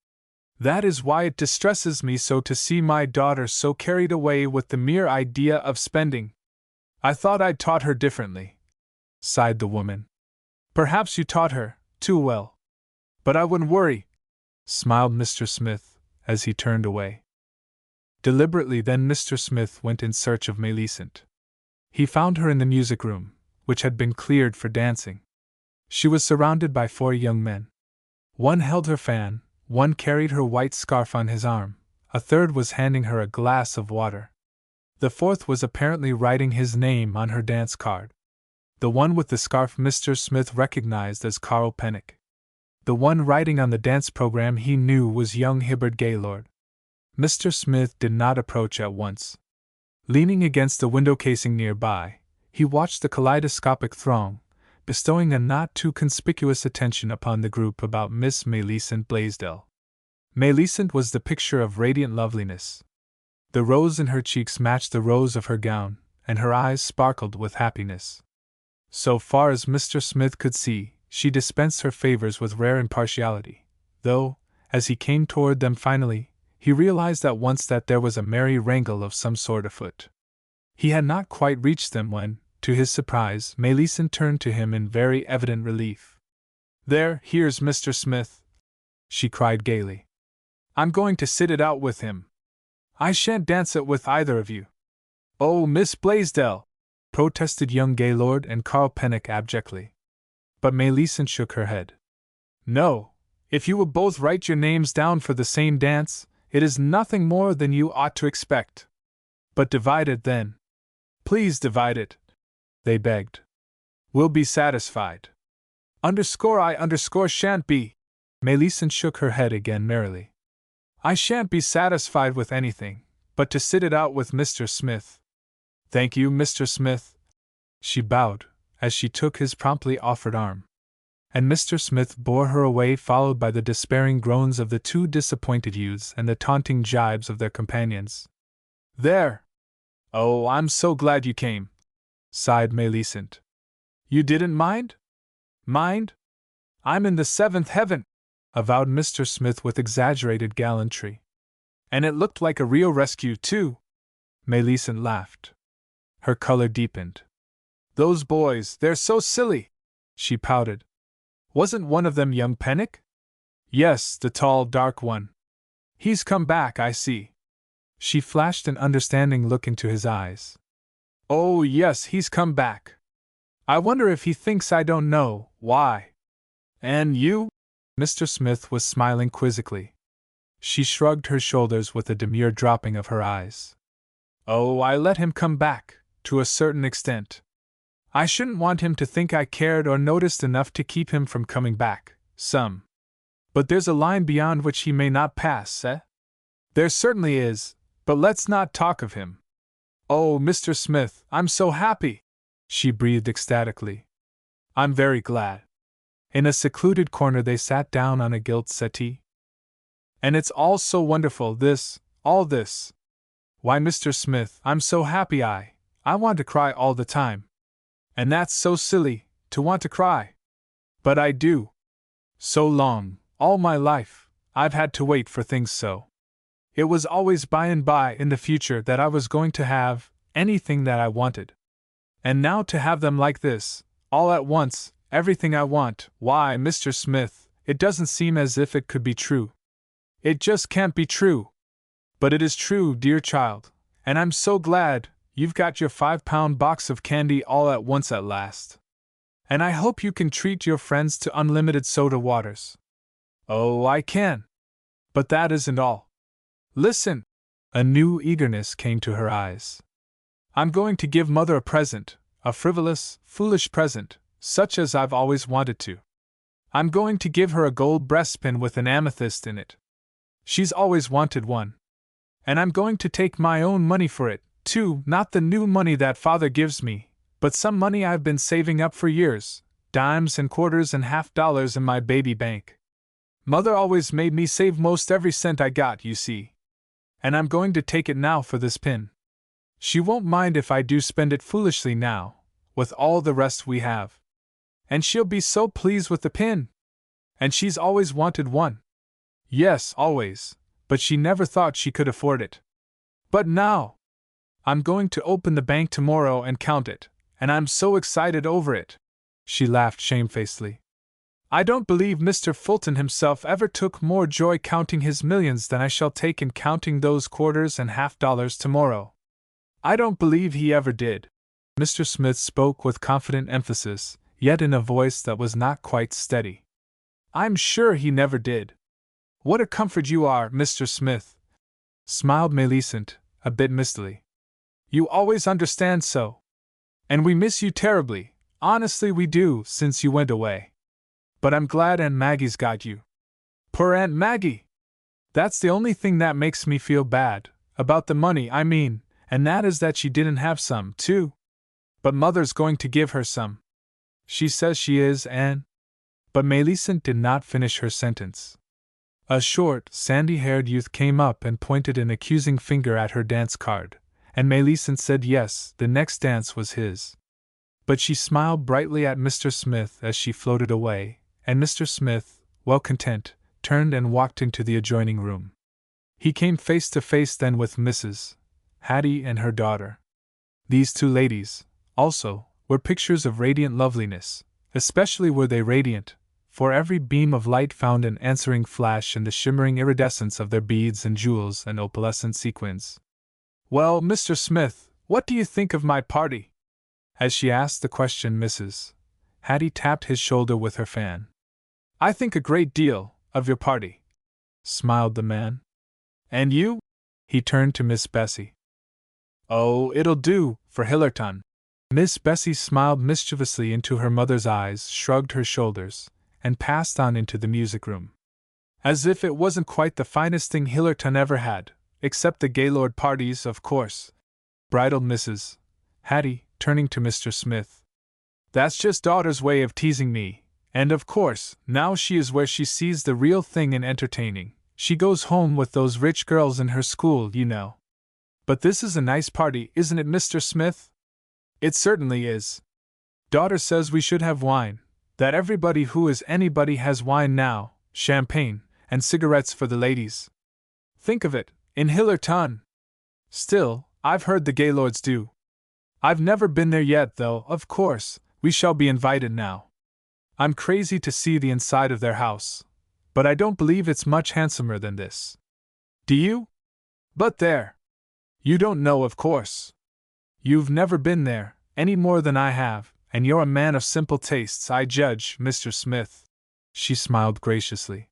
That is why it distresses me so to see my daughter so carried away with the mere idea of spending. I thought I'd taught her differently, sighed the woman. Perhaps you taught her too well. But I wouldn't worry, smiled Mr. Smith, as he turned away. Deliberately then Mr. Smith went in search of Millicent. He found her in the music room, which had been cleared for dancing. She was surrounded by 4 young men. One held her fan, one carried her white scarf on his arm, a third was handing her a glass of water. The fourth was apparently writing his name on her dance card. The one with the scarf Mr. Smith recognized as Carl Pennock. The one writing on the dance program he knew was young Hibbard Gaylord. Mr. Smith did not approach at once. Leaning against the window casing nearby, he watched the kaleidoscopic throng, bestowing a not too conspicuous attention upon the group about Miss Millicent Blaisdell. Millicent was the picture of radiant loveliness. The rose in her cheeks matched the rose of her gown, and her eyes sparkled with happiness. So far as Mr. Smith could see, she dispensed her favors with rare impartiality, though, as he came toward them finally, he realized at once that there was a merry wrangle of some sort afoot. He had not quite reached them when, to his surprise, Millicent turned to him in very evident relief. Here's Mr. Smith, she cried gaily. I'm going to sit it out with him. I shan't dance it with either of you. Oh, Miss Blaisdell, protested young Gaylord and Carl Pennock abjectly. But Millicent shook her head. No, if you will both write your names down for the same dance, it is nothing more than you ought to expect. But divide it then. Please divide it, they begged. We'll be satisfied. I shan't be. Millicent shook her head again merrily. I shan't be satisfied with anything, but to sit it out with Mr. Smith. Thank you, Mr. Smith. She bowed, as she took his promptly offered arm. And Mr. Smith bore her away, followed by the despairing groans of the 2 disappointed youths and the taunting jibes of their companions. There! Oh, I'm so glad you came, sighed Millicent. You didn't mind? Mind? I'm in the 7th heaven, avowed Mr. Smith with exaggerated gallantry. And it looked like a real rescue, too. Millicent laughed. Her color deepened. Those boys, they're so silly, she pouted. Wasn't one of them young Pennock? Yes, the tall, dark one. He's come back, I see. She flashed an understanding look into his eyes. Oh, yes, he's come back. I wonder if he thinks I don't know why. And you? Mr. Smith was smiling quizzically. She shrugged her shoulders with a demure dropping of her eyes. Oh, I let him come back, to a certain extent. I shouldn't want him to think I cared or noticed enough to keep him from coming back, some. But there's a line beyond which he may not pass, eh? There certainly is, but let's not talk of him. Oh, Mr. Smith, I'm so happy, she breathed ecstatically. I'm very glad. In a secluded corner they sat down on a gilt settee. And it's all so wonderful, all this. Why, Mr. Smith, I'm so happy I want to cry all the time. And that's so silly, to want to cry. But I do. So long, all my life, I've had to wait for things so. It was always by and by in the future that I was going to have anything that I wanted. And now to have them like this, all at once, everything I want, why, Mr. Smith, it doesn't seem as if it could be true. It just can't be true. But it is true, dear child, and I'm so glad you've got your 5-pound box of candy all at once at last. And I hope you can treat your friends to unlimited soda waters. Oh, I can. But that isn't all. Listen! A new eagerness came to her eyes. I'm going to give Mother a present, a frivolous, foolish present, such as I've always wanted to. I'm going to give her a gold breastpin with an amethyst in it. She's always wanted one. And I'm going to take my own money for it, too, not the new money that father gives me, but some money I've been saving up for years, dimes and quarters and $half in my baby bank. Mother always made me save most every cent I got, you see. And I'm going to take it now for this pin. She won't mind if I do spend it foolishly now, with all the rest we have. And she'll be so pleased with the pin. And she's always wanted one. Yes, always, but she never thought she could afford it. But now, I'm going to open the bank tomorrow and count it, and I'm so excited over it. She laughed shamefacedly. I don't believe Mr. Fulton himself ever took more joy counting his millions than I shall take in counting those quarters and $half tomorrow. I don't believe he ever did. Mr. Smith spoke with confident emphasis, yet in a voice that was not quite steady. I'm sure he never did. What a comfort you are, Mr. Smith, smiled Millicent, a bit mistily. You always understand so. And we miss you terribly, honestly we do, since you went away. But I'm glad Aunt Maggie's got you. Poor Aunt Maggie! That's the only thing that makes me feel bad, about the money, I mean, and that is that she didn't have some, too. But Mother's going to give her some. She says she is, and... But Millicent did not finish her sentence. A short, sandy-haired youth came up and pointed an accusing finger at her dance card, and Millicent said yes, the next dance was his. But she smiled brightly at Mr. Smith as she floated away, and Mr. Smith, well content, turned and walked into the adjoining room. He came face to face then with Mrs. Hattie and her daughter. These two ladies, also, were pictures of radiant loveliness, especially were they radiant, for every beam of light found an answering flash in the shimmering iridescence of their beads and jewels and opalescent sequins. Well, Mr. Smith, what do you think of my party? As she asked the question, Mrs. Hattie tapped his shoulder with her fan. I think a great deal of your party, smiled the man. And you? He turned to Miss Bessie. Oh, it'll do, for Hillerton. Miss Bessie smiled mischievously into her mother's eyes, shrugged her shoulders, and passed on into the music room. As if it wasn't quite the finest thing Hillerton ever had, except the Gaylord parties, of course, bridled Mrs. Hattie, turning to Mr. Smith. That's just daughter's way of teasing me, and of course, now she is where she sees the real thing in entertaining. She goes home with those rich girls in her school, you know. But this is a nice party, isn't it, Mr. Smith? It certainly is. Daughter says we should have wine, that everybody who is anybody has wine now, champagne, and cigarettes for the ladies. Think of it, in Hillerton! Still, I've heard the Gaylords do. I've never been there yet, though, of course, we shall be invited now. I'm crazy to see the inside of their house, but I don't believe it's much handsomer than this. Do you? But there! You don't know, of course. You've never been there, any more than I have, and you're a man of simple tastes, I judge, Mr. Smith. She smiled graciously.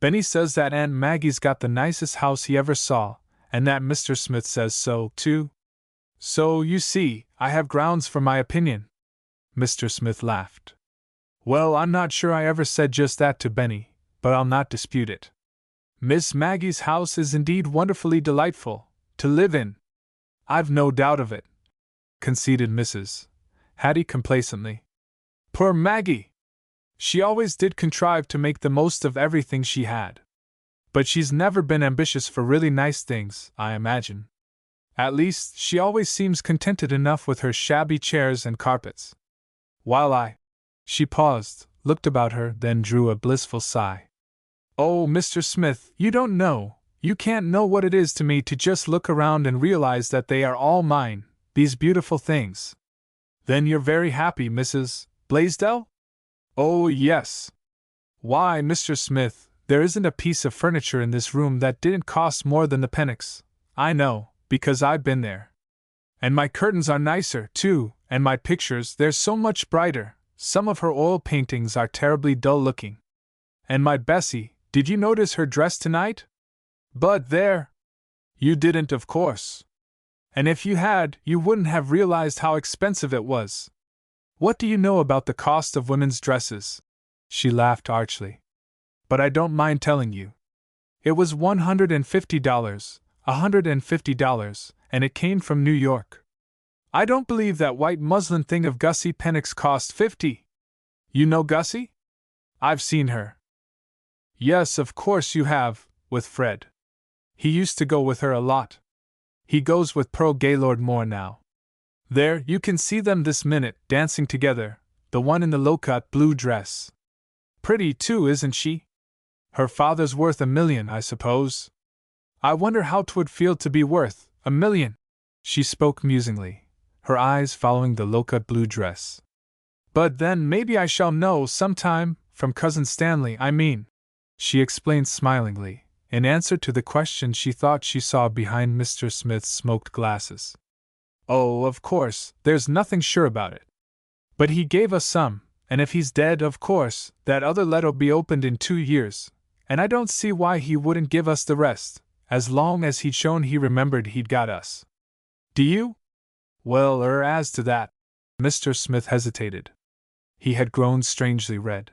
Benny says that Aunt Maggie's got the nicest house he ever saw, and that Mr. Smith says so, too. So, you see, I have grounds for my opinion. Mr. Smith laughed. Well, I'm not sure I ever said just that to Benny, but I'll not dispute it. Miss Maggie's house is indeed wonderfully delightful to live in. I've no doubt of it, conceded Mrs. Hattie complacently. Poor Maggie! She always did contrive to make the most of everything she had. But she's never been ambitious for really nice things, I imagine. At least, she always seems contented enough with her shabby chairs and carpets. While She paused, looked about her, then drew a blissful sigh. Oh, Mr. Smith, you don't know, you can't know what it is to me to just look around and realize that they are all mine, these beautiful things. Then you're very happy, Mrs. Blaisdell? Oh, yes. Why, Mr. Smith, there isn't a piece of furniture in this room that didn't cost more than the pennix. I know, because I've been there. And my curtains are nicer, too, and my pictures, they're so much brighter. Some of her oil paintings are terribly dull-looking. And my Bessie, did you notice her dress tonight? But there! You didn't, of course. And if you had, you wouldn't have realized how expensive it was. What do you know about the cost of women's dresses? She laughed archly. But I don't mind telling you. It was $150, $150, and it came from New York. I don't believe that white muslin thing of Gussie Pennock's cost 50. You know Gussie? I've seen her. Yes, of course you have, with Fred. He used to go with her a lot. He goes with Pearl Gaylord more now. There, you can see them this minute, dancing together, the one in the low-cut blue dress. Pretty, too, isn't she? Her father's worth $1 million, I suppose. I wonder how 'twould feel to be worth $1 million. She spoke musingly, her eyes following the low-cut blue dress. But then maybe I shall know sometime, from Cousin Stanley, I mean, she explained smilingly, in answer to the question she thought she saw behind Mr. Smith's smoked glasses. Oh, of course, there's nothing sure about it. But he gave us some, and if he's dead, of course, that other letter'll be opened in 2 years, and I don't see why he wouldn't give us the rest, as long as he'd shown he remembered he'd got us. Do you? Well, as to that, Mr. Smith hesitated. He had grown strangely red.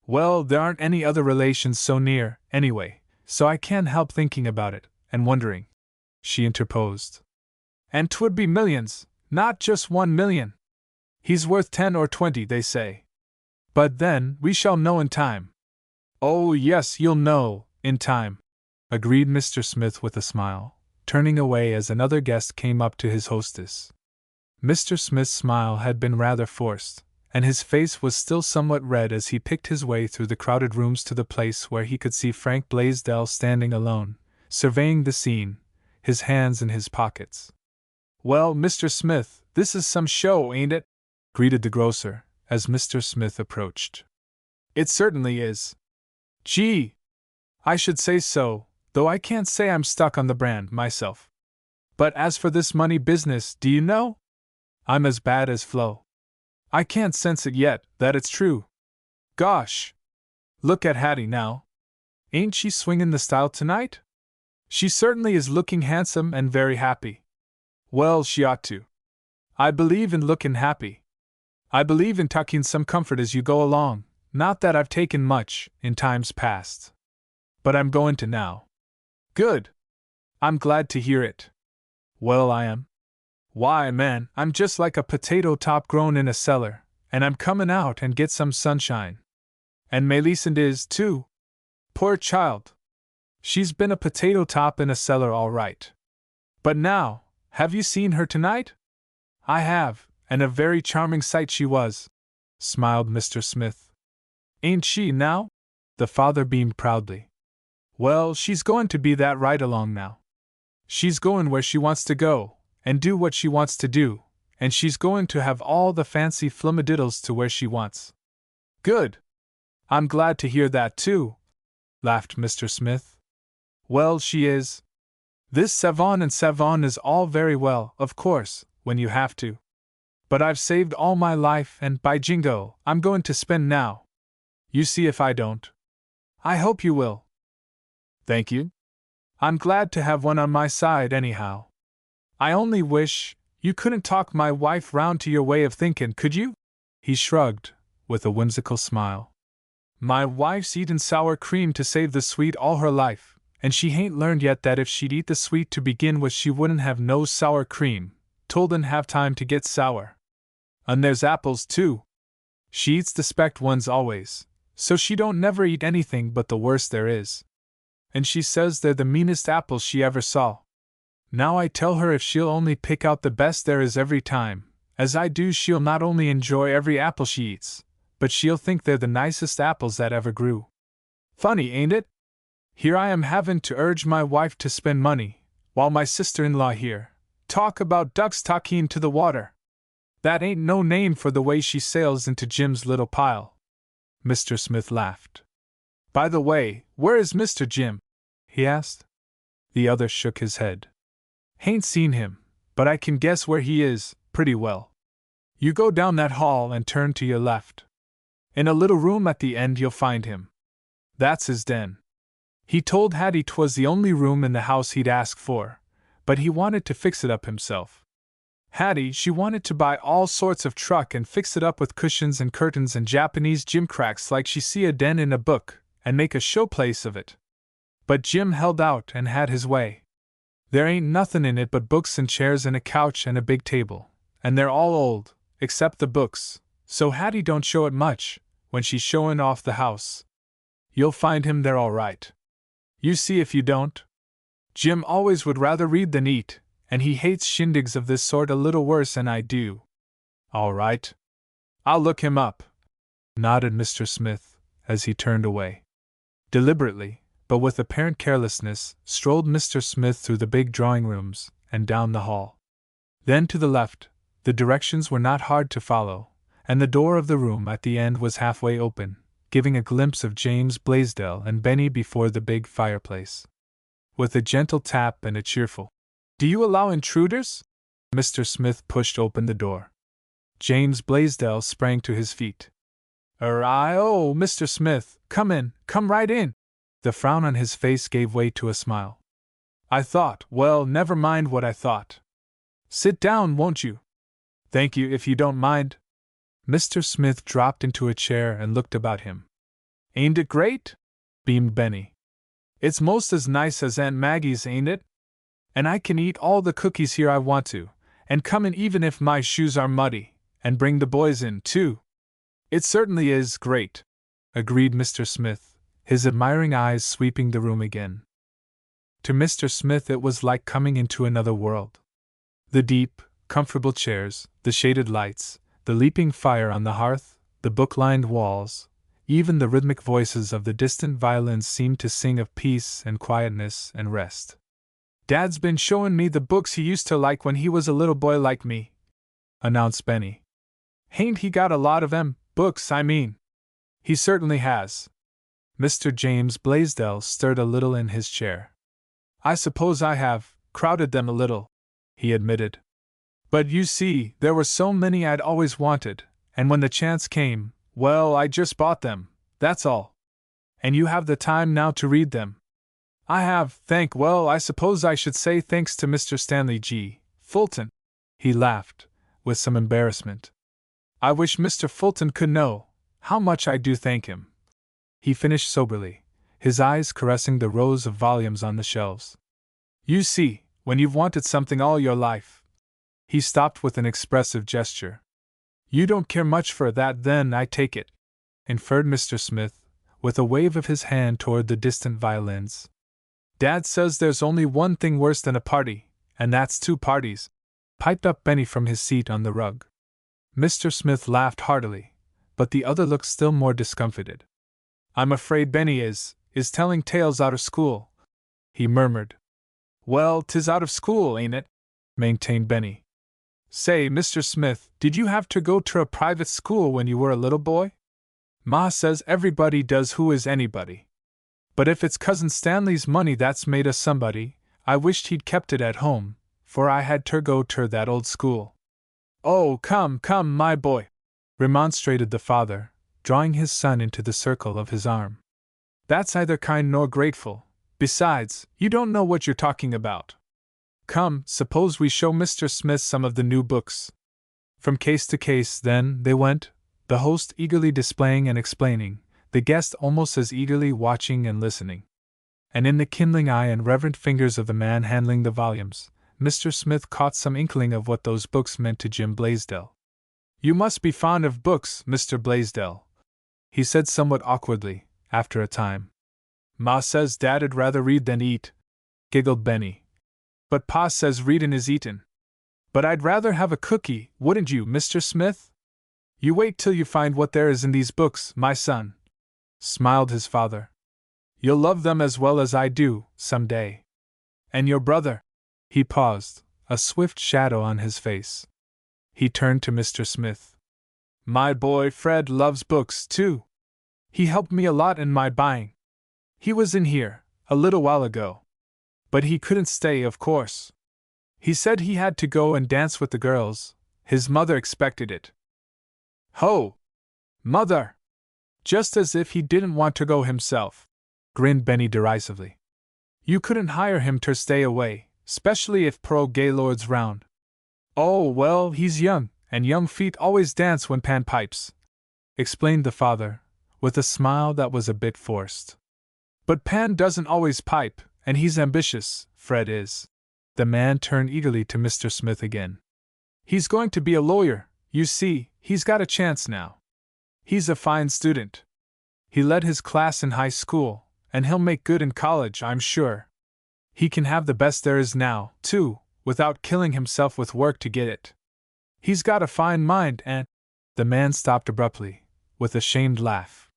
Well, there aren't any other relations so near, anyway, so I can't help thinking about it, and wondering, she interposed. And 'twould be millions, not just 1 million. He's worth 10 or 20, they say. But then, we shall know in time. Oh, yes, you'll know, in time, agreed Mr. Smith with a smile, turning away as another guest came up to his hostess. Mr. Smith's smile had been rather forced, and his face was still somewhat red as he picked his way through the crowded rooms to the place where he could see Frank Blaisdell standing alone, surveying the scene, his hands in his pockets. Well, Mr. Smith, this is some show, ain't it? Greeted the grocer, as Mr. Smith approached. It certainly is. Gee! I should say so, though I can't say I'm stuck on the brand, myself. But as for this money business, do you know? I'm as bad as Flo. I can't sense it yet, that it's true. Gosh! Look at Hattie now. Ain't she swingin' the style tonight? She certainly is looking handsome and very happy. Well, she ought to. I believe in lookin' happy. I believe in tucking some comfort as you go along, not that I've taken much, in times past. But I'm going to now. Good! I'm glad to hear it. Well, I am. Why, man, I'm just like a potato top grown in a cellar, and I'm comin' out and get some sunshine. And Melisande is, too. Poor child. She's been a potato top in a cellar all right. But now, have you seen her tonight? I have, and a very charming sight she was, smiled Mr. Smith. Ain't she, now? The father beamed proudly. Well, she's going to be that right along now. She's going where she wants to go, and do what she wants to do, and she's going to have all the fancy flummadiddles to where she wants. Good! I'm glad to hear that, too, laughed Mr. Smith. Well, she is. This savon and savon is all very well, of course, when you have to. But I've saved all my life, and by jingo, I'm going to spend now. You see if I don't. I hope you will. Thank you. I'm glad to have one on my side, anyhow. I only wish you couldn't talk my wife round to your way of thinkin', could you? He shrugged, with a whimsical smile. My wife's eaten sour cream to save the sweet all her life, and she hain't learned yet that if she'd eat the sweet to begin with she wouldn't have no sour cream, told'n have time to get sour. And there's apples, too. She eats the specked ones always, so she don't never eat anything but the worst there is. And she says they're the meanest apples she ever saw. Now I tell her if she'll only pick out the best there is every time, as I do, she'll not only enjoy every apple she eats, but she'll think they're the nicest apples that ever grew. Funny, ain't it? Here I am havin' to urge my wife to spend money, while my sister-in-law here talk about ducks talking to the water. That ain't no name for the way she sails into Jim's little pile. Mr. Smith laughed. By the way, where is Mr. Jim? He asked. The other shook his head. Hain't seen him, but I can guess where he is, pretty well. You go down that hall and turn to your left. In a little room at the end you'll find him. That's his den. He told Hattie 'twas the only room in the house he'd ask for, but he wanted to fix it up himself. Hattie, she wanted to buy all sorts of truck and fix it up with cushions and curtains and Japanese gimcracks like she see a den in a book, and make a showplace of it. But Jim held out and had his way. There ain't nothin' in it but books and chairs and a couch and a big table, and they're all old, except the books, so Hattie don't show it much when she's showin' off the house. You'll find him there all right. You see if you don't. Jim always would rather read than eat, and he hates shindigs of this sort a little worse than I do. All right. I'll look him up, nodded Mr. Smith, as he turned away. Deliberately, but with apparent carelessness, strolled Mr. Smith through the big drawing rooms and down the hall. Then to the left. The directions were not hard to follow, and the door of the room at the end was halfway open, giving a glimpse of James Blaisdell and Benny before the big fireplace. With a gentle tap and a cheerful, "Do you allow intruders?" Mr. Smith pushed open the door. James Blaisdell sprang to his feet. Oh, Mr. Smith, come in, come right in." The frown on his face gave way to a smile. Well, never mind what I thought. Sit down, won't you? Thank you, if you don't mind. Mr. Smith dropped into a chair and looked about him. Ain't it great? Beamed Benny. It's most as nice as Aunt Maggie's, ain't it? And I can eat all the cookies here I want to, and come in even if my shoes are muddy, and bring the boys in, too. It certainly is great, agreed Mr. Smith, his admiring eyes sweeping the room again. To Mr. Smith it was like coming into another world. The deep, comfortable chairs, the shaded lights, the leaping fire on the hearth, the book-lined walls, even the rhythmic voices of the distant violins seemed to sing of peace and quietness and rest. "Dad's been showin' me the books he used to like when he was a little boy like me," announced Benny. "Hain't he got a lot of 'em, books, I mean?" "He certainly has." Mr. James Blaisdell stirred a little in his chair. "I suppose I have crowded them a little," he admitted. "But you see, there were so many I'd always wanted, and when the chance came, well, I just bought them, that's all. And you have the time now to read them." "I have, I suppose I should say thanks to Mr. Stanley G. Fulton." He laughed, with some embarrassment. "I wish Mr. Fulton could know how much I do thank him," he finished soberly, his eyes caressing the rows of volumes on the shelves. "You see, when you've wanted something all your life—" He stopped with an expressive gesture. "You don't care much for that, then, I take it," inferred Mr. Smith, with a wave of his hand toward the distant violins. "Dad says there's only one thing worse than a party, and that's two parties," piped up Benny from his seat on the rug. Mr. Smith laughed heartily, but the other looked still more discomfited. "I'm afraid Benny is telling tales out of school," he murmured. "Well, 'tis out of school, ain't it?" maintained Benny. "Say, Mr. Smith, did you have to go to a private school when you were a little boy? Ma says everybody does who is anybody. But if it's Cousin Stanley's money that's made us somebody, I wished he'd kept it at home, for I had to go to that old school." "Oh, come, my boy," remonstrated the father, drawing his son into the circle of his arm. "That's neither kind nor grateful. Besides, you don't know what you're talking about. Come, suppose we show Mr. Smith some of the new books." From case to case, then, they went, the host eagerly displaying and explaining, the guest almost as eagerly watching and listening. And in the kindling eye and reverent fingers of the man handling the volumes, Mr. Smith caught some inkling of what those books meant to Jim Blaisdell. "You must be fond of books, Mr. Blaisdell," he said somewhat awkwardly, after a time. "Ma says Dad'd rather read than eat," giggled Benny. "But Pa says readin' is eatin'. But I'd rather have a cookie, wouldn't you, Mr. Smith?" "You wait till you find what there is in these books, my son," smiled his father. "You'll love them as well as I do, some day. And your brother—" He paused, a swift shadow on his face. He turned to Mr. Smith. "My boy Fred loves books, too. He helped me a lot in my buying. He was in here, a little while ago. But he couldn't stay, of course. He said he had to go and dance with the girls. His mother expected it." "Ho! Mother! Just as if he didn't want to go himself," grinned Benny derisively. "You couldn't hire him ter stay away, 'specially if Pro Gaylord's round." "Oh, well, he's young, and young feet always dance when Pan pipes," explained the father, with a smile that was a bit forced. "But Pan doesn't always pipe, and he's ambitious, Fred is. The man turned eagerly to Mr. Smith again. He's going to be a lawyer, you see, he's got a chance now. He's a fine student. He led his class in high school, and he'll make good in college, I'm sure. He can have the best there is now, too, without killing himself with work to get it. He's got a fine mind and… The man stopped abruptly, with a shamed laugh.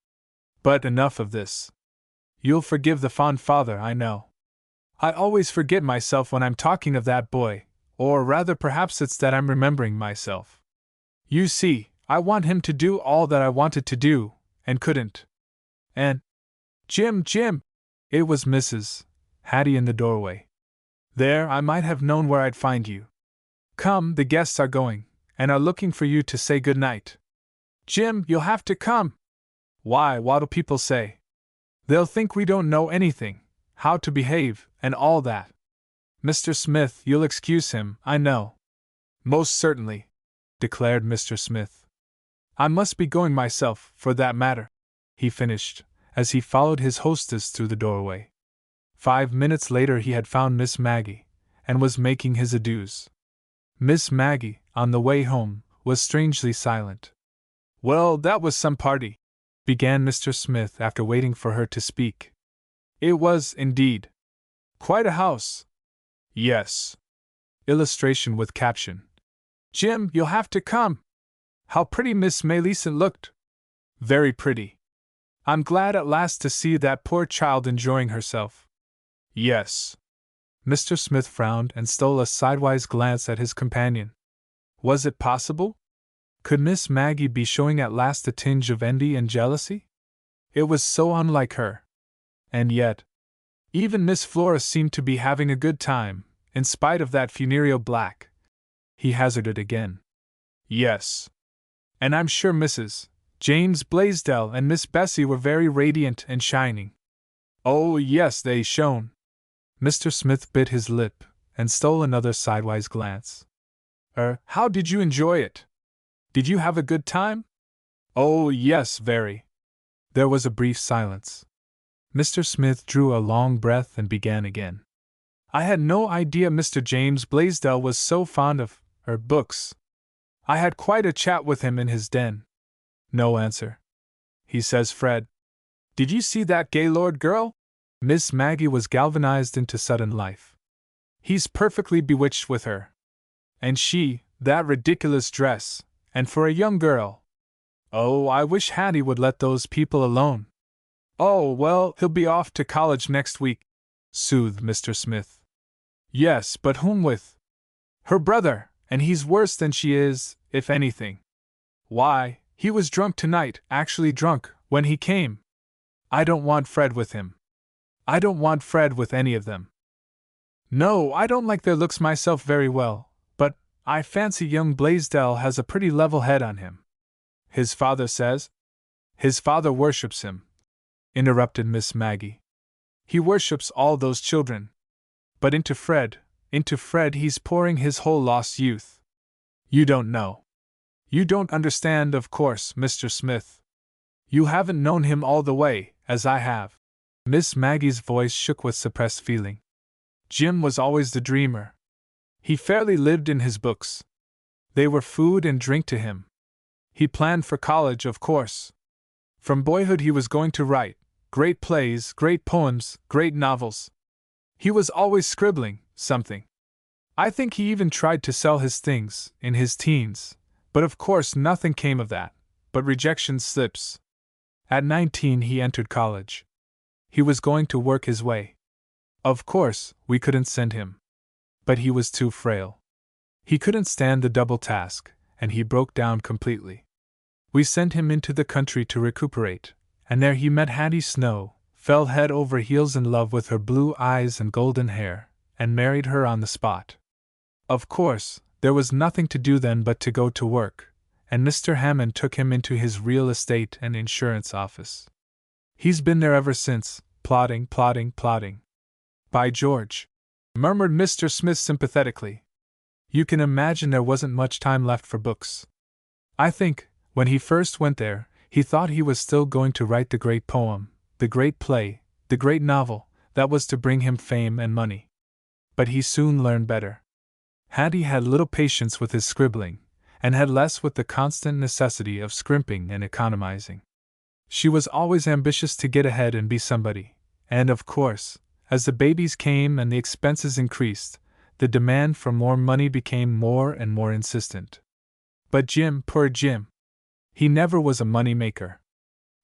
But enough of this. You'll forgive the fond father, I know. I always forget myself when I'm talking of that boy, or rather perhaps it's that I'm remembering myself. You see, I want him to do all that I wanted to do, and couldn't. And… Jim! It was Mrs. Hattie in the doorway. There, I might have known where I'd find you. Come, the guests are going, and are looking for you to say good night. Jim, you'll have to come. Why, what'll people say? They'll think we don't know anything, how to behave, and all that. Mr. Smith, you'll excuse him, I know. Most certainly, declared Mr. Smith. I must be going myself, for that matter, he finished, as he followed his hostess through the doorway. 5 minutes later he had found Miss Maggie, and was making his adieus. Miss Maggie, on the way home, was strangely silent. Well, that was some party, began Mr. Smith after waiting for her to speak. It was, indeed. Quite a house. Yes. Illustration with caption. Jim, you'll have to come. How pretty Miss Millicent looked. Very pretty. I'm glad at last to see that poor child enjoying herself. Yes. Mr. Smith frowned and stole a sidewise glance at his companion. Was it possible? Could Miss Maggie be showing at last a tinge of envy and jealousy? It was so unlike her. And yet, even Miss Flora seemed to be having a good time, in spite of that funereal black. He hazarded again. Yes. And I'm sure Mrs. James Blaisdell and Miss Bessie were very radiant and shining. Oh, yes, they shone. Mr. Smith bit his lip and stole another sidewise glance. How did you enjoy it? Did you have a good time? Oh, yes, very. There was a brief silence. Mr. Smith drew a long breath and began again. I had no idea Mr. James Blaisdell was so fond of books. I had quite a chat with him in his den. No answer. He says, Fred, did you see that Gaylord girl? Miss Maggie was galvanized into sudden life. He's perfectly bewitched with her. And she, that ridiculous dress, and for a young girl. Oh, I wish Hattie would let those people alone. Oh, well, he'll be off to college next week, soothed Mr. Smith. Yes, but whom with? Her brother, and he's worse than she is, if anything. Why, he was drunk tonight, actually drunk, when he came. I don't want Fred with him. I don't want Fred with any of them. No, I don't like their looks myself very well, but I fancy young Blaisdell has a pretty level head on him. His father says? His father worships him, interrupted Miss Maggie. He worships all those children. But into Fred he's pouring his whole lost youth. You don't know. You don't understand, of course, Mr. Smith. You haven't known him all the way, as I have. Miss Maggie's voice shook with suppressed feeling. Jim was always the dreamer. He fairly lived in his books. They were food and drink to him. He planned for college, of course. From boyhood he was going to write great plays, great poems, great novels. He was always scribbling something. I think he even tried to sell his things in his teens, but of course nothing came of that, but rejection slips. At 19 he entered college. He was going to work his way. Of course, we couldn't send him. But he was too frail. He couldn't stand the double task, and he broke down completely. We sent him into the country to recuperate, and there he met Hattie Snow, fell head over heels in love with her blue eyes and golden hair, and married her on the spot. Of course, there was nothing to do then but to go to work, and Mr. Hammond took him into his real estate and insurance office. He's been there ever since, plodding. By George, murmured Mr. Smith sympathetically. You can imagine there wasn't much time left for books. I think, when he first went there, he thought he was still going to write the great poem, the great play, the great novel, that was to bring him fame and money. but he soon learned better. Hattie had little patience with his scribbling, and had less with the constant necessity of scrimping and economizing. She was always ambitious to get ahead and be somebody, and of course, as the babies came and the expenses increased, the demand for more money became more and more insistent. But Jim, poor Jim! He never was a money maker.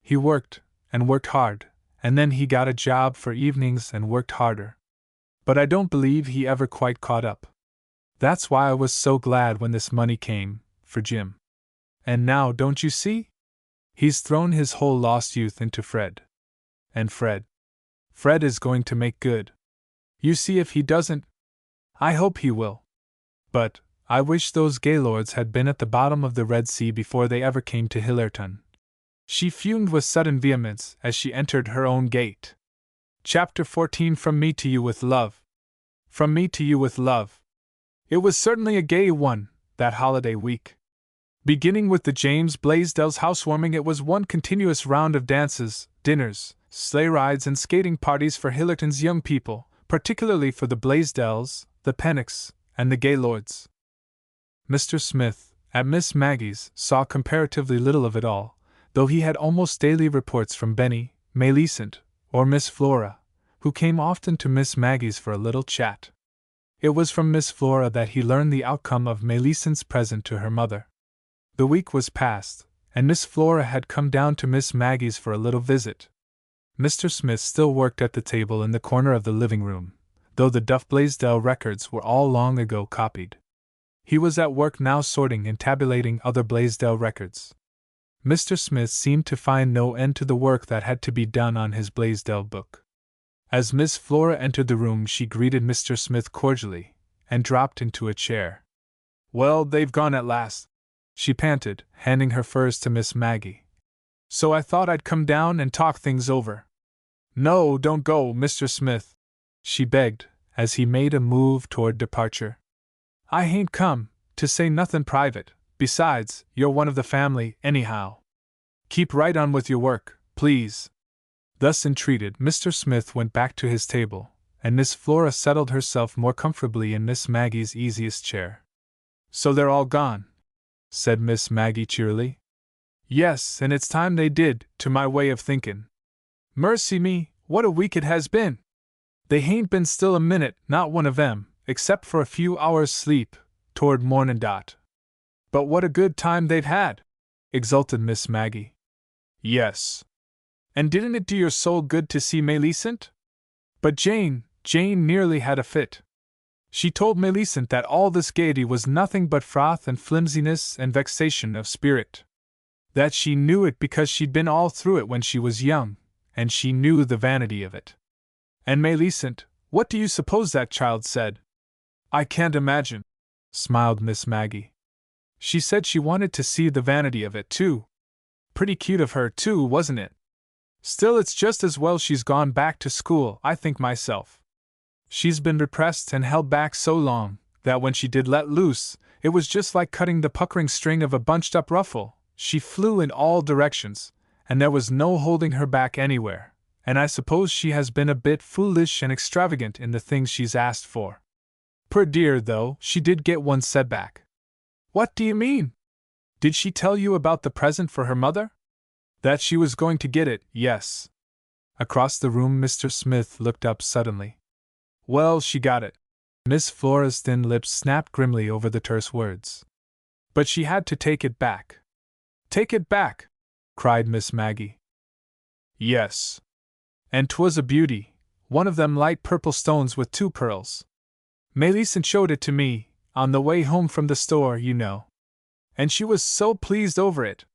He worked, and worked hard, and then he got a job for evenings and worked harder. But I don't believe he ever quite caught up. That's why I was so glad when this money came, for Jim. And now, don't you see? He's thrown his whole lost youth into Fred. And Fred is going to make good. You see if he doesn't. I hope he will. But I wish those Gaylords had been at the bottom of the Red Sea before they ever came to Hillerton. She fumed with sudden vehemence as she entered her own gate. Chapter 14. From me to you with love. From me to you with love. It was certainly a gay one, that holiday week. Beginning with the James Blaisdells' housewarming, it was one continuous round of dances, dinners, sleigh rides, and skating parties for Hillerton's young people, particularly for the Blaisdells, the Pennocks, and the Gaylords. Mr. Smith, at Miss Maggie's, saw comparatively little of it all, though he had almost daily reports from Benny, Millicent, or Miss Flora, who came often to Miss Maggie's for a little chat. It was from Miss Flora that he learned the outcome of Millicent's present to her mother. The week was past, and Miss Flora had come down to Miss Maggie's for a little visit. Mr. Smith still worked at the table in the corner of the living room, though the Duff Blaisdell records were all long ago copied. He was at work now sorting and tabulating other Blaisdell records. Mr. Smith seemed to find no end to the work that had to be done on his Blaisdell book. As Miss Flora entered the room, she greeted Mr. Smith cordially, and dropped into a chair. "Well, they've gone at last," she panted, handing her furs to Miss Maggie. "So I thought I'd come down and talk things over." "No, don't go, Mr. Smith," she begged, as he made a move toward departure. "I hain't come to say nothin' private. Besides, you're one of the family, anyhow. Keep right on with your work, please." Thus entreated, Mr. Smith went back to his table, and Miss Flora settled herself more comfortably in Miss Maggie's easiest chair. "So they're all gone," said Miss Maggie cheerily. "Yes, and it's time they did, to my way of thinkin'. Mercy me, what a week it has been! They hain't been still a minute, not one of 'em, except for a few hours' sleep, toward mornin' dot. But what a good time they've had!" exulted Miss Maggie. "Yes. And didn't it do your soul good to see Millicent? But Jane nearly had a fit. She told Millicent that all this gaiety was nothing but froth and flimsiness and vexation of spirit. That she knew it because she'd been all through it when she was young, and she knew the vanity of it. And Millicent, what do you suppose that child said?" "I can't imagine," smiled Miss Maggie. "She said she wanted to see the vanity of it, too. Pretty cute of her, too, wasn't it? Still, it's just as well she's gone back to school, I think myself. She's been repressed and held back so long, that when she did let loose, it was just like cutting the puckering string of a bunched-up ruffle. She flew in all directions, and there was no holding her back anywhere, and I suppose she has been a bit foolish and extravagant in the things she's asked for. Poor dear, though, she did get one setback." "What do you mean? Did she tell you about the present for her mother?" "That she was going to get it, yes." Across the room Mr. Smith looked up suddenly. "Well, she got it." Miss Flora's thin lips snapped grimly over the terse words. "But she had to take it back." "Take it back?" cried Miss Maggie. "Yes. And 'twas a beauty, one of them light purple stones with 2 pearls. Millicent showed it to me, on the way home from the store, you know. And she was so pleased over it.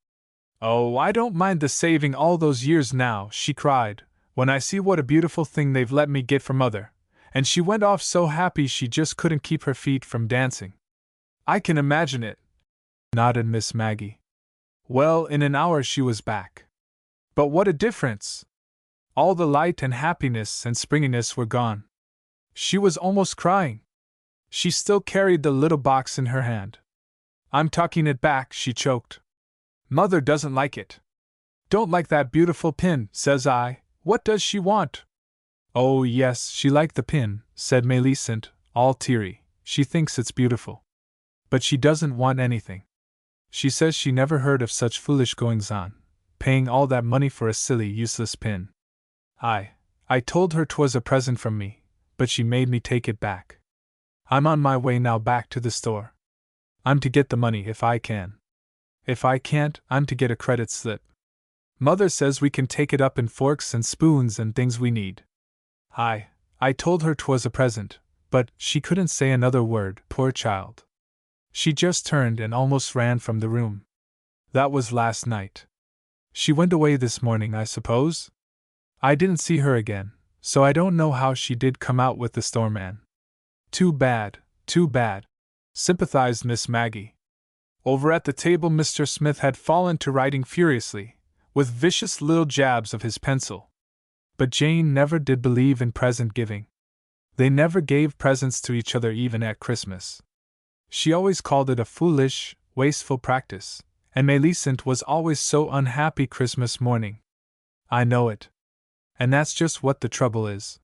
'Oh, I don't mind the saving all those years now,' she cried, 'when I see what a beautiful thing they've let me get for Mother,' and she went off so happy she just couldn't keep her feet from dancing." "I can imagine it," nodded Miss Maggie. "Well, in an hour she was back. But what a difference! All the light and happiness and springiness were gone. She was almost crying. She still carried the little box in her hand. 'I'm tucking it back,' she choked. 'Mother doesn't like it.' 'Don't like that beautiful pin,' says I. 'What does she want?' 'Oh, yes, she liked the pin,' said Millicent, all teary. She thinks it's beautiful. But she doesn't want anything. She says she never heard of such foolish goings-on, paying all that money for a silly, useless pin. I told her 'twas a present from me, but she made me take it back. I'm on my way now back to the store. I'm to get the money if I can. If I can't, I'm to get a credit slip. Mother says we can take it up in forks and spoons and things we need. I told her 'twas a present, but she couldn't say another word, poor child. She just turned and almost ran from the room. That was last night. She went away this morning, I suppose? I didn't see her again, so I don't know how she did come out with the storeman. Too bad, sympathized Miss Maggie. Over at the table Mr. Smith had fallen to writing furiously, with vicious little jabs of his pencil. But Jane never did believe in present giving. They never gave presents to each other even at Christmas. She always called it a foolish, wasteful practice, and Millicent was always so unhappy Christmas morning. I know it. And that's just what the trouble is.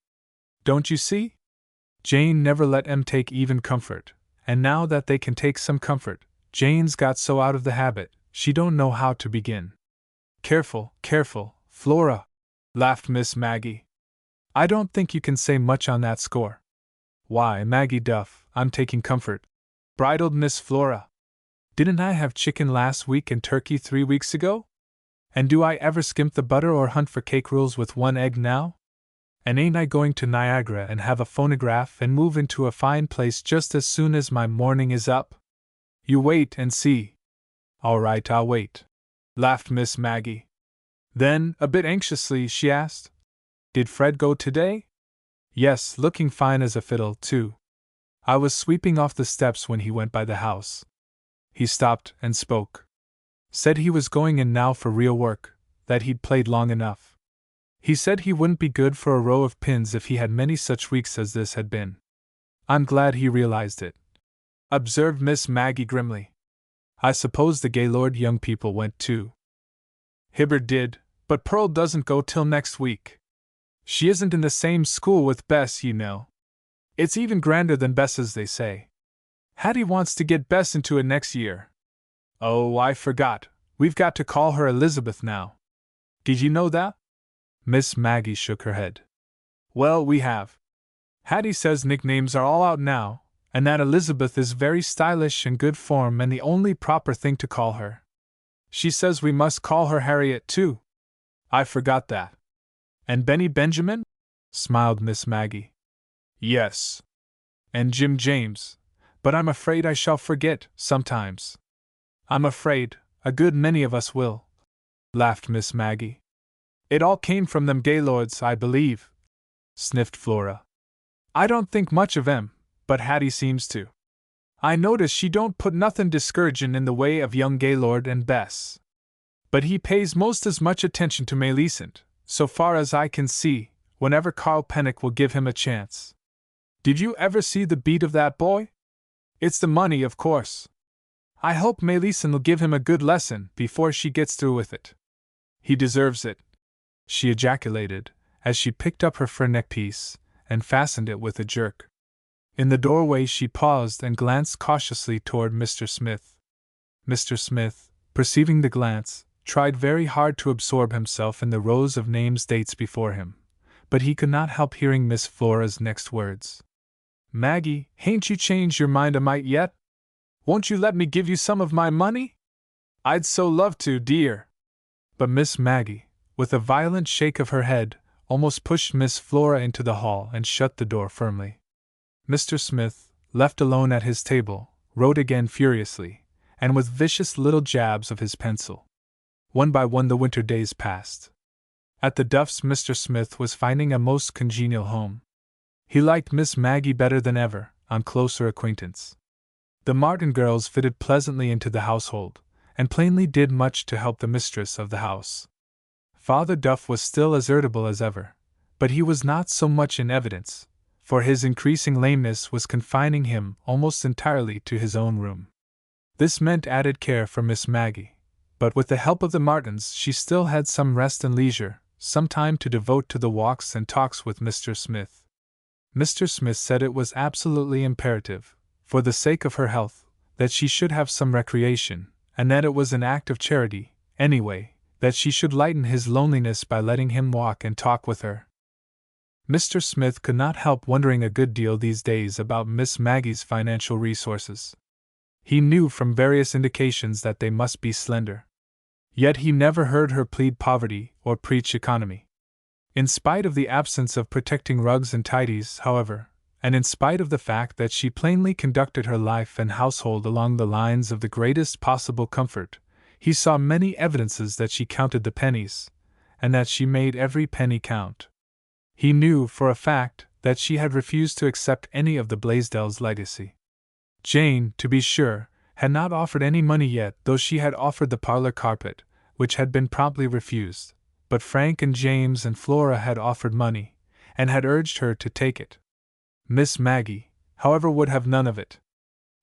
Don't you see? Jane never let 'em take even comfort, and now that they can take some comfort, Jane's got so out of the habit, she don't know how to begin. Careful, Flora, laughed Miss Maggie. I don't think you can say much on that score. Why, Maggie Duff, I'm taking comfort, bridled Miss Flora. Didn't I have chicken last week and turkey 3 weeks ago? And do I ever skimp the butter or hunt for cake rules with 1 egg now? And ain't I going to Niagara and have a phonograph and move into a fine place just as soon as my morning is up? You wait and see. All right, I'll wait, laughed Miss Maggie. Then, a bit anxiously, she asked, Did Fred go today? Yes, looking fine as a fiddle, too. I was sweeping off the steps when he went by the house. He stopped and spoke. Said he was going in now for real work, that he'd played long enough. He said he wouldn't be good for a row of pins if he had many such weeks as this had been. I'm glad he realized it, observed Miss Maggie grimly. I suppose the Gaylord young people went too. Hibbard did, but Pearl doesn't go till next week. She isn't in the same school with Bess, you know. It's even grander than Bess's, they say. Hattie wants to get Bess into it next year. Oh, I forgot, we've got to call her Elizabeth now. Did you know that? Miss Maggie shook her head. Well, we have. Hattie says nicknames are all out now, and that Elizabeth is very stylish and good form and the only proper thing to call her. She says we must call her Harriet, too. I forgot that. And Benny Benjamin? Smiled Miss Maggie. Yes. And Jim James, but I'm afraid I shall forget, sometimes. I'm afraid a good many of us will, laughed Miss Maggie. It all came from them Gaylords, I believe, sniffed Flora. I don't think much of 'em, but Hattie seems to. I notice she don't put nothin' discouragin' in the way of young Gaylord and Bess. But he pays most as much attention to Millicent, so far as I can see, whenever Carl Pennock will give him a chance. Did you ever see the beat of that boy? It's the money, of course. I hope Millicent'll give him a good lesson before she gets through with it. He deserves it, she ejaculated, as she picked up her fur neckpiece and fastened it with a jerk. In the doorway she paused and glanced cautiously toward Mr. Smith. Mr. Smith, perceiving the glance, tried very hard to absorb himself in the rows of names dates before him, but he could not help hearing Miss Flora's next words. Maggie, hain't you changed your mind a mite yet? Won't you let me give you some of my money? I'd so love to, dear. But Miss Maggie, with a violent shake of her head, almost pushed Miss Flora into the hall and shut the door firmly. Mr. Smith, left alone at his table, wrote again furiously, and with vicious little jabs of his pencil. One by one the winter days passed. At the Duffs Mr. Smith was finding a most congenial home. He liked Miss Maggie better than ever, on closer acquaintance. The Martin girls fitted pleasantly into the household, and plainly did much to help the mistress of the house. Father Duff was still as irritable as ever, but he was not so much in evidence, for his increasing lameness was confining him almost entirely to his own room. This meant added care for Miss Maggie, but with the help of the Martins she still had some rest and leisure, some time to devote to the walks and talks with Mr. Smith. Mr. Smith said it was absolutely imperative, for the sake of her health, that she should have some recreation, and that it was an act of charity, anyway, that she should lighten his loneliness by letting him walk and talk with her. Mr. Smith could not help wondering a good deal these days about Miss Maggie's financial resources. He knew from various indications that they must be slender. Yet he never heard her plead poverty or preach economy. In spite of the absence of protecting rugs and tidies, however, and in spite of the fact that she plainly conducted her life and household along the lines of the greatest possible comfort, he saw many evidences that she counted the pennies, and that she made every penny count. He knew for a fact that she had refused to accept any of the Blaisdells' legacy. Jane, to be sure, had not offered any money yet, though she had offered the parlor carpet, which had been promptly refused, but Frank and James and Flora had offered money, and had urged her to take it. Miss Maggie, however, would have none of it.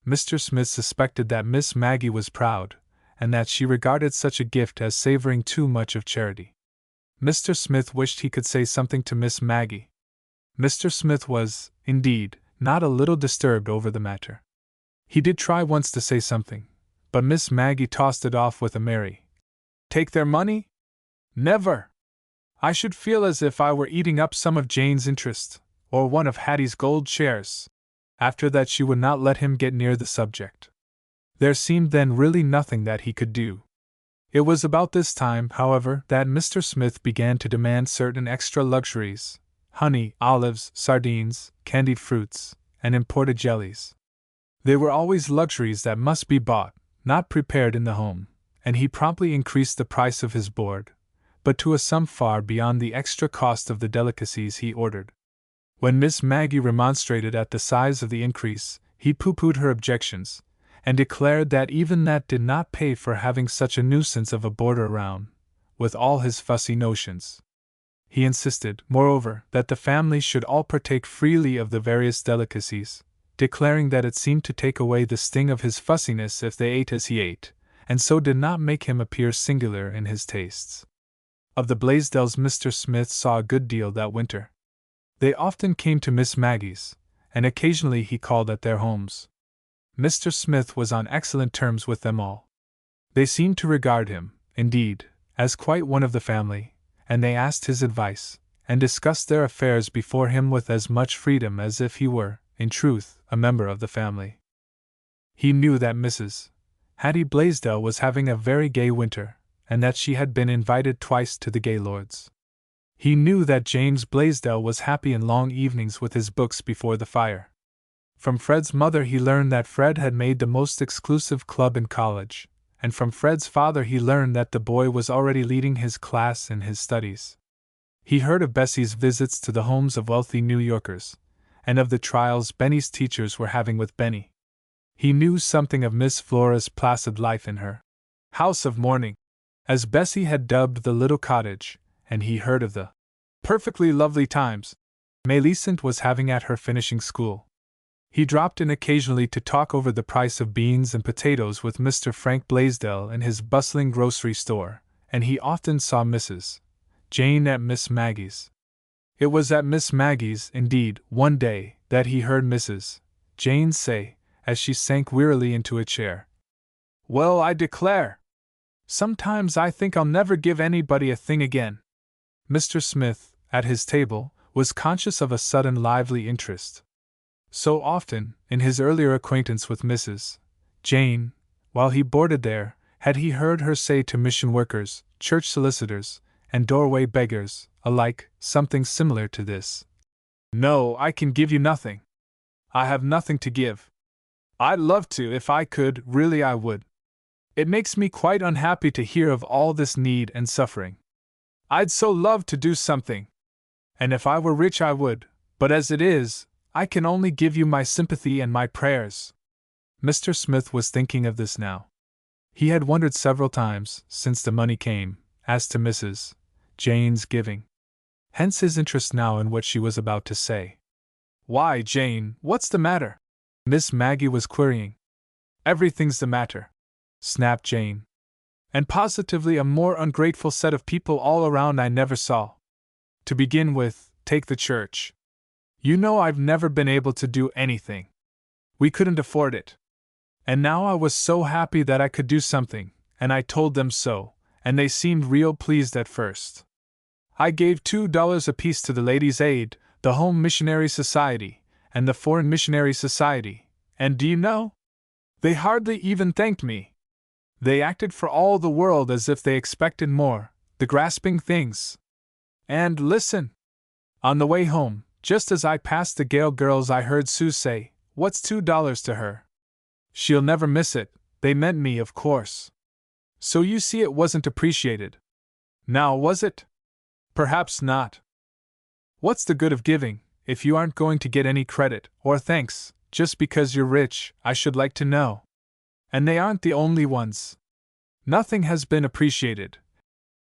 Mr. Smith suspected that Miss Maggie was proud, and that she regarded such a gift as savoring too much of charity. Mr. Smith wished he could say something to Miss Maggie. Mr. Smith was, indeed, not a little disturbed over the matter. He did try once to say something, but Miss Maggie tossed it off with a merry, "Take their money? Never! I should feel as if I were eating up some of Jane's interest, or one of Hattie's gold shares." After that she would not let him get near the subject. There seemed then really nothing that he could do. It was about this time, however, that Mr. Smith began to demand certain extra luxuries: honey, olives, sardines, candied fruits, and imported jellies. They were always luxuries that must be bought, not prepared in the home, and he promptly increased the price of his board, but to a sum far beyond the extra cost of the delicacies he ordered. When Miss Maggie remonstrated at the size of the increase, he pooh-poohed her objections, and declared that even that did not pay for having such a nuisance of a boarder around, with all his fussy notions. He insisted, moreover, that the family should all partake freely of the various delicacies, declaring that it seemed to take away the sting of his fussiness if they ate as he ate, and so did not make him appear singular in his tastes. Of the Blaisdells Mr. Smith saw a good deal that winter. They often came to Miss Maggie's, and occasionally he called at their homes. Mr. Smith was on excellent terms with them all. They seemed to regard him, indeed, as quite one of the family, and they asked his advice, and discussed their affairs before him with as much freedom as if he were, in truth, a member of the family. He knew that Mrs. Hattie Blaisdell was having a very gay winter, and that she had been invited twice to the Gaylords. He knew that James Blaisdell was happy in long evenings with his books before the fire. From Fred's mother he learned that Fred had made the most exclusive club in college, and from Fred's father he learned that the boy was already leading his class in his studies. He heard of Bessie's visits to the homes of wealthy New Yorkers, and of the trials Benny's teachers were having with Benny. He knew something of Miss Flora's placid life in her house of mourning, as Bessie had dubbed the little cottage, and he heard of the perfectly lovely times Millicent was having at her finishing school. He dropped in occasionally to talk over the price of beans and potatoes with Mr. Frank Blaisdell in his bustling grocery store, and he often saw Mrs. Jane at Miss Maggie's. It was at Miss Maggie's, indeed, one day, that he heard Mrs. Jane say, as she sank wearily into a chair, "Well, I declare! Sometimes I think I'll never give anybody a thing again." Mr. Smith, at his table, was conscious of a sudden lively interest. So often, in his earlier acquaintance with Mrs. Jane, while he boarded there, had he heard her say to mission workers, church solicitors, and doorway beggars, alike, something similar to this: "No, I can give you nothing. I have nothing to give. I'd love to if I could, really I would. It makes me quite unhappy to hear of all this need and suffering. I'd so love to do something. And if I were rich I would, but as it is, I can only give you my sympathy and my prayers." Mr. Smith was thinking of this now. He had wondered several times, since the money came, as to Mrs. Jane's giving. Hence his interest now in what she was about to say. "Why, Jane, what's the matter?" Miss Maggie was querying. "Everything's the matter," snapped Jane. "And positively a more ungrateful set of people all around I never saw. To begin with, take the church. You know I've never been able to do anything. We couldn't afford it. And now I was so happy that I could do something, and I told them so, and they seemed real pleased at first. I gave $2 apiece to the Ladies' Aid, the Home Missionary Society, and the Foreign Missionary Society, and do you know? They hardly even thanked me. They acted for all the world as if they expected more, the grasping things. And listen! On the way home, just as I passed the Gale girls, I heard Sue say, "What's $2 to her? She'll never miss it." They meant me, of course. So you see, it wasn't appreciated. Now, was it? Perhaps not. What's the good of giving, if you aren't going to get any credit, or thanks, just because you're rich, I should like to know? And they aren't the only ones. Nothing has been appreciated,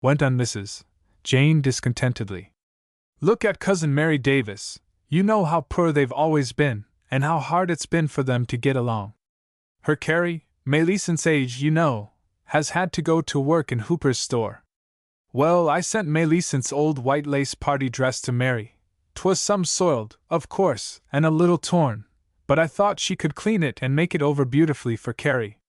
went on Mrs. Jane discontentedly. Look at Cousin Mary Davis. You know how poor they've always been, and how hard it's been for them to get along. Her Carrie, Millicent's age, you know, has had to go to work in Hooper's store. Well, I sent Millicent's old white lace party dress to Mary. 'Twas some soiled, of course, and a little torn, but I thought she could clean it and make it over beautifully for Carrie.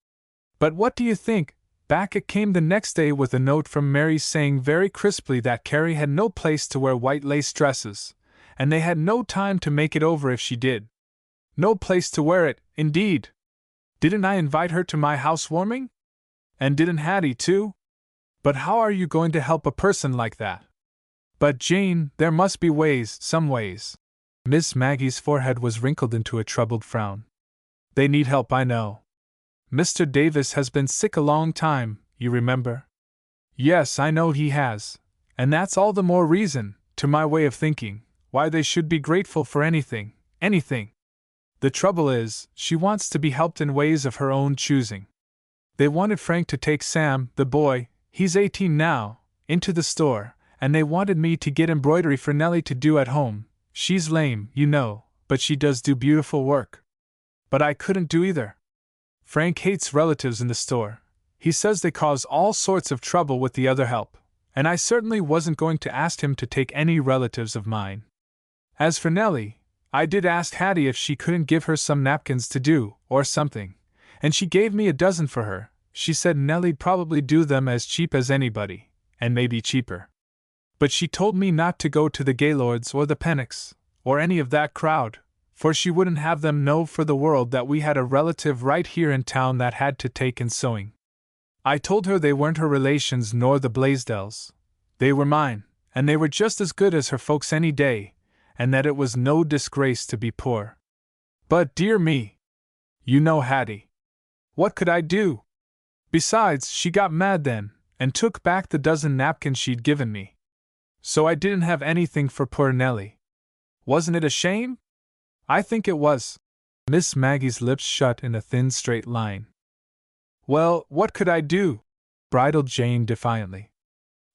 But what do you think? Back it came the next day with a note from Mary saying very crisply that Carrie had no place to wear white lace dresses, and they had no time to make it over if she did. No place to wear it, indeed! Didn't I invite her to my housewarming? And didn't Hattie too? But how are you going to help a person like that? But Jane, there must be ways, some ways. Miss Maggie's forehead was wrinkled into a troubled frown. They need help, I know. Mr. Davis has been sick a long time, you remember? Yes, I know he has, and that's all the more reason, to my way of thinking, why they should be grateful for anything, anything. The trouble is, she wants to be helped in ways of her own choosing. They wanted Frank to take Sam, the boy, he's 18 now, into the store, and they wanted me to get embroidery for Nellie to do at home. She's lame, you know, but she does do beautiful work. But I couldn't do either. Frank hates relatives in the store. He says they cause all sorts of trouble with the other help, and I certainly wasn't going to ask him to take any relatives of mine. As for Nellie, I did ask Hattie if she couldn't give her some napkins to do, or something, and she gave me a dozen for her. She said Nellie'd probably do them as cheap as anybody, and maybe cheaper. But she told me not to go to the Gaylords or the Pennocks, or any of that crowd, for she wouldn't have them know for the world that we had a relative right here in town that had to take in sewing. I told her they weren't her relations nor the Blaisdells. They were mine, and they were just as good as her folks any day, and that it was no disgrace to be poor. But dear me! You know Hattie. What could I do? Besides, she got mad then, and took back the dozen napkins she'd given me. So I didn't have anything for poor Nellie. Wasn't it a shame? I think it was. Miss Maggie's lips shut in a thin straight line. Well, what could I do? Bridled Jane defiantly.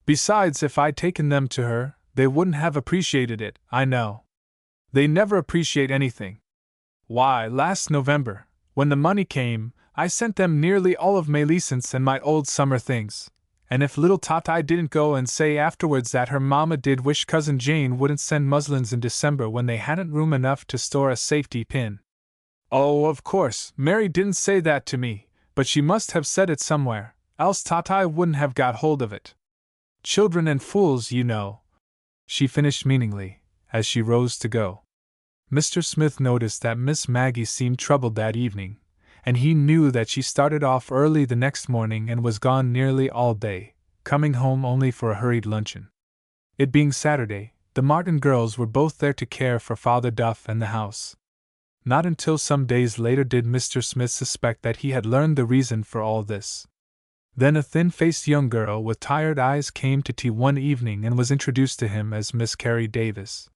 Besides, if I'd taken them to her, they wouldn't have appreciated it, I know. They never appreciate anything. Why, last November, when the money came, I sent them nearly all of Millicent's and my old summer things, and if little Tati didn't go and say afterwards that her mamma did wish Cousin Jane wouldn't send muslins in December when they hadn't room enough to store a safety pin. Oh, of course, Mary didn't say that to me, but she must have said it somewhere, else Tati wouldn't have got hold of it. Children and fools, you know, she finished meaningly, as she rose to go. Mr. Smith noticed that Miss Maggie seemed troubled that evening, and he knew that she started off early the next morning and was gone nearly all day, coming home only for a hurried luncheon. It being Saturday, the Martin girls were both there to care for Father Duff and the house. Not until some days later did Mr. Smith suspect that he had learned the reason for all this. Then a thin-faced young girl with tired eyes came to tea one evening and was introduced to him as Miss Carrie Davis.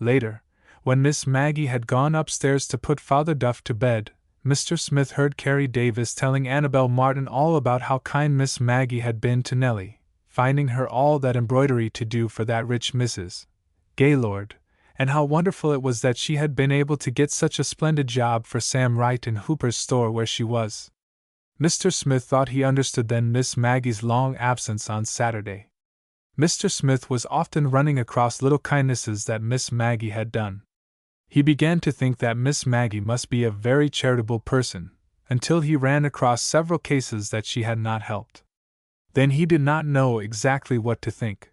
Later, when Miss Maggie had gone upstairs to put Father Duff to bed, Mr. Smith heard Carrie Davis telling Annabel Martin all about how kind Miss Maggie had been to Nellie, finding her all that embroidery to do for that rich Mrs. Gaylord, and how wonderful it was that she had been able to get such a splendid job for Sam right in Hooper's store where she was. Mr. Smith thought he understood then Miss Maggie's long absence on Saturday. Mr. Smith was often running across little kindnesses that Miss Maggie had done. He began to think that Miss Maggie must be a very charitable person, until he ran across several cases that she had not helped. Then he did not know exactly what to think.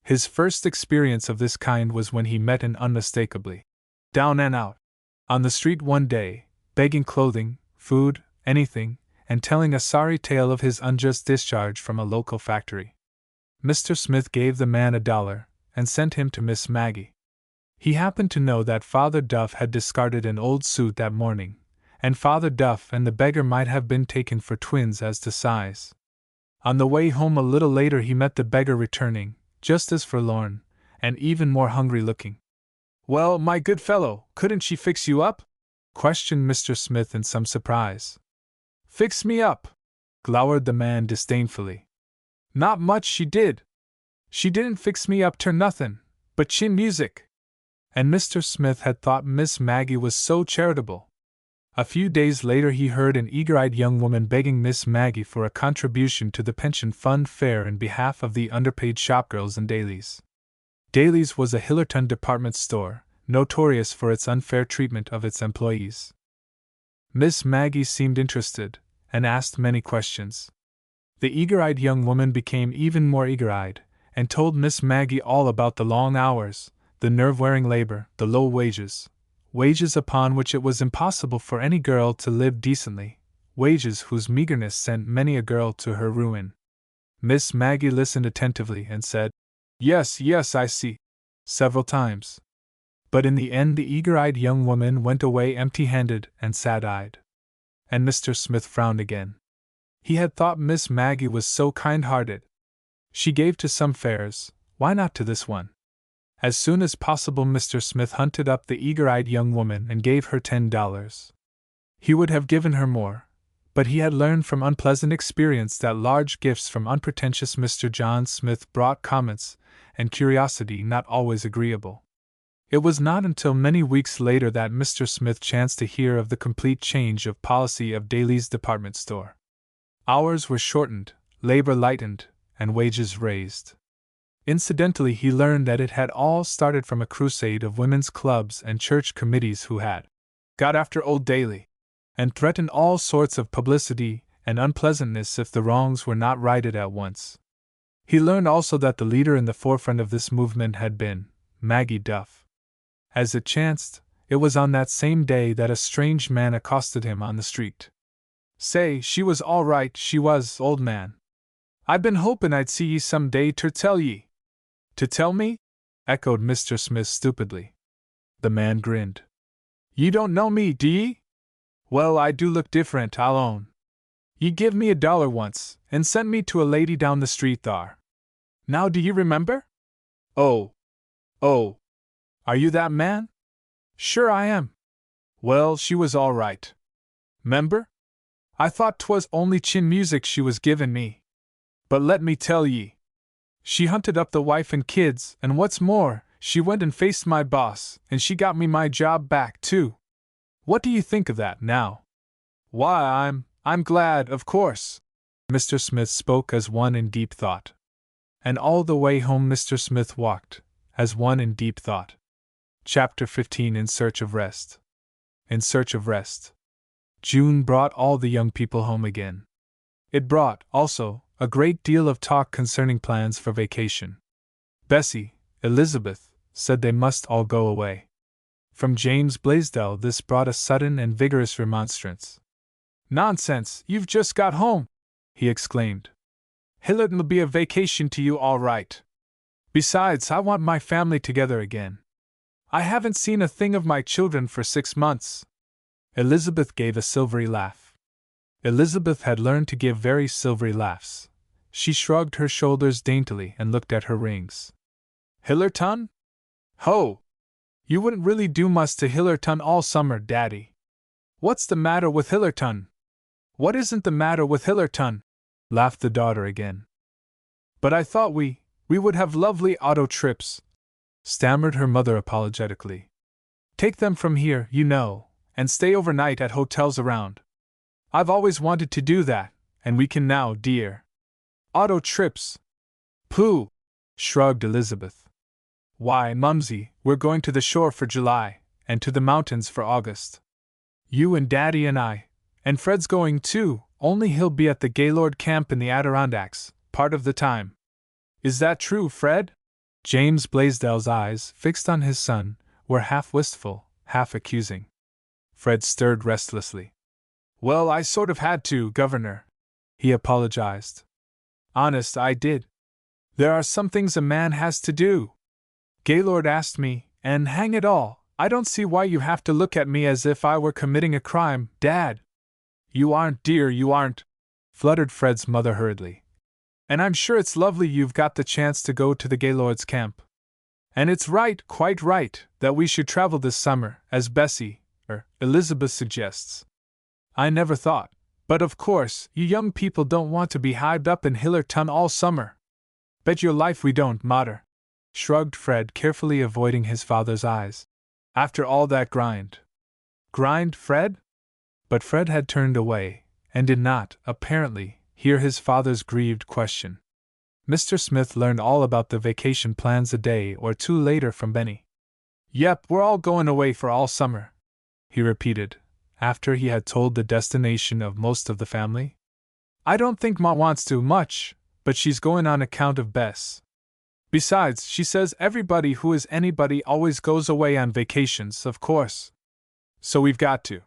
His first experience of this kind was when he met an unmistakably down and out on the street one day, begging clothing, food, anything, and telling a sorry tale of his unjust discharge from a local factory. Mr. Smith gave the man $1 and sent him to Miss Maggie. He happened to know that Father Duff had discarded an old suit that morning, and Father Duff and the beggar might have been taken for twins as to size. On the way home a little later he met the beggar returning, just as forlorn, and even more hungry looking. "Well, my good fellow, couldn't she fix you up?" questioned Mr. Smith in some surprise. "Fix me up?" glowered the man disdainfully. "Not much she did. She didn't fix me up ter nothin', but chin music." And Mr. Smith had thought Miss Maggie was so charitable. A few days later he heard an eager-eyed young woman begging Miss Maggie for a contribution to the pension fund fair in behalf of the underpaid shopgirls in Daly's. Daly's was a Hillerton department store, notorious for its unfair treatment of its employees. Miss Maggie seemed interested, and asked many questions. The eager-eyed young woman became even more eager-eyed, and told Miss Maggie all about the long hours, the nerve-wearing labor, the low wages upon which it was impossible for any girl to live decently, wages whose meagerness sent many a girl to her ruin. Miss Maggie listened attentively and said, "Yes, yes, I see," several times. But in the end the eager-eyed young woman went away empty-handed and sad-eyed. And Mr. Smith frowned again. He had thought Miss Maggie was so kind-hearted. She gave to some fairs, why not to this one? As soon as possible Mr. Smith hunted up the eager-eyed young woman and gave her $10. He would have given her more, but he had learned from unpleasant experience that large gifts from unpretentious Mr. John Smith brought comments and curiosity not always agreeable. It was not until many weeks later that Mr. Smith chanced to hear of the complete change of policy of Daly's department store. Hours were shortened, labor lightened, and wages raised. Incidentally, he learned that it had all started from a crusade of women's clubs and church committees who had got after old Daly, and threatened all sorts of publicity and unpleasantness if the wrongs were not righted at once. He learned also that the leader in the forefront of this movement had been Maggie Duff. As it chanced, it was on that same day that a strange man accosted him on the street. "Say, she was all right, she was, old man. I've been hopin' I'd see ye some day ter tell ye." "To tell me?" echoed Mr. Smith stupidly. The man grinned. "You don't know me, do ye? Well, I do look different, I'll own. Ye give me $1 once, and sent me to a lady down the street thar. Now do ye remember?" Oh, are you that man?" "Sure I am." "Well, she was all right. 'Member? I thought 'twas only chin music she was givin' me. But let me tell ye, she hunted up the wife and kids, and what's more, she went and faced my boss, and she got me my job back, too. What do you think of that, now?" "Why, I'm glad, of course." Mr. Smith spoke as one in deep thought. And all the way home Mr. Smith walked, as one in deep thought. Chapter 15 In Search of Rest. In search of rest. June brought all the young people home again. It brought, also, a great deal of talk concerning plans for vacation. Bessie, Elizabeth, said they must all go away. From James Blaisdell this brought a sudden and vigorous remonstrance. "Nonsense, you've just got home!" he exclaimed. "Hillerton'll be a vacation to you all right. Besides, I want my family together again. I haven't seen a thing of my children for 6 months. Elizabeth gave a silvery laugh. Elizabeth had learned to give very silvery laughs. She shrugged her shoulders daintily and looked at her rings. "Hillerton? Ho! You wouldn't really do much to Hillerton all summer, Daddy. What's the matter with Hillerton?" "What isn't the matter with Hillerton?" laughed the daughter again. "But I thought we would have lovely auto trips," stammered her mother apologetically. "Take them from here, you know, and stay overnight at hotels around. I've always wanted to do that, and we can now, dear." "Auto trips? Pooh!" shrugged Elizabeth. "Why, Mumsy, we're going to the shore for July, and to the mountains for August. You and Daddy and I, and Fred's going too, only he'll be at the Gaylord camp in the Adirondacks, part of the time. Is that true, Fred? James Blaisdell's eyes, fixed on his son, were half wistful, half accusing. Fred stirred restlessly. Well, I sort of had to, Governor, he apologized. Honest, I did. There are some things a man has to do. Gaylord asked me, and hang it all, I don't see why you have to look at me as if I were committing a crime, Dad. You aren't, dear, you aren't, fluttered Fred's mother hurriedly. And I'm sure it's lovely you've got the chance to go to the Gaylord's camp. And it's right, quite right, that we should travel this summer, as Elizabeth suggests. I never thought, but of course, you young people don't want to be hived up in Hillerton all summer. Bet your life we don't, mater, shrugged Fred, carefully avoiding his father's eyes. After all that grind. Grind, Fred? But Fred had turned away, and did not, apparently, hear his father's grieved question. Mr. Smith learned all about the vacation plans a day or two later from Benny. Yep, we're all going away for all summer, he repeated, after he had told the destination of most of the family. I don't think Ma wants to much, but she's going on account of Bess. Besides, she says everybody who is anybody always goes away on vacations, of course. So we've got to.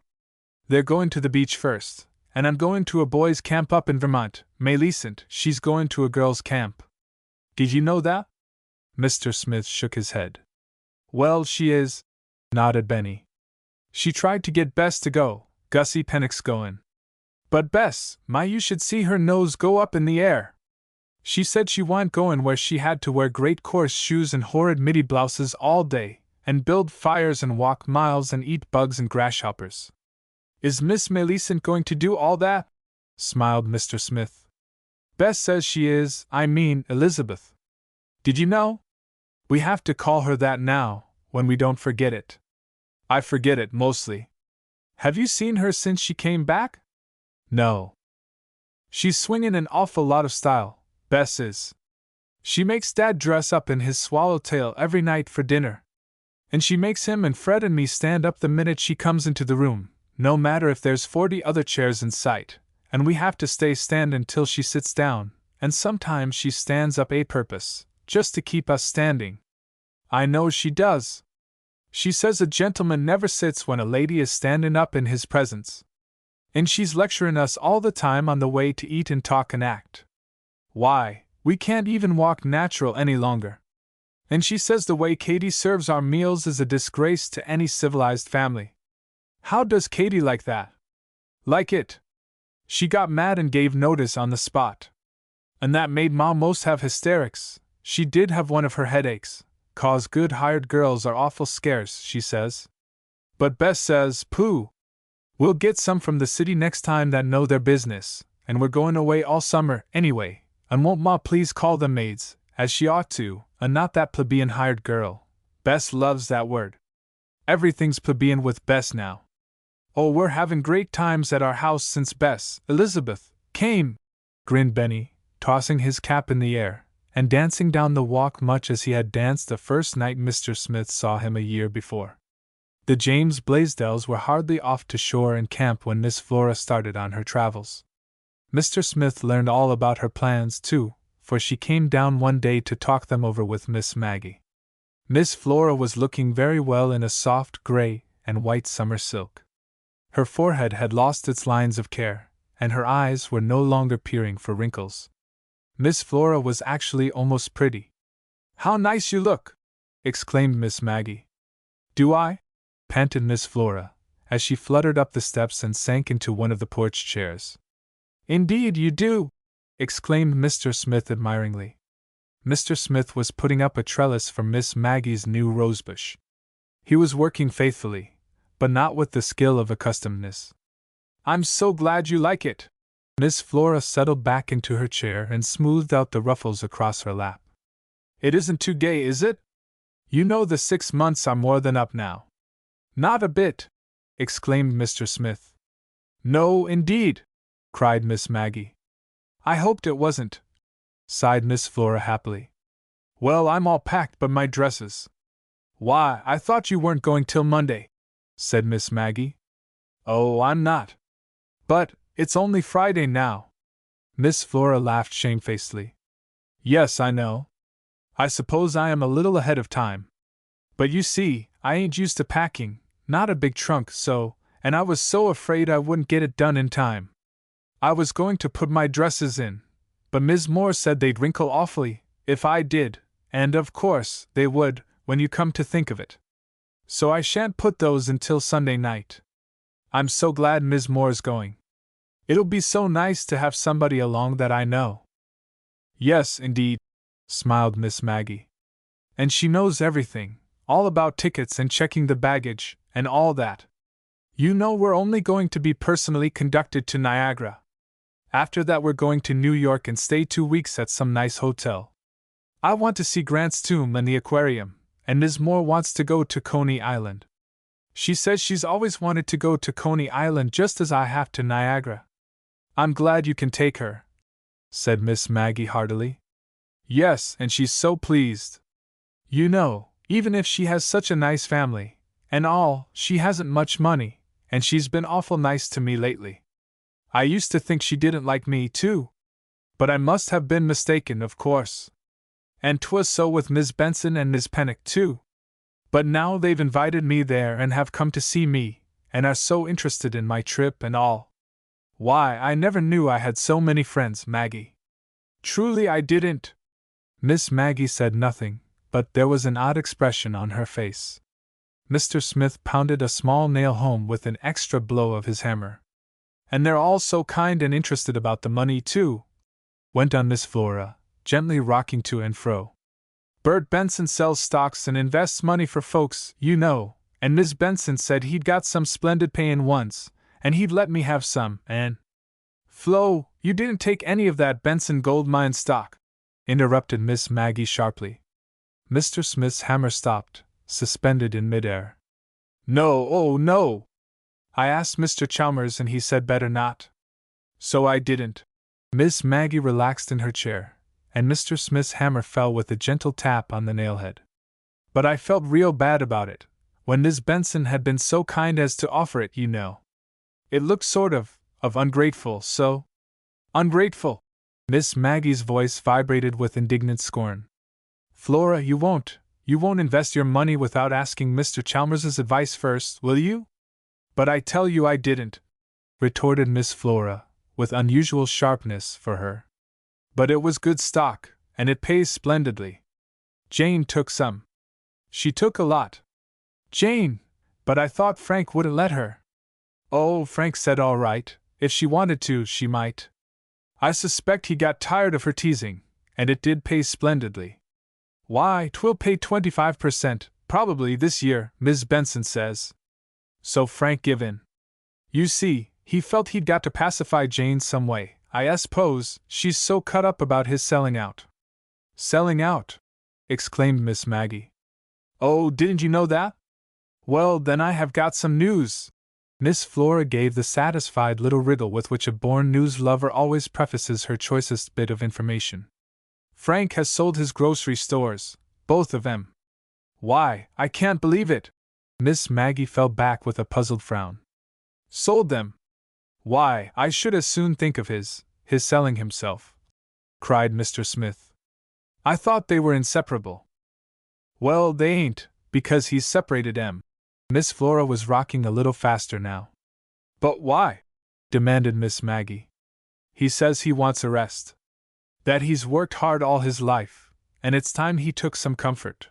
They're going to the beach first, and I'm going to a boys' camp up in Vermont. Millicent, she's going to a girls' camp. Did you know that? Mr. Smith shook his head. Well, she is, nodded Benny. She tried to get Bess to go, Gussie Pennock's goin'. But Bess, you should see her nose go up in the air. She said she wa'n't goin' where she had to wear great coarse shoes and horrid middy blouses all day, and build fires and walk miles and eat bugs and grasshoppers. Is Miss Millicent going to do all that? Smiled Mr. Smith. Bess says she is, Elizabeth. Did you know? We have to call her that now, when we don't forget it. I forget it, mostly. Have you seen her since she came back? No. She's swingin' an awful lot of style, Bess is. She makes Dad dress up in his swallowtail every night for dinner. And she makes him and Fred and me stand up the minute she comes into the room, no matter if there's 40 other chairs in sight, and we have to stay standin' till she sits down, and sometimes she stands up a purpose, just to keep us standing. I know she does. She says a gentleman never sits when a lady is standin' up in his presence. And she's lecturin' us all the time on the way to eat and talk and act. Why, we can't even walk natural any longer. And she says the way Katie serves our meals is a disgrace to any civilized family. How does Katie like that? Like it. She got mad and gave notice on the spot. And that made Ma most have hysterics. She did have one of her headaches, 'cause good hired girls are awful scarce, she says. But Bess says, pooh! We'll get some from the city next time that know their business, and we're going away all summer anyway, and won't Ma please call them maids, as she ought to, and not that plebeian hired girl. Bess loves that word. Everything's plebeian with Bess now. Oh, we're having great times at our house since Elizabeth, came, grinned Benny, tossing his cap in the air, and dancing down the walk much as he had danced the first night Mr. Smith saw him a year before. The James Blaisdells were hardly off to shore and camp when Miss Flora started on her travels. Mr. Smith learned all about her plans, too, for she came down one day to talk them over with Miss Maggie. Miss Flora was looking very well in a soft gray and white summer silk. Her forehead had lost its lines of care, and her eyes were no longer peering for wrinkles. Miss Flora was actually almost pretty. How nice you look! Exclaimed Miss Maggie. Do I? Panted Miss Flora, as she fluttered up the steps and sank into one of the porch chairs. Indeed you do! Exclaimed Mr. Smith admiringly. Mr. Smith was putting up a trellis for Miss Maggie's new rosebush. He was working faithfully, but not with the skill of accustomedness. I'm so glad you like it! Miss Flora settled back into her chair and smoothed out the ruffles across her lap. It isn't too gay, is it? You know the 6 months are more than up now. Not a bit! Exclaimed Mr. Smith. No, indeed! Cried Miss Maggie. I hoped it wasn't, sighed Miss Flora happily. Well, I'm all packed but my dresses. Why, I thought you weren't going till Monday. said Miss Maggie. Oh, I'm not. But, it's only Friday now. Miss Flora laughed shamefacedly. Yes, I know. I suppose I am a little ahead of time. But you see, I ain't used to packing, not a big trunk, and I was so afraid I wouldn't get it done in time. I was going to put my dresses in, but Ms. Moore said they'd wrinkle awfully if I did, and of course they would, when you come to think of it. So I shan't put those until Sunday night. I'm so glad Ms. Moore's going. It'll be so nice to have somebody along that I know. Yes, indeed, smiled Miss Maggie. And she knows everything, all about tickets and checking the baggage, and all that. You know we're only going to be personally conducted to Niagara. After that we're going to New York and stay 2 weeks at some nice hotel. I want to see Grant's tomb and the aquarium, and Ms. Moore wants to go to Coney Island. She says she's always wanted to go to Coney Island just as I have to Niagara. I'm glad you can take her, said Miss Maggie heartily. Yes, and she's so pleased. You know, even if she has such a nice family, and all, she hasn't much money, and she's been awful nice to me lately. I used to think she didn't like me, too. But I must have been mistaken, of course. And 'twas so with Miss Benson and Miss Pennock, too. But now they've invited me there and have come to see me, and are so interested in my trip and all. Why, I never knew I had so many friends, Maggie. Truly I didn't. Miss Maggie said nothing, but there was an odd expression on her face. Mr. Smith pounded a small nail home with an extra blow of his hammer. And they're all so kind and interested about the money, too, went on Miss Flora, gently rocking to and fro. Bert Benson sells stocks and invests money for folks, you know, and Miss Benson said he'd got some splendid pay-in once, and he'd let me have some, and… Flo, you didn't take any of that Benson gold mine stock, interrupted Miss Maggie sharply. Mr. Smith's hammer stopped, suspended in midair. No, oh no! I asked Mr. Chalmers and he said better not. So I didn't. Miss Maggie relaxed in her chair, and Mr. Smith's hammer fell with a gentle tap on the nailhead. But I felt real bad about it, when Miss Benson had been so kind as to offer it, you know. It looked sort of ungrateful, so… Ungrateful! Miss Maggie's voice vibrated with indignant scorn. Flora, you won't invest your money without asking Mr. Chalmers's advice first, will you? But I tell you I didn't, retorted Miss Flora, with unusual sharpness for her. But it was good stock, and it pays splendidly. Jane took some. She took a lot. Jane! But I thought Frank wouldn't let her. Oh, Frank said all right, if she wanted to, she might. I suspect he got tired of her teasing, and it did pay splendidly. Why, 'twill pay 25%, probably this year, Miss Benson says. So Frank give in. You see, he felt he'd got to pacify Jane some way. I suppose she's so cut up about his selling out. Selling out? Exclaimed Miss Maggie. Oh, didn't you know that? Well, then I have got some news. Miss Flora gave the satisfied little riddle with which a born news lover always prefaces her choicest bit of information. Frank has sold his grocery stores, both of them. Why, I can't believe it. Miss Maggie fell back with a puzzled frown. Sold them? Why, I should as soon think of his selling himself, cried Mr. Smith. I thought they were inseparable. Well, they ain't, because he's separated 'em. Miss Flora was rocking a little faster now. But why? Demanded Miss Maggie. He says he wants a rest. That he's worked hard all his life, and it's time he took some comfort.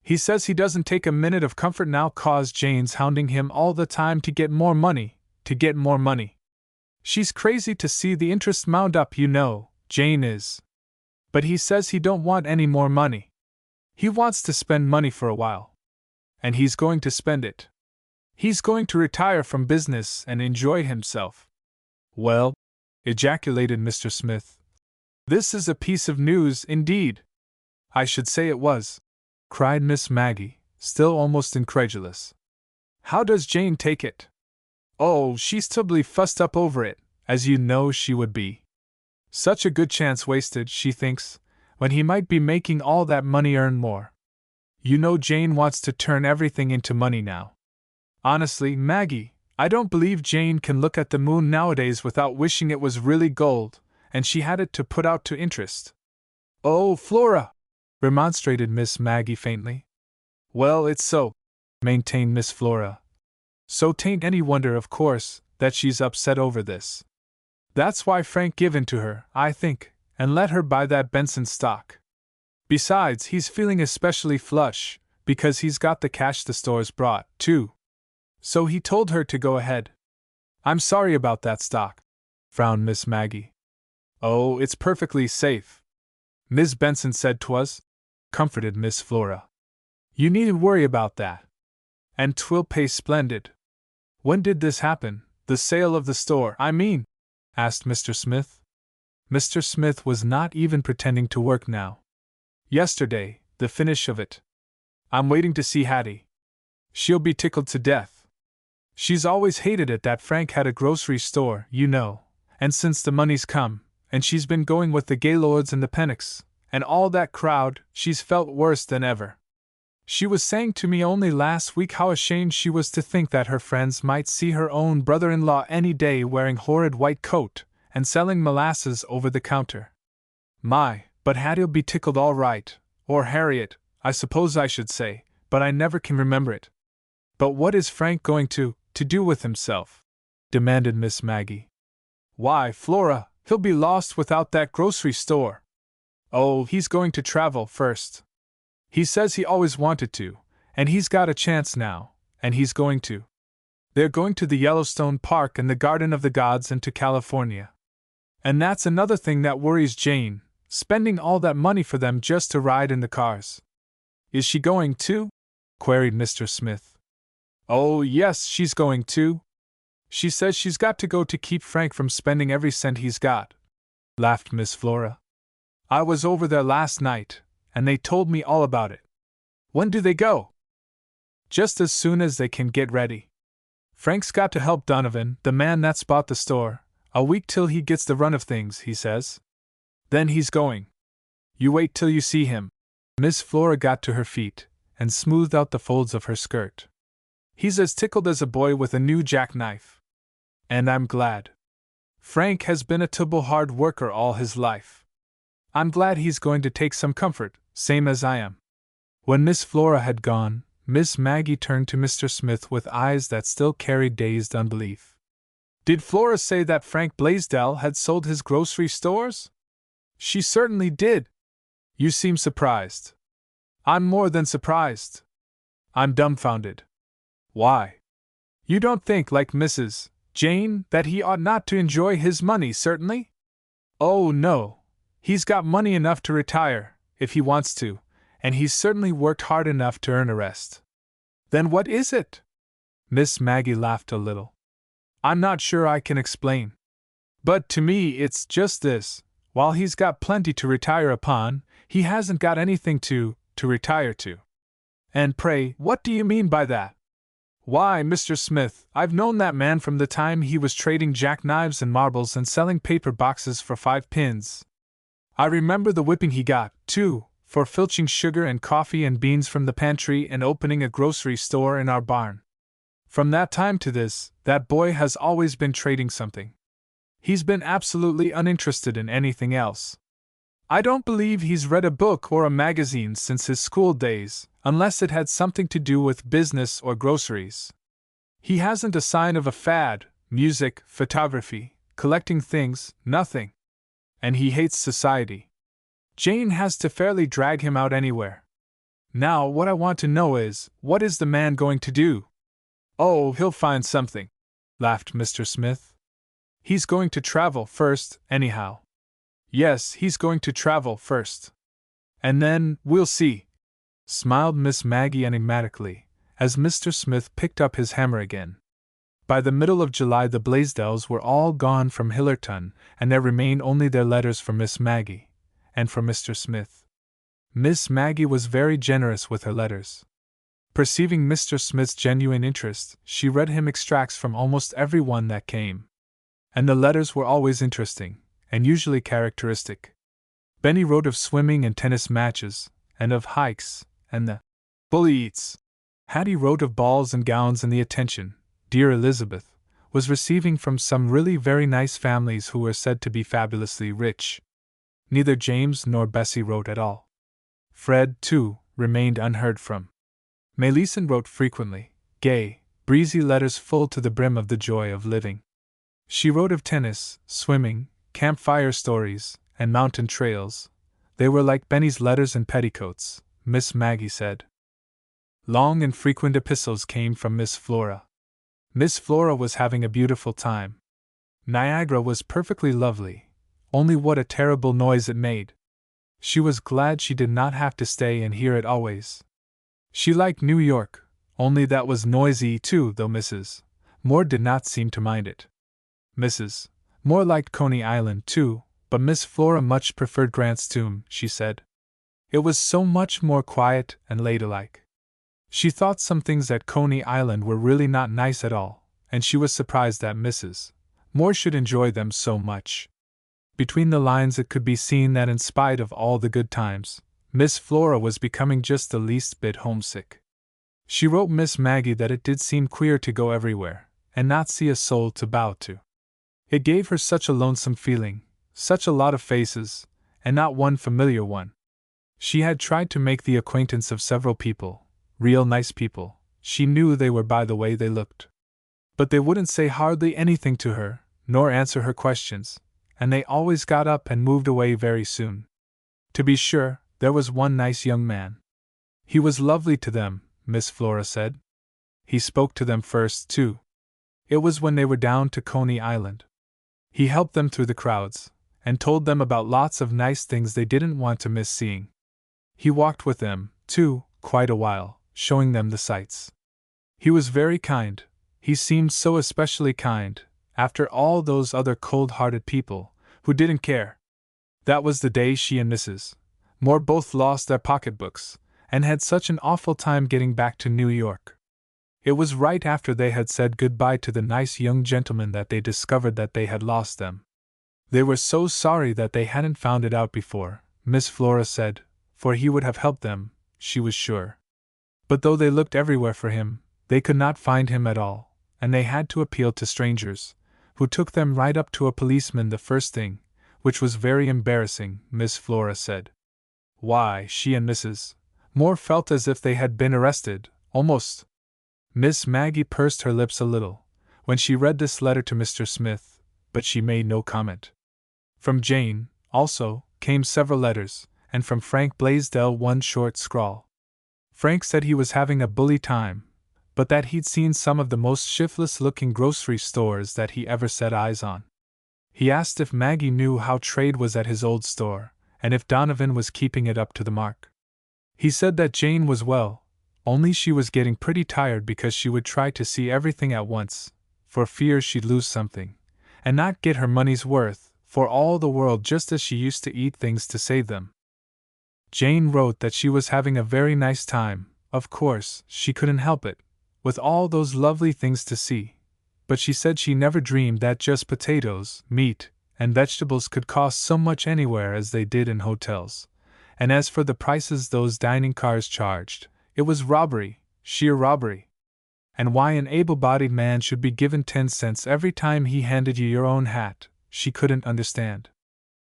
He says he doesn't take a minute of comfort now 'cause Jane's hounding him all the time to get more money, She's crazy to see the interest mount up, you know, Jane is. But he says he don't want any more money. He wants to spend money for a while. And he's going to spend it. He's going to retire from business and enjoy himself. Well, ejaculated Mr. Smith. This is a piece of news, indeed. I should say it was, cried Miss Maggie, still almost incredulous. How does Jane take it? Oh, she's terribly fussed up over it, as you know she would be. Such a good chance wasted, she thinks, when he might be making all that money earn more. You know Jane wants to turn everything into money now. Honestly, Maggie, I don't believe Jane can look at the moon nowadays without wishing it was really gold, and she had it to put out to interest. Oh, Flora! Remonstrated Miss Maggie faintly. Well, it's so, maintained Miss Flora. So 'tain't any wonder, of course, that she's upset over this. That's why Frank give in to her, I think, and let her buy that Benson stock. Besides, he's feeling especially flush, because he's got the cash the stores brought, too. So he told her to go ahead. I'm sorry about that stock, frowned Miss Maggie. Oh, it's perfectly safe. Miss Benson said 'twas, comforted Miss Flora. You needn't worry about that. And 'twill pay splendid. When did this happen, the sale of the store, I mean? Asked Mr. Smith. Mr. Smith was not even pretending to work now. Yesterday, the finish of it. I'm waiting to see Hattie. She'll be tickled to death. She's always hated it that Frank had a grocery store, you know, and since the money's come, and she's been going with the Gaylords and the Pennocks, and all that crowd, she's felt worse than ever. She was saying to me only last week how ashamed she was to think that her friends might see her own brother-in-law any day wearing horrid white coat, and selling molasses over the counter. My, but Hattie'll be tickled all right, or Harriet, I suppose I should say, but I never can remember it. But what is Frank going to do with himself? Demanded Miss Maggie. Why, Flora, he'll be lost without that grocery store. Oh, he's going to travel first. He says he always wanted to, and he's got a chance now, and he's going to. They're going to the Yellowstone Park and the Garden of the Gods and to California. And that's another thing that worries Jane, spending all that money for them just to ride in the cars. Is she going too? Queried Mr. Smith. Oh, yes, she's going too. She says she's got to go to keep Frank from spending every cent he's got, laughed Miss Flora. I was over there last night, and they told me all about it. When do they go? Just as soon as they can get ready. Frank's got to help Donovan, the man that's bought the store, a week till he gets the run of things, he says. Then he's going. You wait till you see him. Miss Flora got to her feet, and smoothed out the folds of her skirt. He's as tickled as a boy with a new jackknife. And I'm glad. Frank has been a terrible hard worker all his life. I'm glad he's going to take some comfort, same as I am. When Miss Flora had gone, Miss Maggie turned to Mr. Smith with eyes that still carried dazed unbelief. Did Flora say that Frank Blaisdell had sold his grocery stores? She certainly did. You seem surprised. I'm more than surprised. I'm dumbfounded. Why? You don't think, like Mrs. Jane, that he ought not to enjoy his money, certainly? Oh, no. He's got money enough to retire, if he wants to, and he's certainly worked hard enough to earn a rest. Then what is it? Miss Maggie laughed a little. I'm not sure I can explain. But to me it's just this, while he's got plenty to retire upon, he hasn't got anything to retire to. And pray, what do you mean by that? Why, Mr. Smith, I've known that man from the time he was trading jackknives and marbles and selling paper boxes for 5 pins. I remember the whipping he got, too, for filching sugar and coffee and beans from the pantry and opening a grocery store in our barn. From that time to this, that boy has always been trading something. He's been absolutely uninterested in anything else. I don't believe he's read a book or a magazine since his school days, unless it had something to do with business or groceries. He hasn't a sign of a fad, music, photography, collecting things, nothing. And he hates society. Jane has to fairly drag him out anywhere. Now, what I want to know is, what is the man going to do? Oh, he'll find something, laughed Mr. Smith. He's going to travel first, anyhow. Yes, he's going to travel first. And then, we'll see, smiled Miss Maggie enigmatically, as Mr. Smith picked up his hammer again. By the middle of July the Blaisdells were all gone from Hillerton, and there remained only their letters for Miss Maggie, and for Mr. Smith. Miss Maggie was very generous with her letters. Perceiving Mr. Smith's genuine interest, she read him extracts from almost every one that came. And the letters were always interesting, and usually characteristic. Benny wrote of swimming and tennis matches, and of hikes, and the bully eats. Hattie wrote of balls and gowns and the attention, dear Elizabeth, was receiving from some really very nice families who were said to be fabulously rich. Neither James nor Bessie wrote at all. Fred, too, remained unheard from. Melisande wrote frequently, gay, breezy letters full to the brim of the joy of living. She wrote of tennis, swimming, campfire stories, and mountain trails. They were like Benny's letters and petticoats, Miss Maggie said. Long and frequent epistles came from Miss Flora. Miss Flora was having a beautiful time. Niagara was perfectly lovely, only what a terrible noise it made. She was glad she did not have to stay and hear it always. She liked New York, only that was noisy too, though Mrs. Moore did not seem to mind it. Mrs. Moore liked Coney Island too, but Miss Flora much preferred Grant's Tomb, she said. It was so much more quiet and ladylike. She thought some things at Coney Island were really not nice at all, and she was surprised that Mrs. Moore should enjoy them so much. Between the lines it could be seen that in spite of all the good times, Miss Flora was becoming just the least bit homesick. She wrote Miss Maggie that it did seem queer to go everywhere, and not see a soul to bow to. It gave her such a lonesome feeling, such a lot of faces, and not one familiar one. She had tried to make the acquaintance of several people, real nice people, she knew they were by the way they looked. But they wouldn't say hardly anything to her, nor answer her questions, and they always got up and moved away very soon. To be sure, there was one nice young man. He was lovely to them, Miss Flora said. He spoke to them first, too. It was when they were down to Coney Island. He helped them through the crowds, and told them about lots of nice things they didn't want to miss seeing. He walked with them, too, quite a while, showing them the sights. He was very kind. He seemed so especially kind, after all those other cold-hearted people, who didn't care. That was the day she and Mrs. Moore both lost their pocketbooks, and had such an awful time getting back to New York. It was right after they had said goodbye to the nice young gentleman that they discovered that they had lost them. They were so sorry that they hadn't found it out before, Miss Flora said, for he would have helped them, she was sure. But though they looked everywhere for him, they could not find him at all, and they had to appeal to strangers, who took them right up to a policeman the first thing, which was very embarrassing, Miss Flora said. Why, she and Mrs. Moore felt as if they had been arrested, almost. Miss Maggie pursed her lips a little, when she read this letter to Mr. Smith, but she made no comment. From Jane, also, came several letters, and from Frank Blaisdell one short scrawl. Frank said he was having a bully time, but that he'd seen some of the most shiftless-looking grocery stores that he ever set eyes on. He asked if Maggie knew how trade was at his old store, and if Donovan was keeping it up to the mark. He said that Jane was well, only she was getting pretty tired because she would try to see everything at once, for fear she'd lose something, and not get her money's worth, for all the world just as she used to eat things to save them. Jane wrote that she was having a very nice time, of course, she couldn't help it, with all those lovely things to see, but she said she never dreamed that just potatoes, meat, and vegetables could cost so much anywhere as they did in hotels, and as for the prices those dining cars charged, it was robbery, sheer robbery. And why an able-bodied man should be given 10 cents every time he handed you your own hat, she couldn't understand.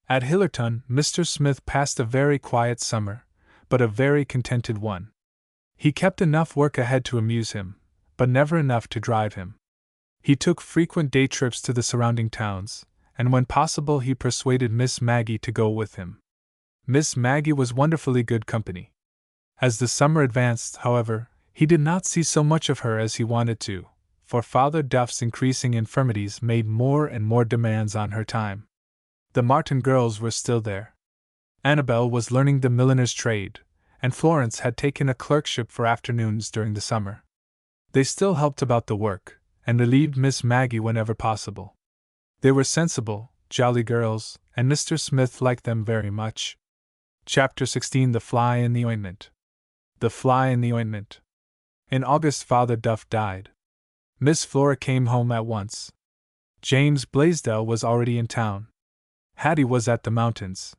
At Hillerton, Mr. Smith passed a very quiet summer, but a very contented one. He kept enough work ahead to amuse him, but never enough to drive him. He took frequent day trips to the surrounding towns, and when possible he persuaded Miss Maggie to go with him. Miss Maggie was wonderfully good company. As the summer advanced, however, he did not see so much of her as he wanted to, for Father Duff's increasing infirmities made more and more demands on her time. The Martin girls were still there. Annabel was learning the milliner's trade, and Florence had taken a clerkship for afternoons during the summer. They still helped about the work, and relieved Miss Maggie whenever possible. They were sensible, jolly girls, and Mr. Smith liked them very much. Chapter 16 The Fly in the Ointment. The Fly in the Ointment. In August Father Duff died. Miss Flora came home at once. James Blaisdell was already in town. Hattie was at the mountains.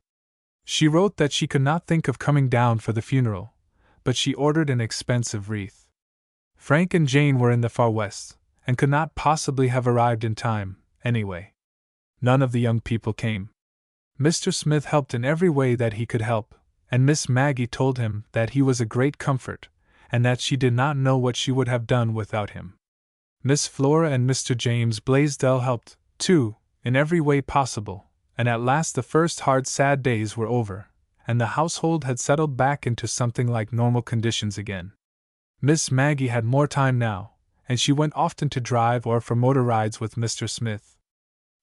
She wrote that she could not think of coming down for the funeral, but she ordered an expensive wreath. Frank and Jane were in the far west, and could not possibly have arrived in time, anyway. None of the young people came. Mr. Smith helped in every way that he could help, and Miss Maggie told him that he was a great comfort, and that she did not know what she would have done without him. Miss Flora and Mr. James Blaisdell helped, too, in every way possible, and at last the first hard sad days were over, and the household had settled back into something like normal conditions again. Miss Maggie had more time now, and she went often to drive or for motor rides with Mr. Smith.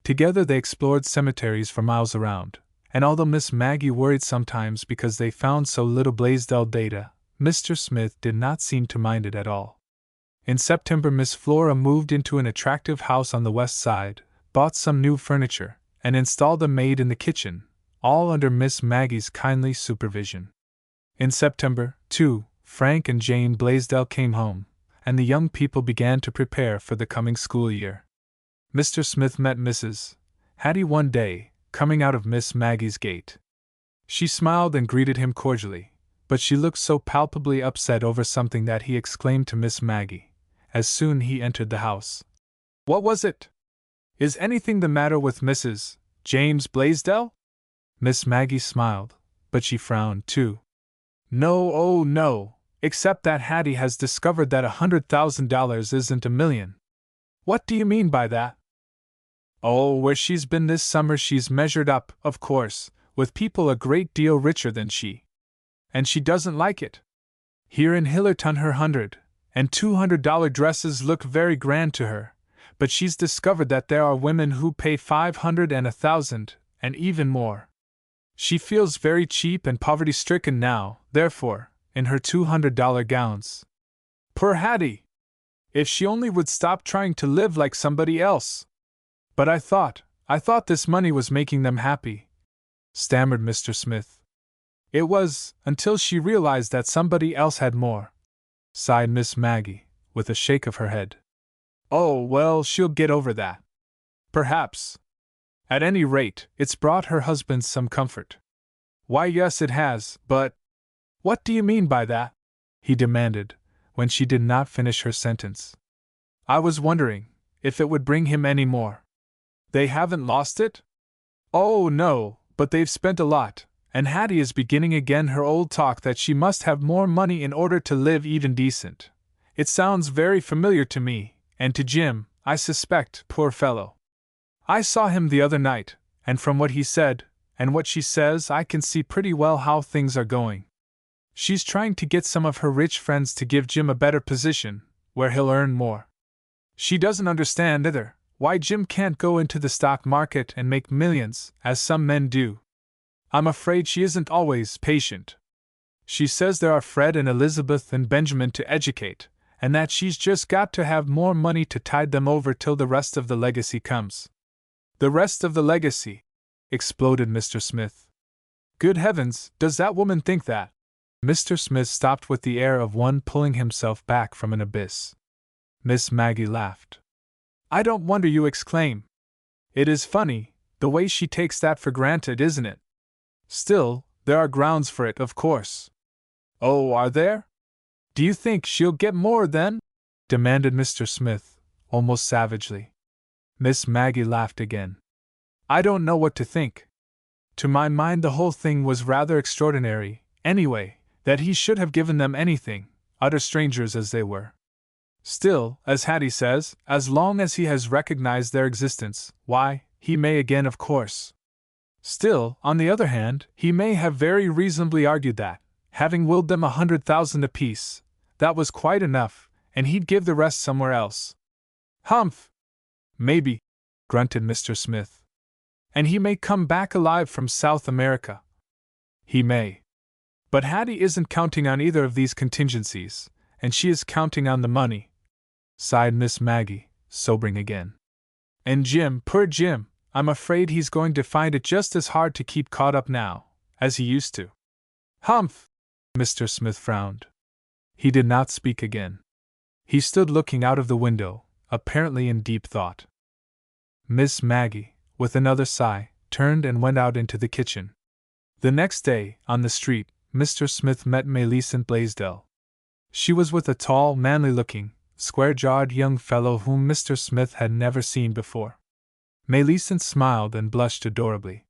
Together they explored cemeteries for miles around, and although Miss Maggie worried sometimes because they found so little Blaisdell data, Mr. Smith did not seem to mind it at all. In September, Miss Flora moved into an attractive house on the west side, bought some new furniture, and installed a maid in the kitchen, all under Miss Maggie's kindly supervision. In September, too, Frank and Jane Blaisdell came home, and the young people began to prepare for the coming school year. Mr. Smith met Mrs. Hattie one day, coming out of Miss Maggie's gate. She smiled and greeted him cordially, but she looked so palpably upset over something that he exclaimed to Miss Maggie, as soon he entered the house. "What was it? Is anything the matter with Mrs. James Blaisdell?" Miss Maggie smiled, but she frowned too. "No, oh no, except that Hattie has discovered that $100,000 isn't a million." "What do you mean by that?" "Oh, where she's been this summer she's measured up, of course, with people a great deal richer than she. And she doesn't like it. Here in Hillerton her $100 and $200 dresses look very grand to her, but she's discovered that there are women who pay $500 and $1,000, and even more. She feels very cheap and poverty-stricken now, therefore, in her $200 gowns. Poor Hattie! If she only would stop trying to live like somebody else! But I thought this money was making them happy," stammered Mr. Smith. "It was, until she realized that somebody else had more," sighed Miss Maggie, with a shake of her head. "Oh, well, she'll get over that. Perhaps. At any rate, it's brought her husband some comfort." "Why, yes, it has, but—" "What do you mean by that?" he demanded, when she did not finish her sentence. "I was wondering if it would bring him any more." "They haven't lost it?" "Oh, no, but they've spent a lot, and Hattie is beginning again her old talk that she must have more money in order to live even decent. It sounds very familiar to me, and to Jim, I suspect, poor fellow. I saw him the other night, and from what he said, and what she says, I can see pretty well how things are going. She's trying to get some of her rich friends to give Jim a better position, where he'll earn more. She doesn't understand, either, why Jim can't go into the stock market and make millions, as some men do. I'm afraid she isn't always patient. She says there are Fred and Elizabeth and Benjamin to educate, and that she's just got to have more money to tide them over till the rest of the legacy comes." "The rest of the legacy!" exploded Mr. Smith. "Good heavens, does that woman think that?" Mr. Smith stopped with the air of one pulling himself back from an abyss. Miss Maggie laughed. "I don't wonder you exclaim. It is funny, the way she takes that for granted, isn't it? Still, there are grounds for it, of course." "Oh, are there? Do you think she'll get more, then?" demanded Mr. Smith, almost savagely. Miss Maggie laughed again. "I don't know what to think. To my mind the whole thing was rather extraordinary, anyway, that he should have given them anything, utter strangers as they were. Still, as Hattie says, as long as he has recognized their existence, why, he may again, of course. Still, on the other hand, he may have very reasonably argued that, having willed them $100,000 apiece, that was quite enough, and he'd give the rest somewhere else." "Humph! Maybe," grunted Mr. Smith. "And he may come back alive from South America." "He may. But Hattie isn't counting on either of these contingencies, and she is counting on the money," sighed Miss Maggie, sobering again. "And Jim, poor Jim, I'm afraid he's going to find it just as hard to keep caught up now, as he used to." "Humph!" Mr. Smith frowned. He did not speak again. He stood looking out of the window, apparently in deep thought. Miss Maggie, with another sigh, turned and went out into the kitchen. The next day, on the street, Mr. Smith met Millicent Blaisdell. She was with a tall, manly-looking, square-jawed young fellow whom Mr. Smith had never seen before. Millicent smiled and blushed adorably.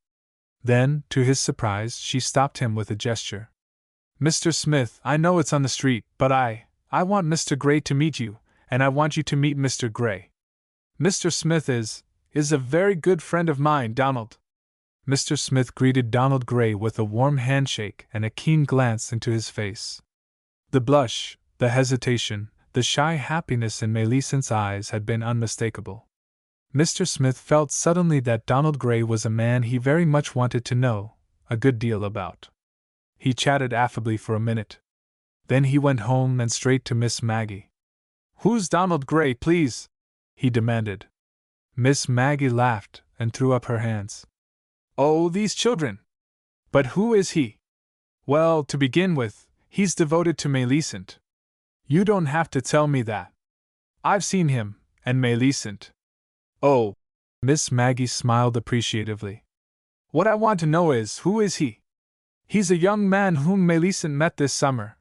Then, to his surprise, she stopped him with a gesture. "Mr. Smith, I know it's on the street, but I want Mr. Gray to meet you, and I want you to meet Mr. Gray. Mr. Smith is a very good friend of mine, Donald." Mr. Smith greeted Donald Gray with a warm handshake and a keen glance into his face. The blush, the hesitation, the shy happiness in Millicent's eyes had been unmistakable. Mr. Smith felt suddenly that Donald Gray was a man he very much wanted to know a good deal about. He chatted affably for a minute. Then he went home and straight to Miss Maggie. "Who's Donald Gray, please?" he demanded. Miss Maggie laughed and threw up her hands. "Oh, these children! But who is he?" "Well, to begin with, he's devoted to Millicent." "You don't have to tell me that. I've seen him, and Millicent." "Oh!" Miss Maggie smiled appreciatively. "What I want to know is, who is he?" "He's a young man whom Millicent met this summer.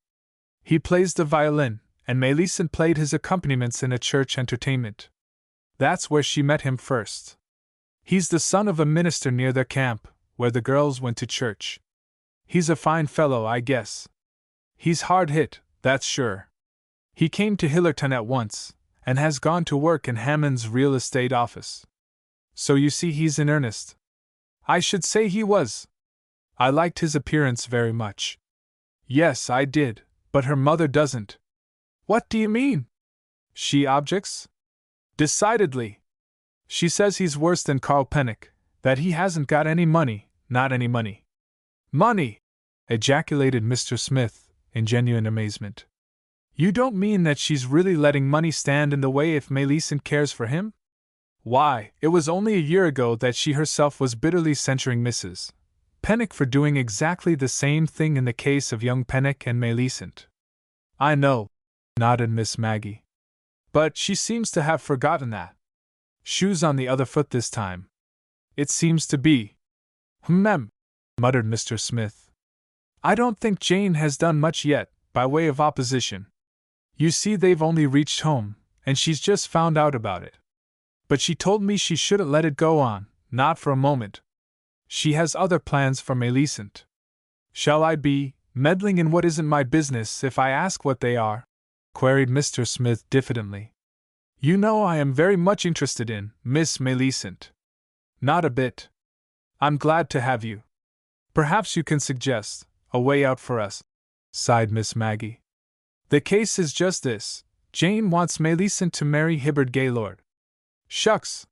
He plays the violin, and Millicent played his accompaniments in a church entertainment. That's where she met him first. He's the son of a minister near their camp, where the girls went to church. He's a fine fellow, I guess. He's hard hit, that's sure. He came to Hillerton at once, and has gone to work in Hammond's real estate office. So you see he's in earnest." "I should say he was. I liked his appearance very much." "Yes, I did, but her mother doesn't." "What do you mean?" "She objects?" "Decidedly. She says he's worse than Carl Pennock, that he hasn't got any money, not any money." "Money!" ejaculated Mr. Smith, in genuine amazement. "You don't mean that she's really letting money stand in the way if Millicent cares for him?" "Why, it was only a year ago that she herself was bitterly censuring Mrs. Pennock for doing exactly the same thing in the case of young Pennock and Millicent." "I know," nodded Miss Maggie. "But she seems to have forgotten that. Shoes on the other foot this time. It seems to be." Muttered Mr. Smith. "I don't think Jane has done much yet, by way of opposition. You see, they've only reached home, and she's just found out about it. But she told me she shouldn't let it go on, not for a moment. She has other plans for Millicent." "Shall I be meddling in what isn't my business if I ask what they are?" queried Mr. Smith diffidently. "You know I am very much interested in Miss Millicent." "Not a bit. I'm glad to have you. Perhaps you can suggest a way out for us," sighed Miss Maggie. "The case is just this. Jane wants Millicent to marry Hibbard Gaylord." "Shucks!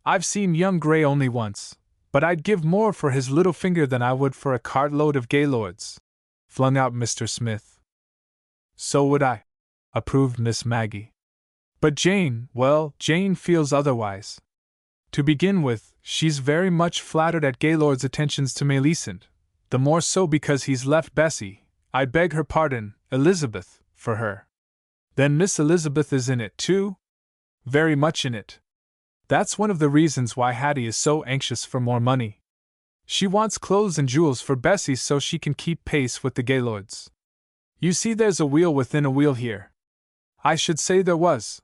I've seen young Gray only once, but I'd give more for his little finger than I would for a cartload of Gaylords," flung out Mr. Smith. "So would I," approved Miss Maggie. "But Jane, well, Jane feels otherwise. To begin with, she's very much flattered at Gaylord's attentions to Millicent, the more so because he's left Bessie, I beg her pardon, Elizabeth, for her. Then Miss Elizabeth is in it, too? Very much in it. That's one of the reasons why Hattie is so anxious for more money. She wants clothes and jewels for Bessie so she can keep pace with the Gaylords. You see, there's a wheel within a wheel here. I should say there was.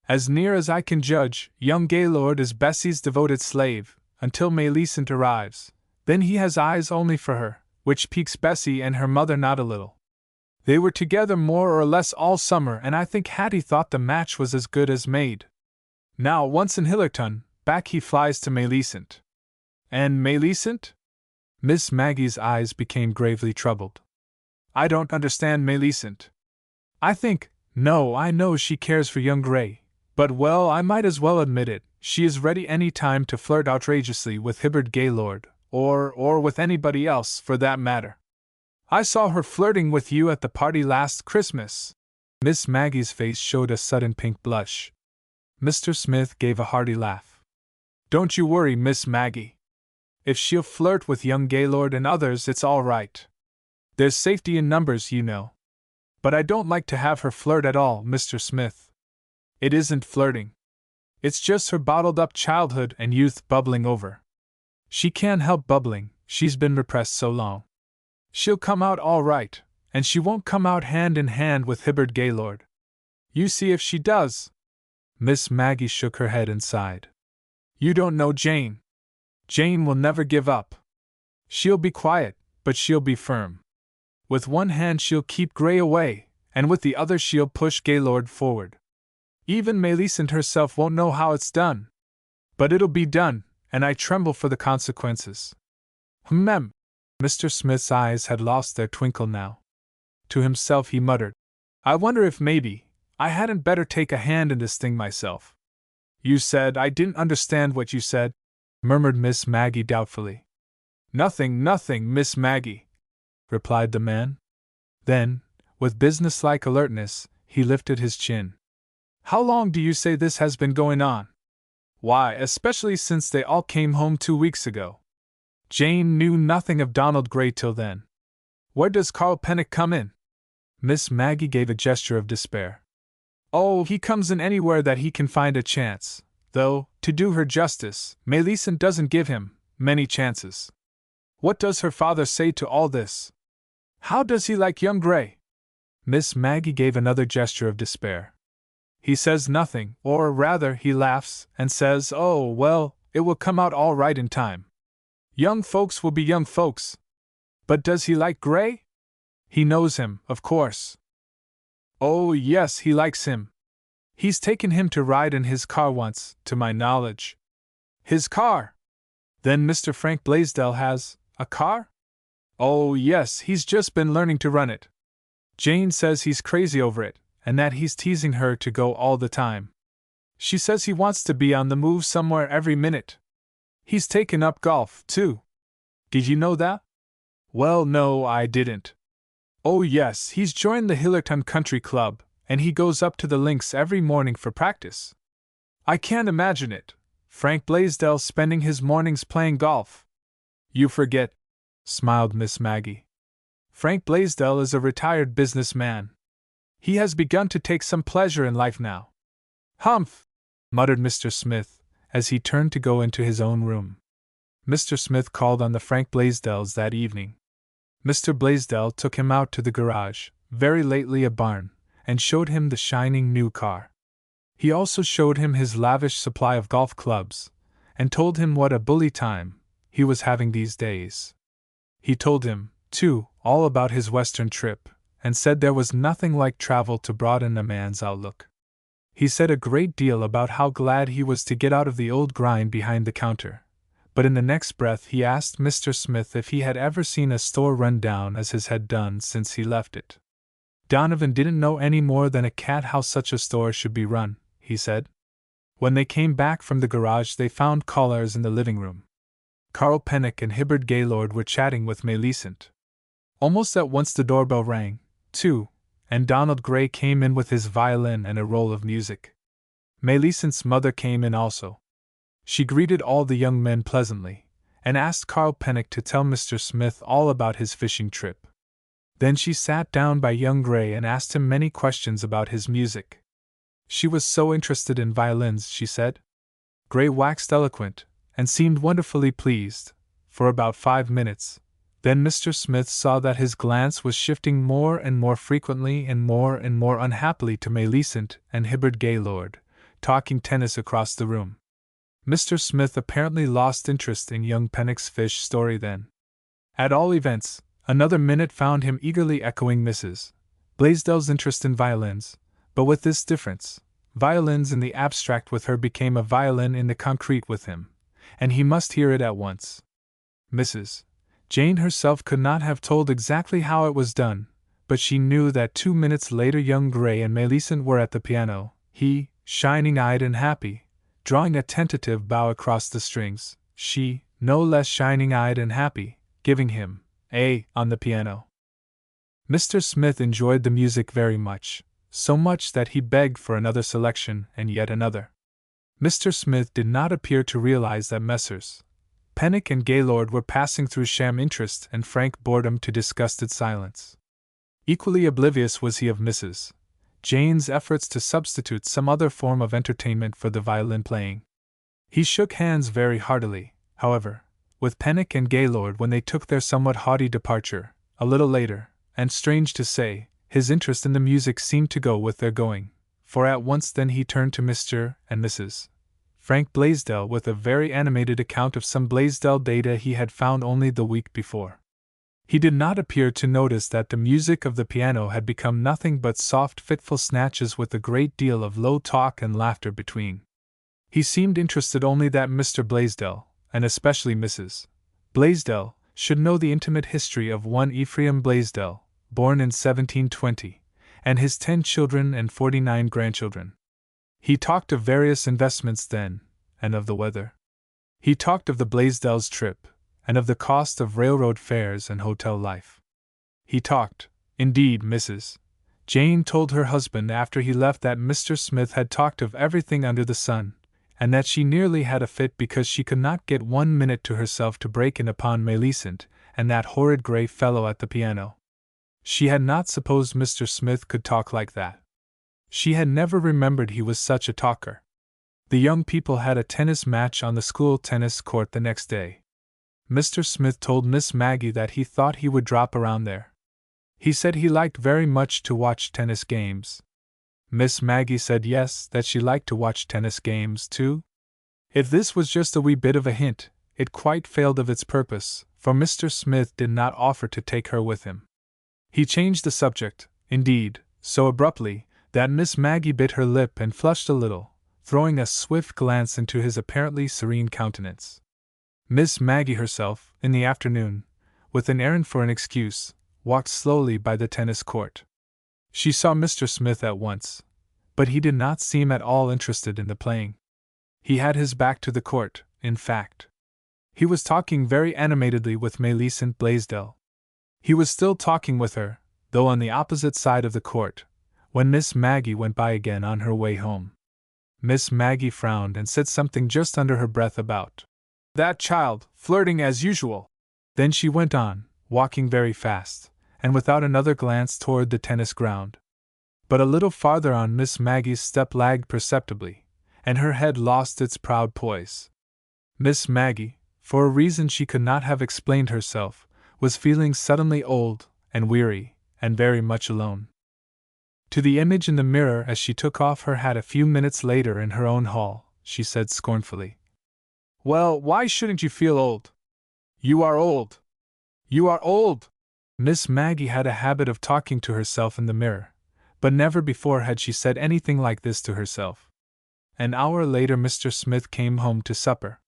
As near as I can judge, young Gaylord is Bessie's devoted slave, until Millicent arrives. Then he has eyes only for her, which piques Bessie and her mother not a little. They were together more or less all summer, and I think Hattie thought the match was as good as made. Now, once in Hillerton, back he flies to Millicent." "And Millicent?" Miss Maggie's eyes became gravely troubled. "I don't understand Millicent. I know she cares for young Gray, but well, I might as well admit it, she is ready any time to flirt outrageously with Hibbard Gaylord, or with anybody else, for that matter. I saw her flirting with you at the party last Christmas." Miss Maggie's face showed a sudden pink blush. Mr. Smith gave a hearty laugh. "Don't you worry, Miss Maggie. If she'll flirt with young Gaylord and others, it's all right. There's safety in numbers, you know. But I don't like to have her flirt at all, Mr. Smith. It isn't flirting. It's just her bottled-up childhood and youth bubbling over. She can't help bubbling, she's been repressed so long. She'll come out all right, and she won't come out hand in hand with Hibbard Gaylord. You see if she does. Miss Maggie shook her head and sighed. You don't know Jane. Jane will never give up. She'll be quiet, but she'll be firm. With one hand she'll keep Gray away, and with the other she'll push Gaylord forward. Even Melisande herself won't know how it's done. But it'll be done, and I tremble for the consequences. Mr. Smith's eyes had lost their twinkle now. To himself he muttered, I wonder if maybe I hadn't better take a hand in this thing myself. You said I didn't understand what you said, murmured Miss Maggie doubtfully. Nothing, Miss Maggie, replied the man. Then, with businesslike alertness, he lifted his chin. How long do you say this has been going on? Why, especially since they all came home 2 weeks ago. Jane knew nothing of Donald Gray till then. Where does Carl Pennock come in? Miss Maggie gave a gesture of despair. Oh, he comes in anywhere that he can find a chance, though, to do her justice, Melisande doesn't give him many chances. What does her father say to all this? How does he like young Gray? Miss Maggie gave another gesture of despair. He says nothing, or rather, he laughs, and says, oh, well, it will come out all right in time. Young folks will be young folks. But does he like Gray? He knows him, of course. Oh, yes, he likes him. He's taken him to ride in his car once, to my knowledge. His car? Then Mr. Frank Blaisdell has a car? Oh, yes, he's just been learning to run it. Jane says he's crazy over it, and that he's teasing her to go all the time. She says he wants to be on the move somewhere every minute. He's taken up golf, too. Did you know that? Well, no, I didn't. Oh, yes, he's joined the Hillerton Country Club, and he goes up to the links every morning for practice. I can't imagine it, Frank Blaisdell spending his mornings playing golf. You forget, smiled Miss Maggie. Frank Blaisdell is a retired businessman. He has begun to take some pleasure in life now. Humph! Muttered Mr. Smith, as he turned to go into his own room. Mr. Smith called on the Frank Blaisdells that evening. Mr. Blaisdell took him out to the garage, very lately a barn, and showed him the shining new car. He also showed him his lavish supply of golf clubs, and told him what a bully time he was having these days. He told him, too, all about his western trip, and said there was nothing like travel to broaden a man's outlook. He said a great deal about how glad he was to get out of the old grind behind the counter, but in the next breath he asked Mr. Smith if he had ever seen a store run down as his had done since he left it. Donovan didn't know any more than a cat how such a store should be run, he said. When they came back from the garage they found callers in the living room. Carl Pennock and Hibbard Gaylord were chatting with Melisande. Almost at once the doorbell rang, too, and Donald Gray came in with his violin and a roll of music. Melisande's mother came in also. She greeted all the young men pleasantly, and asked Carl Pennock to tell Mr. Smith all about his fishing trip. Then she sat down by young Gray and asked him many questions about his music. She was so interested in violins, she said. Gray waxed eloquent, and seemed wonderfully pleased, for about 5 minutes. Then Mr. Smith saw that his glance was shifting more and more frequently and more unhappily to Melisande and Hibbard Gaylord, talking tennis across the room. Mr. Smith apparently lost interest in young Pennock's fish story then. At all events, another minute found him eagerly echoing Mrs. Blaisdell's interest in violins, but with this difference: violins in the abstract with her became a violin in the concrete with him, and he must hear it at once. Mrs. Jane herself could not have told exactly how it was done, but she knew that 2 minutes later young Gray and Melisande were at the piano, he, shining-eyed and happy, drawing a tentative bow across the strings, she, no less shining-eyed and happy, giving him A on the piano. Mr. Smith enjoyed the music very much, so much that he begged for another selection and yet another. Mr. Smith did not appear to realize that Messrs. Pennock and Gaylord were passing through sham interest and frank boredom to disgusted silence. Equally oblivious was he of Mrs. Jane's efforts to substitute some other form of entertainment for the violin playing. He shook hands very heartily, however, with Pennock and Gaylord when they took their somewhat haughty departure, a little later, and strange to say, his interest in the music seemed to go with their going, for at once then he turned to Mr. and Mrs. Frank Blaisdell with a very animated account of some Blaisdell data he had found only the week before. He did not appear to notice that the music of the piano had become nothing but soft, fitful snatches with a great deal of low talk and laughter between. He seemed interested only that Mr. Blaisdell, and especially Mrs. Blaisdell, should know the intimate history of one Ephraim Blaisdell, born in 1720, and his 10 children and 49 grandchildren. He talked of various investments then, and of the weather. He talked of the Blaisdells' trip, and of the cost of railroad fares and hotel life. He talked, indeed, Mrs. Jane told her husband after he left that Mr. Smith had talked of everything under the sun, and that she nearly had a fit because she could not get 1 minute to herself to break in upon Millicent and that horrid gray fellow at the piano. She had not supposed Mr. Smith could talk like that. She had never remembered he was such a talker. The young people had a tennis match on the school tennis court the next day. Mr. Smith told Miss Maggie that he thought he would drop around there. He said he liked very much to watch tennis games. Miss Maggie said yes, that she liked to watch tennis games too. If this was just a wee bit of a hint, it quite failed of its purpose, for Mr. Smith did not offer to take her with him. He changed the subject, indeed, so abruptly, that Miss Maggie bit her lip and flushed a little, throwing a swift glance into his apparently serene countenance. Miss Maggie herself, in the afternoon, with an errand for an excuse, walked slowly by the tennis court. She saw Mr. Smith at once, but he did not seem at all interested in the playing. He had his back to the court, in fact. He was talking very animatedly with Millicent Blaisdell. He was still talking with her, though on the opposite side of the court, when Miss Maggie went by again on her way home. Miss Maggie frowned and said something just under her breath about that child, flirting as usual. Then she went on, walking very fast, and without another glance toward the tennis ground. But a little farther on Miss Maggie's step lagged perceptibly, and her head lost its proud poise. Miss Maggie, for a reason she could not have explained herself, was feeling suddenly old, and weary, and very much alone. To the image in the mirror as she took off her hat a few minutes later in her own hall, she said scornfully, "Well, why shouldn't you feel old? You are old. You are old!" Miss Maggie had a habit of talking to herself in the mirror, but never before had she said anything like this to herself. An hour later Mr. Smith came home to supper.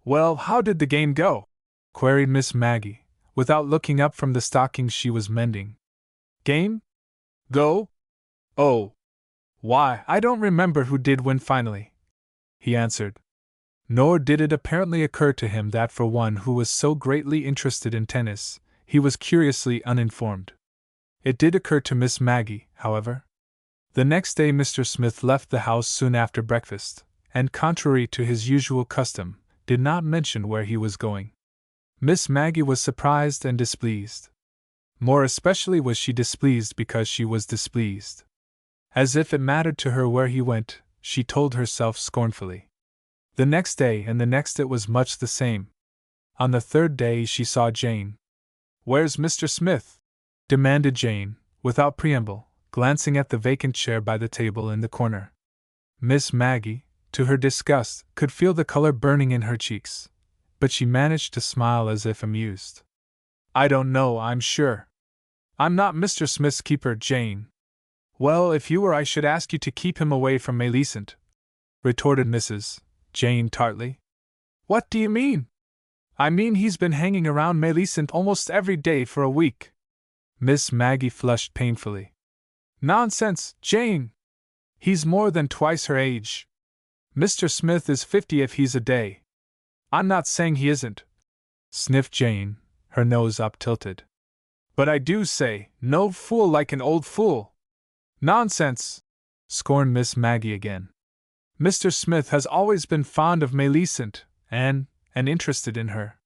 "Well, how did the game go?" queried Miss Maggie, without looking up from the stockings she was mending. "Game? Go? Oh! Why, I don't remember who did win finally," he answered. Nor did it apparently occur to him that for one who was so greatly interested in tennis, he was curiously uninformed. It did occur to Miss Maggie, however. The next day Mr. Smith left the house soon after breakfast, and contrary to his usual custom, did not mention where he was going. Miss Maggie was surprised and displeased. More especially was she displeased because she was displeased. As if it mattered to her where he went, she told herself scornfully. The next day and the next it was much the same. On the third day she saw Jane. "Where's Mr. Smith?" demanded Jane, without preamble, glancing at the vacant chair by the table in the corner. Miss Maggie, to her disgust, could feel the color burning in her cheeks, but she managed to smile as if amused. "I don't know, I'm sure. I'm not Mr. Smith's keeper, Jane." "Well, if you were I should ask you to keep him away from Millicent," retorted Mrs. Jane tartly. "What do you mean?" "I mean he's been hanging around Millicent almost every day for a week." Miss Maggie flushed painfully. "Nonsense, Jane! He's more than twice her age. Mr. Smith is 50 if he's a day." "I'm not saying he isn't," sniffed Jane, her nose up tilted. "But I do say, no fool like an old fool." "Nonsense!" scorned Miss Maggie again. "Mr. Smith has always been fond of Millicent, and interested in her.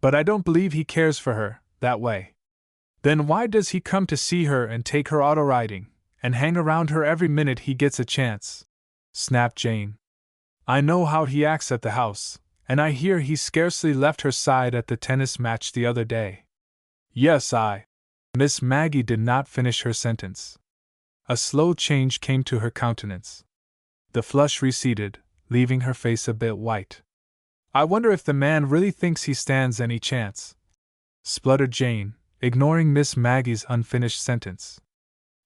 But I don't believe he cares for her, that way." "Then why does he come to see her and take her auto riding, and hang around her every minute he gets a chance?" snapped Jane. "I know how he acts at the house, and I hear he scarcely left her side at the tennis match the other day." "Yes, Miss Maggie did not finish her sentence. A slow change came to her countenance. The flush receded, leaving her face a bit white. "I wonder if the man really thinks he stands any chance," spluttered Jane, ignoring Miss Maggie's unfinished sentence.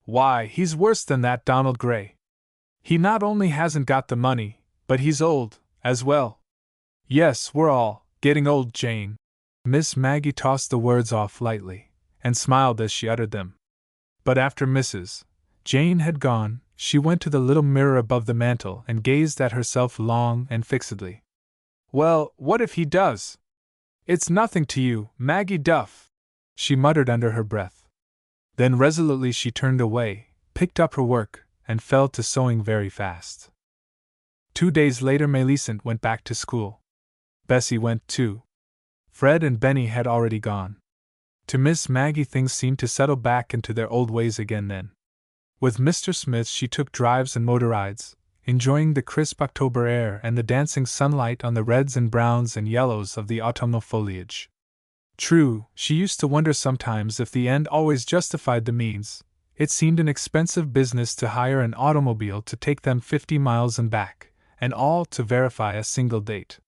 "Why, he's worse than that Donald Gray. He not only hasn't got the money, but he's old, as well." "Yes, we're all getting old, Jane." Miss Maggie tossed the words off lightly, and smiled as she uttered them. But after Mrs. Jane had gone, she went to the little mirror above the mantel and gazed at herself long and fixedly. "Well, what if he does? It's nothing to you, Maggie Duff," she muttered under her breath. Then resolutely she turned away, picked up her work, and fell to sewing very fast. 2 days later Millicent went back to school. Bessie went too. Fred and Benny had already gone. To Miss Maggie things seemed to settle back into their old ways again then. With Mr. Smith she took drives and motor rides, enjoying the crisp October air and the dancing sunlight on the reds and browns and yellows of the autumnal foliage. True, she used to wonder sometimes if the end always justified the means. It seemed an expensive business to hire an automobile to take them 50 miles and back, and all to verify a single date.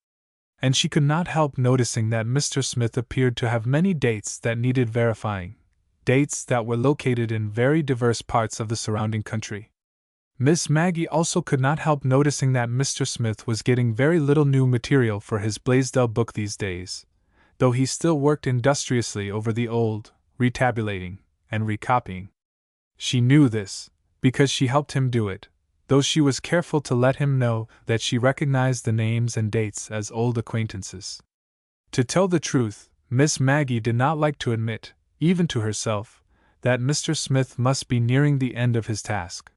And she could not help noticing that Mr. Smith appeared to have many dates that needed verifying, dates that were located in very diverse parts of the surrounding country. Miss Maggie also could not help noticing that Mr. Smith was getting very little new material for his Blaisdell book these days, though he still worked industriously over the old, retabulating and recopying. She knew this, because she helped him do it, though she was careful to let him know that she recognized the names and dates as old acquaintances. To tell the truth, Miss Maggie did not like to admit, even to herself, that Mr. Smith must be nearing the end of his task.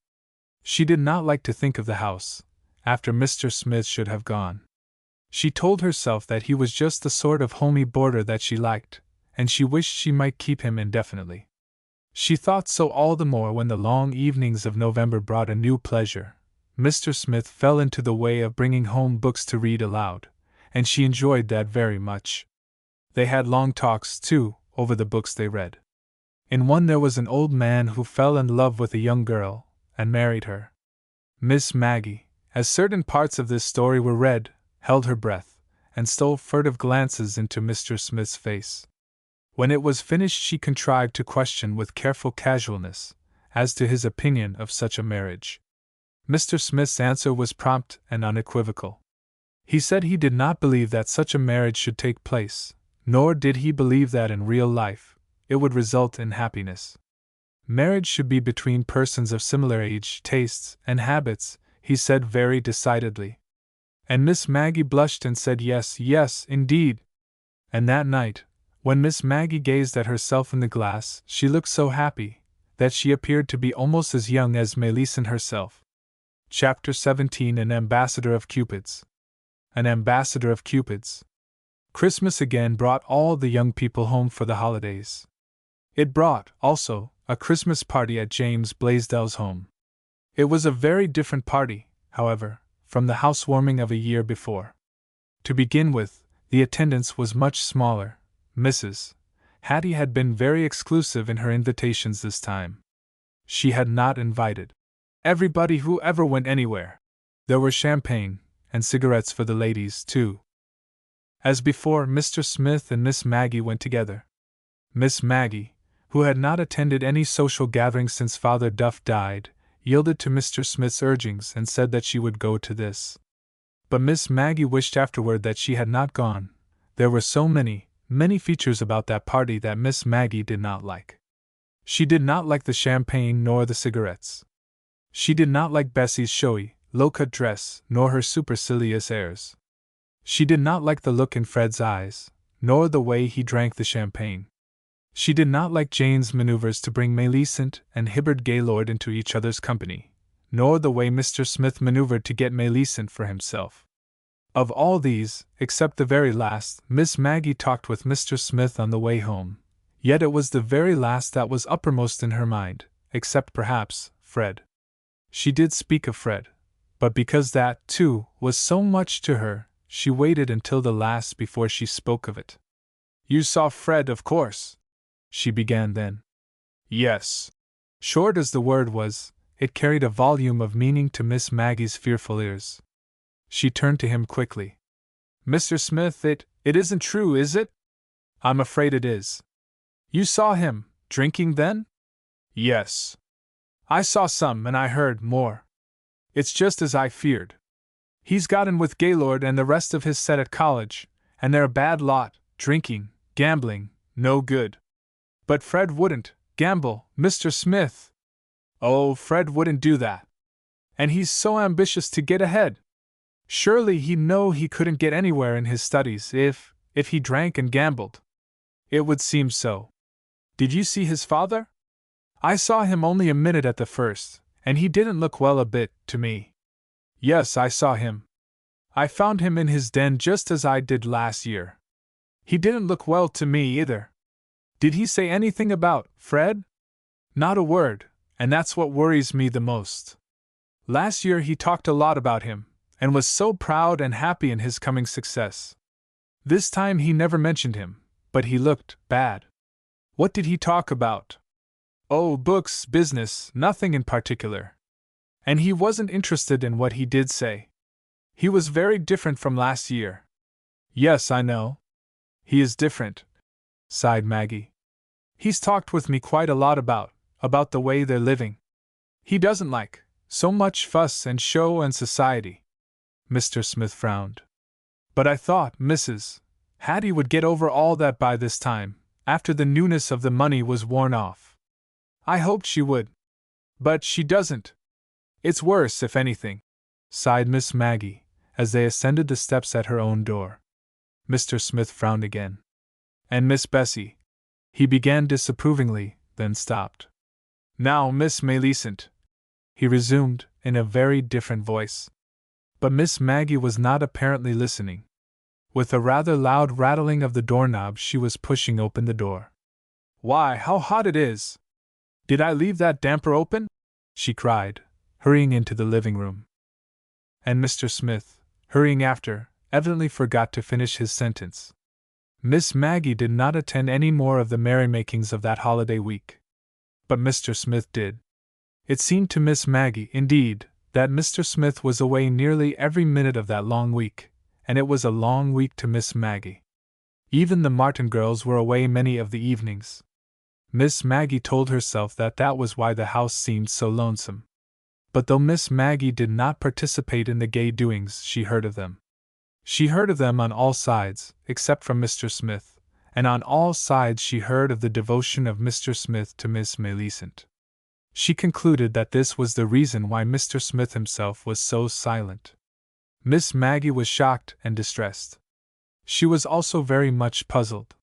She did not like to think of the house, after Mr. Smith should have gone. She told herself that he was just the sort of homey boarder that she liked, and she wished she might keep him indefinitely. She thought so all the more when the long evenings of November brought a new pleasure. Mr. Smith fell into the way of bringing home books to read aloud, and she enjoyed that very much. They had long talks, too, over the books they read. In one there was an old man who fell in love with a young girl, and married her. Miss Maggie, as certain parts of this story were read, held her breath, and stole furtive glances into Mr. Smith's face. When it was finished she contrived to question with careful casualness as to his opinion of such a marriage. Mr. Smith's answer was prompt and unequivocal. He said he did not believe that such a marriage should take place, nor did he believe that in real life it would result in happiness. Marriage should be between persons of similar age, tastes, and habits, he said very decidedly. And Miss Maggie blushed and said yes, yes, indeed. And that night, when Miss Maggie gazed at herself in the glass, she looked so happy that she appeared to be almost as young as Millicent herself. Chapter 17 An Ambassador of Cupid's. An Ambassador of Cupid's. Christmas again brought all the young people home for the holidays. It brought, also, a Christmas party at James Blaisdell's home. It was a very different party, however, from the housewarming of a year before. To begin with, the attendance was much smaller. Mrs. Hattie had been very exclusive in her invitations this time. She had not invited everybody who ever went anywhere. There were champagne and cigarettes for the ladies, too. As before, Mr. Smith and Miss Maggie went together. Miss Maggie, who had not attended any social gathering since Father Duff died, yielded to Mr. Smith's urgings and said that she would go to this. But Miss Maggie wished afterward that she had not gone. There were so many features about that party that Miss Maggie did not like. She did not like the champagne nor the cigarettes. She did not like Bessie's showy, low-cut dress, nor her supercilious airs. She did not like the look in Fred's eyes, nor the way he drank the champagne. She did not like Jane's maneuvers to bring Millicent and Hibbard Gaylord into each other's company, nor the way Mr. Smith maneuvered to get Millicent for himself. Of all these, except the very last, Miss Maggie talked with Mr. Smith on the way home, yet it was the very last that was uppermost in her mind, except perhaps Fred. She did speak of Fred, but because that, too, was so much to her, she waited until the last before she spoke of it. "You saw Fred, of course," she began then. Yes. Short as the word was, it carried a volume of meaning to Miss Maggie's fearful ears. She turned to him quickly. Mr. Smith, it isn't true, is it? I'm afraid it is. You saw him, drinking then? Yes. I saw some and I heard more. It's just as I feared. He's got in with Gaylord and the rest of his set at college, and they're a bad lot, drinking, gambling, no good. But Fred wouldn't gamble, Mr. Smith. Oh, Fred wouldn't do that. And he's so ambitious to get ahead. Surely he'd know he couldn't get anywhere in his studies if he drank and gambled. It would seem so. Did you see his father? I saw him only a minute at the first, and he didn't look well a bit, to me. Yes, I saw him. I found him in his den just as I did last year. He didn't look well to me either. Did he say anything about Fred? Not a word, and that's what worries me the most. Last year he talked a lot about him, and was so proud and happy in his coming success. This time he never mentioned him, but he looked bad. What did he talk about? Oh, books, business, nothing in particular. And he wasn't interested in what he did say. He was very different from last year. Yes, I know. He is different, sighed Maggie. He's talked with me quite a lot about the way they're living. He doesn't like so much fuss and show and society. Mr. Smith frowned. But I thought Mrs. Hattie would get over all that by this time, after the newness of the money was worn off. I hoped she would. But she doesn't. It's worse, if anything, sighed Miss Maggie, as they ascended the steps at her own door. Mr. Smith frowned again. And Miss Bessie, he began disapprovingly, then stopped. Now, Miss Millicent, he resumed, in a very different voice. But Miss Maggie was not apparently listening. With a rather loud rattling of the doorknob, she was pushing open the door. Why, how hot it is! Did I leave that damper open? She cried, hurrying into the living room. And Mr. Smith, hurrying after, evidently forgot to finish his sentence. Miss Maggie did not attend any more of the merrymakings of that holiday week. But Mr. Smith did. It seemed to Miss Maggie, indeed, that Mr. Smith was away nearly every minute of that long week, and it was a long week to Miss Maggie. Even the Martin girls were away many of the evenings. Miss Maggie told herself that that was why the house seemed so lonesome. But though Miss Maggie did not participate in the gay doings, she heard of them. She heard of them on all sides, except from Mr. Smith, and on all sides she heard of the devotion of Mr. Smith to Miss Millicent. She concluded that this was the reason why Mr. Smith himself was so silent. Miss Maggie was shocked and distressed. She was also very much puzzled.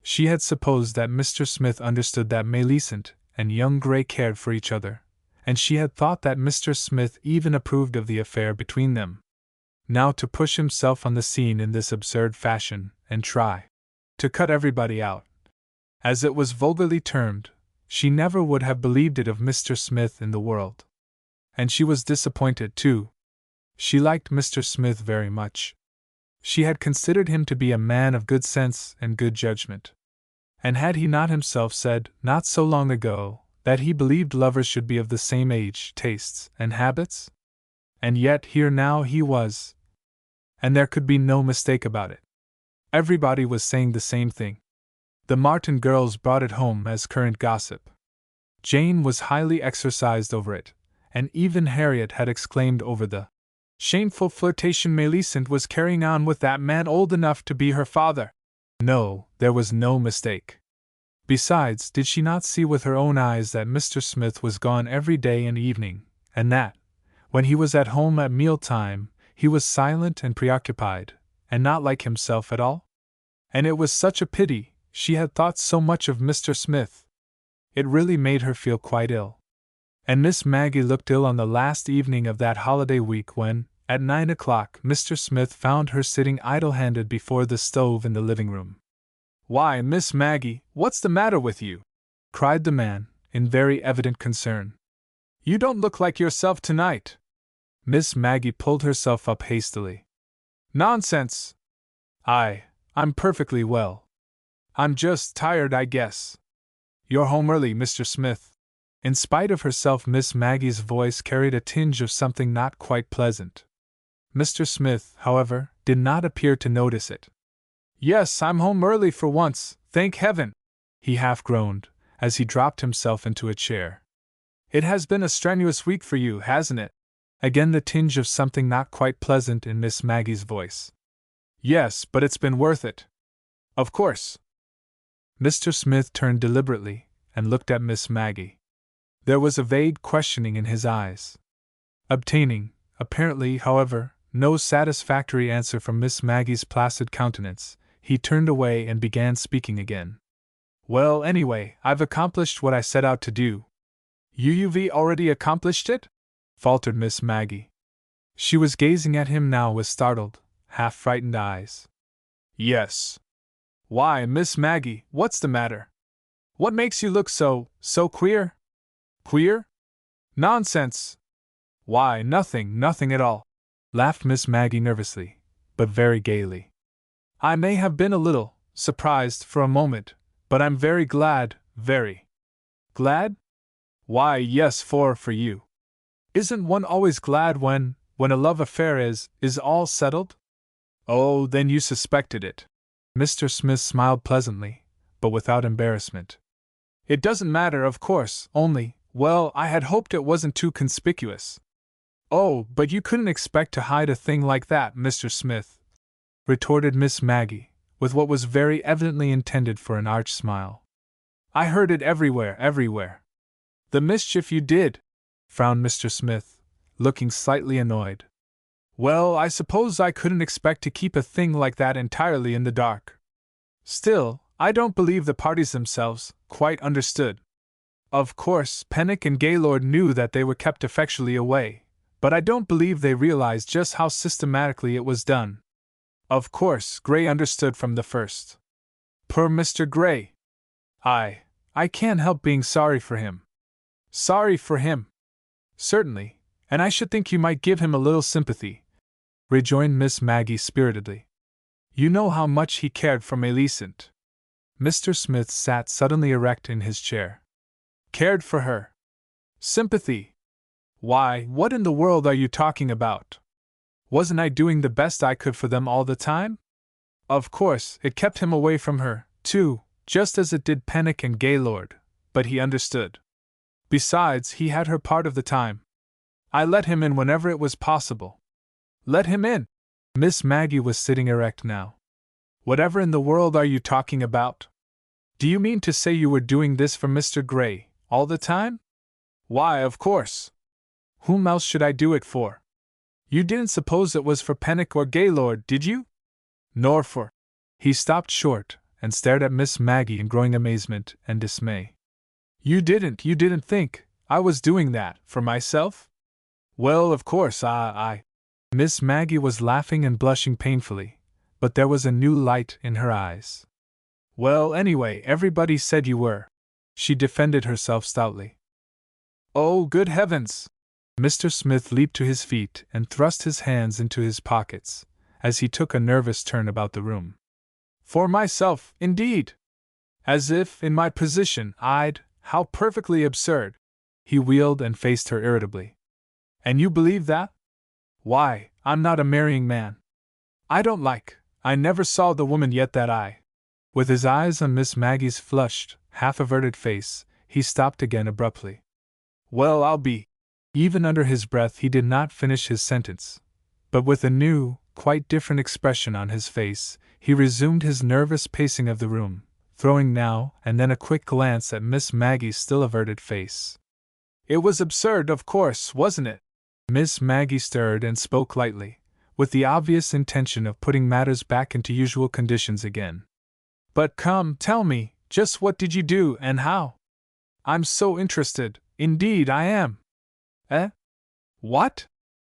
She had supposed that Mr. Smith understood that Millicent and young Gray cared for each other, and she had thought that Mr. Smith even approved of the affair between them. Now to push himself on the scene in this absurd fashion, and try to cut everybody out, as it was vulgarly termed, she never would have believed it of Mr. Smith in the world. And she was disappointed, too. She liked Mr. Smith very much. She had considered him to be a man of good sense and good judgment. And had he not himself said, not so long ago, that he believed lovers should be of the same age, tastes, and habits? And yet here now he was. And there could be no mistake about it. Everybody was saying the same thing. The Martin girls brought it home as current gossip. Jane was highly exercised over it, and even Harriet had exclaimed over the shameful flirtation Millicent was carrying on with that man old enough to be her father. No, there was no mistake. Besides, did she not see with her own eyes that Mr. Smith was gone every day and evening, and that, when he was at home at meal-time, he was silent and preoccupied, and not like himself at all? And it was such a pity, she had thought so much of Mr. Smith. It really made her feel quite ill. And Miss Maggie looked ill on the last evening of that holiday week when, at 9 o'clock, Mr. Smith found her sitting idle-handed before the stove in the living room. "Why, Miss Maggie, what's the matter with you?" cried the man, in very evident concern. "You don't look like yourself tonight." Miss Maggie pulled herself up hastily. "Nonsense! I'm perfectly well. I'm just tired, I guess." You're home early, Mr. Smith. In spite of herself, Miss Maggie's voice carried a tinge of something not quite pleasant. Mr. Smith, however, did not appear to notice it. Yes, I'm home early for once, thank heaven, he half groaned, as he dropped himself into a chair. It has been a strenuous week for you, hasn't it? Again the tinge of something not quite pleasant in Miss Maggie's voice. Yes, but it's been worth it. Of course. Mr. Smith turned deliberately and looked at Miss Maggie. There was a vague questioning in his eyes. Obtaining, apparently, however, no satisfactory answer from Miss Maggie's placid countenance, he turned away and began speaking again. Well, anyway, I've accomplished what I set out to do. You've already accomplished it? Faltered Miss Maggie. She was gazing at him now with startled, half-frightened eyes. Yes. Why, Miss Maggie, what's the matter? What makes you look so queer? Queer? Nonsense! Why, nothing at all, laughed Miss Maggie nervously, but very gaily. I may have been a little surprised for a moment, but I'm very glad, very. Glad? Why, yes, for you. Isn't one always glad when a love affair is all settled? Oh, then you suspected it. Mr. Smith smiled pleasantly, but without embarrassment. It doesn't matter, of course, only, well, I had hoped it wasn't too conspicuous. Oh, but you couldn't expect to hide a thing like that, Mr. Smith, retorted Miss Maggie, with what was very evidently intended for an arch smile. I heard it everywhere. The mischief you did, frowned Mr. Smith, looking slightly annoyed. Well, I suppose I couldn't expect to keep a thing like that entirely in the dark. Still, I don't believe the parties themselves quite understood. Of course, Pennock and Gaylord knew that they were kept effectually away, but I don't believe they realized just how systematically it was done. Of course, Gray understood from the first. Poor Mr. Gray! I can't help being sorry for him. Sorry for him? Certainly, and I should think you might give him a little sympathy, rejoined Miss Maggie spiritedly. You know how much he cared for Millicent. Mr. Smith sat suddenly erect in his chair. Cared for her? Sympathy? Why, what in the world are you talking about? Wasn't I doing the best I could for them all the time? Of course, it kept him away from her, too, just as it did Pennock and Gaylord, but he understood. Besides, he had her part of the time. I let him in whenever it was possible. Let him in? Miss Maggie was sitting erect now. Whatever in the world are you talking about? Do you mean to say you were doing this for Mr. Gray, all the time? Why, of course. Whom else should I do it for? You didn't suppose it was for Pennock or Gaylord, did you? Nor for. He stopped short and stared at Miss Maggie in growing amazement and dismay. You didn't think I was doing that for myself? Well, of course, I. Miss Maggie was laughing and blushing painfully, but there was a new light in her eyes. Well, anyway, everybody said you were. She defended herself stoutly. Oh, good heavens! Mr. Smith leaped to his feet and thrust his hands into his pockets, as he took a nervous turn about the room. For myself, indeed! As if, in my position, how perfectly absurd! He wheeled and faced her irritably. And you believe that? Why, I'm not a marrying man. I never saw the woman yet that I. With his eyes on Miss Maggie's flushed, half-averted face, he stopped again abruptly. Well, I'll be. Even under his breath he did not finish his sentence, but with a new, quite different expression on his face, he resumed his nervous pacing of the room, throwing now and then a quick glance at Miss Maggie's still averted face. It was absurd, of course, wasn't it? Miss Maggie stirred and spoke lightly, with the obvious intention of putting matters back into usual conditions again. But come, tell me, just what did you do and how? I'm so interested, indeed I am. Eh? What?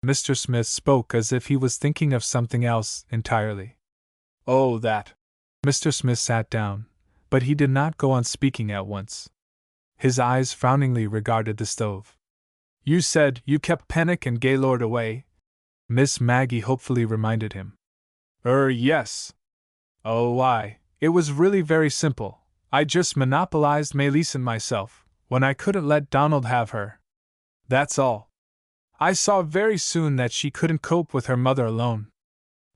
Mr. Smith spoke as if he was thinking of something else entirely. Oh, that. Mr. Smith sat down, but he did not go on speaking at once. His eyes frowningly regarded the stove. You said you kept Pennock and Gaylord away? Miss Maggie hopefully reminded him. Yes. Oh, it was really very simple. I just monopolized Millicent myself, when I couldn't let Donald have her. That's all. I saw very soon that she couldn't cope with her mother alone.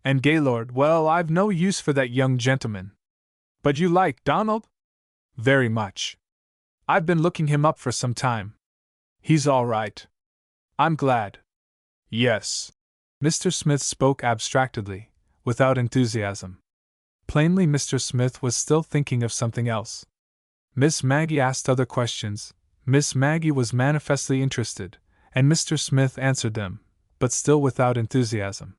And Gaylord, well, I've no use for that young gentleman. But you like Donald? Very much. I've been looking him up for some time. He's all right. I'm glad. Yes. Mr. Smith spoke abstractedly, without enthusiasm. Plainly, Mr. Smith was still thinking of something else. Miss Maggie asked other questions. Miss Maggie was manifestly interested, and Mr. Smith answered them, but still without enthusiasm.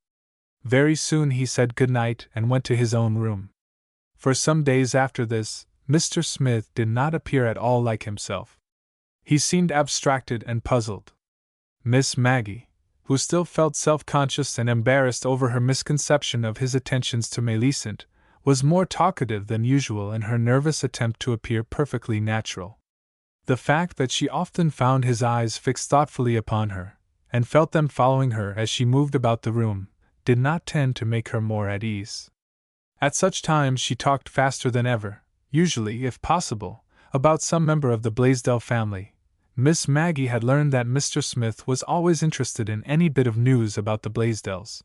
Very soon he said good night and went to his own room. For some days after this, Mr. Smith did not appear at all like himself. He seemed abstracted and puzzled. Miss Maggie, who still felt self-conscious and embarrassed over her misconception of his attentions to Millicent, was more talkative than usual in her nervous attempt to appear perfectly natural. The fact that she often found his eyes fixed thoughtfully upon her, and felt them following her as she moved about the room, did not tend to make her more at ease. At such times she talked faster than ever, usually, if possible, about some member of the Blaisdell family. Miss Maggie had learned that Mr. Smith was always interested in any bit of news about the Blaisdells.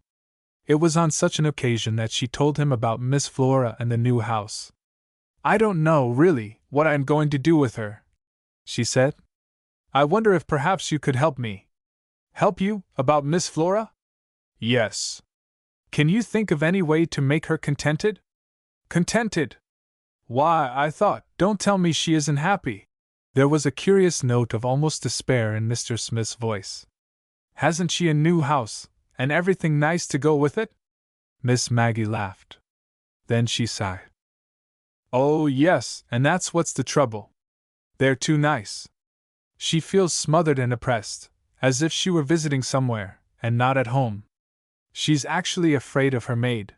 It was on such an occasion that she told him about Miss Flora and the new house. I don't know, really, what I'm going to do with her, she said. I wonder if perhaps you could help me. Help you, about Miss Flora? Yes. Can you think of any way to make her contented? Contented? Why, I thought, don't tell me she isn't happy. There was a curious note of almost despair in Mr. Smith's voice. Hasn't she a new house, and everything nice to go with it? Miss Maggie laughed. Then she sighed. Oh, yes, and that's what's the trouble. They're too nice. She feels smothered and oppressed, as if she were visiting somewhere, and not at home. She's actually afraid of her maid.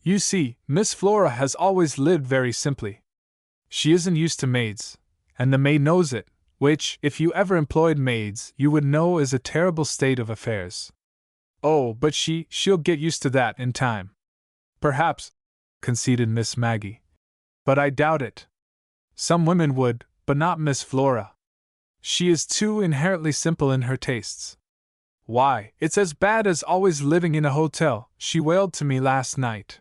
You see, Miss Flora has always lived very simply. She isn't used to maids, and the maid knows it, which, if you ever employed maids, you would know is a terrible state of affairs. Oh, but she'll get used to that in time. Perhaps, conceded Miss Maggie. But I doubt it. Some women would, but not Miss Flora. She is too inherently simple in her tastes. Why, it's as bad as always living in a hotel, she wailed to me last night.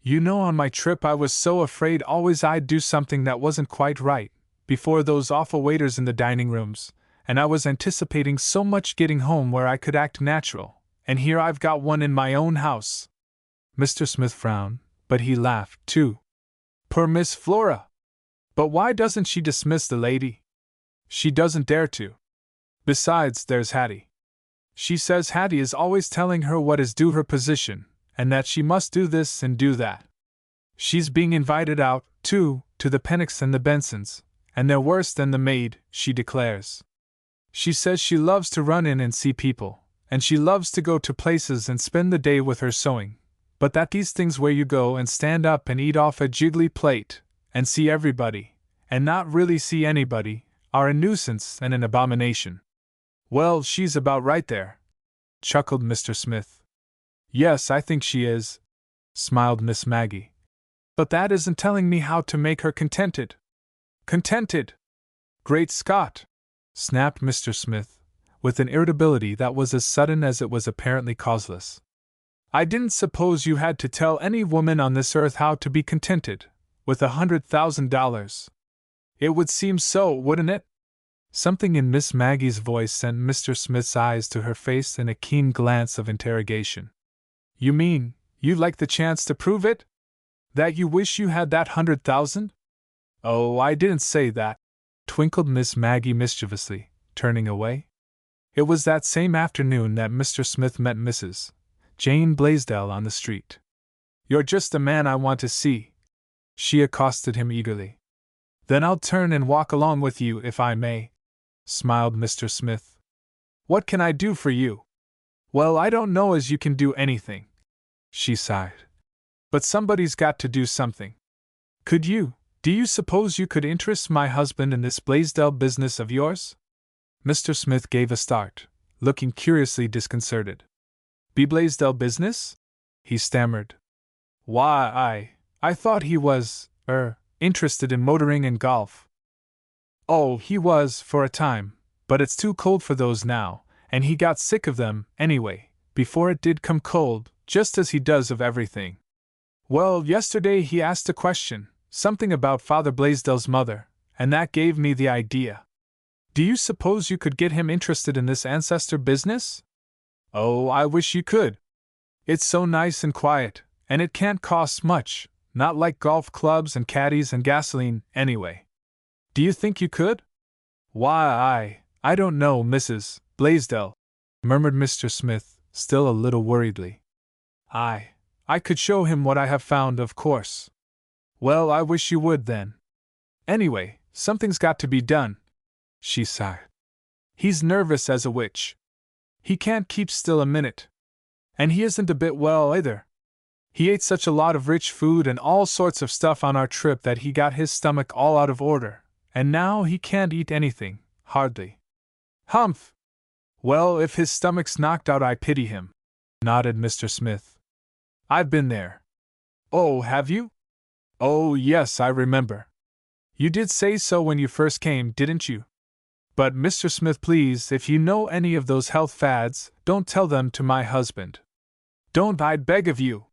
You know, on my trip I was so afraid always I'd do something that wasn't quite right, before those awful waiters in the dining rooms, and I was anticipating so much getting home where I could act natural, and here I've got one in my own house. Mr. Smith frowned, but he laughed, too. Poor Miss Flora! But why doesn't she dismiss the lady? She doesn't dare to. Besides, there's Hattie. She says Hattie is always telling her what is due her position, and that she must do this and do that. She's being invited out, too, to the Pennicks and the Bensons, and they're worse than the maid, she declares. She says she loves to run in and see people, and she loves to go to places and spend the day with her sewing, but that these things where you go and stand up and eat off a jiggly plate, and see everybody, and not really see anybody, are a nuisance and an abomination. Well, she's about right there, chuckled Mr. Smith. Yes, I think she is, smiled Miss Maggie. But that isn't telling me how to make her contented. Contented? Great Scott! Snapped Mr. Smith, with an irritability that was as sudden as it was apparently causeless. I didn't suppose you had to tell any woman on this earth how to be contented, with $100,000. It would seem so, wouldn't it? Something in Miss Maggie's voice sent Mr. Smith's eyes to her face in a keen glance of interrogation. You mean, you'd like the chance to prove it? That you wish you had that 100,000? Oh, I didn't say that, twinkled Miss Maggie mischievously, turning away. It was that same afternoon that Mr. Smith met Mrs. Jane Blaisdell on the street. You're just the man I want to see, she accosted him eagerly. Then I'll turn and walk along with you if I may, smiled Mr. Smith. What can I do for you? Well, I don't know as you can do anything, she sighed. But somebody's got to do something. Could you? Do you suppose you could interest my husband in this Blaisdell business of yours? Mr. Smith gave a start, looking curiously disconcerted. Be Blaisdell business? He stammered. Why, I thought he was, Interested in motoring and golf. Oh, he was, for a time, but it's too cold for those now, and he got sick of them, anyway, before it did come cold, just as he does of everything. Well, yesterday he asked a question, something about Father Blaisdell's mother, and that gave me the idea. Do you suppose you could get him interested in this ancestor business? Oh, I wish you could. It's so nice and quiet, and it can't cost much, not like golf clubs and caddies and gasoline, anyway. Do you think you could? Why, I don't know, Mrs. Blaisdell, murmured Mr. Smith, still a little worriedly. I could show him what I have found, of course. Well, I wish you would, then. Anyway, something's got to be done, she sighed. He's nervous as a witch. He can't keep still a minute. And he isn't a bit well, either. He ate such a lot of rich food and all sorts of stuff on our trip that he got his stomach all out of order, and now he can't eat anything, hardly. Humph! Well, if his stomach's knocked out, I pity him, nodded Mr. Smith. I've been there. Oh, have you? Oh, yes, I remember. You did say so when you first came, didn't you? But, Mr. Smith, please, if you know any of those health fads, don't tell them to my husband. Don't, I beg of you.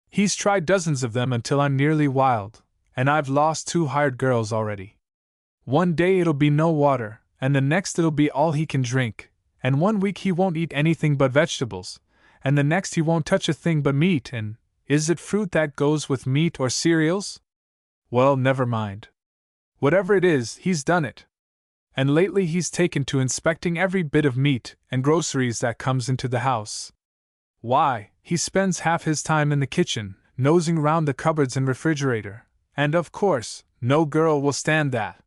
He's tried dozens of them until I'm nearly wild, and I've lost 2 hired girls already. One day it'll be no water, and the next it'll be all he can drink, and 1 week he won't eat anything but vegetables, and the next he won't touch a thing but meat, and is it fruit that goes with meat or cereals? Well, never mind. Whatever it is, he's done it. And lately he's taken to inspecting every bit of meat and groceries that comes into the house. Why, he spends half his time in the kitchen, nosing round the cupboards and refrigerator, and of course, no girl will stand that.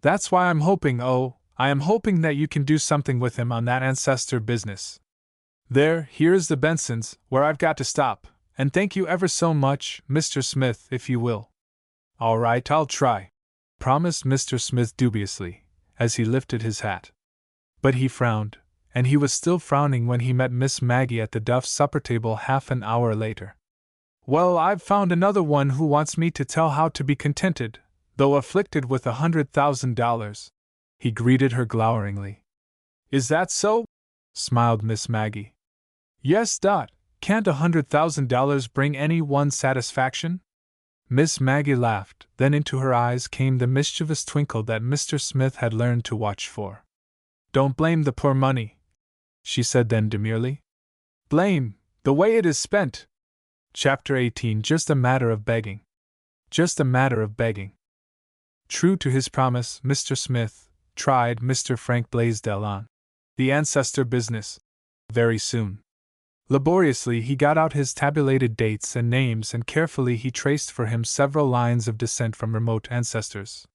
That's why I'm hoping, I am hoping that you can do something with him on that ancestor business. Here's the Bensons, where I've got to stop, and thank you ever so much, Mr. Smith, if you will. All right, I'll try, promised Mr. Smith dubiously, as he lifted his hat. But he frowned, and he was still frowning when he met Miss Maggie at the Duff's supper table half an hour later. Well, I've found another one who wants me to tell how to be contented, though afflicted with $100,000. He greeted her gloweringly. Is that so? Smiled Miss Maggie. Yes, can't $100,000 bring any one satisfaction? Miss Maggie laughed, then into her eyes came the mischievous twinkle that Mr. Smith had learned to watch for. Don't blame the poor money, she said then demurely. Blame the way it is spent. Chapter 18. Just a matter of begging. Just a matter of begging. True to his promise, Mr. Smith tried Mr. Frank Blaisdell on the ancestor business very soon. Laboriously he got out his tabulated dates and names, and carefully he traced for him several lines of descent from remote ancestors.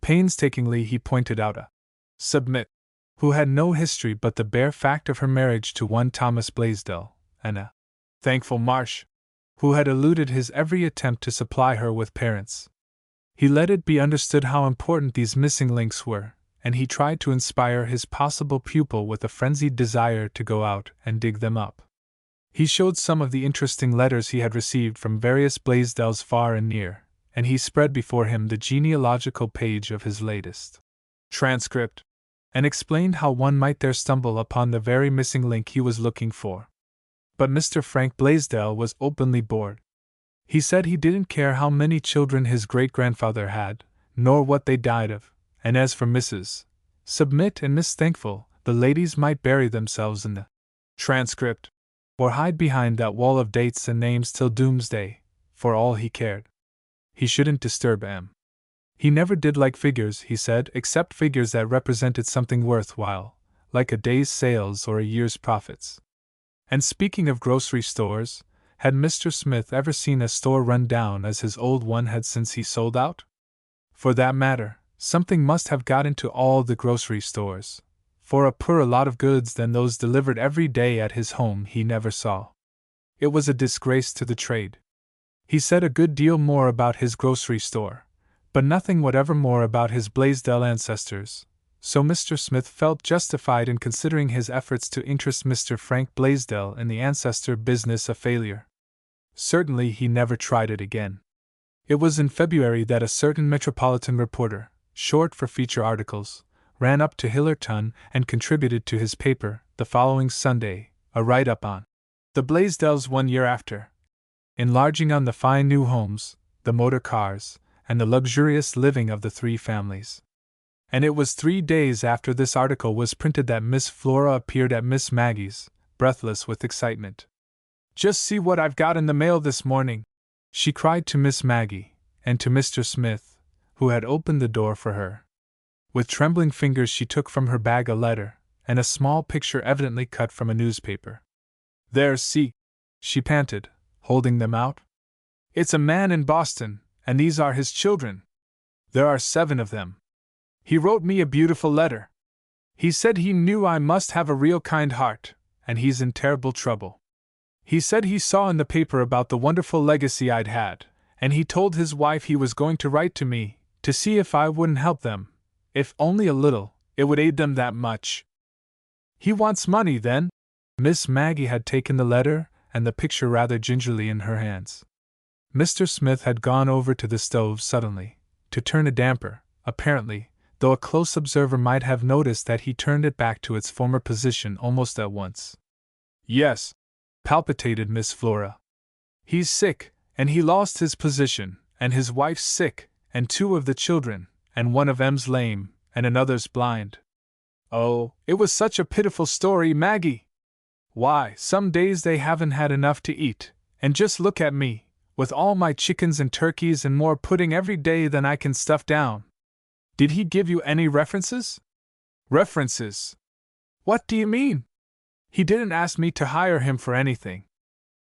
Painstakingly he pointed out a submit who had no history but the bare fact of her marriage to one Thomas Blaisdell, and a thankful Marsh who had eluded his every attempt to supply her with parents. He let it be understood how important these missing links were, and he tried to inspire his possible pupil with a frenzied desire to go out and dig them up. He showed some of the interesting letters he had received from various Blaisdells far and near, and he spread before him the genealogical page of his latest transcript, and explained how one might there stumble upon the very missing link he was looking for. But Mr. Frank Blaisdell was openly bored. He said he didn't care how many children his great-grandfather had, nor what they died of, and as for Mrs. Submit and Miss Thankful, the ladies might bury themselves in the transcript, or hide behind that wall of dates and names till doomsday, for all he cared. He shouldn't disturb them. He never did like figures, he said, except figures that represented something worthwhile, like a day's sales or a year's profits. And speaking of grocery stores, had Mr. Smith ever seen a store run down as his old one had since he sold out? For that matter, something must have got into all the grocery stores, for a poorer lot of goods than those delivered every day at his home he never saw. It was a disgrace to the trade. He said a good deal more about his grocery store, but nothing whatever more about his Blaisdell ancestors, so Mr. Smith felt justified in considering his efforts to interest Mr. Frank Blaisdell in the ancestor business a failure. Certainly he never tried it again. It was in February that a certain metropolitan reporter, short for feature articles, ran up to Hillerton and contributed to his paper, the following Sunday, a write-up on the Blaisdells 1 year after, enlarging on the fine new homes, the motor cars, and the luxurious living of the three families. And it was 3 days after this article was printed that Miss Flora appeared at Miss Maggie's, breathless with excitement. "Just see what I've got in the mail this morning," she cried to Miss Maggie, and to Mr. Smith, who had opened the door for her. With trembling fingers she took from her bag a letter, and a small picture evidently cut from a newspaper. "There, see," she panted, holding them out. "It's a man in Boston, and these are his children. There are 7 of them. He wrote me a beautiful letter. He said he knew I must have a real kind heart, and he's in terrible trouble. He said he saw in the paper about the wonderful legacy I'd had, and he told his wife he was going to write to me, to see if I wouldn't help them. If only a little, it would aid them that much. He wants money, then." Miss Maggie had taken the letter and the picture rather gingerly in her hands. Mr. Smith had gone over to the stove suddenly, to turn a damper, apparently, though a close observer might have noticed that he turned it back to its former position almost at once. "Yes," palpitated Miss Flora. "He's sick, and he lost his position, and his wife's sick, and 2 of the children, and one of 'em's lame, and another's blind. Oh, it was such a pitiful story, Maggie! Why, some days they haven't had enough to eat, and just look at me, with all my chickens and turkeys and more pudding every day than I can stuff down. Did he give you any references?" "References? What do you mean?" "He didn't ask me to hire him for anything."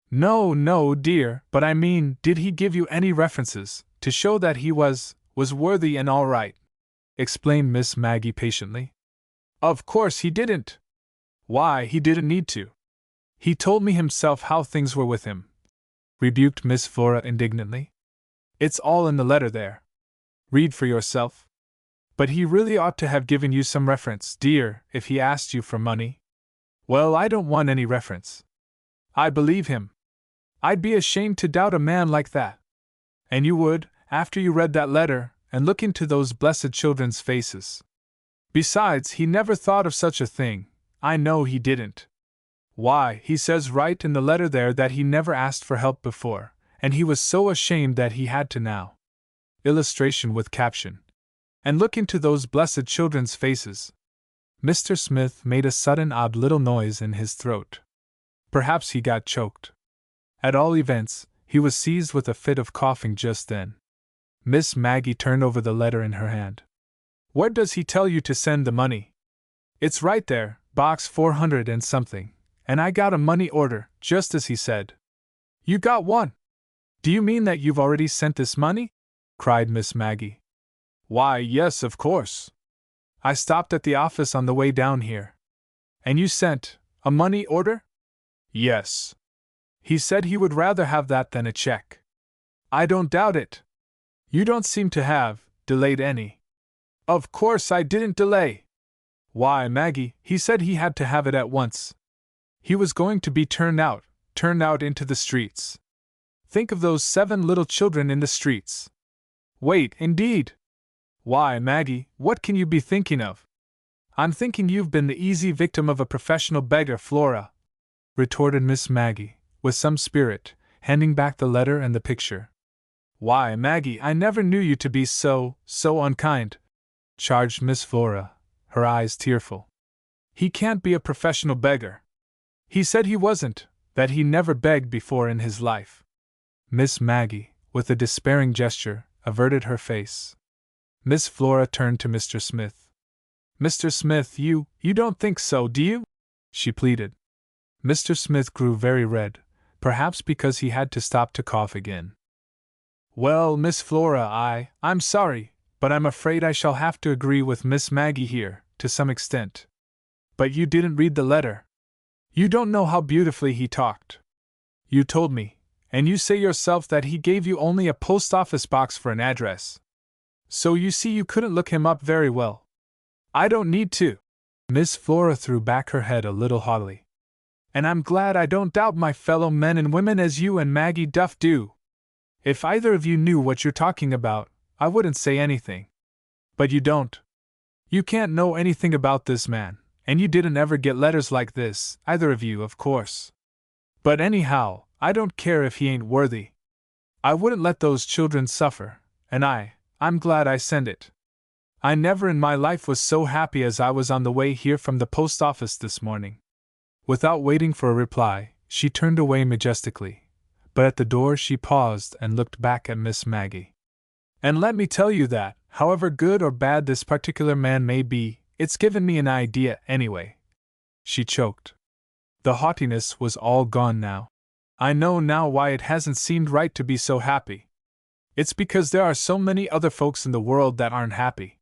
No, dear, but I mean, did he give you any references, to show that he was worthy and all right?" explained Miss Maggie patiently. "Of course he didn't. Why, he didn't need to. He told me himself how things were with him," rebuked Miss Flora indignantly. "It's all in the letter there. Read for yourself. But he really ought to have given you some reference, dear, if he asked you for money." "Well, I don't want any reference. I believe him. I'd be ashamed to doubt a man like that. And you would, after you read that letter, and look into those blessed children's faces. Besides, he never thought of such a thing. I know he didn't. Why, he says right in the letter there that he never asked for help before, and he was so ashamed that he had to now. Illustration with caption. And look into those blessed children's faces." Mr. Smith made a sudden odd little noise in his throat. Perhaps he got choked. At all events, he was seized with a fit of coughing just then. Miss Maggie turned over the letter in her hand. "Where does he tell you to send the money?" "It's right there, box 400 and something, and I got a money order, just as he said." "You got one? Do you mean that you've already sent this money?" cried Miss Maggie. "Why, yes, of course. I stopped at the office on the way down here." "And you sent a money order?" "Yes. He said he would rather have that than a check." "I don't doubt it. You don't seem to have delayed any." "Of course I didn't delay. Why, Maggie, he said he had to have it at once. He was going to be turned out into the streets. Think of those 7 little children in the streets." "Wait, indeed? Why, Maggie, what can you be thinking of?" "I'm thinking you've been the easy victim of a professional beggar, Flora," retorted Miss Maggie, with some spirit, handing back the letter and the picture. "Why, Maggie, I never knew you to be so unkind," charged Miss Flora, her eyes tearful. "He can't be a professional beggar. He said he wasn't, that he never begged before in his life." Miss Maggie, with a despairing gesture, averted her face. Miss Flora turned to Mr. Smith. "Mr. Smith, you don't think so, do you?" she pleaded. Mr. Smith grew very red, perhaps because he had to stop to cough again. "Well, Miss Flora, I'm sorry, but I'm afraid I shall have to agree with Miss Maggie here, to some extent. But you didn't read the letter. You don't know how beautifully he talked. You told me, and you say yourself that he gave you only a post office box for an address. So you see you couldn't look him up very well." "I don't need to." Miss Flora threw back her head a little haughtily. "And I'm glad I don't doubt my fellow men and women as you and Maggie Duff do. If either of you knew what you're talking about, I wouldn't say anything. But you don't. You can't know anything about this man, and you didn't ever get letters like this, either of you, of course. But anyhow, I don't care if he ain't worthy. I wouldn't let those children suffer, and I'm glad I sent it. I never in my life was so happy as I was on the way here from the post office this morning. Without waiting for a reply, she turned away majestically, but at the door she paused and looked back at Miss Maggie. And let me tell you that, however good or bad this particular man may be, it's given me an idea anyway. She choked. The haughtiness was all gone now. I know now why it hasn't seemed right to be so happy. It's because there are so many other folks in the world that aren't happy.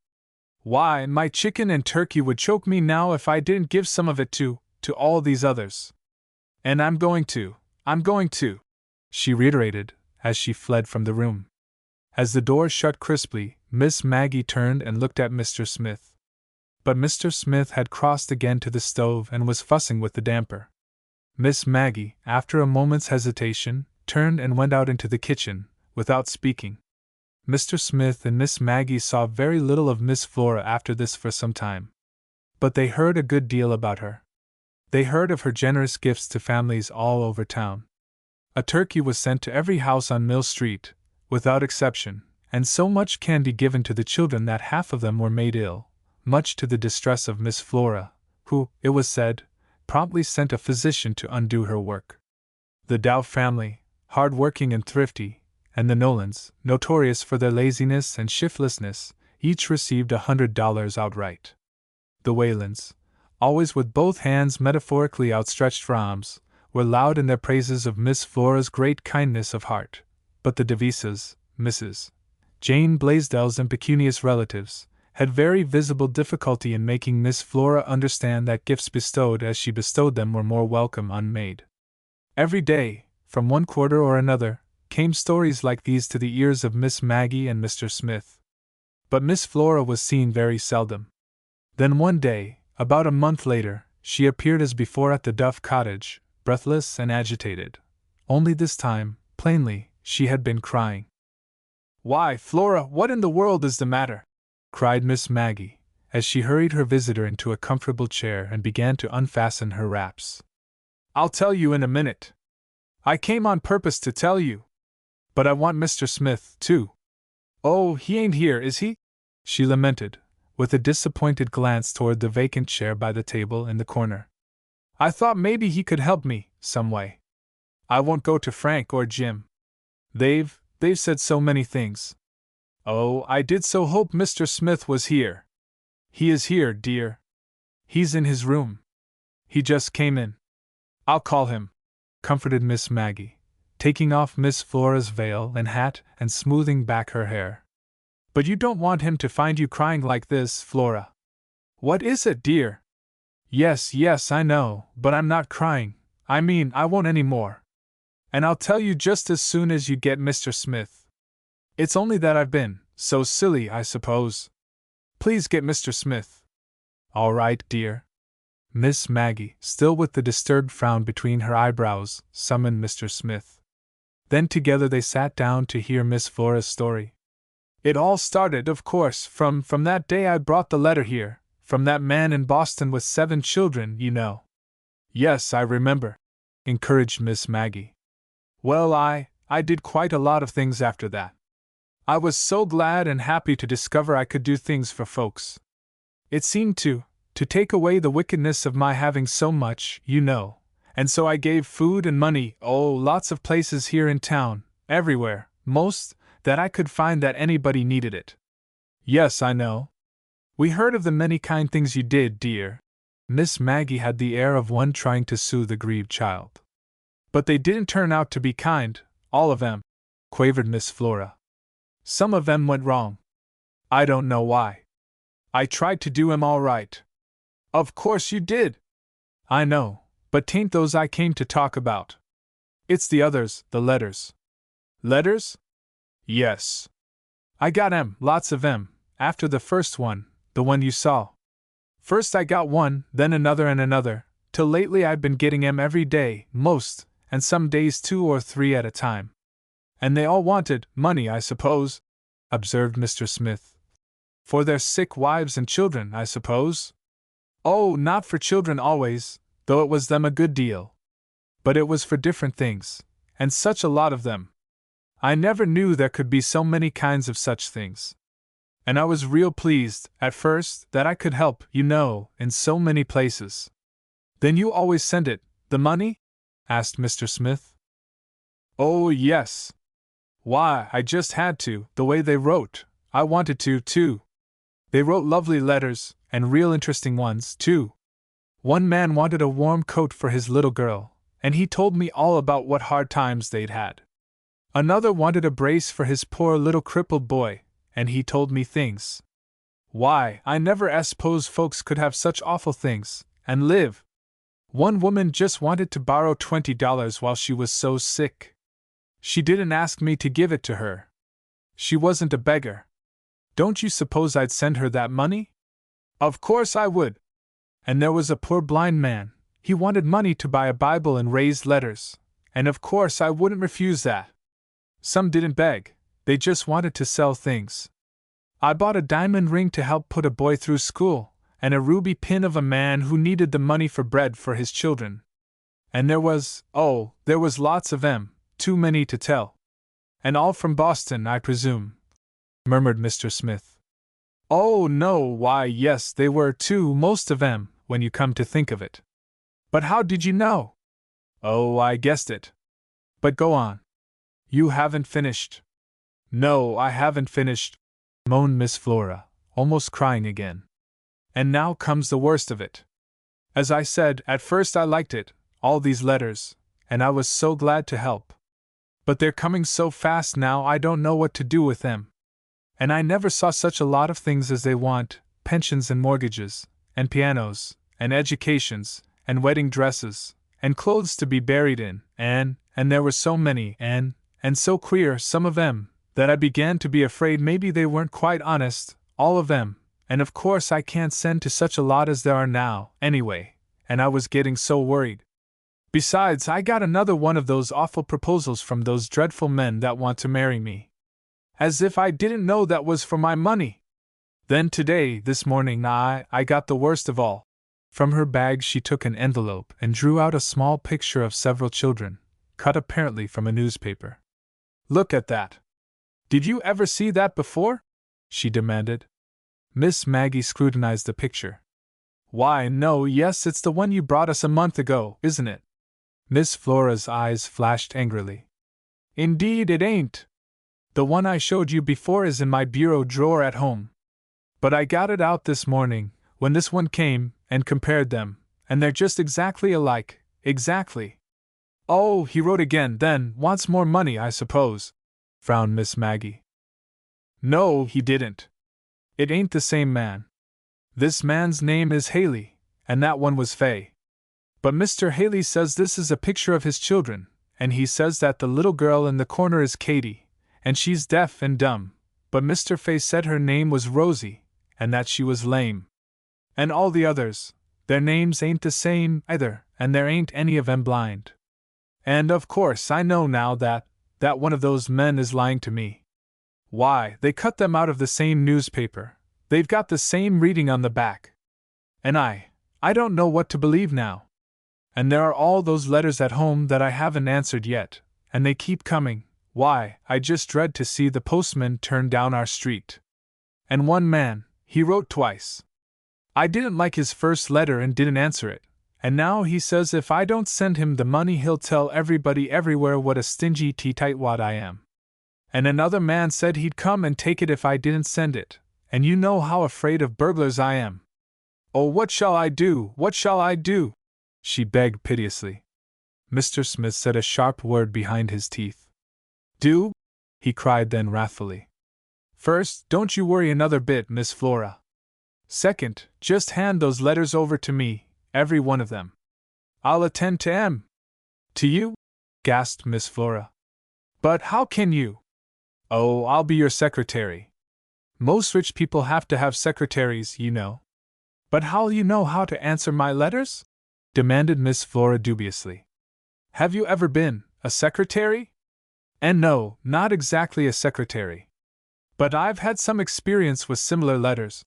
Why, my chicken and turkey would choke me now if I didn't give some of it to all these others. And I'm going to, she reiterated, as she fled from the room. As the door shut crisply, Miss Maggie turned and looked at Mr. Smith. But Mr. Smith had crossed again to the stove and was fussing with the damper. Miss Maggie, after a moment's hesitation, turned and went out into the kitchen, without speaking. Mr. Smith and Miss Maggie saw very little of Miss Flora after this for some time. But they heard a good deal about her. They heard of her generous gifts to families all over town. A turkey was sent to every house on Mill Street, without exception, and so much candy given to the children that half of them were made ill, much to the distress of Miss Flora, who, it was said, promptly sent a physician to undo her work. The Dow family, hard-working and thrifty, and the Nolans, notorious for their laziness and shiftlessness, each received $100 outright. The Whalens, always with both hands metaphorically outstretched for alms, were loud in their praises of Miss Flora's great kindness of heart, but the Devises, Mrs. Jane Blaisdell's impecunious relatives, had very visible difficulty in making Miss Flora understand that gifts bestowed as she bestowed them were more welcome unmade. Every day, from one quarter or another, came stories like these to the ears of Miss Maggie and Mr. Smith. But Miss Flora was seen very seldom. Then one day, about a month later, she appeared as before at the Duff cottage, breathless and agitated. Only this time, plainly, she had been crying. "Why, Flora, what in the world is the matter?" cried Miss Maggie, as she hurried her visitor into a comfortable chair and began to unfasten her wraps. "I'll tell you in a minute. I came on purpose to tell you. But I want Mr. Smith, too." "Oh, he ain't here, is he?" she lamented, with a disappointed glance toward the vacant chair by the table in the corner. "I thought maybe he could help me, some way. I won't go to Frank or Jim. They've said so many things. Oh, I did so hope Mr. Smith was here." "He is here, dear. He's in his room. He just came in." "I'll call him," comforted Miss Maggie, taking off Miss Flora's veil and hat and smoothing back her hair. "But you don't want him to find you crying like this, Flora." "What is it, dear?" Yes, I know, but I'm not crying. I mean, I won't any more. And I'll tell you just as soon as you get Mr. Smith. It's only that I've been so silly, I suppose. Please get Mr. Smith." "All right, dear." Miss Maggie, still with the disturbed frown between her eyebrows, summoned Mr. Smith. Then together they sat down to hear Miss Flora's story. "It all started, of course, from that day I brought the letter here, from that man in Boston with 7 children, you know." "Yes, I remember," encouraged Miss Maggie. "Well, I did quite a lot of things after that. I was so glad and happy to discover I could do things for folks. It seemed to take away the wickedness of my having so much, you know, and so I gave food and money, lots of places here in town, everywhere, most, that I could find that anybody needed it." "Yes, I know. We heard of the many kind things you did, dear." Miss Maggie had the air of one trying to soothe a grieved child. "But they didn't turn out to be kind, all of them," quavered Miss Flora. "Some of them went wrong. I don't know why. I tried to do 'em all right." "Of course you did." "I know, but 'tain't those I came to talk about. It's the others, the letters." "Letters?" "Yes. I got 'em, lots of 'em, after the first one, the one you saw. First I got one, then another and another, till lately I've been getting 'em every day, most, and some days 2 or 3 at a time. And they all wanted money, I suppose, observed Mr. Smith. For their sick wives and children, I suppose? Oh, not for children always, though it was them a good deal. But it was for different things, and such a lot of them. I never knew there could be so many kinds of such things. And I was real pleased, at first, that I could help, in so many places. Then you always send it, the money? Asked Mr. Smith. Oh, yes. Why, I just had to, the way they wrote. I wanted to, too. They wrote lovely letters, and real interesting ones, too. One man wanted a warm coat for his little girl, and he told me all about what hard times they'd had. Another wanted a brace for his poor little crippled boy, and he told me things. Why, I never supposed folks could have such awful things, and live. One woman just wanted to borrow $20 while she was so sick. She didn't ask me to give it to her. She wasn't a beggar. Don't you suppose I'd send her that money? Of course I would. And there was a poor blind man. He wanted money to buy a Bible and raised letters, and of course I wouldn't refuse that. Some didn't beg, they just wanted to sell things. I bought a diamond ring to help put a boy through school, and a ruby pin of a man who needed the money for bread for his children. And there was lots of them, too many to tell. And all from Boston, I presume, murmured Mr. Smith. Oh, no, why, yes, they were too, most of them, when you come to think of it. But how did you know? Oh, I guessed it. But go on. You haven't finished. No, I haven't finished, moaned Miss Flora, almost crying again. And now comes the worst of it. As I said, at first I liked it, all these letters, and I was so glad to help. But they're coming so fast now I don't know what to do with them. And I never saw such a lot of things as they want, pensions and mortgages, and pianos, and educations, and wedding dresses, and clothes to be buried in, and there were so many, and so queer, some of them, that I began to be afraid maybe they weren't quite honest, all of them, and of course I can't send to such a lot as there are now, anyway, and I was getting so worried. Besides, I got another one of those awful proposals from those dreadful men that want to marry me. As if I didn't know that was for my money! Then today, this morning, I got the worst of all. From her bag she took an envelope and drew out a small picture of several children, cut apparently from a newspaper. Look at that. Did you ever see that before? She demanded. Miss Maggie scrutinized the picture. Why, no, yes, it's the one you brought us a month ago, isn't it? Miss Flora's eyes flashed angrily. Indeed it ain't. The one I showed you before is in my bureau drawer at home. But I got it out this morning, when this one came, and compared them, and they're just exactly alike, exactly. Oh, he wrote again, then, wants more money, I suppose, frowned Miss Maggie. No, he didn't. It ain't the same man. This man's name is Haley, and that one was Fay. But Mr. Haley says this is a picture of his children, and he says that the little girl in the corner is Katie, and she's deaf and dumb, but Mr. Fay said her name was Rosie, and that she was lame. And all the others, their names ain't the same either, and there ain't any of 'em blind. And of course I know now that one of those men is lying to me. Why, they cut them out of the same newspaper, they've got the same reading on the back. And I don't know what to believe now. And there are all those letters at home that I haven't answered yet, and they keep coming. Why, I just dread to see the postman turn down our street. And one man, he wrote twice. I didn't like his first letter and didn't answer it, and now he says if I don't send him the money he'll tell everybody everywhere what a stingy tightwad I am. And another man said he'd come and take it if I didn't send it, and you know how afraid of burglars I am. Oh, what shall I do? What shall I do? She begged piteously. Mr. Smith said a sharp word behind his teeth. Do? He cried then wrathfully. First, don't you worry another bit, Miss Flora. Second, just hand those letters over to me, every one of them. I'll attend to 'em. To you? Gasped Miss Flora. But how can you? Oh, I'll be your secretary. Most rich people have to have secretaries, you know. But how'll you know how to answer my letters? Demanded Miss Flora dubiously. Have you ever been a secretary? And no, not exactly a secretary. But I've had some experience with similar letters,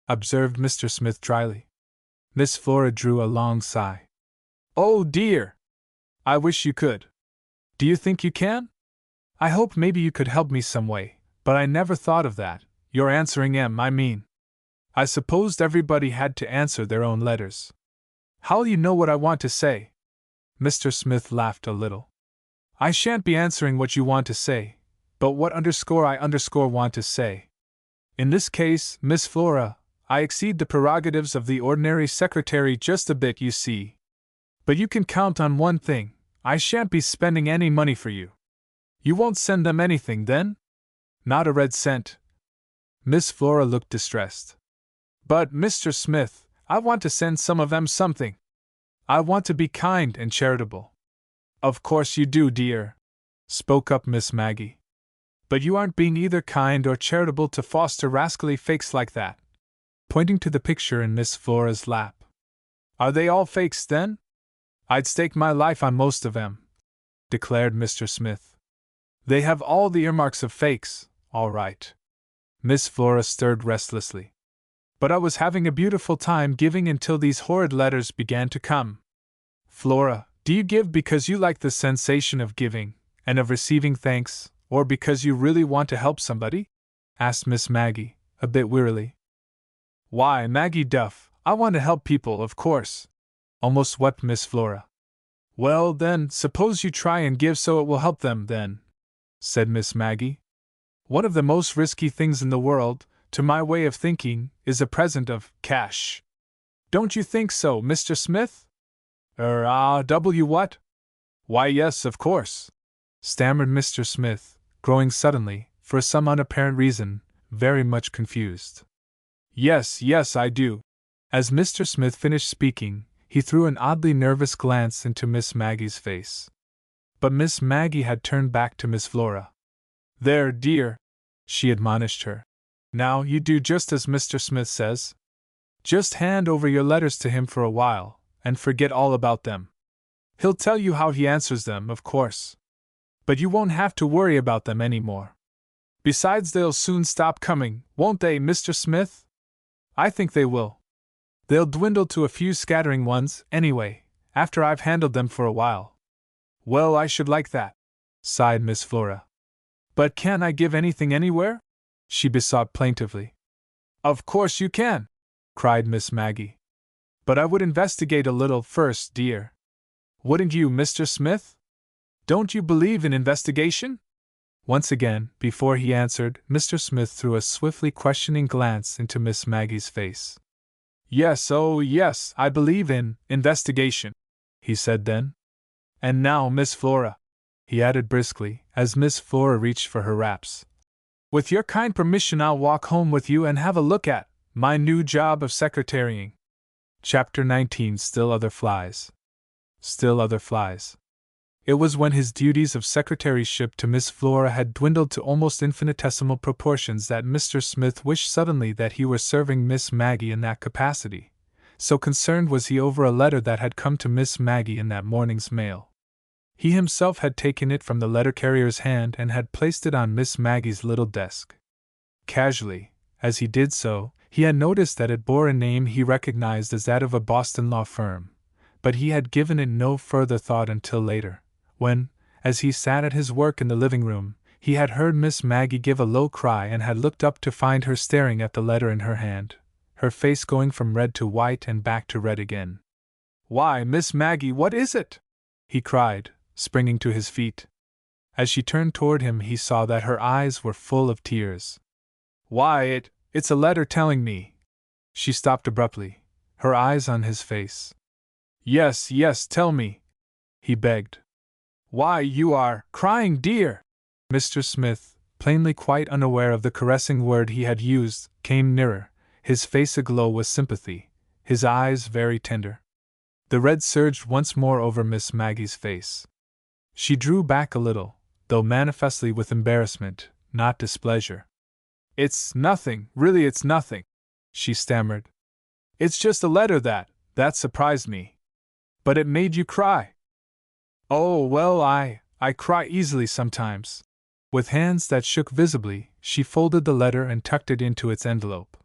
observed Mr. Smith dryly. Miss Flora drew a long sigh. Oh dear! I wish you could. Do you think you can? I hope maybe you could help me some way, but I never thought of that. You're answering I mean. I supposed everybody had to answer their own letters. How'll you know what I want to say? Mr. Smith laughed a little. I shan't be answering what you want to say, but what I want to say. In this case, Miss Flora, I exceed the prerogatives of the ordinary secretary just a bit, you see. But you can count on one thing, I shan't be spending any money for you. You won't send them anything, then? Not a red cent. Miss Flora looked distressed. But, Mr. Smith, I want to send some of them something. I want to be kind and charitable. Of course you do, dear, spoke up Miss Maggie. But you aren't being either kind or charitable to foster rascally fakes like that, pointing to the picture in Miss Flora's lap. Are they all fakes, then? I'd stake my life on most of them, declared Mr. Smith. They have all the earmarks of fakes, all right. Miss Flora stirred restlessly. But I was having a beautiful time giving until these horrid letters began to come. Flora, do you give because you like the sensation of giving, and of receiving thanks, or because you really want to help somebody? Asked Miss Maggie, a bit wearily. Why, Maggie Duff, I want to help people, of course, almost wept Miss Flora. Well, then, suppose you try and give so it will help them, then, said Miss Maggie. One of the most risky things in the world, to my way of thinking, is a present of cash. Don't you think so, Mr. Smith? What? Why, yes, of course, stammered Mr. Smith, growing suddenly, for some unapparent reason, very much confused. Yes, I do. As Mr. Smith finished speaking, he threw an oddly nervous glance into Miss Maggie's face. But Miss Maggie had turned back to Miss Flora. There, dear, she admonished her. Now you do just as Mr. Smith says. Just hand over your letters to him for a while, and forget all about them. He'll tell you how he answers them, of course. But you won't have to worry about them any more. Besides, they'll soon stop coming, won't they, Mr. Smith? I think they will. They'll dwindle to a few scattering ones, anyway, after I've handled them for a while. Well, I should like that, sighed Miss Flora. But can't I give anything anywhere? She besought plaintively. Of course you can, cried Miss Maggie. But I would investigate a little first, dear. Wouldn't you, Mr. Smith? Don't you believe in investigation? Once again, before he answered, Mr. Smith threw a swiftly questioning glance into Miss Maggie's face. Yes, oh yes, I believe in investigation, he said then. And now, Miss Flora, he added briskly, as Miss Flora reached for her wraps. With your kind permission, I'll walk home with you and have a look at my new job of secretarying. Chapter 19. Still Other Flies. Still Other Flies. It was when his duties of secretaryship to Miss Flora had dwindled to almost infinitesimal proportions that Mr. Smith wished suddenly that he were serving Miss Maggie in that capacity, so concerned was he over a letter that had come to Miss Maggie in that morning's mail. He himself had taken it from the letter-carrier's hand and had placed it on Miss Maggie's little desk. Casually, as he did so, he had noticed that it bore a name he recognized as that of a Boston law firm, but he had given it no further thought until later, when, as he sat at his work in the living room, he had heard Miss Maggie give a low cry and had looked up to find her staring at the letter in her hand, her face going from red to white and back to red again. Why, Miss Maggie, what is it? He cried, springing to his feet. As she turned toward him, he saw that her eyes were full of tears. Why, it's a letter telling me. She stopped abruptly, her eyes on his face. Yes, tell me, he begged. Why, you are crying, dear. Mr. Smith, plainly quite unaware of the caressing word he had used, came nearer, his face aglow with sympathy, his eyes very tender. The red surged once more over Miss Maggie's face. She drew back a little, though manifestly with embarrassment, not displeasure. It's nothing, really it's nothing, she stammered. It's just a letter that surprised me. But it made you cry. Oh, well, I I cry easily sometimes." With hands that shook visibly, she folded the letter and tucked it into its envelope.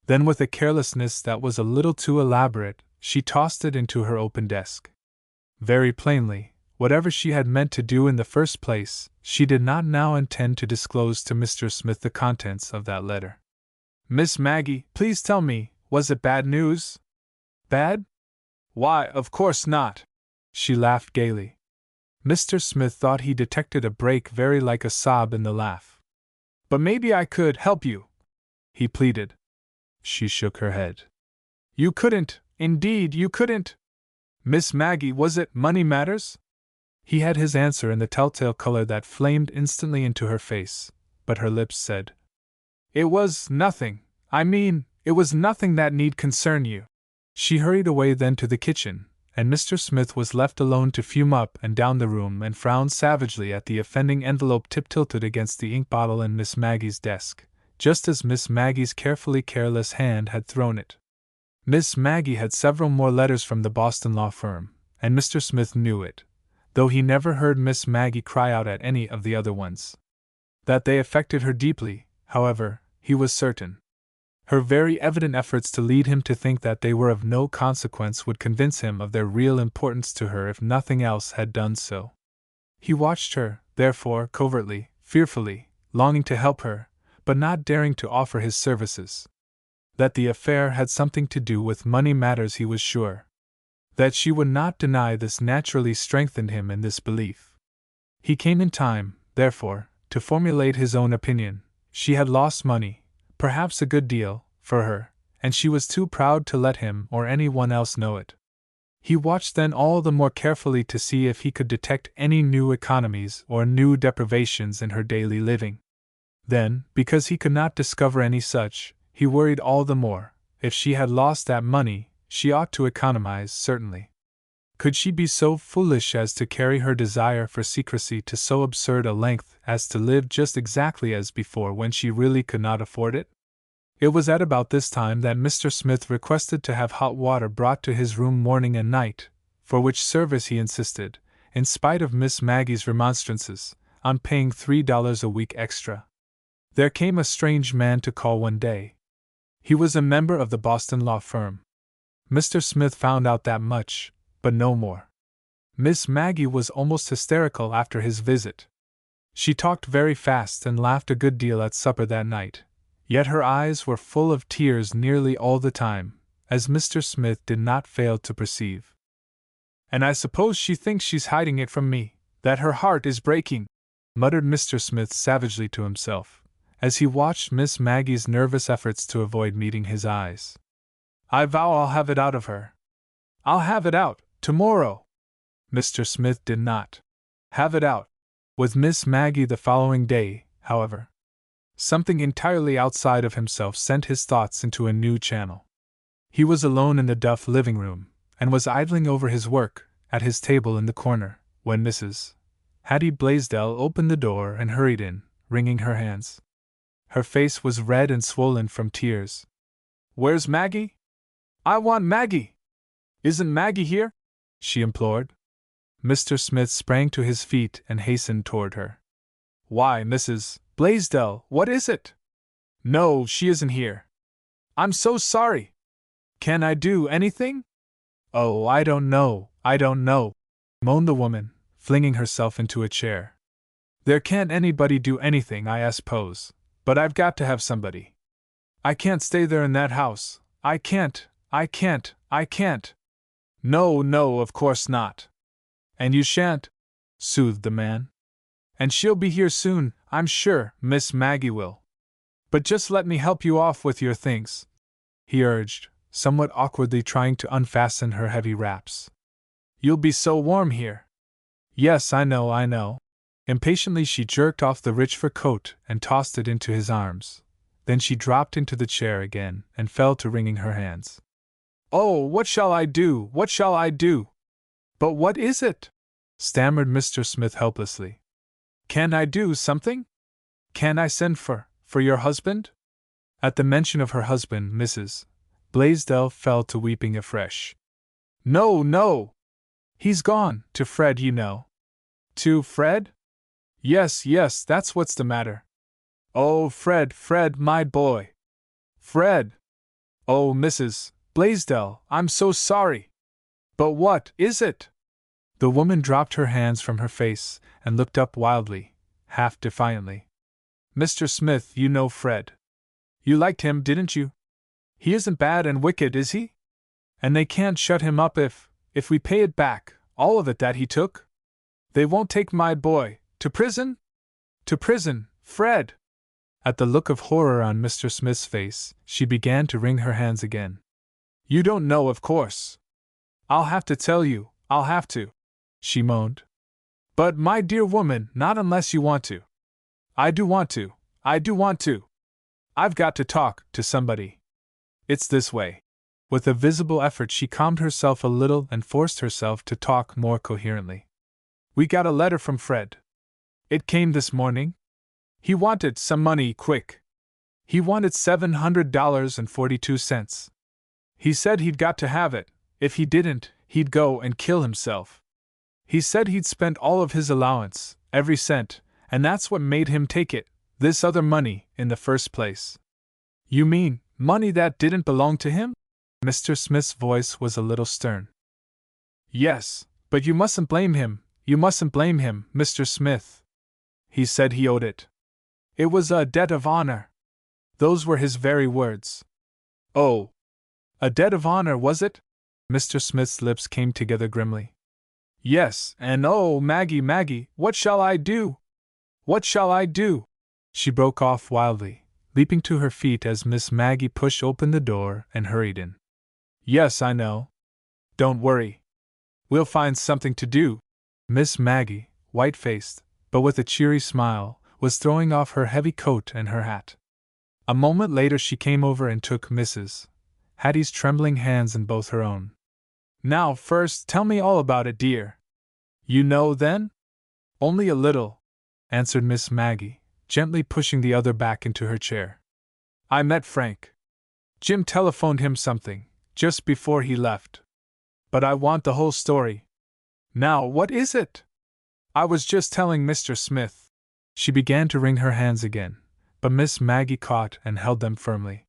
Then, with a carelessness that was a little too elaborate, she tossed it into her open desk. Very plainly, whatever she had meant to do in the first place, she did not now intend to disclose to Mr. Smith the contents of that letter. "Miss Maggie, please tell me, was it bad news?" "Bad? Why, of course not!" She laughed gaily. Mr. Smith thought he detected a break very like a sob in the laugh. "But maybe I could help you," he pleaded. She shook her head. "You couldn't, indeed you couldn't. Miss Maggie, was it money matters?" He had his answer in the telltale color that flamed instantly into her face, but her lips said, "It was nothing, it was nothing that need concern you." She hurried away then to the kitchen, and Mr. Smith was left alone to fume up and down the room and frown savagely at the offending envelope tip-tilted against the ink bottle in Miss Maggie's desk, just as Miss Maggie's carefully careless hand had thrown it. Miss Maggie had several more letters from the Boston law firm, and Mr. Smith knew it, though he never heard Miss Maggie cry out at any of the other ones. That they affected her deeply, however, he was certain. Her very evident efforts to lead him to think that they were of no consequence would convince him of their real importance to her if nothing else had done so. He watched her, therefore, covertly, fearfully, longing to help her, but not daring to offer his services. That the affair had something to do with money matters he was sure. That she would not deny this naturally strengthened him in this belief. He came in time, therefore, to formulate his own opinion. She had lost money, perhaps a good deal, for her, and she was too proud to let him or anyone else know it. He watched then all the more carefully to see if he could detect any new economies or new deprivations in her daily living. Then, because he could not discover any such, he worried all the more. If she had lost that money, she ought to economize, certainly. Could she be so foolish as to carry her desire for secrecy to so absurd a length as to live just exactly as before when she really could not afford it? It was at about this time that Mr. Smith requested to have hot water brought to his room morning and night, for which service he insisted, in spite of Miss Maggie's remonstrances, on paying $3 a week extra. There came a strange man to call one day. He was a member of the Boston law firm. Mr. Smith found out that much, but no more. Miss Maggie was almost hysterical after his visit. She talked very fast and laughed a good deal at supper that night, yet her eyes were full of tears nearly all the time, as Mr. Smith did not fail to perceive. "And I suppose she thinks she's hiding it from me, that her heart is breaking," muttered Mr. Smith savagely to himself, as he watched Miss Maggie's nervous efforts to avoid meeting his eyes. "I vow I'll have it out of her. I'll have it out, tomorrow." Mr. Smith did not have it out with Miss Maggie the following day, however. Something entirely outside of himself sent his thoughts into a new channel. He was alone in the Duff living room, and was idling over his work, at his table in the corner, when Mrs. Hattie Blaisdell opened the door and hurried in, wringing her hands. Her face was red and swollen from tears. "Where's Maggie? I want Maggie! Isn't Maggie here?" she implored. Mr. Smith sprang to his feet and hastened toward her. "Why, Mrs. Blaisdell, what is it?" "No, she isn't here." "I'm so sorry. Can I do anything?" "Oh, I don't know, moaned the woman, flinging herself into a chair. "There can't anybody do anything, I suppose, but I've got to have somebody. I can't stay there in that house, I can't. No, of course not." "And you shan't," soothed the man. "And she'll be here soon, I'm sure, Miss Maggie will. But just let me help you off with your things," he urged, somewhat awkwardly trying to unfasten her heavy wraps. "You'll be so warm here." "Yes, I know. Impatiently she jerked off the rich fur coat and tossed it into his arms. Then she dropped into the chair again and fell to wringing her hands. "Oh, what shall I do? "But what is it?" stammered Mr. Smith helplessly. "Can I do something? Can I send for your husband?" At the mention of her husband, Mrs. Blaisdell fell to weeping afresh. No! He's gone to Fred, you know." To Fred? Yes, yes, that's what's the matter. Oh, Fred, Fred, my boy. Fred! Oh, Mrs. Blaisdell, I'm so sorry. But what is it? The woman dropped her hands from her face and looked up wildly, half defiantly. Mr. Smith, you know Fred. You liked him, didn't you? He isn't bad and wicked, is he? And they can't shut him up if we pay it back, all of it that he took? They won't take my boy to prison? To prison, Fred! At the look of horror on Mr. Smith's face, she began to wring her hands again. You don't know, of course. I'll have to tell you, I'll have to, she moaned. But, my dear woman, not unless you want to. I do want to, I do want to. I've got to talk to somebody. It's this way. With a visible effort, she calmed herself a little and forced herself to talk more coherently. We got a letter from Fred. It came this morning. He wanted some money quick. He wanted $700.42. He said he'd got to have it. If he didn't, he'd go and kill himself. He said he'd spent all of his allowance, every cent, and that's what made him take it, this other money, in the first place. You mean, money that didn't belong to him? Mr. Smith's voice was a little stern. Yes, but you mustn't blame him, Mr. Smith. He said he owed it. It was a debt of honor. Those were his very words. Oh! A debt of honor, was it? Mr. Smith's lips came together grimly. Yes, and oh, Maggie, Maggie, what shall I do? What shall I do? She broke off wildly, leaping to her feet as Miss Maggie pushed open the door and hurried in. Yes, I know. Don't worry. We'll find something to do. Miss Maggie, white-faced, but with a cheery smile, was throwing off her heavy coat and her hat. A moment later she came over and took Mrs. Hattie's trembling hands in both her own. Now, first, tell me all about it, dear. You know, then? Only a little, answered Miss Maggie, gently pushing the other back into her chair. I met Frank. Jim telephoned him something, just before he left. But I want the whole story. Now, what is it? I was just telling Mr. Smith. She began to wring her hands again, but Miss Maggie caught and held them firmly.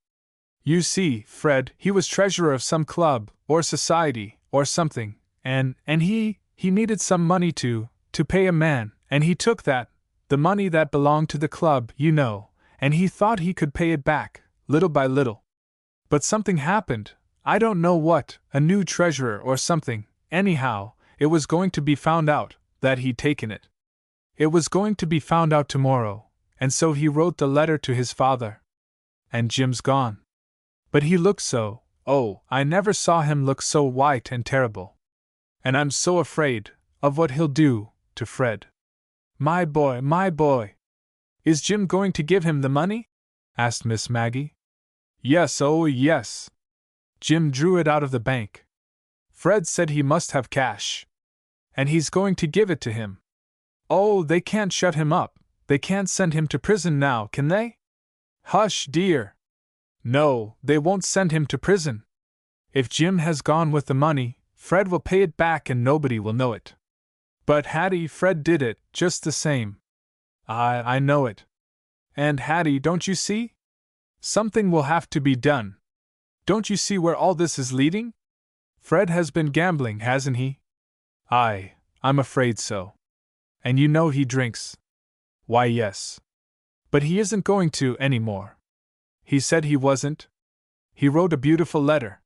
You see, Fred, he was treasurer of some club, or society, or something, and he needed some money to pay a man, and he took that, the money that belonged to the club, you know, and he thought he could pay it back, little by little. But something happened, I don't know what, a new treasurer or something, anyhow, it was going to be found out that he'd taken it. It was going to be found out tomorrow, and so he wrote the letter to his father. And Jim's gone. But he looked so, oh, I never saw him look so white and terrible. And I'm so afraid of what he'll do to Fred. My boy, my boy. Is Jim going to give him the money? Asked Miss Maggie. Yes, oh yes. Jim drew it out of the bank. Fred said he must have cash. And he's going to give it to him. Oh, they can't shut him up. They can't send him to prison now, can they? Hush, dear. No, they won't send him to prison. If Jim has gone with the money, Fred will pay it back and nobody will know it. But Hattie, Fred did it, just the same. I know it. And Hattie, don't you see? Something will have to be done. Don't you see where all this is leading? Fred has been gambling, hasn't he? I'm afraid so. And you know he drinks. Why, yes. But he isn't going to any more. He said he wasn't. He wrote a beautiful letter.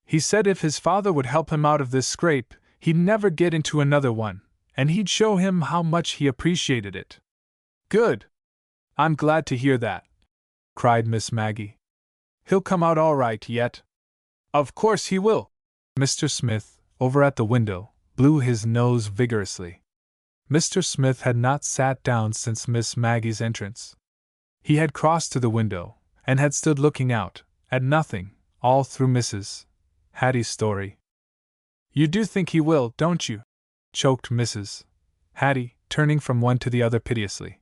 He said if his father would help him out of this scrape, he'd never get into another one, and he'd show him how much he appreciated it. Good. I'm glad to hear that, cried Miss Maggie. He'll come out all right yet. Of course he will. Mr. Smith, over at the window, blew his nose vigorously. Mr. Smith had not sat down since Miss Maggie's entrance. He had crossed to the window, and had stood looking out, at nothing, all through Mrs. Hattie's story. You do think he will, don't you? Choked Mrs. Hattie, turning from one to the other piteously.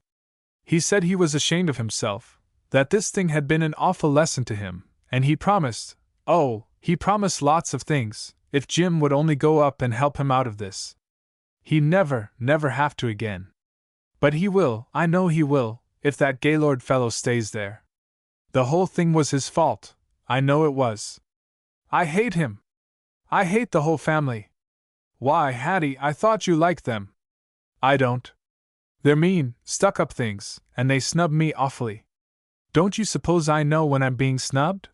He said he was ashamed of himself, that this thing had been an awful lesson to him, and he promised, he promised lots of things, if Jim would only go up and help him out of this. He never have to again. But he will, I know he will, if that Gaylord fellow stays there. The whole thing was his fault, I know it was. I hate him. I hate the whole family. Why, Hattie, I thought you liked them. I don't. They're mean, stuck-up things, and they snub me awfully. Don't you suppose I know when I'm being snubbed?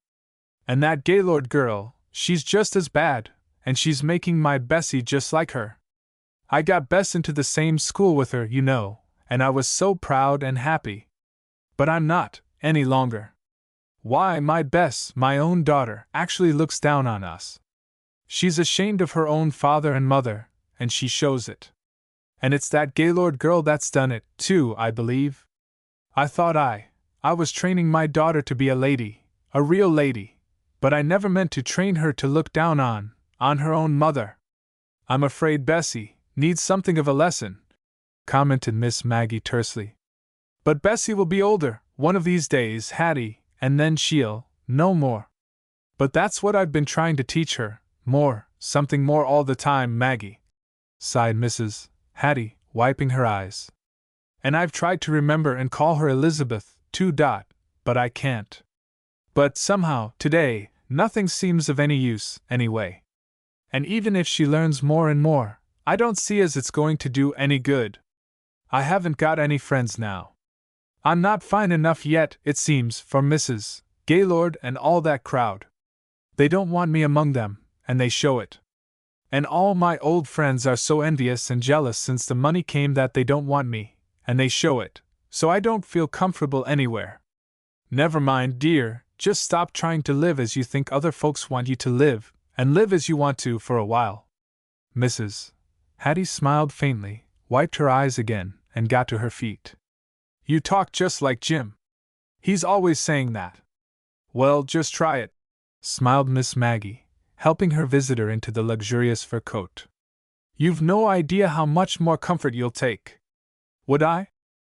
And that Gaylord girl, she's just as bad, and she's making my Bessie just like her. I got Bess into the same school with her, you know, and I was so proud and happy. But I'm not, any longer. Why, my Bess, my own daughter, actually looks down on us. She's ashamed of her own father and mother, and she shows it. And it's that Gaylord girl that's done it, too, I believe. I thought I was training my daughter to be a lady, a real lady, but I never meant to train her to look down on her own mother. I'm afraid Bessie needs something of a lesson, commented Miss Maggie tersely. But Bessie will be older, one of these days, Hattie, and then she'll know more. But that's what I've been trying to teach her, something more all the time, Maggie, sighed Mrs. Hattie, wiping her eyes. And I've tried to remember and call her Elizabeth, too, but I can't. But somehow, today, nothing seems of any use, anyway. And even if she learns more and more, I don't see as it's going to do any good. I haven't got any friends now. I'm not fine enough yet, it seems, for Mrs. Gaylord and all that crowd. They don't want me among them, and they show it. And all my old friends are so envious and jealous since the money came that they don't want me, and they show it, so I don't feel comfortable anywhere. Never mind, dear, just stop trying to live as you think other folks want you to live, and live as you want to for a while. Mrs. Hattie smiled faintly, wiped her eyes again, and got to her feet. You talk just like Jim. He's always saying that. Well, just try it, smiled Miss Maggie, helping her visitor into the luxurious fur coat. You've no idea how much more comfort you'll take. Would I?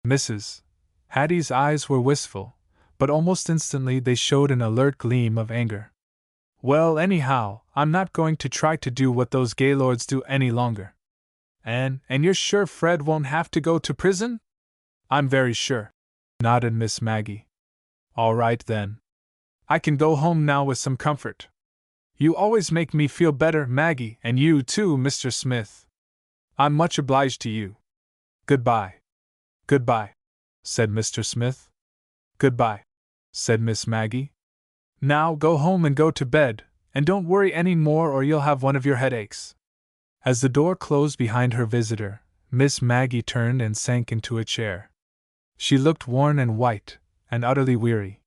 Mrs. Hattie's eyes were wistful, but almost instantly they showed an alert gleam of anger. Well, anyhow, I'm not going to try to do what those Gaylords do any longer. And you're sure Fred won't have to go to prison? I'm very sure, nodded Miss Maggie. All right then. I can go home now with some comfort. You always make me feel better, Maggie, and you too, Mr. Smith. I'm much obliged to you. Goodbye. Goodbye, said Mr. Smith. Goodbye, said Miss Maggie. Now go home and go to bed, and don't worry any more or you'll have one of your headaches. As the door closed behind her visitor, Miss Maggie turned and sank into a chair. She looked worn and white, and utterly weary.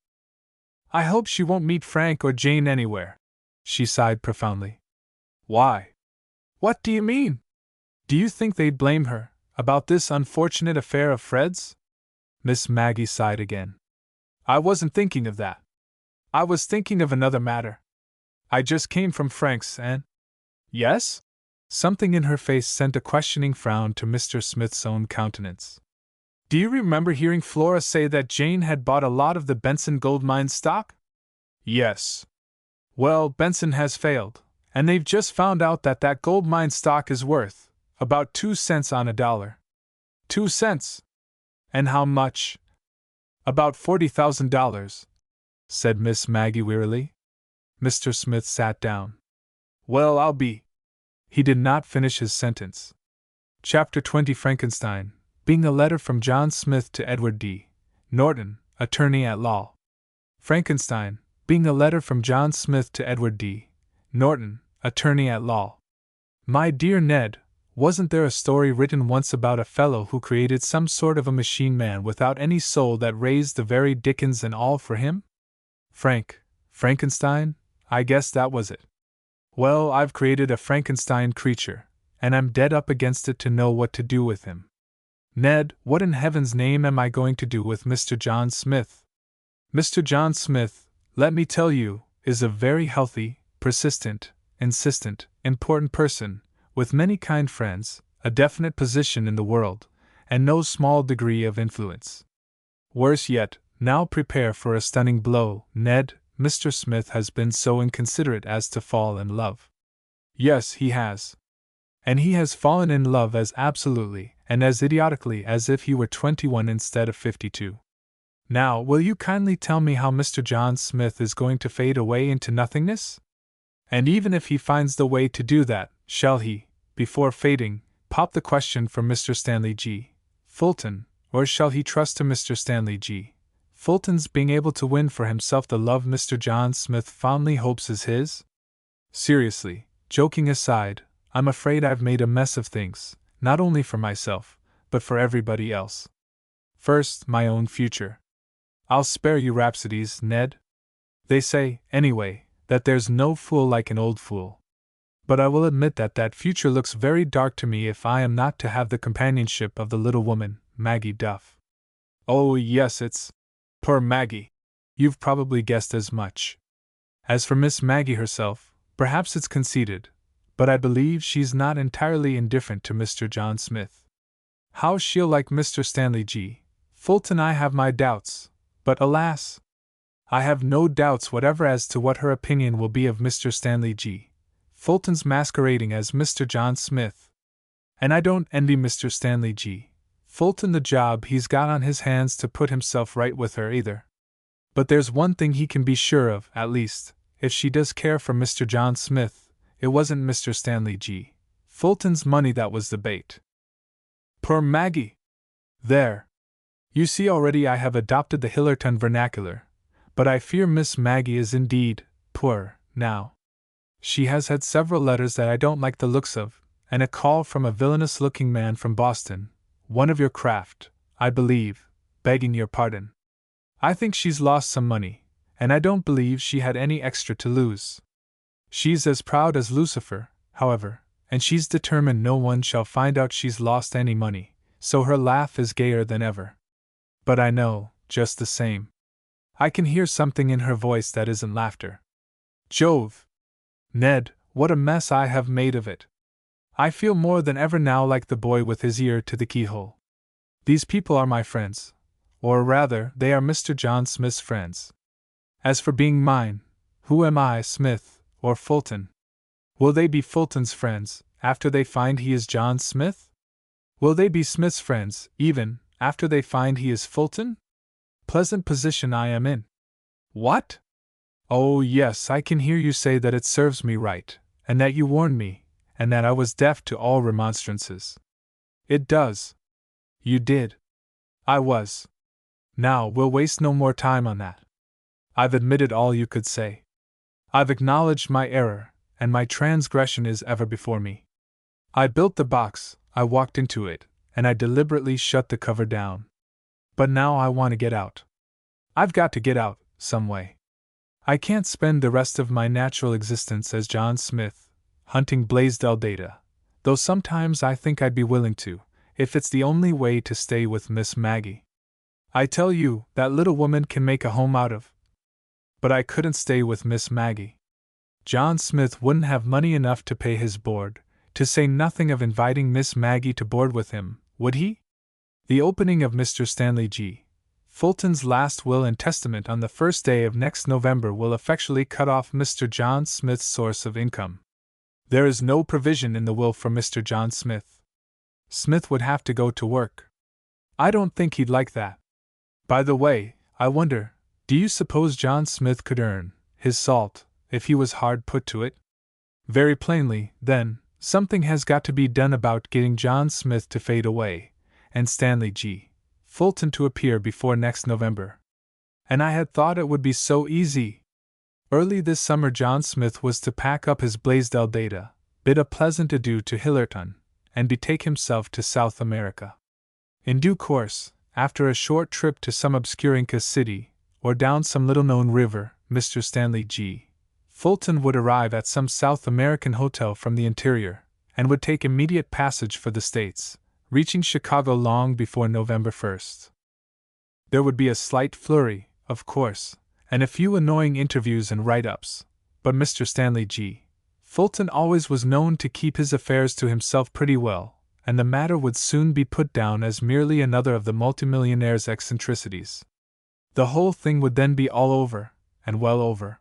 I hope she won't meet Frank or Jane anywhere, she sighed profoundly. Why? What do you mean? Do you think they'd blame her about this unfortunate affair of Fred's? Miss Maggie sighed again. I wasn't thinking of that. I was thinking of another matter. I just came from Frank's and… Yes? Something in her face sent a questioning frown to Mr. Smith's own countenance. Do you remember hearing Flora say that Jane had bought a lot of the Benson gold mine stock? Yes. Well, Benson has failed, and they've just found out that that gold mine stock is worth about 2 cents on a dollar. 2 cents? And how much? About $40,000, said Miss Maggie wearily. Mr. Smith sat down. Well, I'll be… He did not finish his sentence. Chapter 20 Frankenstein, being a letter from John Smith to Edward D. Norton, attorney at law. Frankenstein, being a letter from John Smith to Edward D. Norton, attorney at law. My dear Ned, wasn't there a story written once about a fellow who created some sort of a machine man without any soul that raised the very dickens and all for him? Frankenstein? I guess that was it. Well, I've created a Frankenstein creature, and I'm dead up against it to know what to do with him. Ned, what in heaven's name am I going to do with Mr. John Smith? Mr. John Smith, let me tell you, is a very healthy, persistent, insistent, important person, with many kind friends, a definite position in the world, and no small degree of influence. Worse yet, now prepare for a stunning blow, Ned. Mr. Smith has been so inconsiderate as to fall in love. Yes, he has. And he has fallen in love as absolutely and as idiotically as if he were 21 instead of 52. Now, will you kindly tell me how Mr. John Smith is going to fade away into nothingness? And even if he finds the way to do that, shall he, before fading, pop the question for Mr. Stanley G. Fulton, or shall he trust to Mr. Stanley G. Fulton's being able to win for himself the love Mr. John Smith fondly hopes is his? Seriously, joking aside, I'm afraid I've made a mess of things, not only for myself, but for everybody else. First, my own future. I'll spare you rhapsodies, Ned. They say, anyway, that there's no fool like an old fool. But I will admit that that future looks very dark to me if I am not to have the companionship of the little woman, Maggie Duff. Oh, yes, it's poor Maggie. You've probably guessed as much. As for Miss Maggie herself, perhaps it's conceited, but I believe she's not entirely indifferent to Mr. John Smith. How she'll like Mr. Stanley G. Fulton I have my doubts, but alas! I have no doubts whatever as to what her opinion will be of Mr. Stanley G. Fulton's masquerading as Mr. John Smith. And I don't envy Mr. Stanley G. Fulton the job he's got on his hands to put himself right with her either. But there's one thing he can be sure of, at least, if she does care for Mr. John Smith, it wasn't Mr. Stanley G. Fulton's money that was the bait. Poor Maggie! There! You see already I have adopted the Hillerton vernacular, but I fear Miss Maggie is indeed poor, now. She has had several letters that I don't like the looks of, and a call from a villainous-looking man from Boston, one of your craft, I believe, begging your pardon. I think she's lost some money, and I don't believe she had any extra to lose. She's as proud as Lucifer, however, and she's determined no one shall find out she's lost any money, so her laugh is gayer than ever. But I know, just the same, I can hear something in her voice that isn't laughter. Jove! Ned, what a mess I have made of it. I feel more than ever now like the boy with his ear to the keyhole. These people are my friends, or rather, they are Mr. John Smith's friends. As for being mine, who am I, Smith, or Fulton? Will they be Fulton's friends, after they find he is John Smith? Will they be Smith's friends, even, after they find he is Fulton? Pleasant position I am in. What? Oh, yes, I can hear you say that it serves me right, and that you warned me, and that I was deaf to all remonstrances. It does. You did. I was. Now, we'll waste no more time on that. I've admitted all you could say. I've acknowledged my error, and my transgression is ever before me. I built the box, I walked into it, and I deliberately shut the cover down. But now I want to get out. I've got to get out, some way. I can't spend the rest of my natural existence as John Smith, hunting Blaisdell data, though sometimes I think I'd be willing to, if it's the only way to stay with Miss Maggie. I tell you, that little woman can make a home out of. But I couldn't stay with Miss Maggie. John Smith wouldn't have money enough to pay his board, to say nothing of inviting Miss Maggie to board with him, would he? The opening of Mr. Stanley G. Fulton's last will and testament on the first day of next November will effectually cut off Mr. John Smith's source of income. There is no provision in the will for Mr. John Smith. Smith would have to go to work. I don't think he'd like that. By the way, I wonder, do you suppose John Smith could earn his salt if he was hard put to it? Very plainly, then, something has got to be done about getting John Smith to fade away, and Stanley G. Fulton to appear before next November. And I had thought it would be so easy. Early this summer John Smith was to pack up his Blaisdell data, bid a pleasant adieu to Hillerton, and betake himself to South America. In due course, after a short trip to some obscure Inca city, or down some little-known river, Mr. Stanley G. Fulton would arrive at some South American hotel from the interior, and would take immediate passage for the States, reaching Chicago long before November 1st. There would be a slight flurry, of course, and a few annoying interviews and write-ups, but Mr. Stanley G. Fulton always was known to keep his affairs to himself pretty well, and the matter would soon be put down as merely another of the multimillionaire's eccentricities. The whole thing would then be all over, and well over.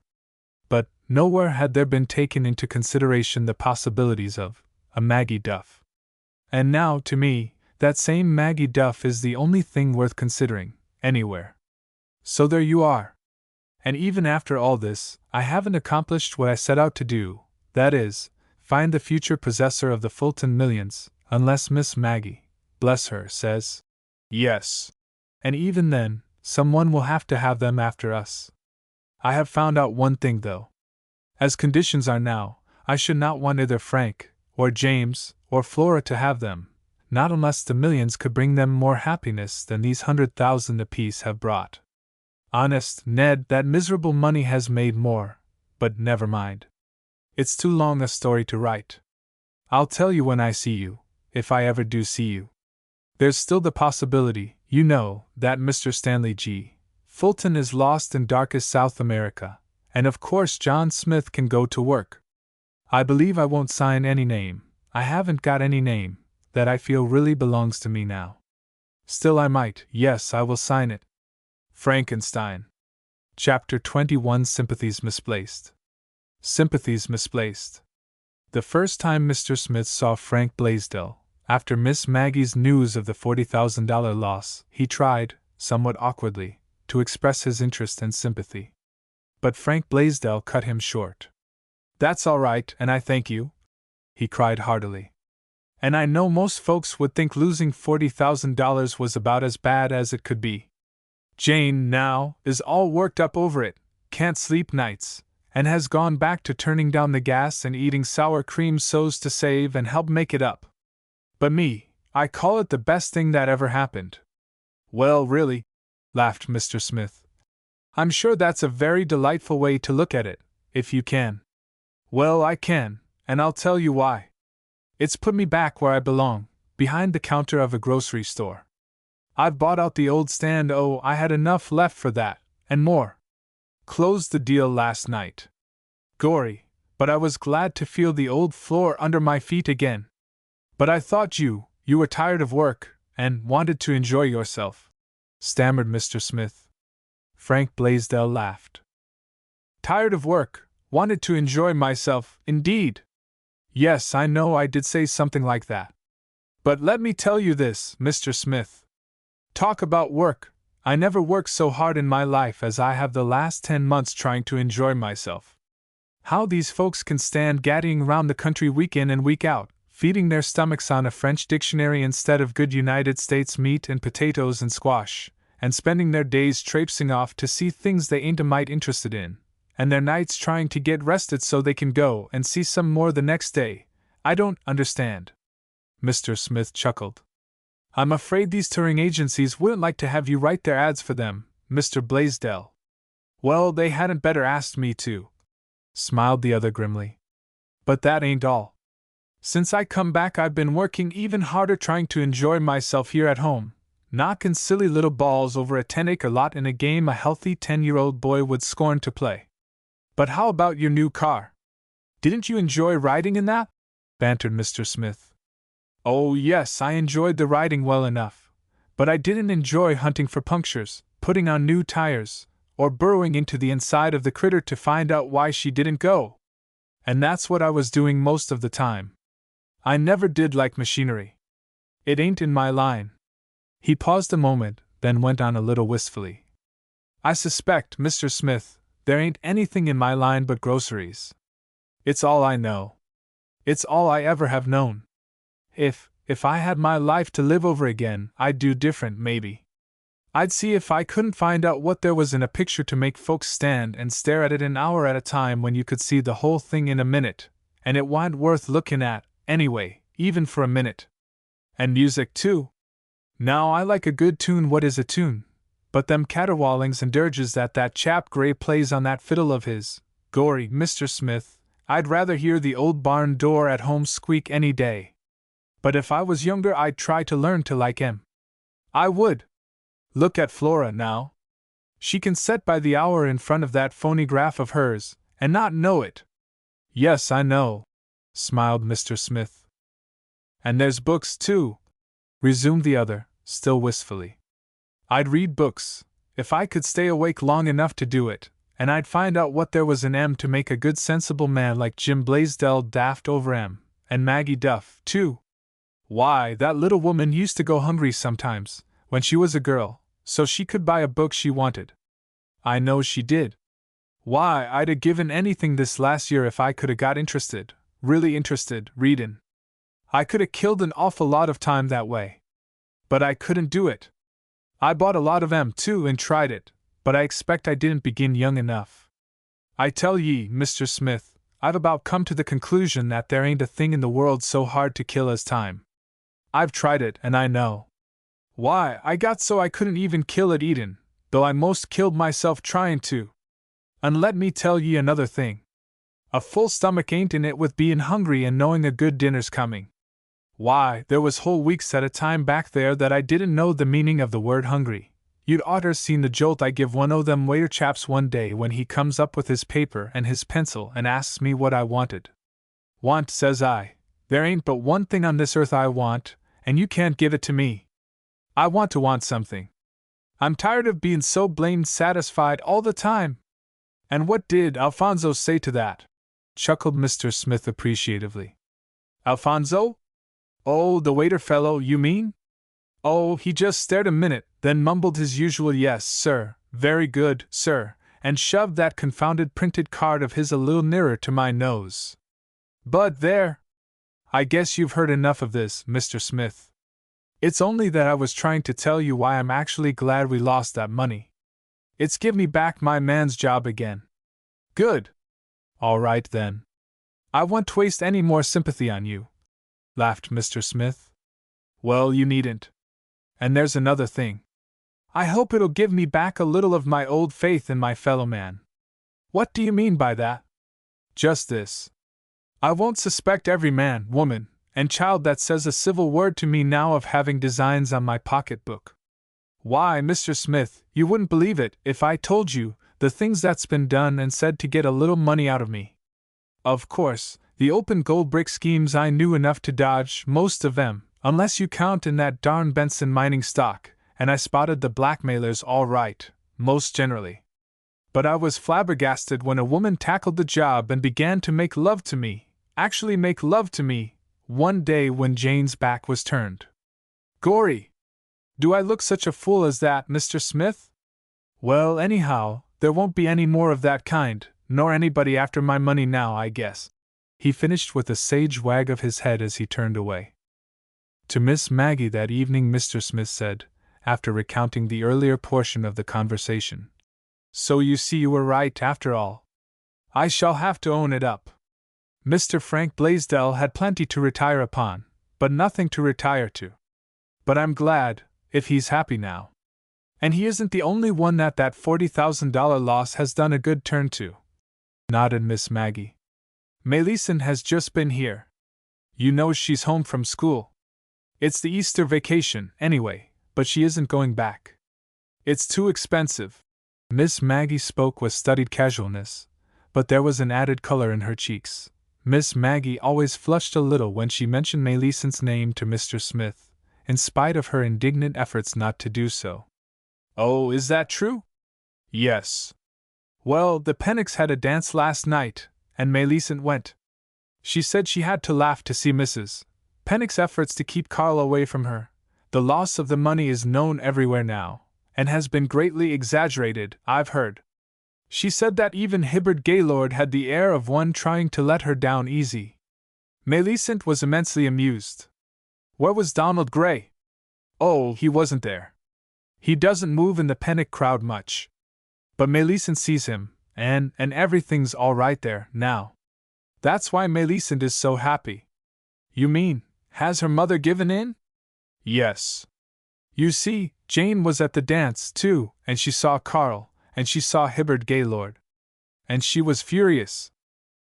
But nowhere had there been taken into consideration the possibilities of a Maggie Duff. And now, to me, that same Maggie Duff is the only thing worth considering, anywhere. So there you are. And even after all this, I haven't accomplished what I set out to do, that is, find the future possessor of the Fulton millions, unless Miss Maggie, bless her, says yes. And even then, someone will have to have them after us. I have found out one thing, though. As conditions are now, I should not want either Frank, or James, or Flora to have them, not unless the millions could bring them more happiness than these 100,000 apiece have brought. Honest, Ned, that miserable money has made more, but never mind. It's too long a story to write. I'll tell you when I see you, if I ever do see you. There's still the possibility, you know, that Mr. Stanley G. Fulton is lost in darkest South America, and of course John Smith can go to work. I believe I won't sign any name, I haven't got any name, that I feel really belongs to me now. Still I might, yes, I will sign it. Frankenstein. Chapter 21 Sympathies Misplaced. Sympathies misplaced. The first time Mr. Smith saw Frank Blaisdell, after Miss Maggie's news of the $40,000 loss, he tried, somewhat awkwardly, to express his interest and sympathy. But Frank Blaisdell cut him short. "That's all right, and I thank you," he cried heartily. "And I know most folks would think losing $40,000 was about as bad as it could be. Jane, now, is all worked up over it, can't sleep nights, and has gone back to turning down the gas and eating sour cream so's to save and help make it up. But me, I call it the best thing that ever happened." "Well, really," laughed Mr. Smith, "I'm sure that's a very delightful way to look at it, if you can." "Well, I can, and I'll tell you why. It's put me back where I belong, behind the counter of a grocery store. I've bought out the old stand, oh, I had enough left for that, and more. Closed the deal last night. Gory, but I was glad to feel the old floor under my feet again. But I thought you were tired of work, and wanted to enjoy yourself," stammered Mr. Smith. Frank Blaisdell laughed. "Tired of work, wanted to enjoy myself, indeed. Yes, I know I did say something like that. But let me tell you this, Mr. Smith. Talk about work, I never worked so hard in my life as I have the last 10 months trying to enjoy myself. How these folks can stand gaddying around the country week in and week out, feeding their stomachs on a French dictionary instead of good United States meat and potatoes and squash, and spending their days traipsing off to see things they ain't a mite interested in, and their nights trying to get rested so they can go and see some more the next day, I don't understand." Mr. Smith chuckled. "I'm afraid these touring agencies wouldn't like to have you write their ads for them, Mr. Blaisdell." "Well, they hadn't better asked me to," smiled the other grimly. "But that ain't all. Since I come back I've been working even harder trying to enjoy myself here at home, knocking silly little balls over a 10-acre lot in a game a healthy 10-year-old boy would scorn to play. But how about your new car? Didn't you enjoy riding in that?" bantered Mr. Smith. "Oh, yes, I enjoyed the riding well enough, but I didn't enjoy hunting for punctures, putting on new tires, or burrowing into the inside of the critter to find out why she didn't go. And that's what I was doing most of the time. I never did like machinery. It ain't in my line." He paused a moment, then went on a little wistfully. "I suspect, Mr. Smith, there ain't anything in my line but groceries. It's all I know. It's all I ever have known. If I had my life to live over again, I'd do different, maybe. I'd see if I couldn't find out what there was in a picture to make folks stand and stare at it an hour at a time when you could see the whole thing in a minute, and it wa'n't worth looking at, anyway, even for a minute. And music, too. Now I like a good tune. What is a tune? But them caterwaulings and dirges that chap Gray plays on that fiddle of his. Gory, Mr. Smith, I'd rather hear the old barn door at home squeak any day. But if I was younger I'd try to learn to like him. I would. Look at Flora, now. She can set by the hour in front of that phonograph of hers, and not know it." "Yes, I know," smiled Mr. Smith. "And there's books, too," resumed the other, still wistfully. "I'd read books, if I could stay awake long enough to do it, and I'd find out what there was in 'em to make a good sensible man like Jim Blaisdell daft over 'em, and Maggie Duff, too. Why, that little woman used to go hungry sometimes, when she was a girl, so she could buy a book she wanted. I know she did. Why, I'd 'a' given anything this last year if I could 'a' got interested, really interested, readin'. I could 'a' killed an awful lot of time that way. But I couldn't do it. I bought a lot of 'em too and tried it, but I expect I didn't begin young enough. I tell ye, Mr. Smith, I've about come to the conclusion that there ain't a thing in the world so hard to kill as time. I've tried it and I know. Why, I got so I couldn't even kill it eatin', though I most killed myself tryin' to. And let me tell ye another thing. A full stomach ain't in it with bein' hungry and knowing a good dinner's coming. Why, there was whole weeks at a time back there that I didn't know the meaning of the word hungry. You'd oughter seen the jolt I give one o' them waiter chaps one day when he comes up with his paper and his pencil and asks me what I wanted. Want, says I. There ain't but one thing on this earth I want, and you can't give it to me. I want to want something. I'm tired of being so blamed satisfied all the time. And what did Alfonso say to that? Chuckled Mr. Smith appreciatively. Alfonso? Oh, the waiter fellow, you mean? Oh, he just stared a minute, then mumbled his usual yes, sir, very good, sir, and shoved that confounded printed card of his a little nearer to my nose. But there! I guess you've heard enough of this, Mr. Smith. It's only that I was trying to tell you why I'm actually glad we lost that money. It's give me back my man's job again. Good. All right then. I won't waste any more sympathy on you, laughed Mr. Smith. Well, you needn't. And there's another thing. I hope it'll give me back a little of my old faith in my fellow man. What do you mean by that? Just this. I won't suspect every man, woman, and child that says a civil word to me now of having designs on my pocketbook. Why, Mr. Smith, you wouldn't believe it if I told you the things that's been done and said to get a little money out of me. Of course, the open gold brick schemes I knew enough to dodge most of them, unless you count in that darn Benson mining stock, and I spotted the blackmailers all right, most generally. But I was flabbergasted when a woman tackled the job and began to make love to me, actually make love to me, one day when Jane's back was turned. Gorry! Do I look such a fool as that, Mr. Smith? Well, anyhow, there won't be any more of that kind, nor anybody after my money now, I guess. He finished with a sage wag of his head as he turned away. To Miss Maggie that evening Mr. Smith said, after recounting the earlier portion of the conversation. So you see you were right after all. I shall have to own it up. Mr. Frank Blaisdell had plenty to retire upon, but nothing to retire to. But I'm glad, if he's happy now. And he isn't the only one that $40,000 loss has done a good turn to, nodded Miss Maggie. Melisande has just been here. You know she's home from school. It's the Easter vacation, anyway, but she isn't going back. It's too expensive. Miss Maggie spoke with studied casualness, but there was an added color in her cheeks. Miss Maggie always flushed a little when she mentioned Melisande's name to Mr. Smith, in spite of her indignant efforts not to do so. Oh, is that true? Yes. Well, the Pennocks had a dance last night, and Melisande went. She said she had to laugh to see Mrs. Pennock's efforts to keep Carl away from her. The loss of the money is known everywhere now, and has been greatly exaggerated, I've heard. She said that even Hibbard Gaylord had the air of one trying to let her down easy. Melisande was immensely amused. Where was Donald Gray? Oh, he wasn't there. He doesn't move in the Pennock crowd much. But Melisande sees him, and everything's all right there, now. That's why Melisande is so happy. You mean, has her mother given in? Yes. You see, Jane was at the dance, too, and she saw Carl, and she saw Hibbard Gaylord. And she was furious.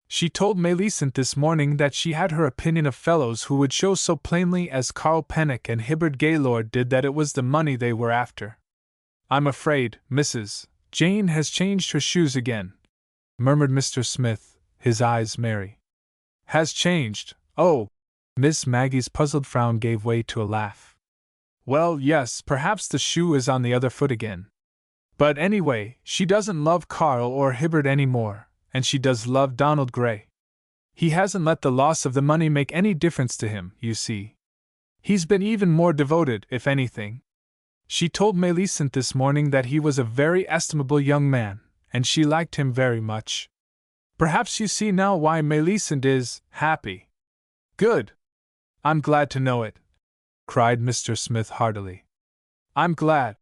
She told Melisande this morning that she had her opinion of fellows who would show so plainly as Carl Pennock and Hibbard Gaylord did that it was the money they were after. I'm afraid, Mrs. Jane has changed her shoes again, murmured Mr. Smith, his eyes merry. Has changed, oh! Miss Maggie's puzzled frown gave way to a laugh. Well, yes, perhaps the shoe is on the other foot again. But anyway, she doesn't love Carl or Hibbard any more, and she does love Donald Gray. He hasn't let the loss of the money make any difference to him, you see. He's been even more devoted, if anything. She told Melisande this morning that he was a very estimable young man, and she liked him very much. Perhaps you see now why Melisande is happy. Good. I'm glad to know it, cried Mr. Smith heartily. I'm glad.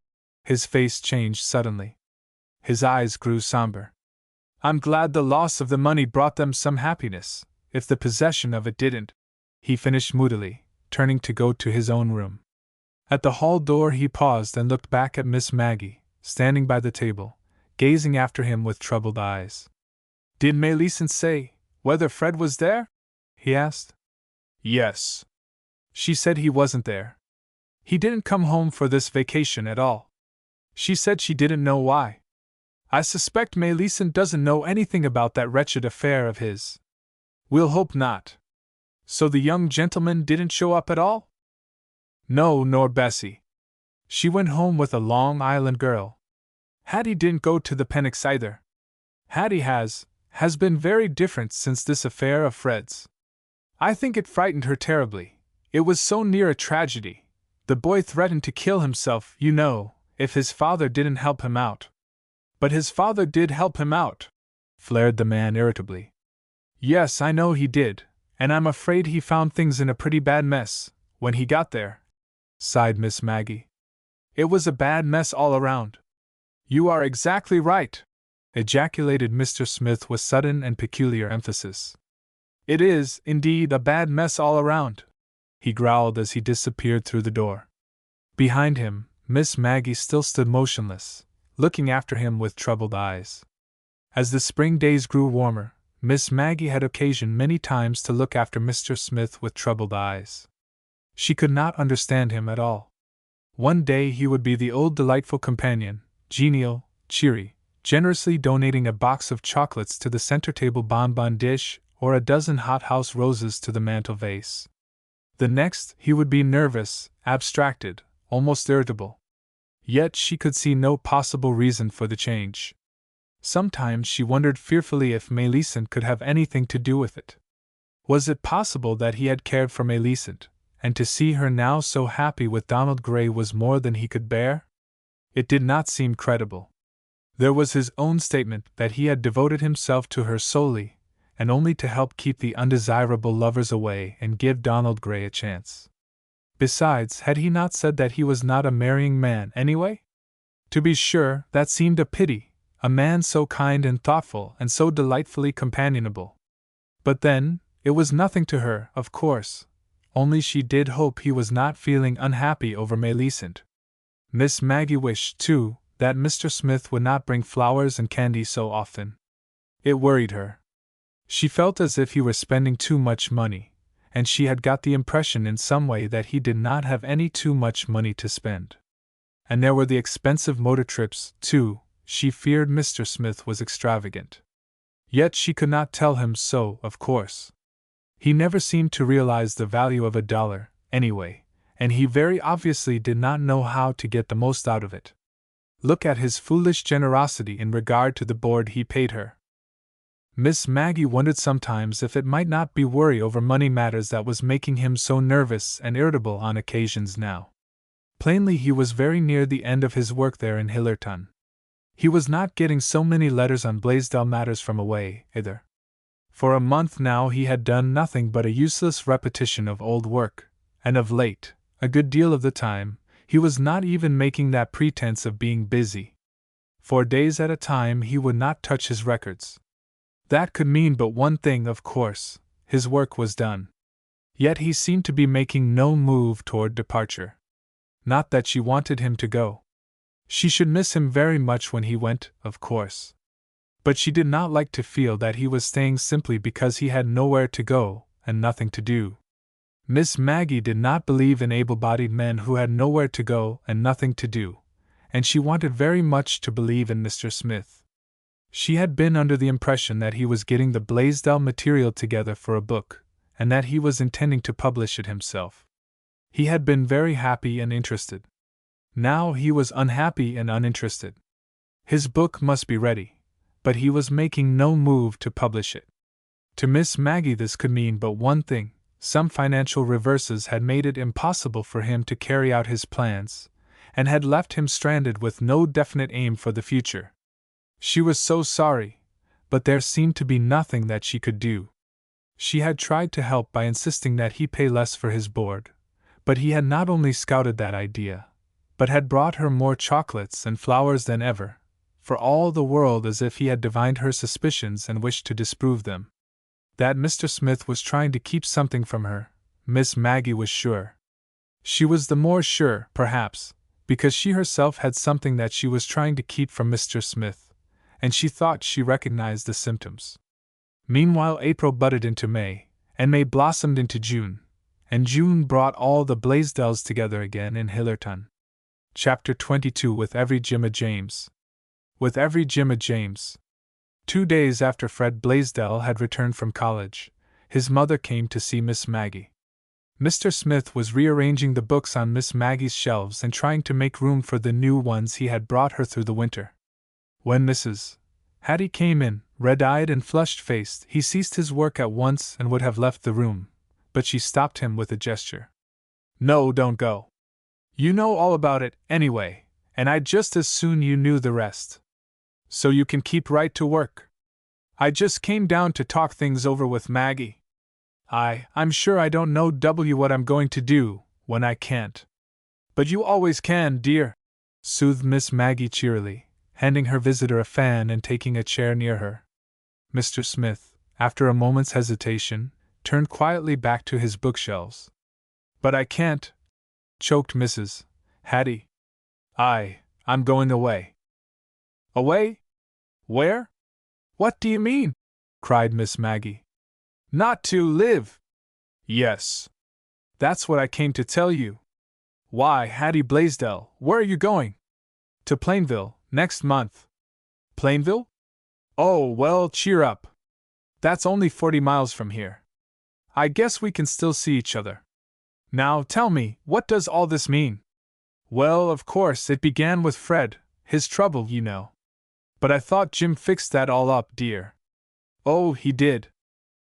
His face changed suddenly. His eyes grew somber. I'm glad the loss of the money brought them some happiness, if the possession of it didn't, he finished moodily, turning to go to his own room. At the hall door he paused and looked back at Miss Maggie, standing by the table, gazing after him with troubled eyes. Did Melisande say whether Fred was there? He asked. Yes. She said he wasn't there. He didn't come home for this vacation at all. She said she didn't know why. I suspect Melisande doesn't know anything about that wretched affair of his. We'll hope not. So the young gentleman didn't show up at all? No, nor Bessie. She went home with a Long Island girl. Hattie didn't go to the Pennocks either. Hattie has been very different since this affair of Fred's. I think it frightened her terribly. It was so near a tragedy. The boy threatened to kill himself, you know, if his father didn't help him out. But his father did help him out, flared the man irritably. Yes, I know he did, and I'm afraid he found things in a pretty bad mess when he got there, sighed Miss Maggie. It was a bad mess all around. You are exactly right, ejaculated Mr. Smith with sudden and peculiar emphasis. It is, indeed, a bad mess all around, he growled as he disappeared through the door. Behind him, Miss Maggie still stood motionless, looking after him with troubled eyes. As the spring days grew warmer, Miss Maggie had occasion many times to look after Mr. Smith with troubled eyes. She could not understand him at all. One day he would be the old delightful companion, genial, cheery, generously donating a box of chocolates to the center-table bonbon dish or a dozen hothouse roses to the mantel vase. The next he would be nervous, abstracted, almost irritable. Yet she could see no possible reason for the change. Sometimes she wondered fearfully if Melisande could have anything to do with it. Was it possible that he had cared for Melisande, and to see her now so happy with Donald Gray was more than he could bear? It did not seem credible. There was his own statement that he had devoted himself to her solely, and only to help keep the undesirable lovers away and give Donald Gray a chance. Besides, had he not said that he was not a marrying man anyway? To be sure, that seemed a pity, a man so kind and thoughtful and so delightfully companionable. But then, it was nothing to her, of course, only she did hope he was not feeling unhappy over Melisande. Miss Maggie wished, too, that Mr. Smith would not bring flowers and candy so often. It worried her. She felt as if he were spending too much money, and she had got the impression in some way that he did not have any too much money to spend. And there were the expensive motor trips, too. She feared Mr. Smith was extravagant. Yet she could not tell him so, of course. He never seemed to realize the value of $1, anyway, and he very obviously did not know how to get the most out of it. Look at his foolish generosity in regard to the board he paid her. Miss Maggie wondered sometimes if it might not be worry over money matters that was making him so nervous and irritable on occasions now. Plainly he was very near the end of his work there in Hillerton. He was not getting so many letters on Blaisdell matters from away, either. For a month now he had done nothing but a useless repetition of old work, and of late, a good deal of the time, he was not even making that pretense of being busy. For days at a time he would not touch his records. That could mean but one thing, of course: his work was done. Yet he seemed to be making no move toward departure. Not that she wanted him to go. She should miss him very much when he went, of course. But she did not like to feel that he was staying simply because he had nowhere to go and nothing to do. Miss Maggie did not believe in able-bodied men who had nowhere to go and nothing to do, and she wanted very much to believe in Mr. Smith. She had been under the impression that he was getting the Blaisdell material together for a book, and that he was intending to publish it himself. He had been very happy and interested. Now he was unhappy and uninterested. His book must be ready, but he was making no move to publish it. To Miss Maggie this could mean but one thing: some financial reverses had made it impossible for him to carry out his plans, and had left him stranded with no definite aim for the future. She was so sorry, but there seemed to be nothing that she could do. She had tried to help by insisting that he pay less for his board, but he had not only scouted that idea, but had brought her more chocolates and flowers than ever, for all the world as if he had divined her suspicions and wished to disprove them. That Mr. Smith was trying to keep something from her, Miss Maggie was sure. She was the more sure, perhaps, because she herself had something that she was trying to keep from Mr. Smith, and she thought she recognized the symptoms. Meanwhile April budded into May, and May blossomed into June, and June brought all the Blaisdells together again in Hillerton. Chapter 22 With Every Jim a James. With every Jim a James. 2 days after Fred Blaisdell had returned from college, his mother came to see Miss Maggie. Mr. Smith was rearranging the books on Miss Maggie's shelves and trying to make room for the new ones he had brought her through the winter. When Mrs. Hattie came in, red-eyed and flushed-faced, he ceased his work at once and would have left the room, but she stopped him with a gesture. "No, don't go. You know all about it, anyway, and I'd just as soon you knew the rest. So you can keep right to work. I just came down to talk things over with Maggie. I'm sure I don't know what I'm going to do when I can't." "But you always can, dear," soothed Miss Maggie cheerily, handing her visitor a fan and taking a chair near her. Mr. Smith, after a moment's hesitation, turned quietly back to his bookshelves. "But I can't," choked Mrs. Hattie. I'm going away." "Away? Where? What do you mean?" cried Miss Maggie. "Not to live?" "Yes. That's what I came to tell you." "Why, Hattie Blaisdell, where are you going?" "To Plainville, next month." "Plainville? Oh, well, cheer up. That's only 40 miles from here. I guess we can still see each other. Now tell me, what does all this mean?" "Well, of course, it began with Fred, his trouble, you know. But I thought Jim fixed that all up, dear." "Oh, he did.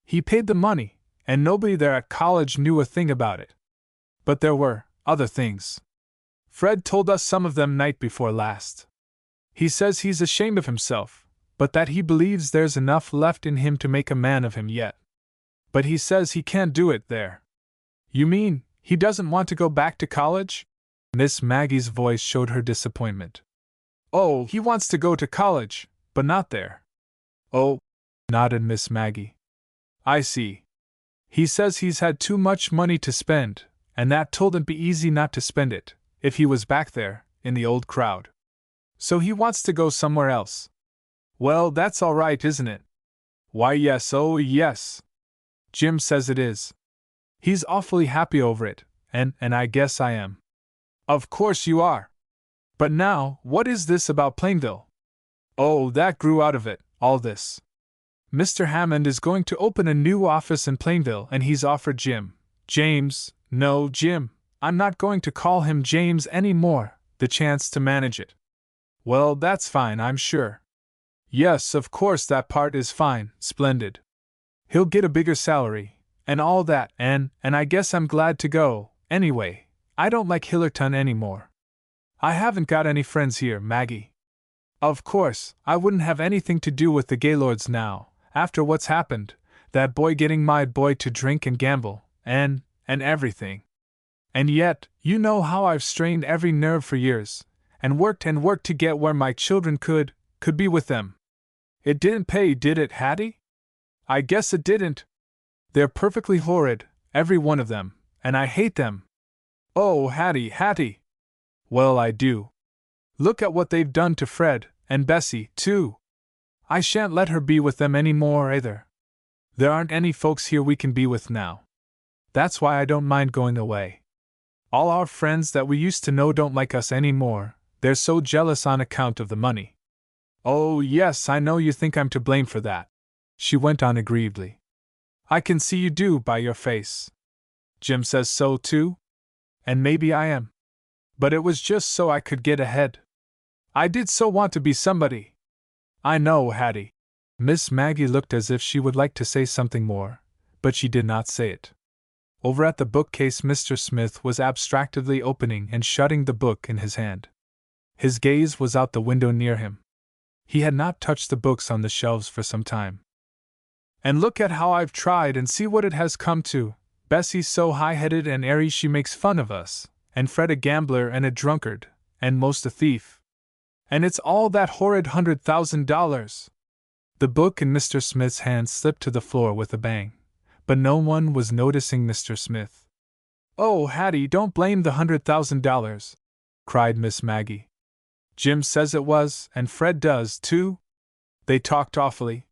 He paid the money, and nobody there at college knew a thing about it. But there were other things. Fred told us some of them night before last. He says he's ashamed of himself, but that he believes there's enough left in him to make a man of him yet. But he says he can't do it there." "You mean, he doesn't want to go back to college?" Miss Maggie's voice showed her disappointment. "Oh, he wants to go to college, but not there." "Oh," nodded Miss Maggie. "I see. He says he's had too much money to spend, and that told him be easy not to spend it, if he was back there, in the old crowd. So he wants to go somewhere else." "Well, that's all right, isn't it?" "Why, yes, oh, yes. Jim says it is. He's awfully happy over it, and I guess I am." "Of course you are. But now, what is this about Plainville?" "Oh, that grew out of it, all this. Mr. Hammond is going to open a new office in Plainville, and he's offered James, no, Jim, I'm not going to call him James any more, the chance to manage it." "Well, that's fine, I'm sure." "Yes, of course that part is fine, splendid. He'll get a bigger salary, and all that, and I guess I'm glad to go, anyway. I don't like Hillerton anymore. I haven't got any friends here, Maggie. Of course, I wouldn't have anything to do with the Gaylords now, after what's happened, that boy getting my boy to drink and gamble, and everything. And yet, you know how I've strained every nerve for years, and worked to get where my children could be with them. It didn't pay, did it, Hattie? I guess it didn't. They're perfectly horrid, every one of them, and I hate them." "Oh, Hattie. "Well, I do. Look at what they've done to Fred, and Bessie, too. I shan't let her be with them any more, either. There aren't any folks here we can be with now. That's why I don't mind going away. All our friends that we used to know don't like us any more, they're so jealous on account of the money." "Oh, yes, I know you think I'm to blame for that," she went on aggrievedly. "I can see you do by your face. Jim says so, too? And maybe I am. But it was just so I could get ahead. I did so want to be somebody." "I know, Hattie. Miss Maggie looked as if she would like to say something more, but she did not say it. Over at the bookcase, Mr. Smith was abstractedly opening and shutting the book in his hand. His gaze was out the window near him. He had not touched the books on the shelves for some time. "And look at how I've tried and see what it has come to. Bessie's so high-headed and airy she makes fun of us, and Fred a gambler and a drunkard, and most a thief. And it's all that horrid $100,000. The book in Mr. Smith's hand slipped to the floor with a bang, but no one was noticing Mr. Smith. "Oh, Hattie, don't blame the $100,000, cried Miss Maggie. "Jim says it was, and Fred does, too. They talked awfully.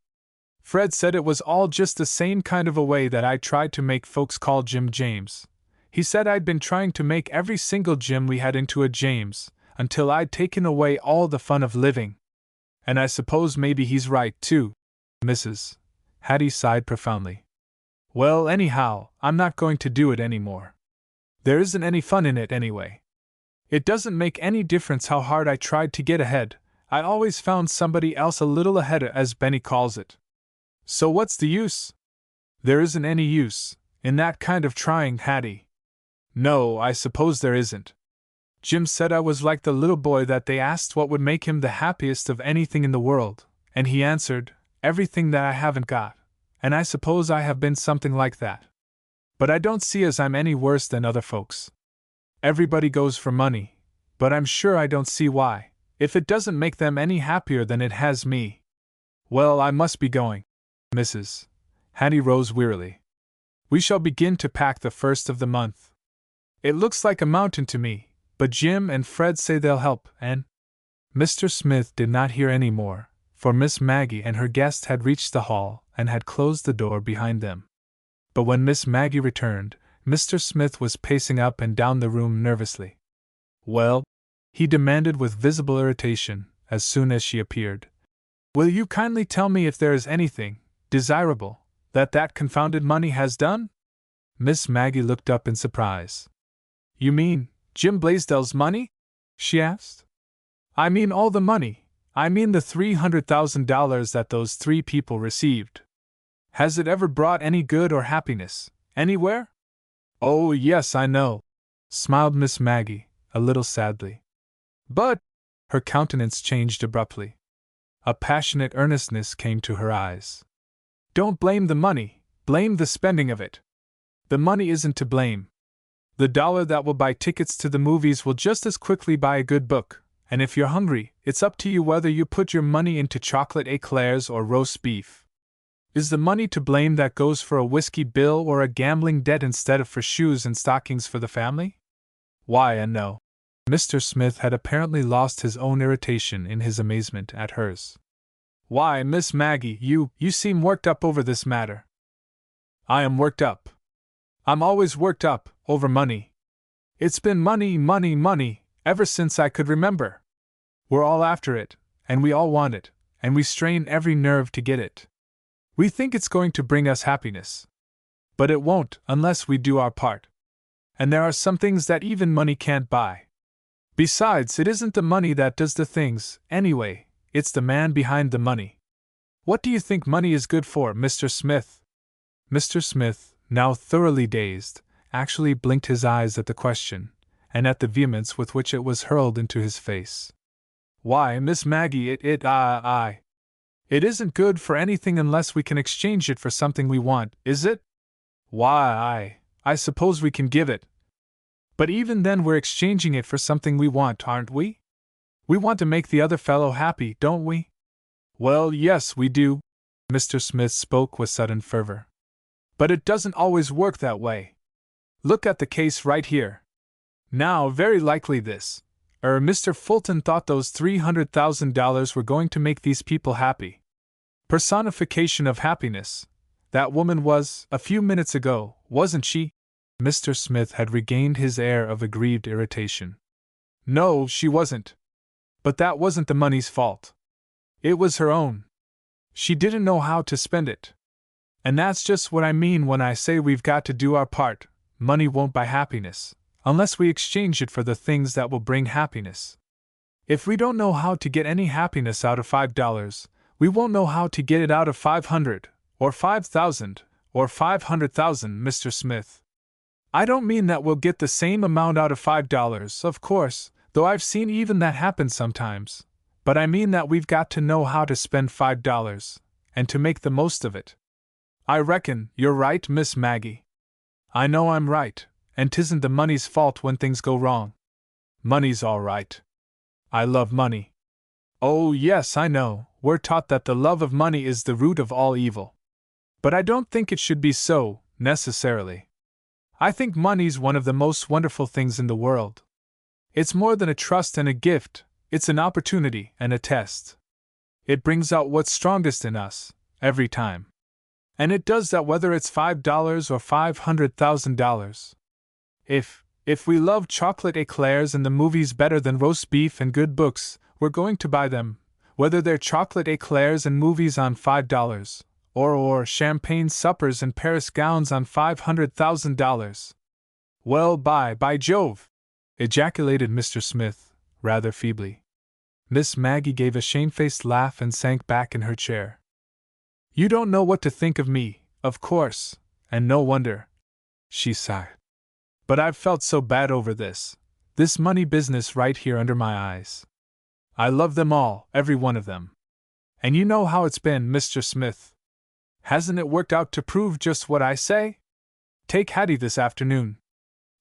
Fred said it was all just the same kind of a way that I tried to make folks call Jim James. He said I'd been trying to make every single Jim we had into a James, until I'd taken away all the fun of living. And I suppose maybe he's right, too." Mrs. Hattie sighed profoundly. "Well, anyhow, I'm not going to do it any more. There isn't any fun in it anyway. It doesn't make any difference how hard I tried to get ahead, I always found somebody else a little ahead, as Benny calls it. So what's the use? There isn't any use in that kind of trying, Hattie." "No, I suppose there isn't. Jim said I was like the little boy that they asked what would make him the happiest of anything in the world, and he answered, everything that I haven't got, and I suppose I have been something like that. But I don't see as I'm any worse than other folks. Everybody goes for money, but I'm sure I don't see why, if it doesn't make them any happier than it has me. Well, I must be going." Mrs. Hattie rose wearily. "We shall begin to pack the first of the month. It looks like a mountain to me, but Jim and Fred say they'll help, and—" Mr. Smith did not hear any more, for Miss Maggie and her guest had reached the hall and had closed the door behind them. But when Miss Maggie returned, Mr. Smith was pacing up and down the room nervously. "Well?" he demanded with visible irritation, as soon as she appeared. "Will you kindly tell me if there is anything desirable that confounded money has done?" Miss Maggie looked up in surprise. "You mean Jim Blaisdell's money?" she asked. "I mean all the money. I mean the $300,000 that those three people received. Has it ever brought any good or happiness, anywhere?" "Oh, yes, I know," smiled Miss Maggie, a little sadly. "But—" her countenance changed abruptly. A passionate earnestness came to her eyes. "Don't blame the money, blame the spending of it. The money isn't to blame. The dollar that will buy tickets to the movies will just as quickly buy a good book, and if you're hungry, it's up to you whether you put your money into chocolate eclairs or roast beef. Is the money to blame that goes for a whiskey bill or a gambling debt instead of for shoes and stockings for the family? Why, no." Mr. Smith had apparently lost his own irritation in his amazement at hers. "Why, Miss Maggie, you seem worked up over this matter." "I am worked up. I'm always worked up, over money. It's been money, money, money, ever since I could remember. We're all after it, and we all want it, and we strain every nerve to get it. We think it's going to bring us happiness. But it won't unless we do our part. And there are some things that even money can't buy. Besides, it isn't the money that does the things, anyway. It's the man behind the money. What do you think money is good for, Mr. Smith?" Mr. Smith, now thoroughly dazed, actually blinked his eyes at the question, and at the vehemence with which it was hurled into his face. "Why, Miss Maggie, it isn't good for anything unless we can exchange it for something we want, is it? Why, I suppose we can give it. But even then we're exchanging it for something we want, aren't we? We want to make the other fellow happy, don't we?" "Well, yes, we do." Mr. Smith spoke with sudden fervor. "But it doesn't always work that way. Look at the case right here. Now, very likely Mr. Fulton thought those $300,000 were going to make these people happy. Personification of happiness. That woman was, a few minutes ago, wasn't she?" Mr. Smith had regained his air of aggrieved irritation. "No, she wasn't. But that wasn't the money's fault. It was her own. She didn't know how to spend it. And that's just what I mean when I say we've got to do our part. Money won't buy happiness, unless we exchange it for the things that will bring happiness. If we don't know how to get any happiness out of $5, We won't know how to get it out of 500, or 5,000, or 500,000, Mr. Smith. I don't mean that we'll get the same amount out of $5, of course, though I've seen even that happen sometimes, but I mean that we've got to know how to spend $5, and to make the most of it. I reckon you're right, Miss Maggie. I know I'm right, and 'tisn't the money's fault when things go wrong. Money's all right. I love money. Oh, yes, I know, we're taught that the love of money is the root of all evil. But I don't think it should be so, necessarily. I think money's one of the most wonderful things in the world. It's more than a trust and a gift, it's an opportunity and a test. It brings out what's strongest in us, every time. And it does that whether it's $5 or $500,000. If we love chocolate eclairs and the movies better than roast beef and good books, we're going to buy them, whether they're chocolate eclairs and movies on $5, or champagne suppers and Paris gowns on $500,000. Well, by Jove! Ejaculated Mr. Smith, rather feebly. Miss Maggie gave a shamefaced laugh and sank back in her chair. You don't know what to think of me, of course, and no wonder, she sighed. But I've felt so bad over this money business right here under my eyes. I love them all, every one of them. And you know how it's been, Mr. Smith. Hasn't it worked out to prove just what I say? Take Hattie this afternoon.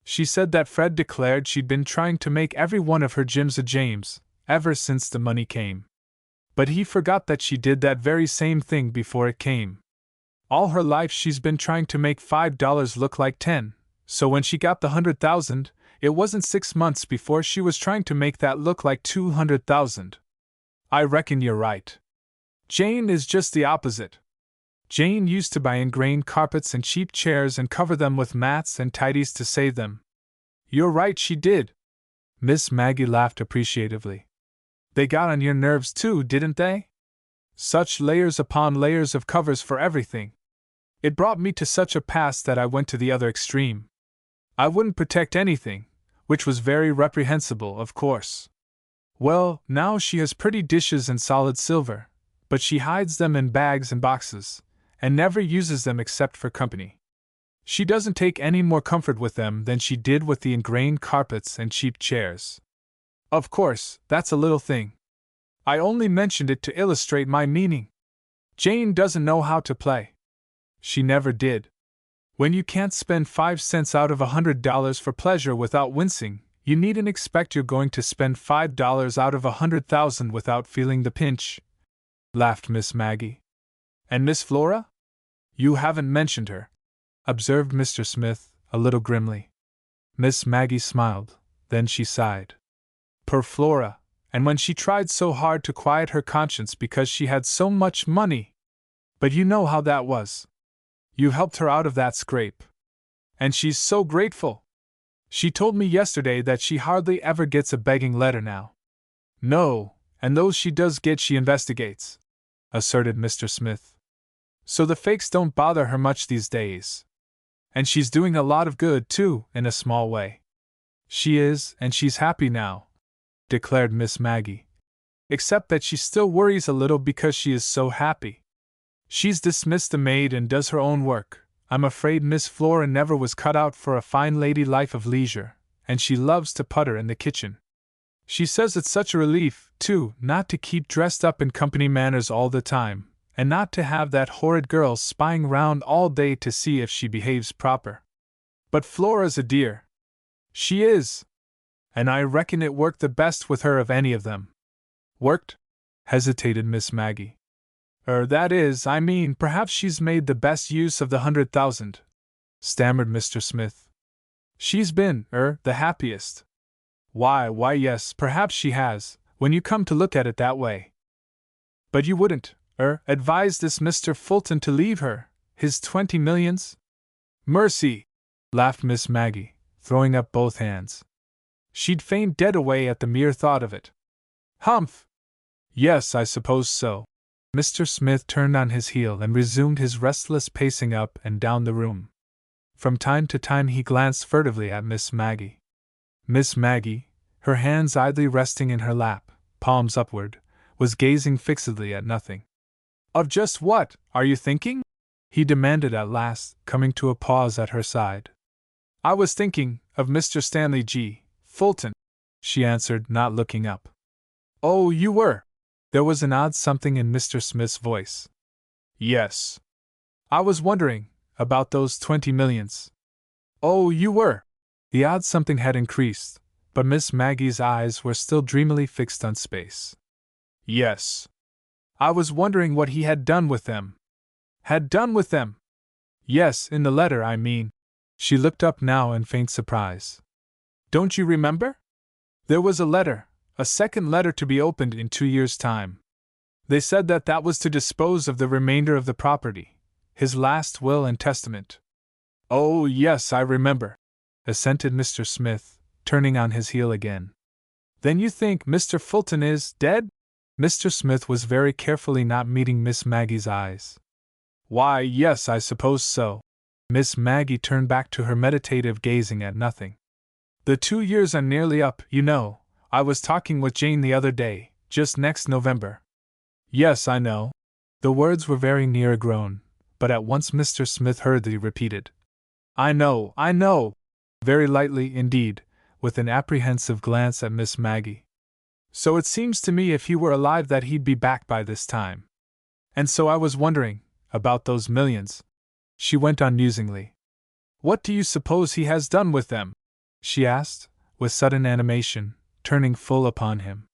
She said that Fred declared she'd been trying to make every one of her Jims a James, ever since the money came. But he forgot that she did that very same thing before it came. All her life she's been trying to make $5 look like 10, so when she got the 100,000, it wasn't 6 months before she was trying to make that look like 200,000. I reckon you're right. Jane is just the opposite. Jane used to buy ingrain carpets and cheap chairs and cover them with mats and tidies to save them. You're right, she did. Miss Maggie laughed appreciatively. They got on your nerves too, didn't they? Such layers upon layers of covers for everything. It brought me to such a pass that I went to the other extreme. I wouldn't protect anything, which was very reprehensible, of course. Well, now she has pretty dishes and solid silver, but she hides them in bags and boxes, and never uses them except for company. She doesn't take any more comfort with them than she did with the ingrained carpets and cheap chairs. Of course, that's a little thing. I only mentioned it to illustrate my meaning. Jane doesn't know how to play. She never did. When you can't spend 5 cents out of $100 for pleasure without wincing, you needn't expect you're going to spend $5 out of 100,000 without feeling the pinch, laughed Miss Maggie. And Miss Flora? You haven't mentioned her, observed Mr. Smith, a little grimly. Miss Maggie smiled, then she sighed. Poor Flora, and when she tried so hard to quiet her conscience because she had so much money. But you know how that was. You helped her out of that scrape. And she's so grateful. She told me yesterday that she hardly ever gets a begging letter now. No, and those she does get she investigates, asserted Mr. Smith. So the fakes don't bother her much these days. And she's doing a lot of good, too, in a small way. She is, and she's happy now, declared Miss Maggie. Except that she still worries a little because she is so happy. She's dismissed the maid and does her own work. I'm afraid Miss Flora never was cut out for a fine lady life of leisure, and she loves to putter in the kitchen. She says it's such a relief, too, not to keep dressed up in company manners all the time, and not to have that horrid girl spying round all day to see if she behaves proper. But Flora's a dear. She is. And I reckon it worked the best with her of any of them. Worked? Hesitated Miss Maggie. That is, I mean, perhaps she's made the best use of the 100,000, stammered Mr. Smith. She's been, the happiest. Why, yes, perhaps she has, when you come to look at it that way. But you wouldn't, advise this Mr. Fulton to leave her, his 20 millions? Mercy! Laughed Miss Maggie, throwing up both hands. She'd faint dead away at the mere thought of it. Humph! Yes, I suppose so. Mr. Smith turned on his heel and resumed his restless pacing up and down the room. From time to time he glanced furtively at Miss Maggie. Miss Maggie, her hands idly resting in her lap, palms upward, was gazing fixedly at nothing. Of just what are you thinking? He demanded at last, coming to a pause at her side. I was thinking of Mr. Stanley G. Fulton, she answered, not looking up. Oh, you were? There was an odd something in Mr. Smith's voice. Yes. I was wondering about those 20 millions. Oh, you were? The odd something had increased, but Miss Maggie's eyes were still dreamily fixed on space. Yes. I was wondering what he had done with them. Had done with them? Yes, in the letter, I mean. She looked up now in faint surprise. Don't you remember? There was a letter, a second letter to be opened in 2 years' time. They said that that was to dispose of the remainder of the property, his last will and testament. Oh, yes, I remember, assented Mr. Smith, turning on his heel again. Then you think Mr. Fulton is dead? Mr. Smith was very carefully not meeting Miss Maggie's eyes. Why, yes, I suppose so. Miss Maggie turned back to her meditative gazing at nothing. The 2 years are nearly up, you know. I was talking with Jane the other day, just next November. Yes, I know. The words were very near a groan, but at once Mr. Smith hurriedly repeated. I know, very lightly indeed, with an apprehensive glance at Miss Maggie. So it seems to me if he were alive that he'd be back by this time. And so I was wondering about those millions, she went on musingly. What do you suppose he has done with them? She asked, with sudden animation, turning full upon him.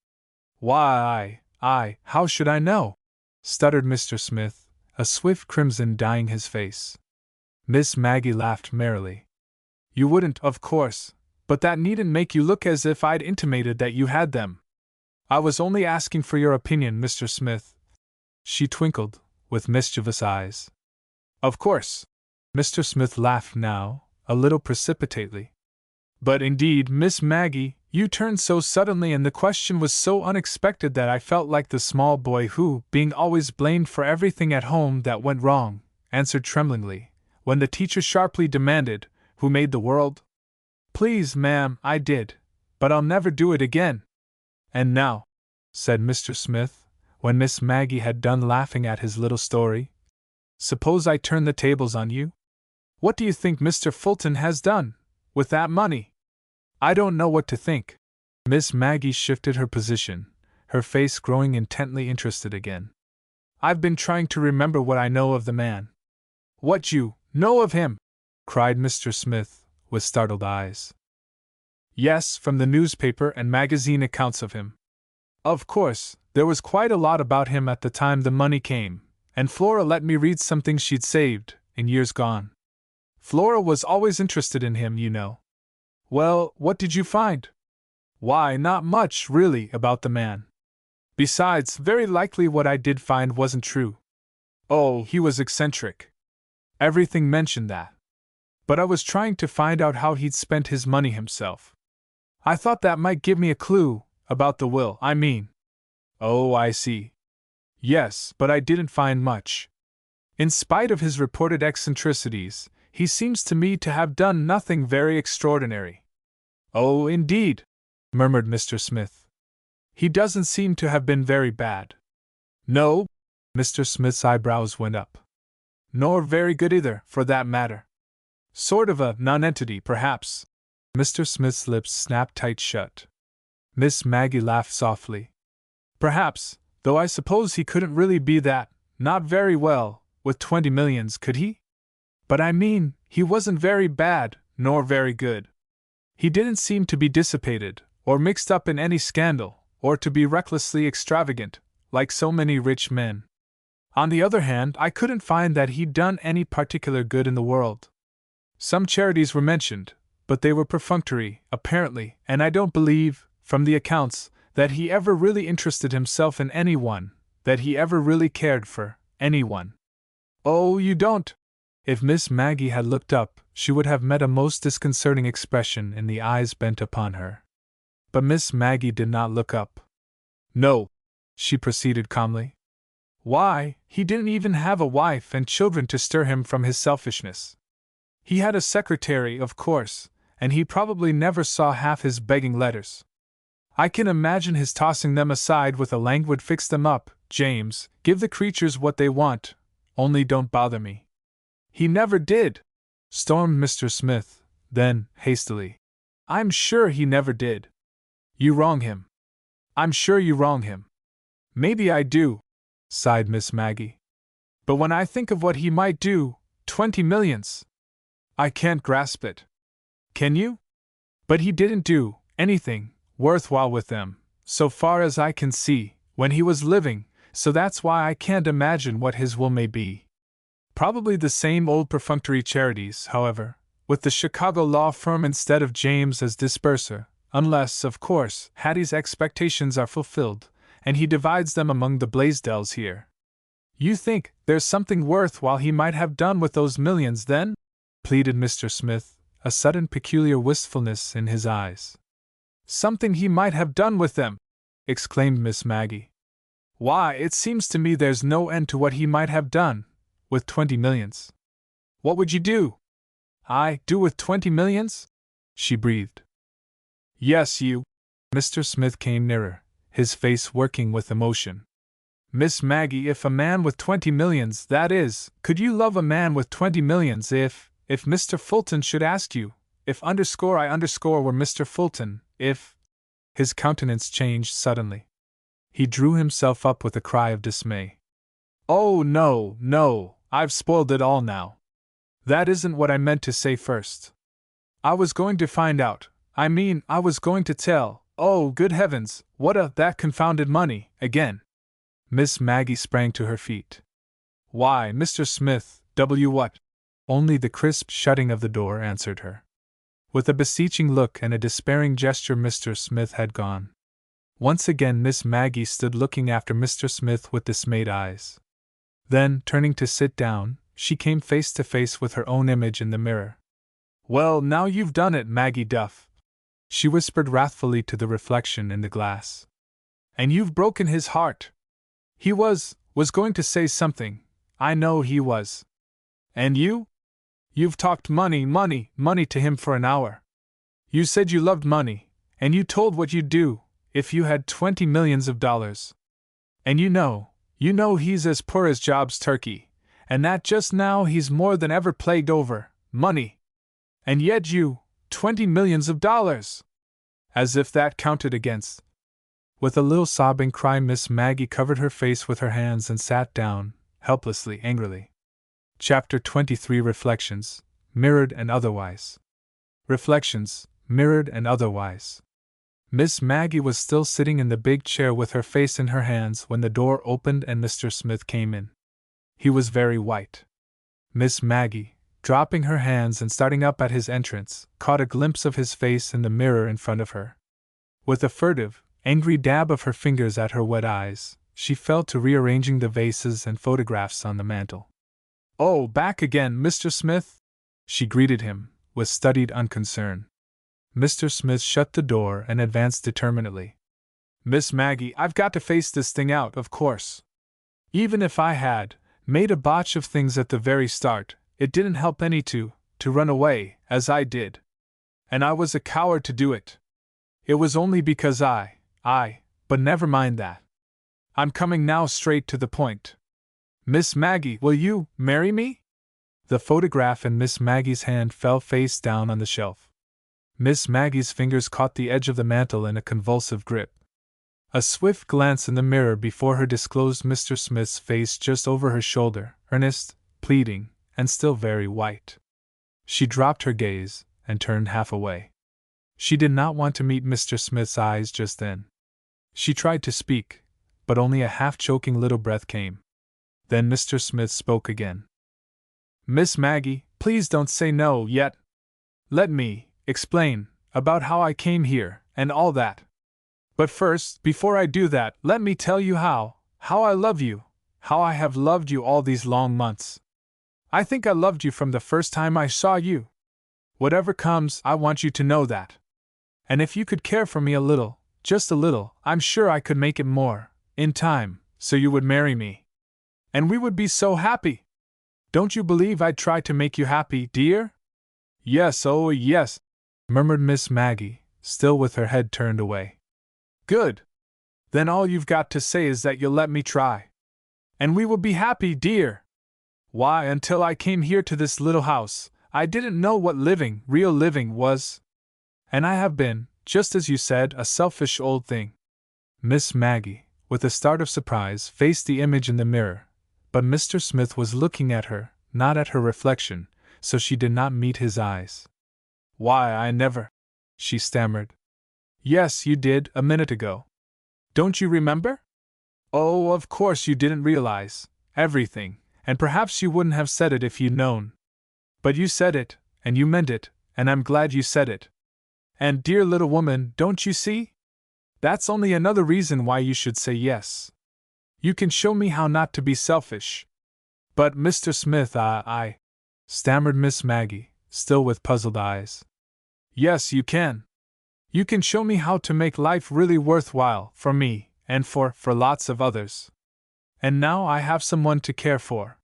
Why, how should I know? Stuttered Mr. Smith, a swift crimson dyeing his face. Miss Maggie laughed merrily. You wouldn't, of course, but that needn't make you look as if I'd intimated that you had them. I was only asking for your opinion, Mr. Smith. She twinkled, with mischievous eyes. Of course. Mr. Smith laughed now, a little precipitately. But indeed, Miss Maggie, you turned so suddenly and the question was so unexpected that I felt like the small boy who, being always blamed for everything at home that went wrong, answered tremblingly, when the teacher sharply demanded, Who made the world? Please, ma'am, I did, but I'll never do it again. And now, said Mr. Smith, when Miss Maggie had done laughing at his little story, suppose I turn the tables on you? What do you think Mr. Fulton has done with that money? I don't know what to think. Miss Maggie shifted her position, her face growing intently interested again. I've been trying to remember what I know of the man. What you know of him? Cried Mr. Smith, with startled eyes. Yes, from the newspaper and magazine accounts of him. Of course, there was quite a lot about him at the time the money came, and Flora let me read something she'd saved, in years gone. Flora was always interested in him, you know. Well, what did you find? Why, not much, really, about the man. Besides, very likely what I did find wasn't true. Oh, he was eccentric. Everything mentioned that. But I was trying to find out how he'd spent his money himself. I thought that might give me a clue, about the will, I mean. Oh, I see. Yes, but I didn't find much. In spite of his reported eccentricities, he seems to me to have done nothing very extraordinary. Oh, indeed, murmured Mr. Smith. He doesn't seem to have been very bad. No, Mr. Smith's eyebrows went up. Nor very good either, for that matter. Sort of a nonentity, perhaps. Mr. Smith's lips snapped tight shut. Miss Maggie laughed softly. Perhaps, though I suppose he couldn't really be that, not very well, with 20 millions, could he? But I mean, he wasn't very bad, nor very good. He didn't seem to be dissipated, or mixed up in any scandal, or to be recklessly extravagant, like so many rich men. On the other hand, I couldn't find that he'd done any particular good in the world. Some charities were mentioned, but they were perfunctory, apparently, and I don't believe, from the accounts, that he ever really interested himself in anyone, that he ever really cared for anyone. Oh, you don't? If Miss Maggie had looked up, she would have met a most disconcerting expression in the eyes bent upon her. But Miss Maggie did not look up. No, she proceeded calmly. Why, he didn't even have a wife and children to stir him from his selfishness. He had a secretary, of course, and he probably never saw half his begging letters. I can imagine his tossing them aside with a languid fix them up, James, give the creatures what they want, only don't bother me." "He never did!" stormed Mr. Smith, then, hastily, "I'm sure he never did." "You wrong him. I'm sure you wrong him." "Maybe I do," sighed Miss Maggie. "But when I think of what he might do, 20 millions! I can't grasp it. Can you? But he didn't do anything worthwhile with them, so far as I can see, when he was living, so that's why I can't imagine what his will may be. Probably the same old perfunctory charities, however, with the Chicago law firm instead of James as disburser, unless, of course, Hattie's expectations are fulfilled, and he divides them among the Blaisdells here." "You think there's something worthwhile he might have done with those millions, then?" pleaded Mr. Smith, a sudden peculiar wistfulness in his eyes. "Something he might have done with them!" exclaimed Miss Maggie. "Why, it seems to me there's no end to what he might have done with 20 millions. What would you do?" "I do with 20 millions?" she breathed. "Yes, you." Mr. Smith came nearer, his face working with emotion. "Miss Maggie, if a man with 20 millions, that is, could you love a man with 20 millions if Mr. Fulton should ask you, if I were Mr. Fulton, if—" His countenance changed suddenly. He drew himself up with a cry of dismay. "Oh, no, no, I've spoiled it all now. That isn't what I meant to say first. I was going to find out, I was going to tell, oh, good heavens, what that confounded money, again." Miss Maggie sprang to her feet. "Why, Mr. Smith, what?" Only the crisp shutting of the door answered her. With a beseeching look and a despairing gesture, Mr. Smith had gone. Once again Miss Maggie stood looking after Mr. Smith with dismayed eyes. Then, turning to sit down, she came face to face with her own image in the mirror. "Well, now you've done it, Maggie Duff," she whispered wrathfully to the reflection in the glass. "And you've broken his heart. He was going to say something, I know he was. And you've talked money to him for an hour. You said you loved money, and you told what you'd do if you had 20 millions of dollars. And you know he's as poor as Job's turkey, and that just now he's more than ever plagued over money. And yet 20 millions of dollars! As if that counted against." With a little sobbing cry, Miss Maggie covered her face with her hands and sat down, helplessly, angrily. Chapter 23 Reflections, Mirrored and Otherwise. Reflections, Mirrored and Otherwise. Miss Maggie was still sitting in the big chair with her face in her hands when the door opened and Mr. Smith came in. He was very white. Miss Maggie, dropping her hands and starting up at his entrance, caught a glimpse of his face in the mirror in front of her. With a furtive, angry dab of her fingers at her wet eyes, she fell to rearranging the vases and photographs on the mantel. "Oh, back again, Mr. Smith?" she greeted him, with studied unconcern. Mr. Smith shut the door and advanced determinedly. "Miss Maggie, I've got to face this thing out, of course. Even if I had made a botch of things at the very start, it didn't help any to run away, as I did. And I was a coward to do it. It was only because but never mind that. I'm coming now straight to the point. Miss Maggie, will you marry me?" The photograph in Miss Maggie's hand fell face down on the shelf. Miss Maggie's fingers caught the edge of the mantel in a convulsive grip. A swift glance in the mirror before her disclosed Mr. Smith's face just over her shoulder, earnest, pleading, and still very white. She dropped her gaze and turned half away. She did not want to meet Mr. Smith's eyes just then. She tried to speak, but only a half-choking little breath came. Then Mr. Smith spoke again. "Miss Maggie, please don't say no yet. Let me explain about how I came here, and all that. But first, before I do that, let me tell you how I love you, how I have loved you all these long months. I think I loved you from the first time I saw you. Whatever comes, I want you to know that. And if you could care for me a little, just a little, I'm sure I could make it more, in time, so you would marry me. And we would be so happy. Don't you believe I'd try to make you happy, dear?" "Yes, oh yes," murmured Miss Maggie, still with her head turned away. "Good. Then all you've got to say is that you'll let me try. And we will be happy, dear. Why, until I came here to this little house, I didn't know what living, real living, was. And I have been, just as you said, a selfish old thing. Miss Maggie, with a start of surprise, faced the image in the mirror, but Mr. Smith was looking at her, not at her reflection, so she did not meet his eyes. Why, I never, she stammered. Yes, you did, a minute ago. Don't you remember? Oh, of course you didn't realize everything, and perhaps you wouldn't have said it if you'd known. But you said it, and you meant it, and I'm glad you said it. And, dear little woman, don't you see? That's only another reason why you should say yes. You can show me how not to be selfish. But, Mr. Smith, I stammered Miss Maggie, still with puzzled eyes. Yes, you can. You can show me how to make life really worthwhile for me, and for lots of others. And now I have someone to care for.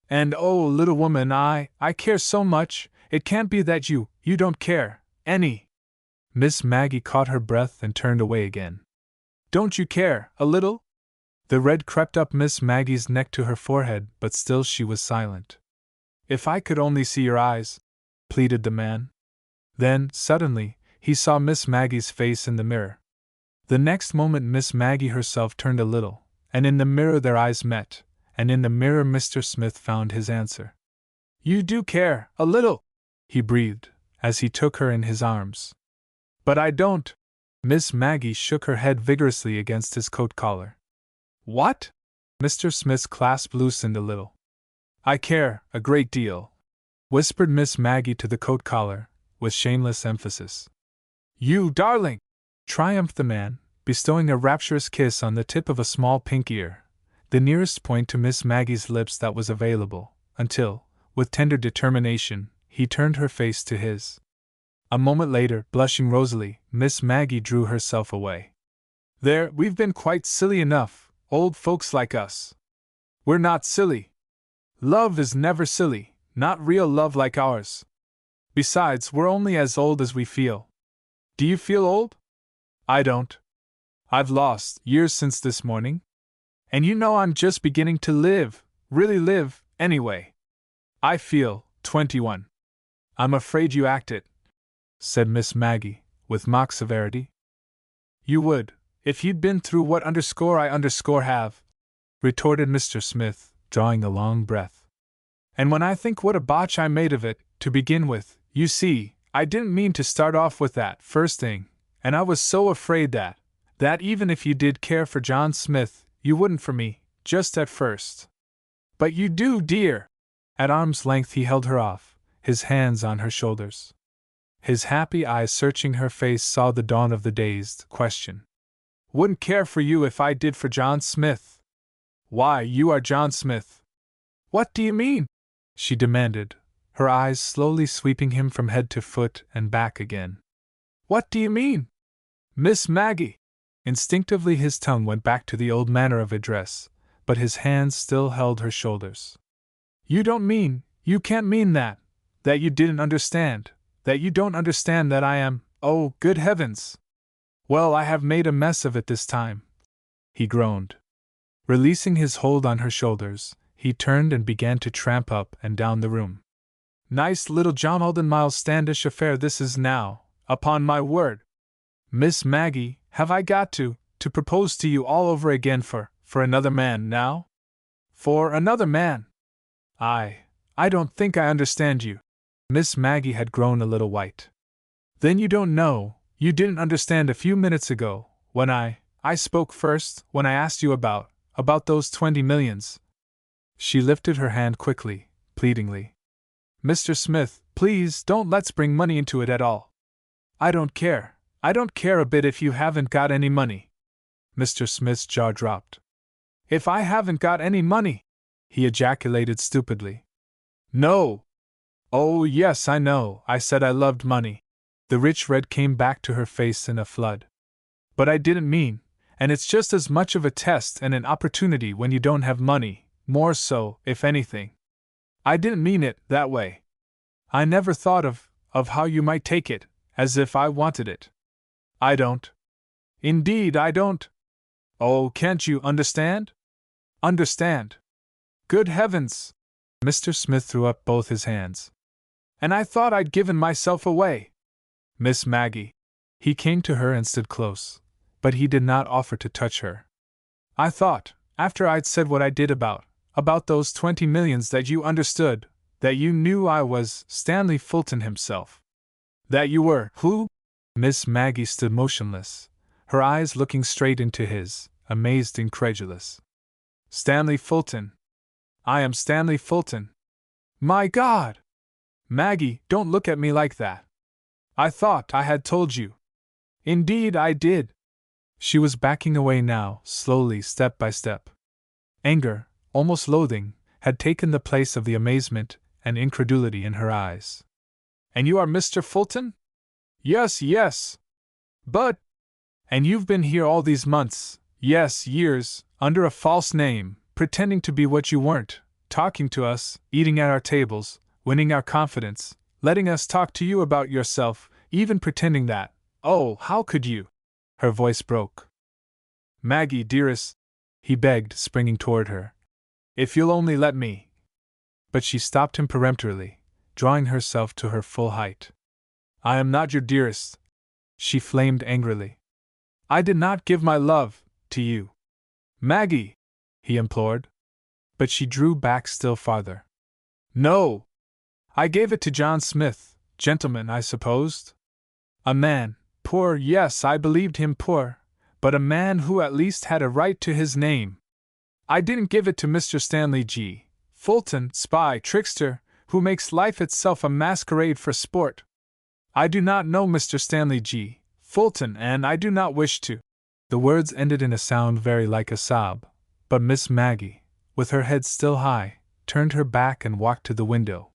And oh, little woman, I care so much, it can't be that you don't care, any. Miss Maggie caught her breath and turned away again. Don't you care, a little? The red crept up Miss Maggie's neck to her forehead, but still she was silent. If I could only see your eyes, pleaded the man. Then, suddenly, he saw Miss Maggie's face in the mirror. The next moment Miss Maggie herself turned a little, and in the mirror their eyes met, and in the mirror Mr. Smith found his answer. You do care, a little, he breathed, as he took her in his arms. But I don't. Miss Maggie shook her head vigorously against his coat collar. What? Mr. Smith's clasp loosened a little. I care, a great deal, whispered Miss Maggie to the coat collar, with shameless emphasis. You darling! Triumphed the man, bestowing a rapturous kiss on the tip of a small pink ear, the nearest point to Miss Maggie's lips that was available, until, with tender determination, he turned her face to his. A moment later, blushing rosily, Miss Maggie drew herself away. There, we've been quite silly enough, old folks like us. We're not silly. Love is never silly, not real love like ours. Besides, we're only as old as we feel. Do you feel old? I don't. I've lost years since this morning. And you know I'm just beginning to live, really live, anyway. I feel 21. I'm afraid you act it, said Miss Maggie, with mock severity. You would, if you'd been through what I have, retorted Mr. Smith, drawing a long breath. And when I think what a botch I made of it, to begin with, you see, I didn't mean to start off with that first thing, and I was so afraid that even if you did care for John Smith, you wouldn't for me, just at first. But you do, dear. At arm's length he held her off, his hands on her shoulders. His happy eyes searching her face saw the dawn of the dazed question. Wouldn't care for you if I did for John Smith. Why, you are John Smith. What do you mean? She demanded, her eyes slowly sweeping him from head to foot and back again. What do you mean? Miss Maggie! Instinctively his tongue went back to the old manner of address, but his hands still held her shoulders. You can't mean that you didn't understand, that you don't understand that I am, oh, good heavens! Well, I have made a mess of it this time, he groaned. Releasing his hold on her shoulders, he turned and began to tramp up and down the room. Nice little John Alden Miles Standish affair this is now, upon my word. Miss Maggie, have I got to propose to you all over again for another man now? For another man? I don't think I understand you. Miss Maggie had grown a little white. Then you don't know, you didn't understand a few minutes ago, when I spoke first, when I asked you about those 20 millions. She lifted her hand quickly, pleadingly. Mr. Smith, please don't let's bring money into it at all. I don't care a bit if you haven't got any money. Mr. Smith's jaw dropped. If I haven't got any money, he ejaculated stupidly. No. Oh, yes, I know, I said I loved money. The rich red came back to her face in a flood. But I didn't mean, and it's just as much of a test and an opportunity when you don't have money, more so, if anything. I didn't mean it that way. I never thought of how you might take it, as if I wanted it. I don't. Indeed, I don't. Oh, can't you understand? Understand? Good heavens! Mr. Smith threw up both his hands. And I thought I'd given myself away. Miss Maggie. He came to her and stood close, but he did not offer to touch her. I thought, after I'd said what I did about those 20 millions, that you understood, that you knew I was Stanley Fulton himself. That you were who? Miss Maggie stood motionless, her eyes looking straight into his, amazed, incredulous. Stanley Fulton. I am Stanley Fulton. My God! Maggie, don't look at me like that. I thought I had told you. Indeed I did. She was backing away now, slowly, step by step. Anger, almost loathing, had taken the place of the amazement and incredulity in her eyes. And you are Mr. Fulton? Yes, yes. But. And you've been here all these months, yes, years, under a false name, pretending to be what you weren't, talking to us, eating at our tables, winning our confidence, letting us talk to you about yourself, even pretending that. Oh, how could you? Her voice broke. Maggie, dearest, he begged, springing toward her. If you'll only let me. But she stopped him peremptorily, drawing herself to her full height. I am not your dearest, she flamed angrily. I did not give my love to you. Maggie, he implored. But she drew back still farther. No! I gave it to John Smith, gentleman, I supposed. A man, poor, yes, I believed him poor, but a man who at least had a right to his name. I didn't give it to Mr. Stanley G. Fulton, spy, trickster, who makes life itself a masquerade for sport. I do not know Mr. Stanley G. Fulton, and I do not wish to. The words ended in a sound very like a sob, but Miss Maggie, with her head still high, turned her back and walked to the window.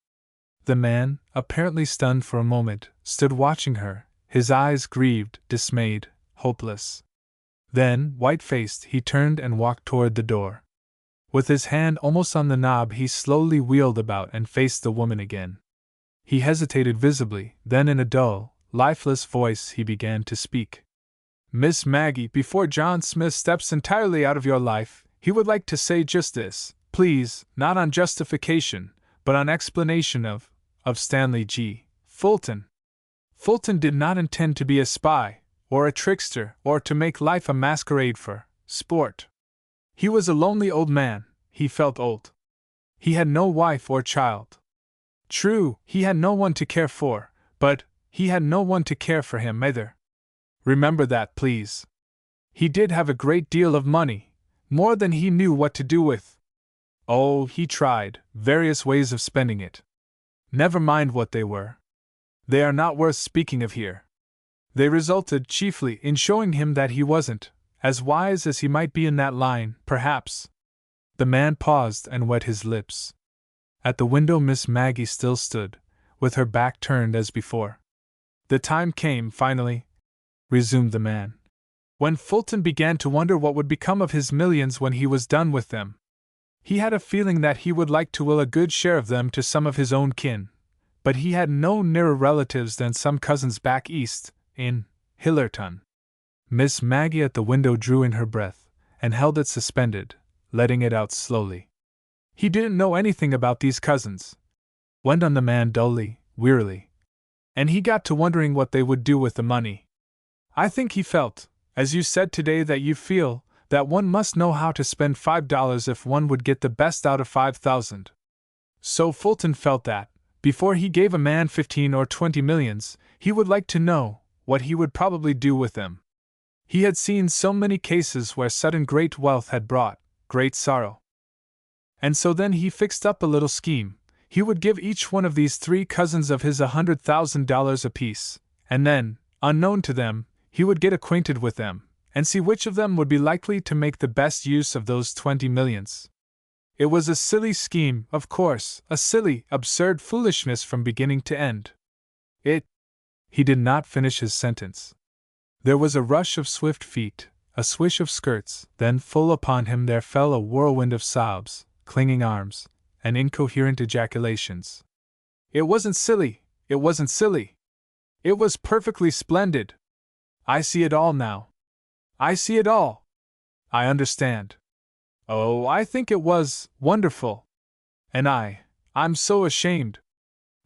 The man, apparently stunned for a moment, stood watching her, his eyes grieved, dismayed, hopeless. Then, white-faced, he turned and walked toward the door. With his hand almost on the knob, he slowly wheeled about and faced the woman again. He hesitated visibly, then in a dull, lifeless voice he began to speak. Miss Maggie, before John Smith steps entirely out of your life, he would like to say just this, please, not on justification, but on explanation of Stanley G. Fulton. Fulton did not intend to be a spy, or a trickster, or to make life a masquerade for sport. He was a lonely old man, he felt old. He had no wife or child. True, he had no one to care for, but he had no one to care for him either. Remember that, please. He did have a great deal of money, more than he knew what to do with. Oh, he tried various ways of spending it. Never mind what they were. They are not worth speaking of here. They resulted chiefly in showing him that he wasn't as wise as he might be in that line, perhaps. The man paused and wet his lips. At the window Miss Maggie still stood, with her back turned as before. The time came, finally, resumed the man, when Fulton began to wonder what would become of his millions when he was done with them. He had a feeling that he would like to will a good share of them to some of his own kin, but he had no nearer relatives than some cousins back east, in Hillerton. Miss Maggie at the window drew in her breath, and held it suspended, letting it out slowly. He didn't know anything about these cousins, went on the man dully, wearily. And he got to wondering what they would do with the money. I think he felt, as you said today, that you feel, that one must know how to spend $5 if one would get the best out of 5,000. So Fulton felt that, before he gave a man 15 or 20 millions, he would like to know what he would probably do with them. He had seen so many cases where sudden great wealth had brought great sorrow. And so then he fixed up a little scheme. He would give each one of these 3 cousins of his $100,000 apiece, and then, unknown to them, he would get acquainted with them, and see which of them would be likely to make the best use of those 20 millions. It was a silly scheme, of course, a silly, absurd foolishness from beginning to end. He did not finish his sentence. There was a rush of swift feet, a swish of skirts, then full upon him there fell a whirlwind of sobs, clinging arms, and incoherent ejaculations. It wasn't silly, it wasn't silly. It was perfectly splendid. I see it all now. I see it all. I understand. Oh, I think it was wonderful. And I'm so ashamed.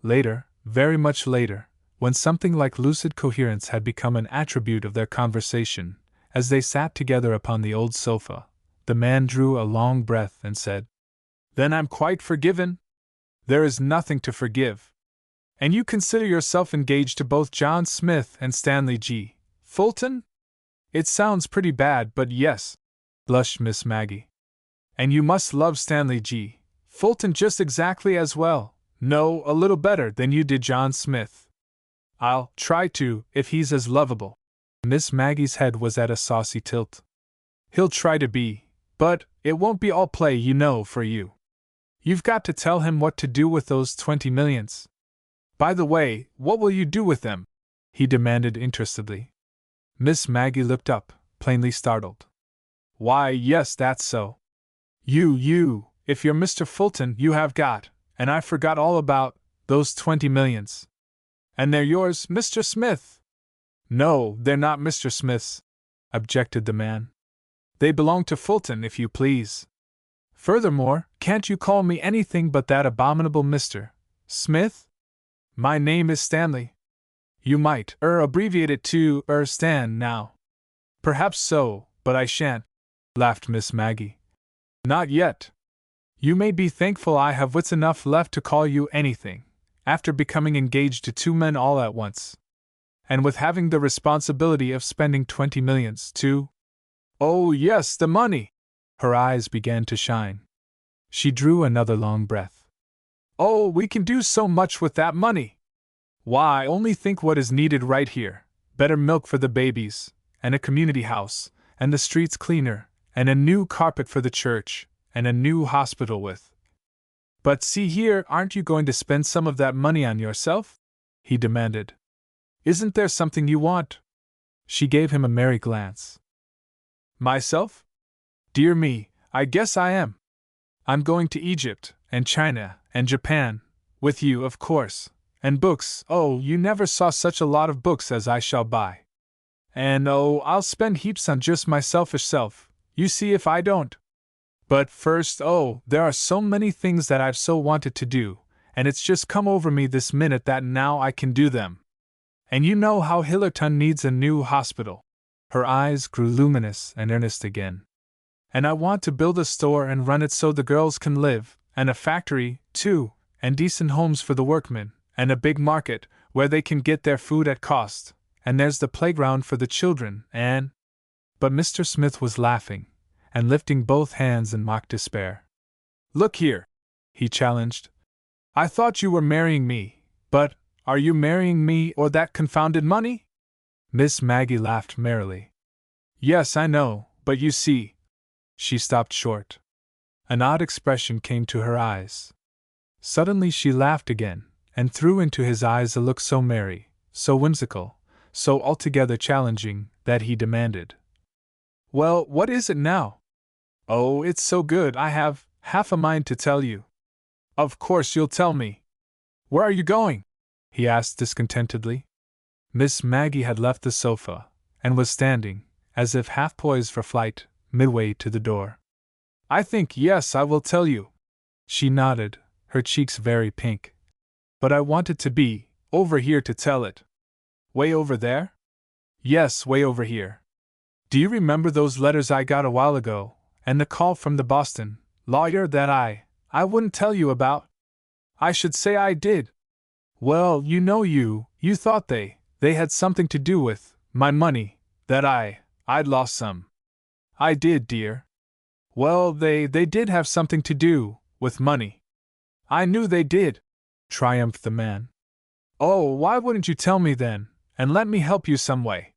Later, very much later, when something like lucid coherence had become an attribute of their conversation, as they sat together upon the old sofa, the man drew a long breath and said, "Then I'm quite forgiven? There is nothing to forgive. And you consider yourself engaged to both John Smith and Stanley G. Fulton? It sounds pretty bad, but yes," blushed Miss Maggie. "And you must love Stanley G. Fulton just exactly as well, no, a little better than you did John Smith." "I'll try to, if he's as lovable." Miss Maggie's head was at a saucy tilt. "He'll try to be, but it won't be all play, you know, for you. You've got to tell him what to do with those 20 millions. By the way, what will you do with them?" he demanded interestedly. Miss Maggie looked up, plainly startled. "Why, yes, that's so. If you're Mr. Fulton, you have got, and I forgot all about, those 20 millions. And they're yours, Mr. Smith." "No, they're not Mr. Smith's," objected the man. "They belong to Fulton, if you please. Furthermore, can't you call me anything but that abominable Mr. Smith? My name is Stanley. You might, abbreviate it to, Stan, now." "Perhaps so, but I shan't," laughed Miss Maggie. "Not yet. You may be thankful I have wits enough left to call you anything, after becoming engaged to two men all at once. And with having the responsibility of spending 20 millions, too." "Oh, yes, the money!" Her eyes began to shine. She drew another long breath. "Oh, we can do so much with that money! Why, only think what is needed right here: better milk for the babies, and a community house, and the streets cleaner, and a new carpet for the church, and a new hospital with—" "But see here, aren't you going to spend some of that money on yourself?" he demanded. "Isn't there something you want?" She gave him a merry glance. "Myself? Dear me, I guess I am. I'm going to Egypt, and China, and Japan, with you, of course, and books, oh, you never saw such a lot of books as I shall buy. And oh, I'll spend heaps on just my selfish self, you see if I don't. But first, oh, there are so many things that I've so wanted to do, and it's just come over me this minute that now I can do them. And you know how Hillerton needs a new hospital." Her eyes grew luminous and earnest again. "And I want to build a store and run it so the girls can live, and a factory, too, and decent homes for the workmen, and a big market, where they can get their food at cost, and there's the playground for the children, and—" But Mr. Smith was laughing, and lifting both hands in mock despair. "Look here," he challenged. "I thought you were marrying me, but are you marrying me or that confounded money?" Miss Maggie laughed merrily. "Yes, I know, but you see—" She stopped short. An odd expression came to her eyes. Suddenly she laughed again, and threw into his eyes a look so merry, so whimsical, so altogether challenging, that he demanded, "Well, what is it now?" "Oh, it's so good I have half a mind to tell you." "Of course you'll tell me. Where are you going?" he asked discontentedly. Miss Maggie had left the sofa, and was standing, as if half poised for flight, midway to the door. "I think, yes, I will tell you." She nodded, her cheeks very pink. "But I wanted to be over here to tell it." "Way over there?" "Yes, way over here. Do you remember those letters I got a while ago, and the call from the Boston lawyer that I wouldn't tell you about?" "I should say I did." "Well, you know you thought they had something to do with my money, that I'd lost some." "I did, dear." "Well, they did have something to do with money." "I knew they did," triumphed the man. "Oh, why wouldn't you tell me then, and let me help you some way?"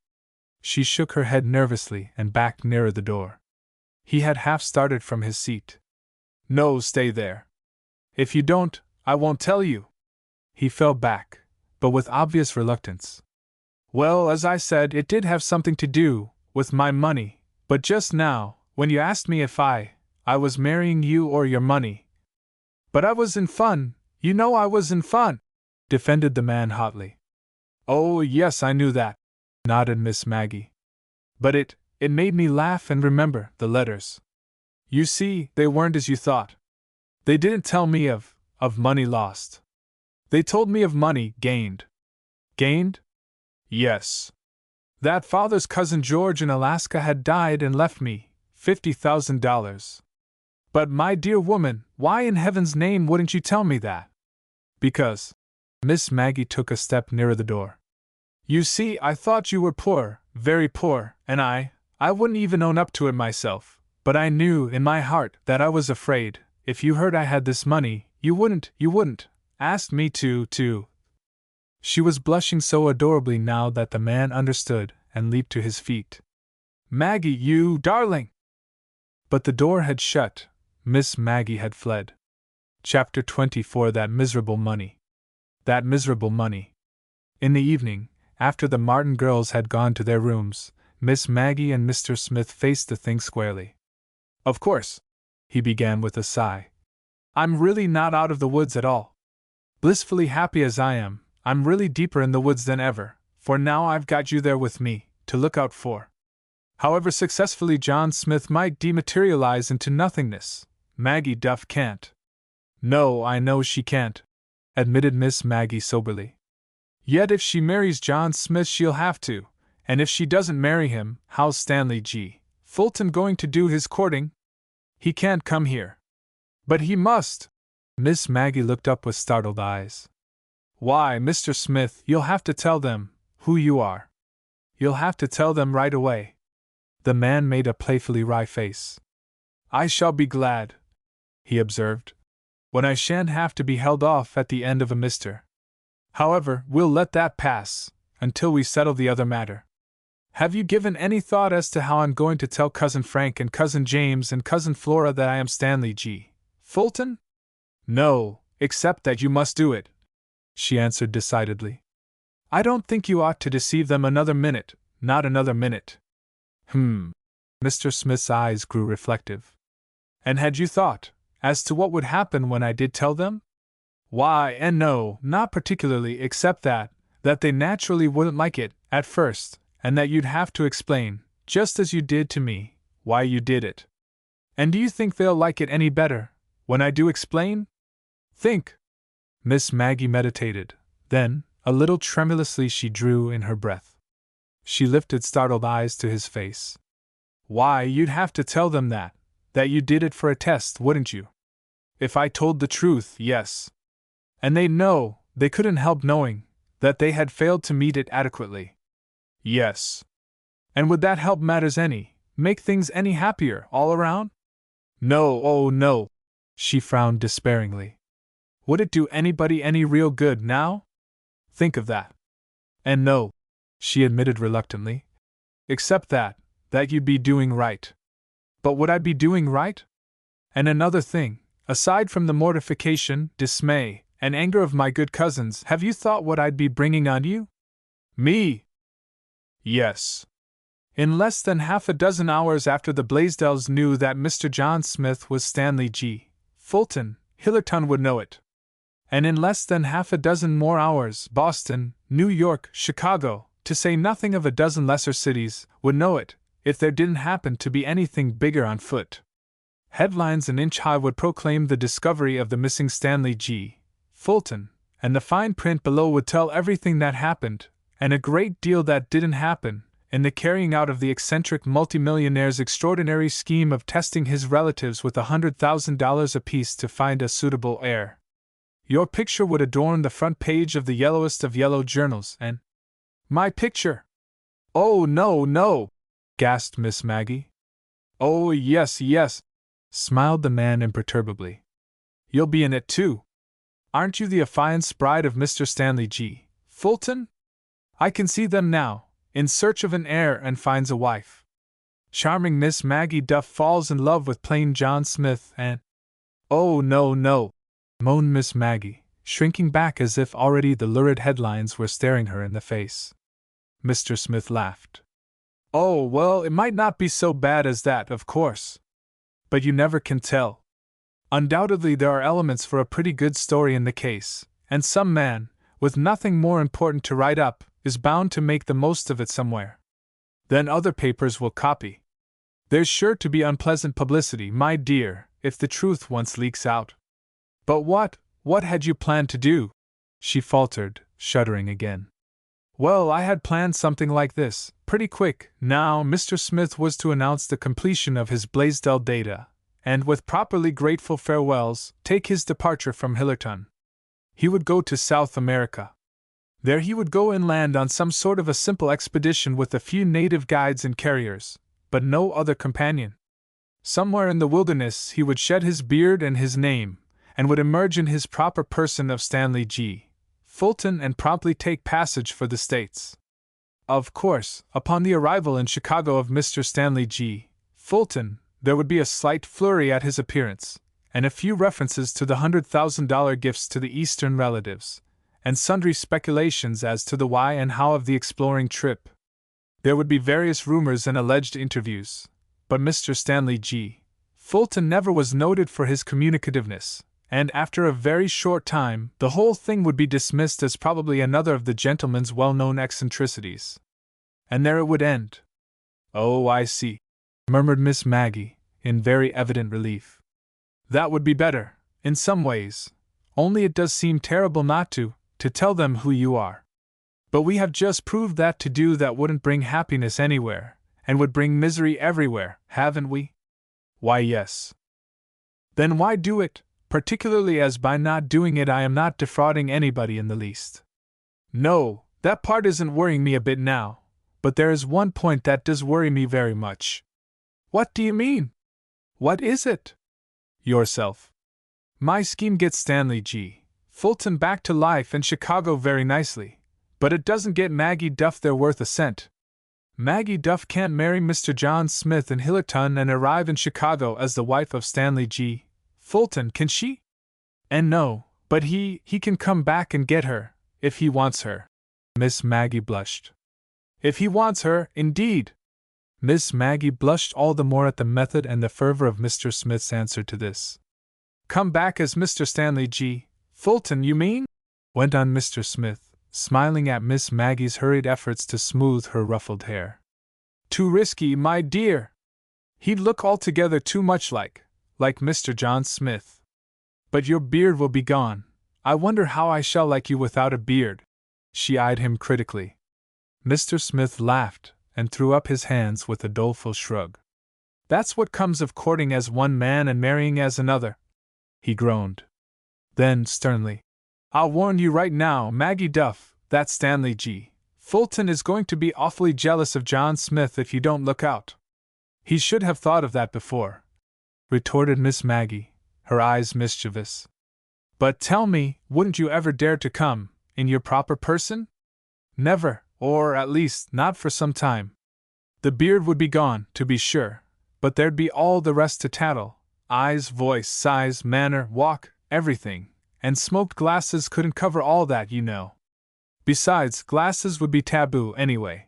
She shook her head nervously and backed nearer the door. He had half started from his seat. "No, stay there. If you don't, I won't tell you." He fell back, but with obvious reluctance. "Well, as I said, it did have something to do with my money, but just now, when you asked me if I was marrying you or your money—" "But I was in fun, you know I was in fun," defended the man hotly. "Oh, yes, I knew that," nodded Miss Maggie. "But It made me laugh and remember the letters. You see, they weren't as you thought. They didn't tell me of money lost. They told me of money gained. Gained? Yes. That father's cousin George in Alaska had died and left me $50,000. But my dear woman, why in heaven's name wouldn't you tell me that? Because. Miss Maggie took a step nearer the door. You see, I thought you were poor, very poor, and I wouldn't even own up to it myself, but I knew in my heart that I was afraid, if you heard I had this money, you wouldn't ask me to. She was blushing so adorably now that the man understood and leaped to his feet. Maggie, you darling! But the door had shut. Miss Maggie had fled. Chapter 24. That miserable money. That miserable money. In the evening, after the Martin girls had gone to their rooms, Miss Maggie and Mr. Smith faced the thing squarely. Of course, he began with a sigh. I'm really not out of the woods at all. Blissfully happy as I am, I'm really deeper in the woods than ever, for now I've got you there with me, to look out for. However successfully John Smith might dematerialize into nothingness, Maggie Duff can't. No, I know she can't, admitted Miss Maggie soberly. Yet if she marries John Smith she'll have to, and if she doesn't marry him, how's Stanley G. Fulton going to do his courting? He can't come here. But he must! Miss Maggie looked up with startled eyes. Why, Mr. Smith, you'll have to tell them who you are. You'll have to tell them right away. The man made a playfully wry face. I shall be glad, he observed, when I shan't have to be held off at the end of a mister. However, we'll let that pass, until we settle the other matter. Have you given any thought as to how I'm going to tell Cousin Frank and Cousin James and Cousin Flora that I am Stanley G. Fulton? No, except that you must do it, she answered decidedly. I don't think you ought to deceive them another minute, not another minute. Mr. Smith's eyes grew reflective. And had you thought as to what would happen when I did tell them? Why, and no, not particularly, except that they naturally wouldn't like it, at first, and that you'd have to explain, just as you did to me, why you did it. And do you think they'll like it any better, when I do explain? Think. Miss Maggie meditated, then, a little tremulously she drew in her breath. She lifted startled eyes to his face. Why, you'd have to tell them that you did it for a test, wouldn't you? If I told the truth, yes. And they'd know, they couldn't help knowing, that they had failed to meet it adequately. Yes. And would that help matters any, make things any happier, all around? No, oh no. She frowned despairingly. Would it do anybody any real good now? Think of that. And no, she admitted reluctantly, except that you'd be doing right. But would I be doing right? And another thing, aside from the mortification, dismay, and anger of my good cousins, have you thought what I'd be bringing on you? Me? Yes. In less than half a dozen hours after the Blaisdells knew that Mr. John Smith was Stanley G. Fulton, Hillerton would know it. And in less than half a dozen more hours, Boston, New York, Chicago, to say nothing of a dozen lesser cities, would know it, if there didn't happen to be anything bigger on foot. Headlines an inch high would proclaim the discovery of the missing Stanley G. Fulton, and the fine print below would tell everything that happened, and a great deal that didn't happen, in the carrying out of the eccentric multimillionaire's extraordinary scheme of testing his relatives with $100,000 apiece to find a suitable heir. Your picture would adorn the front page of the yellowest of yellow journals, and... My picture? Oh, no, no, gasped Miss Maggie. Oh, yes, yes, smiled the man imperturbably. You'll be in it too. Aren't you the affianced bride of Mr. Stanley G. Fulton? I can see them now, in search of an heir and finds a wife. Charming Miss Maggie Duff falls in love with plain John Smith and... Oh, no, no, moaned Miss Maggie, shrinking back as if already the lurid headlines were staring her in the face. Mr. Smith laughed. Oh, well, it might not be so bad as that, of course. But you never can tell. Undoubtedly there are elements for a pretty good story in the case, and some man, with nothing more important to write up, is bound to make the most of it somewhere. Then other papers will copy. There's sure to be unpleasant publicity, my dear, if the truth once leaks out. But what had you planned to do? She faltered, shuddering again. Well, I had planned something like this, pretty quick. Now, Mr. Smith was to announce the completion of his Blaisdell data, and with properly grateful farewells, take his departure from Hillerton. He would go to South America. There he would go inland on some sort of a simple expedition with a few native guides and carriers, but no other companion. Somewhere in the wilderness he would shed his beard and his name, and would emerge in his proper person of Stanley G. Fulton and promptly take passage for the States. Of course, upon the arrival in Chicago of Mr. Stanley G. Fulton, there would be a slight flurry at his appearance, and a few references to the $100,000 gifts to the Eastern relatives, and sundry speculations as to the why and how of the exploring trip. There would be various rumors and alleged interviews, but Mr. Stanley G. Fulton never was noted for his communicativeness, and after a very short time the whole thing would be dismissed as probably another of the gentleman's well-known eccentricities. And there it would end. Oh, I see, murmured Miss Maggie, in very evident relief. That would be better, in some ways, only it does seem terrible not to tell them who you are. But we have just proved that to do that wouldn't bring happiness anywhere, and would bring misery everywhere, haven't we? Why, yes. Then why do it? Particularly as by not doing it I am not defrauding anybody in the least. No, that part isn't worrying me a bit now, but there is one point that does worry me very much. What do you mean? What is it? Yourself. My scheme gets Stanley G. Fulton back to life in Chicago very nicely, but it doesn't get Maggie Duff there worth a cent. Maggie Duff can't marry Mr. John Smith in Hillerton and arrive in Chicago as the wife of Stanley G. Fulton, can she? And no, but he can come back and get her, if he wants her. Miss Maggie blushed. If he wants her, indeed! Miss Maggie blushed all the more at the method and the fervor of Mr. Smith's answer to this. Come back as Mr. Stanley G. Fulton, you mean? Went on Mr. Smith, smiling at Miss Maggie's hurried efforts to smooth her ruffled hair. Too risky, my dear! He'd look altogether too much like Mr. John Smith. But your beard will be gone. I wonder how I shall like you without a beard. She eyed him critically. Mr. Smith laughed, and threw up his hands with a doleful shrug. That's what comes of courting as one man and marrying as another, he groaned. Then, sternly, I'll warn you right now, Maggie Duff, that Stanley G. Fulton is going to be awfully jealous of John Smith if you don't look out. He should have thought of that before, retorted Miss Maggie, her eyes mischievous. But tell me, wouldn't you ever dare to come, in your proper person? Never, or at least not for some time. The beard would be gone, to be sure, but there'd be all the rest to tattle, eyes, voice, size, manner, walk, everything, and smoked glasses couldn't cover all that, you know. Besides, glasses would be taboo anyway.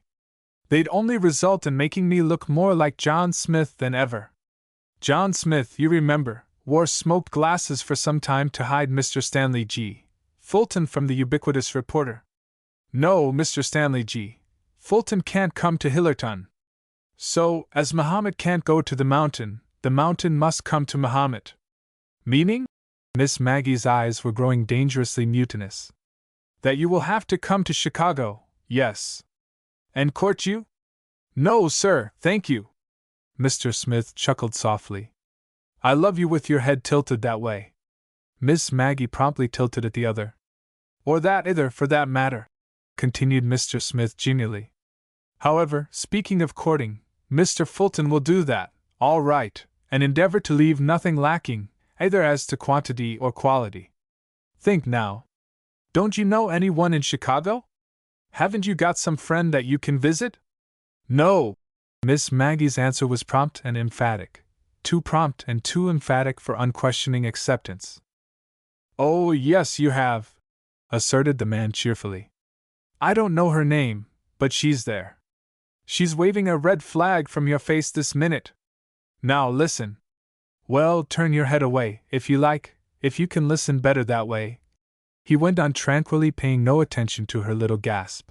They'd only result in making me look more like John Smith than ever. John Smith, you remember, wore smoked glasses for some time to hide Mr. Stanley G. Fulton from the ubiquitous reporter. No, Mr. Stanley G. Fulton can't come to Hillerton. So, as Muhammad can't go to the mountain must come to Muhammad. Meaning? Miss Maggie's eyes were growing dangerously mutinous. That you will have to come to Chicago, yes. And court you? No, sir, thank you. Mr. Smith chuckled softly. I love you with your head tilted that way. Miss Maggie promptly tilted it the other. Or that either, for that matter, continued Mr. Smith genially. However, speaking of courting, Mr. Fulton will do that, all right, and endeavor to leave nothing lacking, either as to quantity or quality. Think now. Don't you know anyone in Chicago? Haven't you got some friend that you can visit? No. Miss Maggie's answer was prompt and emphatic, too prompt and too emphatic for unquestioning acceptance. Oh, yes, you have, asserted the man cheerfully. I don't know her name, but she's there. She's waving a red flag from your face this minute. Now listen. Well, turn your head away, if you like, if you can listen better that way. He went on tranquilly, paying no attention to her little gasp.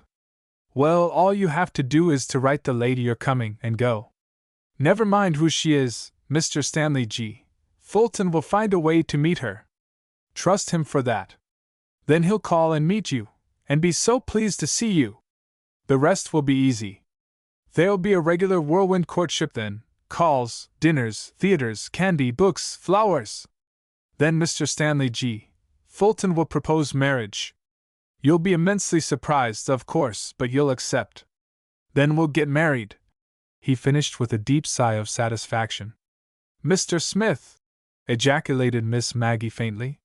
Well, all you have to do is to write the lady you're coming and go. Never mind who she is, Mr. Stanley G. Fulton will find a way to meet her. Trust him for that. Then he'll call and meet you, and be so pleased to see you. The rest will be easy. There'll be a regular whirlwind courtship then, calls, dinners, theaters, candy, books, flowers. Then Mr. Stanley G. Fulton will propose marriage. You'll be immensely surprised, of course, but you'll accept. Then we'll get married," he finished with a deep sigh of satisfaction. "Mr. Smith!" ejaculated Miss Maggie faintly.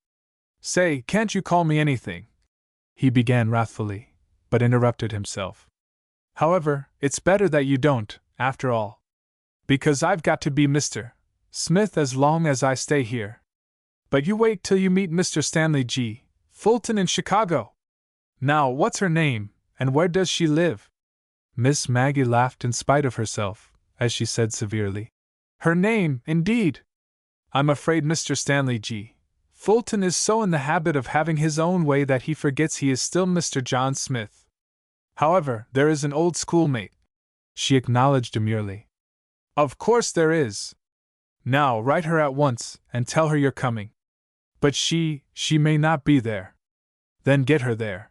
"Say, can't you call me anything?" he began wrathfully, but interrupted himself. "However, it's better that you don't, after all. Because I've got to be Mr. Smith as long as I stay here. But you wait till you meet Mr. Stanley G. Fulton in Chicago. Now, what's her name, and where does she live?" Miss Maggie laughed in spite of herself, as she said severely, "Her name, indeed! I'm afraid Mr. Stanley G. Fulton is so in the habit of having his own way that he forgets he is still Mr. John Smith. However, there is an old schoolmate," she acknowledged demurely. "Of course there is. Now write her at once, and tell her you're coming. But she may not be there. Then get her there.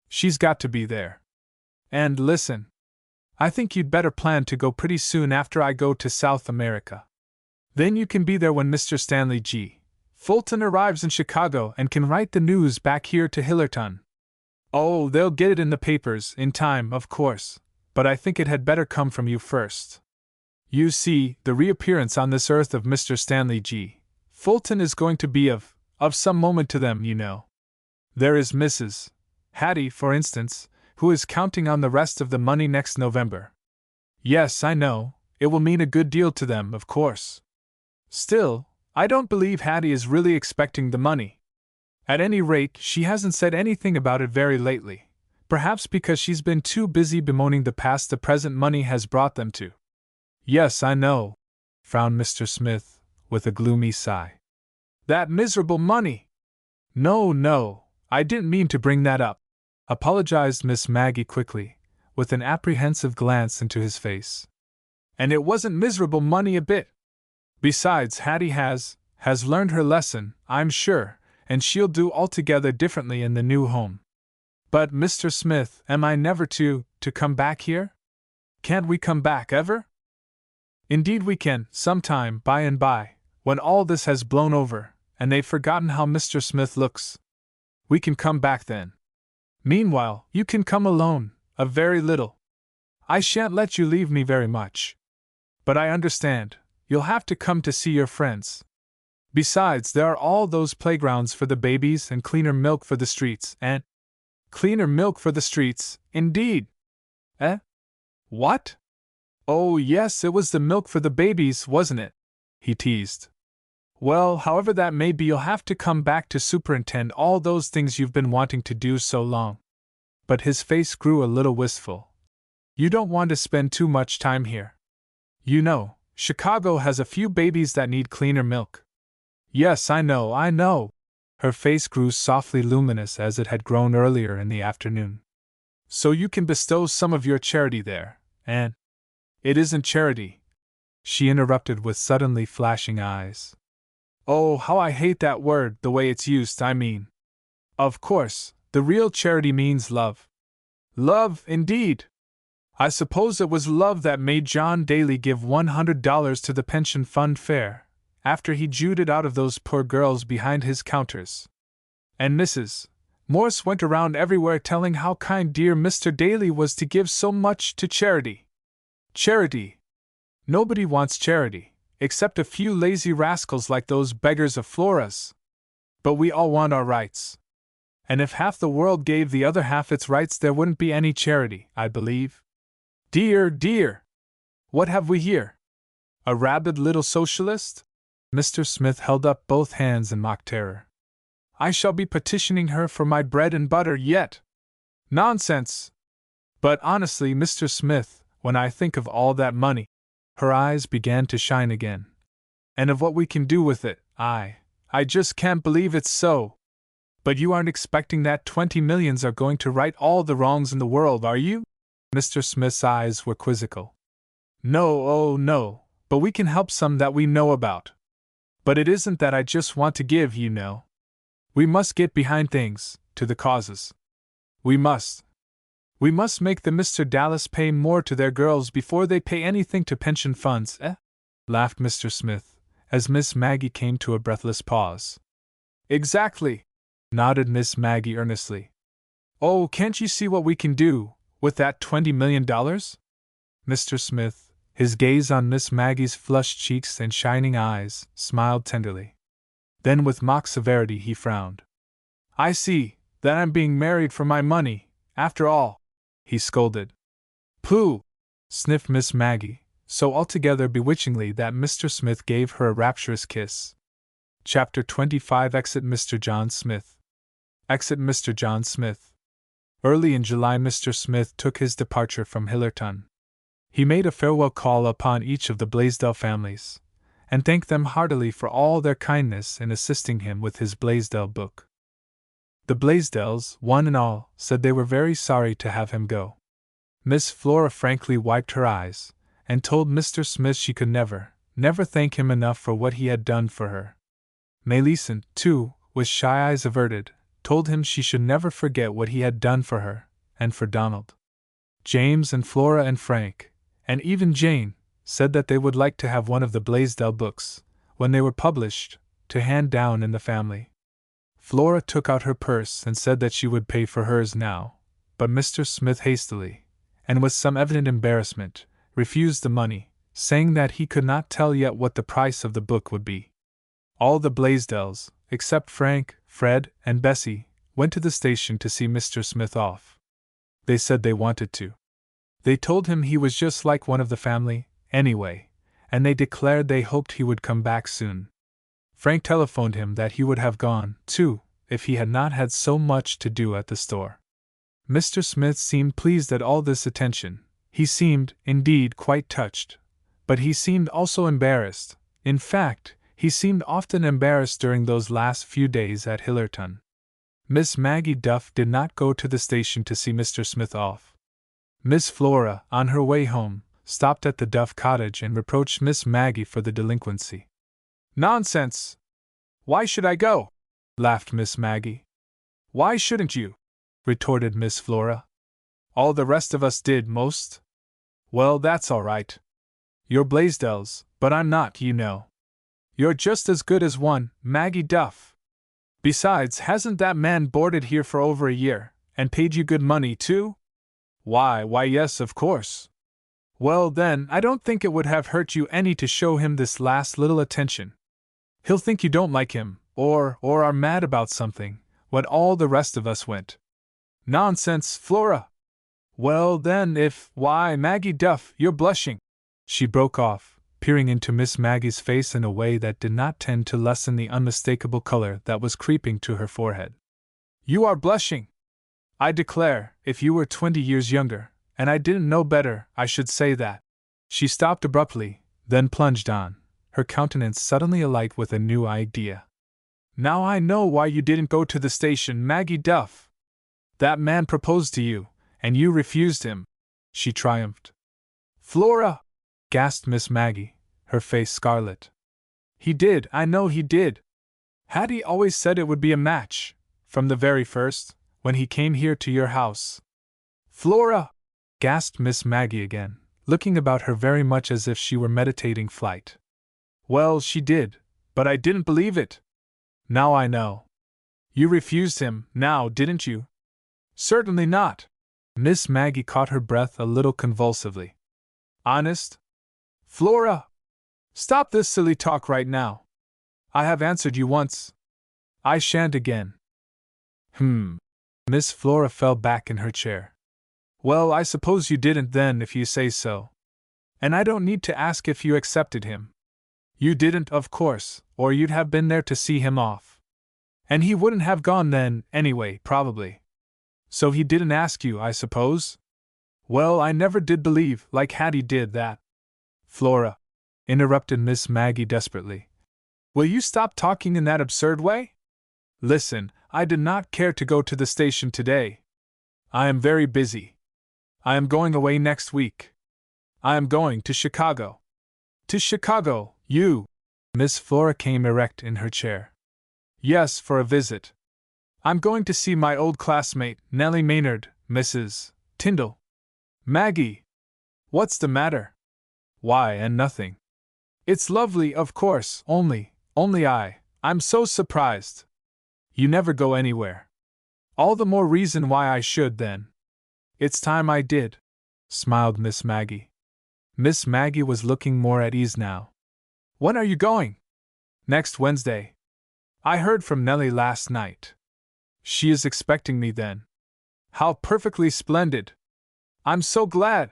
She's got to be there. And listen. I think you'd better plan to go pretty soon after I go to South America. Then you can be there when Mr. Stanley G. Fulton arrives in Chicago and can write the news back here to Hillerton. Oh, they'll get it in the papers, in time, of course, but I think it had better come from you first. You see, the reappearance on this earth of Mr. Stanley G. Fulton is going to be of some moment to them, you know. There is Mrs. Hattie, for instance, who is counting on the rest of the money next November. Yes, I know, it will mean a good deal to them, of course. Still, I don't believe Hattie is really expecting the money. At any rate, she hasn't said anything about it very lately, perhaps because she's been too busy bemoaning the past the present money has brought them to." "Yes, I know," frowned Mr. Smith, with a gloomy sigh. "That miserable money!" No, I didn't mean to bring that up," apologized Miss Maggie quickly, with an apprehensive glance into his face. "And it wasn't miserable money a bit. Besides, Hattie has learned her lesson, I'm sure, and she'll do altogether differently in the new home. But, Mr. Smith, am I never to come back here? Can't we come back ever?" "Indeed we can, sometime, by and by, when all this has blown over, and they've forgotten how Mr. Smith looks. We can come back then. Meanwhile, you can come alone, a very little. I shan't let you leave me very much. But I understand, you'll have to come to see your friends. Besides, there are all those playgrounds for the babies and cleaner milk for the streets, and—" "Cleaner milk for the streets, indeed! Eh? What? Oh, yes, it was the milk for the babies, wasn't it?" he teased. "Well, however that may be, you'll have to come back to superintend all those things you've been wanting to do so long." But his face grew a little wistful. "You don't want to spend too much time here. You know, Chicago has a few babies that need cleaner milk." "Yes, I know. Her face grew softly luminous as it had grown earlier in the afternoon. "So you can bestow some of your charity there, and—" "It isn't charity," she interrupted with suddenly flashing eyes. "Oh, how I hate that word, the way it's used, I mean. Of course, the real charity means love." "Love, indeed! I suppose it was love that made John Daly give $100 to the pension fund fair, after he jewed it out of those poor girls behind his counters. And Mrs. Morse went around everywhere telling how kind dear Mr. Daly was to give so much to charity. Charity! Nobody wants charity, except a few lazy rascals like those beggars of Flora's. But we all want our rights. And if half the world gave the other half its rights, there wouldn't be any charity, I believe. Dear! What have we here? A rabid little socialist?" Mr. Smith held up both hands in mock terror. "I shall be petitioning her for my bread and butter yet." "Nonsense! But honestly, Mr. Smith, when I think of all that money—" her eyes began to shine again. "And of what we can do with it, I just can't believe it's so. But you aren't expecting that 20 millions are going to right all the wrongs in the world, are you?" Mr. Smith's eyes were quizzical. No, oh no, but we can help some that we know about. But it isn't that I just want to give, you know. We must get behind things, to the causes. We must. We must make the Mr. Dallas pay more to their girls before they pay anything to pension funds, eh? Laughed Mr. Smith, as Miss Maggie came to a breathless pause. Exactly, nodded Miss Maggie earnestly. Oh, can't you see what we can do, with that $20 million? Mr. Smith, his gaze on Miss Maggie's flushed cheeks and shining eyes, smiled tenderly. Then with mock severity he frowned. I see, that I'm being married for my money, after all, he scolded. Pooh! Sniffed Miss Maggie, so altogether bewitchingly that Mr. Smith gave her a rapturous kiss. Chapter 25 Exit Mr. John Smith. Exit Mr. John Smith. Early in July Mr. Smith took his departure from Hillerton. He made a farewell call upon each of the Blaisdell families, and thanked them heartily for all their kindness in assisting him with his Blaisdell book. The Blaisdells, one and all, said they were very sorry to have him go. Miss Flora frankly wiped her eyes, and told Mr. Smith she could never thank him enough for what he had done for her. Millicent, too, with shy eyes averted, told him she should never forget what he had done for her, and for Donald. James and Flora and Frank, and even Jane, said that they would like to have one of the Blaisdell books, when they were published, to hand down in the family. Flora took out her purse and said that she would pay for hers now, but Mr. Smith hastily, and with some evident embarrassment, refused the money, saying that he could not tell yet what the price of the book would be. All the Blaisdells, except Frank, Fred, and Bessie, went to the station to see Mr. Smith off. They said they wanted to. They told him he was just like one of the family, anyway, and they declared they hoped he would come back soon. Frank telephoned him that he would have gone, too, if he had not had so much to do at the store. Mr. Smith seemed pleased at all this attention. He seemed, indeed, quite touched. But he seemed also embarrassed. In fact, he seemed often embarrassed during those last few days at Hillerton. Miss Maggie Duff did not go to the station to see Mr. Smith off. Miss Flora, on her way home, stopped at the Duff cottage and reproached Miss Maggie for the delinquency. Nonsense! Why should I go? Laughed Miss Maggie. Why shouldn't you? Retorted Miss Flora. All the rest of us did most. Well, that's all right. You're Blaisdells, but I'm not, you know. You're just as good as one, Maggie Duff. Besides, hasn't that man boarded here for over a year, and paid you good money, too? Why, yes, of course. Well, then, I don't think it would have hurt you any to show him this last little attention. He'll think you don't like him, or are mad about something, when all the rest of us went. Nonsense, Flora! Well, then, why, Maggie Duff, you're blushing! She broke off, peering into Miss Maggie's face in a way that did not tend to lessen the unmistakable color that was creeping to her forehead. You are blushing! I declare, if you were 20 years younger, and I didn't know better, I should say that. She stopped abruptly, then plunged on, her countenance suddenly alight with a new idea. Now I know why you didn't go to the station, Maggie Duff. That man proposed to you, and you refused him, she triumphed. Flora! Gasped Miss Maggie, her face scarlet. He did, I know he did. Hattie always said it would be a match, from the very first, when he came here to your house. Flora! Gasped Miss Maggie again, looking about her very much as if she were meditating flight. Well, she did, but I didn't believe it. Now I know. You refused him, now, didn't you? Certainly not. Miss Maggie caught her breath a little convulsively. Honest? Flora! Stop this silly talk right now. I have answered you once. I shan't again. Miss Flora fell back in her chair. Well, I suppose you didn't then, if you say so. And I don't need to ask if you accepted him. You didn't, of course, or you'd have been there to see him off. And he wouldn't have gone then, anyway, probably. So he didn't ask you, I suppose? Well, I never did believe, like Hattie did, that. Flora, interrupted Miss Maggie desperately. Will you stop talking in that absurd way? Listen, I did not care to go to the station today. I am very busy. I am going away next week. I am going to Chicago. To Chicago, you? Miss Flora came erect in her chair. Yes, for a visit. I'm going to see my old classmate, Nellie Maynard, Mrs. Tyndall. Maggie! What's the matter? Why, and nothing. It's lovely, of course, only I'm so surprised. You never go anywhere. All the more reason why I should, then. It's time I did, smiled Miss Maggie. Miss Maggie was looking more at ease now. When are you going? Next Wednesday. I heard from Nellie last night. She is expecting me then. How perfectly splendid! I'm so glad!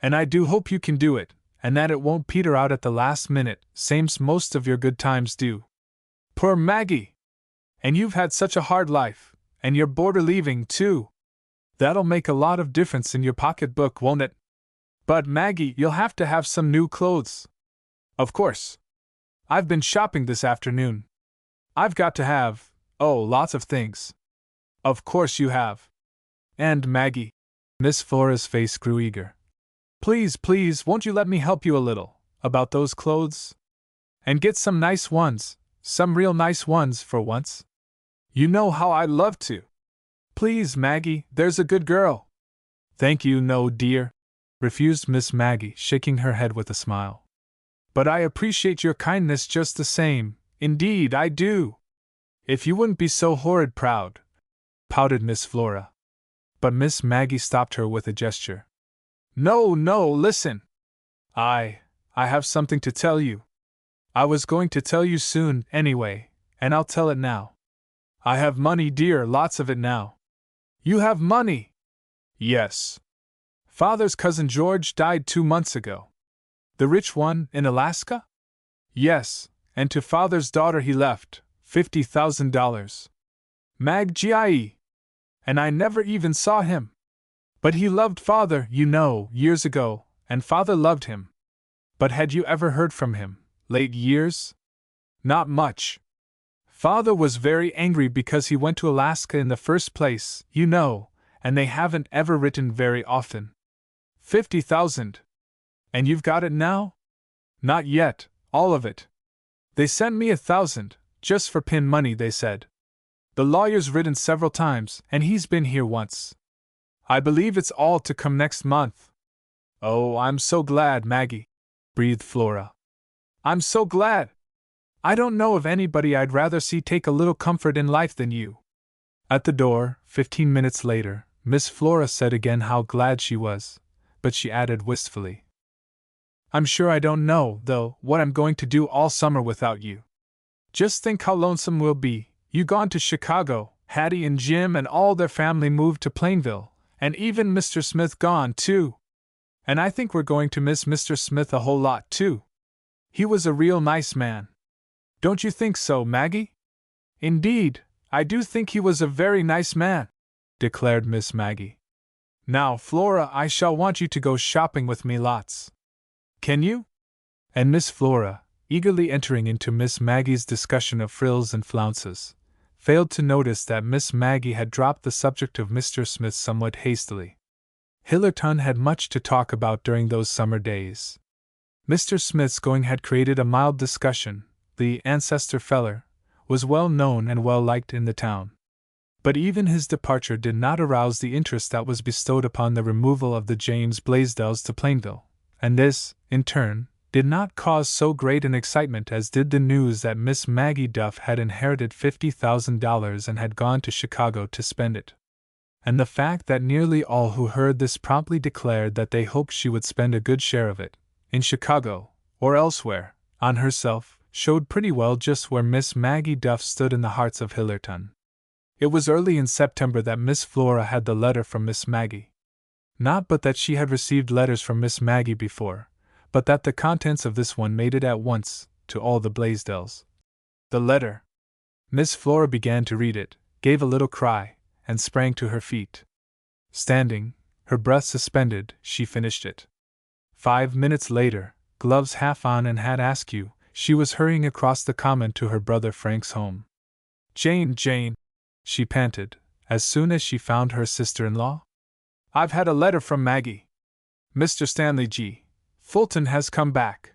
And I do hope you can do it, and that it won't peter out at the last minute, same's most of your good times do. Poor Maggie! And you've had such a hard life, and you're boarder leaving, too. That'll make a lot of difference in your pocketbook, won't it? But, Maggie, you'll have to have some new clothes. Of course. I've been shopping this afternoon. I've got to have, lots of things. Of course you have. And, Maggie, Miss Flora's face grew eager. Please, won't you let me help you a little, about those clothes? And get some nice ones, some real nice ones for once. You know how I'd love to. Please, Maggie, there's a good girl. Thank you, no, dear, refused Miss Maggie, shaking her head with a smile. But I appreciate your kindness just the same, indeed I do. If you wouldn't be so horrid proud, pouted Miss Flora. But Miss Maggie stopped her with a gesture. No, listen. I have something to tell you. I was going to tell you soon, anyway, and I'll tell it now. I have money, dear, lots of it now. You have money? Yes. Father's cousin George died 2 months ago. The rich one in Alaska? Yes, and to Father's daughter he left $50,000. Maggie. And I never even saw him. But he loved Father, you know, years ago, and Father loved him. But had you ever heard from him, late years? Not much. Father was very angry because he went to Alaska in the first place, you know, and they haven't ever written very often. 50,000. And you've got it now? Not yet, all of it. They sent me 1,000, just for pin money, they said. The lawyer's written several times, and he's been here once. I believe it's all to come next month. Oh, I'm so glad, Maggie, breathed Flora. I'm so glad. I don't know of anybody I'd rather see take a little comfort in life than you. At the door, 15 minutes later, Miss Flora said again how glad she was, but she added wistfully, I'm sure I don't know, though, what I'm going to do all summer without you. Just think how lonesome we'll be, you gone to Chicago, Hattie and Jim and all their family moved to Plainville, and even Mr. Smith gone, too. And I think we're going to miss Mr. Smith a whole lot, too. He was a real nice man. Don't you think so, Maggie? Indeed, I do think he was a very nice man, declared Miss Maggie. Now, Flora, I shall want you to go shopping with me lots. Can you? And Miss Flora, eagerly entering into Miss Maggie's discussion of frills and flounces, failed to notice that Miss Maggie had dropped the subject of Mr. Smith somewhat hastily. Hillerton had much to talk about during those summer days. Mr. Smith's going had created a mild discussion. The ancestor feller was well known and well liked in the town. But even his departure did not arouse the interest that was bestowed upon the removal of the James Blaisdells to Plainville, and this, in turn, did not cause so great an excitement as did the news that Miss Maggie Duff had inherited $50,000 and had gone to Chicago to spend it. And the fact that nearly all who heard this promptly declared that they hoped she would spend a good share of it, in Chicago, or elsewhere, on herself, showed pretty well just where Miss Maggie Duff stood in the hearts of Hillerton. It was early in September that Miss Flora had the letter from Miss Maggie. Not but that she had received letters from Miss Maggie before, but that the contents of this one made it at once to all the Blaisdells. The letter. Miss Flora began to read it, gave a little cry, and sprang to her feet. Standing, her breath suspended, she finished it. 5 minutes later, gloves half on and hat askew, she was hurrying across the common to her brother Frank's home. Jane, she panted, as soon as she found her sister-in-law. I've had a letter from Maggie. Mr. Stanley G. Fulton has come back.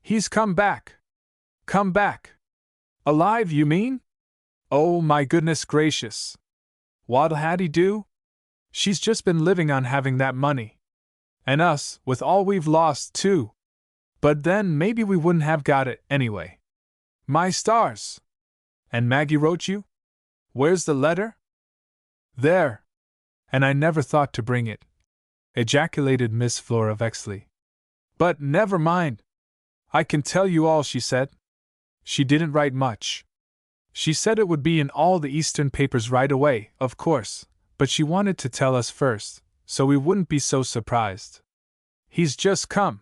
He's come back. Come back. Alive, you mean? Oh, my goodness gracious. What'll Hattie do? She's just been living on having that money. And us, with all we've lost, too. But then maybe we wouldn't have got it, anyway. My stars! And Maggie wrote you? Where's the letter? There. And I never thought to bring it, ejaculated Miss Flora vexedly. But never mind. I can tell you all she said. She didn't write much. She said it would be in all the Eastern papers right away, of course, but she wanted to tell us first, so we wouldn't be so surprised. He's just come.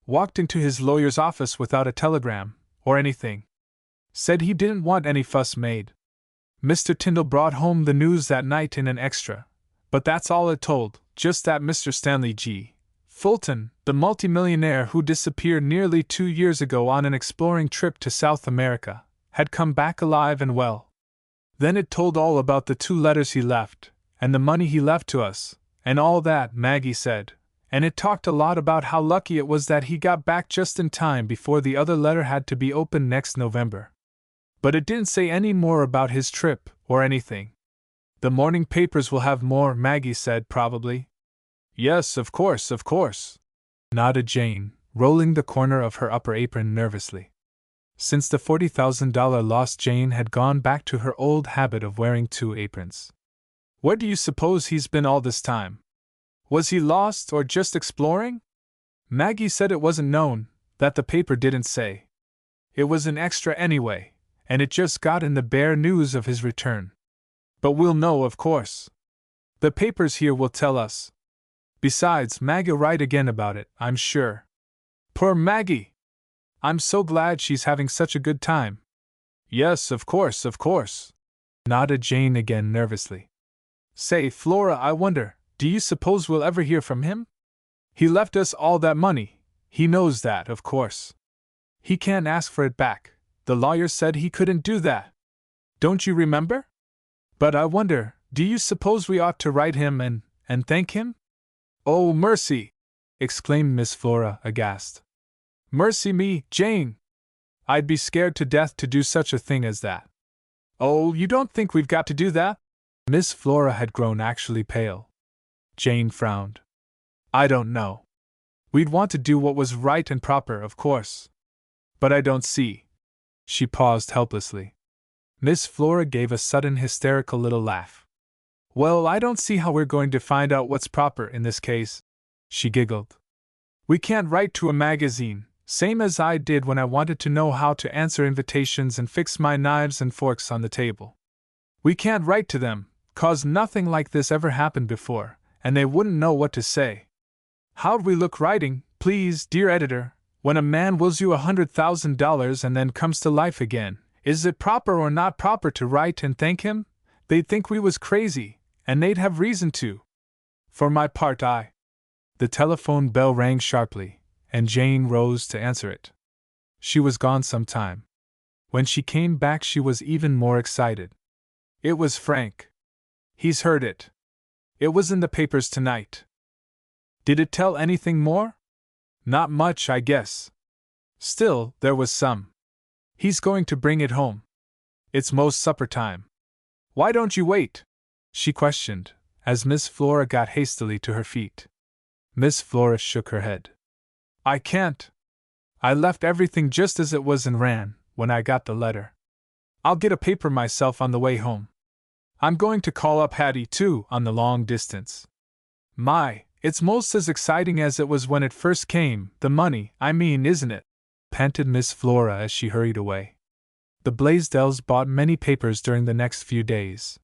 Walked into his lawyer's office without a telegram, or anything. Said he didn't want any fuss made. Mr. Tyndall brought home the news that night in an extra, but that's all it told, just that Mr. Stanley G. Fulton, the multimillionaire who disappeared nearly 2 years ago on an exploring trip to South America, had come back alive and well. Then it told all about the 2 letters he left, and the money he left to us, and all that, Maggie said, and it talked a lot about how lucky it was that he got back just in time before the other letter had to be opened next November. But it didn't say any more about his trip, or anything. The morning papers will have more, Maggie said, probably. Yes, of course, nodded Jane, rolling the corner of her upper apron nervously. Since the $40,000 loss, Jane had gone back to her old habit of wearing 2 aprons. Where do you suppose he's been all this time? Was he lost or just exploring? Maggie said it wasn't known, that the paper didn't say. It was an extra anyway, and it just got in the bare news of his return. But we'll know, of course. The papers here will tell us. Besides, Maggie'll write again about it, I'm sure. Poor Maggie! I'm so glad she's having such a good time. Yes, of course, nodded Jane again nervously. Say, Flora, I wonder, do you suppose we'll ever hear from him? He left us all that money, he knows that, of course. He can't ask for it back, the lawyer said he couldn't do that. Don't you remember? But I wonder, do you suppose we ought to write him and thank him? Oh, mercy! Exclaimed Miss Flora, aghast. Mercy me, Jane! I'd be scared to death to do such a thing as that. Oh, you don't think we've got to do that? Miss Flora had grown actually pale. Jane frowned. I don't know. We'd want to do what was right and proper, of course. But I don't see. She paused helplessly. Miss Flora gave a sudden hysterical little laugh. Well, I don't see how we're going to find out what's proper in this case, she giggled. We can't write to a magazine, same as I did when I wanted to know how to answer invitations and fix my knives and forks on the table. We can't write to them, 'cause nothing like this ever happened before, and they wouldn't know what to say. How'd we look writing, please, dear editor, when a man wills you $100,000 and then comes to life again? Is it proper or not proper to write and thank him? They'd think we was crazy, and they'd have reason to. For my part, The telephone bell rang sharply, and Jane rose to answer it. She was gone some time. When she came back, she was even more excited. It was Frank. He's heard it. It was in the papers tonight. Did it tell anything more? Not much, I guess. Still, there was some. He's going to bring it home. It's most supper time. Why don't you wait? She questioned, as Miss Flora got hastily to her feet. Miss Flora shook her head. I can't. I left everything just as it was and ran, when I got the letter. I'll get a paper myself on the way home. I'm going to call up Hattie, too, on the long distance. My, it's most as exciting as it was when it first came, the money, I mean, isn't it? Panted Miss Flora as she hurried away. The Blaisdells bought many papers during the next few days.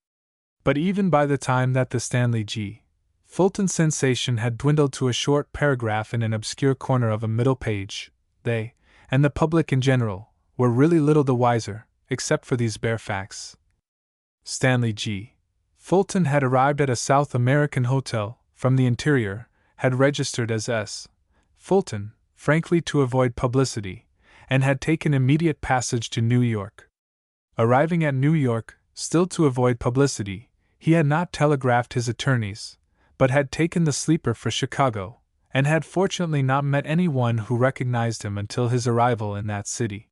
But even by the time that the Stanley G. Fulton sensation had dwindled to a short paragraph in an obscure corner of a middle page, they, and the public in general, were really little the wiser, except for these bare facts. Stanley G. Fulton had arrived at a South American hotel, from the interior, had registered as S. Fulton, frankly to avoid publicity, and had taken immediate passage to New York. Arriving at New York, still to avoid publicity, he had not telegraphed his attorneys, but had taken the sleeper for Chicago, and had fortunately not met anyone who recognized him until his arrival in that city.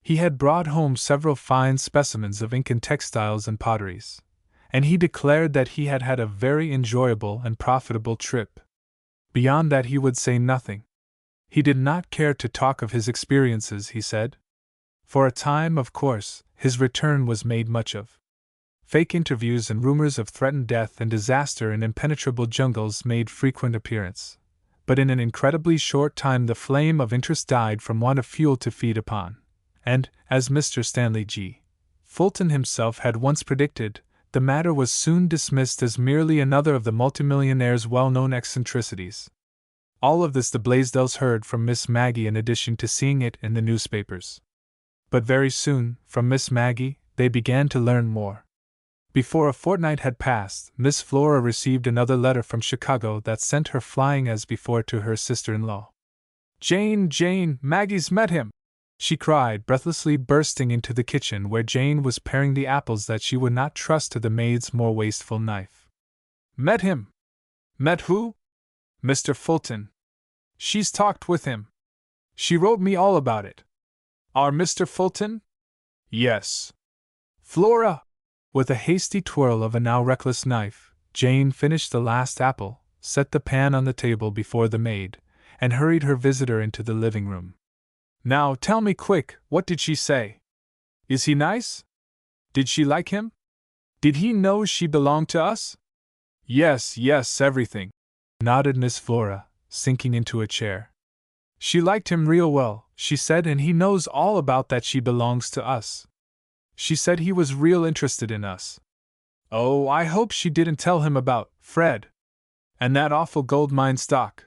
He had brought home several fine specimens of Incan textiles and potteries, and he declared that he had had a very enjoyable and profitable trip. Beyond that he would say nothing. He did not care to talk of his experiences, he said. For a time, of course, his return was made much of. Fake interviews and rumors of threatened death and disaster in impenetrable jungles made frequent appearance, but in an incredibly short time the flame of interest died from want of fuel to feed upon, and, as Mr. Stanley G. Fulton himself had once predicted, the matter was soon dismissed as merely another of the multimillionaire's well-known eccentricities. All of this the Blaisdells heard from Miss Maggie in addition to seeing it in the newspapers. But very soon, from Miss Maggie, they began to learn more. Before a fortnight had passed, Miss Flora received another letter from Chicago that sent her flying as before to her sister-in-law. Jane, Maggie's met him!" she cried, breathlessly bursting into the kitchen where Jane was paring the apples that she would not trust to the maid's more wasteful knife. "Met him? Met who?" "Mr. Fulton. She's talked with him. She wrote me all about it." "Our Mr. Fulton?" "Yes." "Flora!" With a hasty twirl of a now reckless knife, Jane finished the last apple, set the pan on the table before the maid, and hurried her visitor into the living room. "Now tell me quick, what did she say? Is he nice? Did she like him? Did he know she belonged to us?" Yes, everything," nodded Miss Flora, sinking into a chair. "She liked him real well, she said, and he knows all about that she belongs to us. She said he was real interested in us." "Oh, I hope she didn't tell him about Fred and that awful gold mine stock,"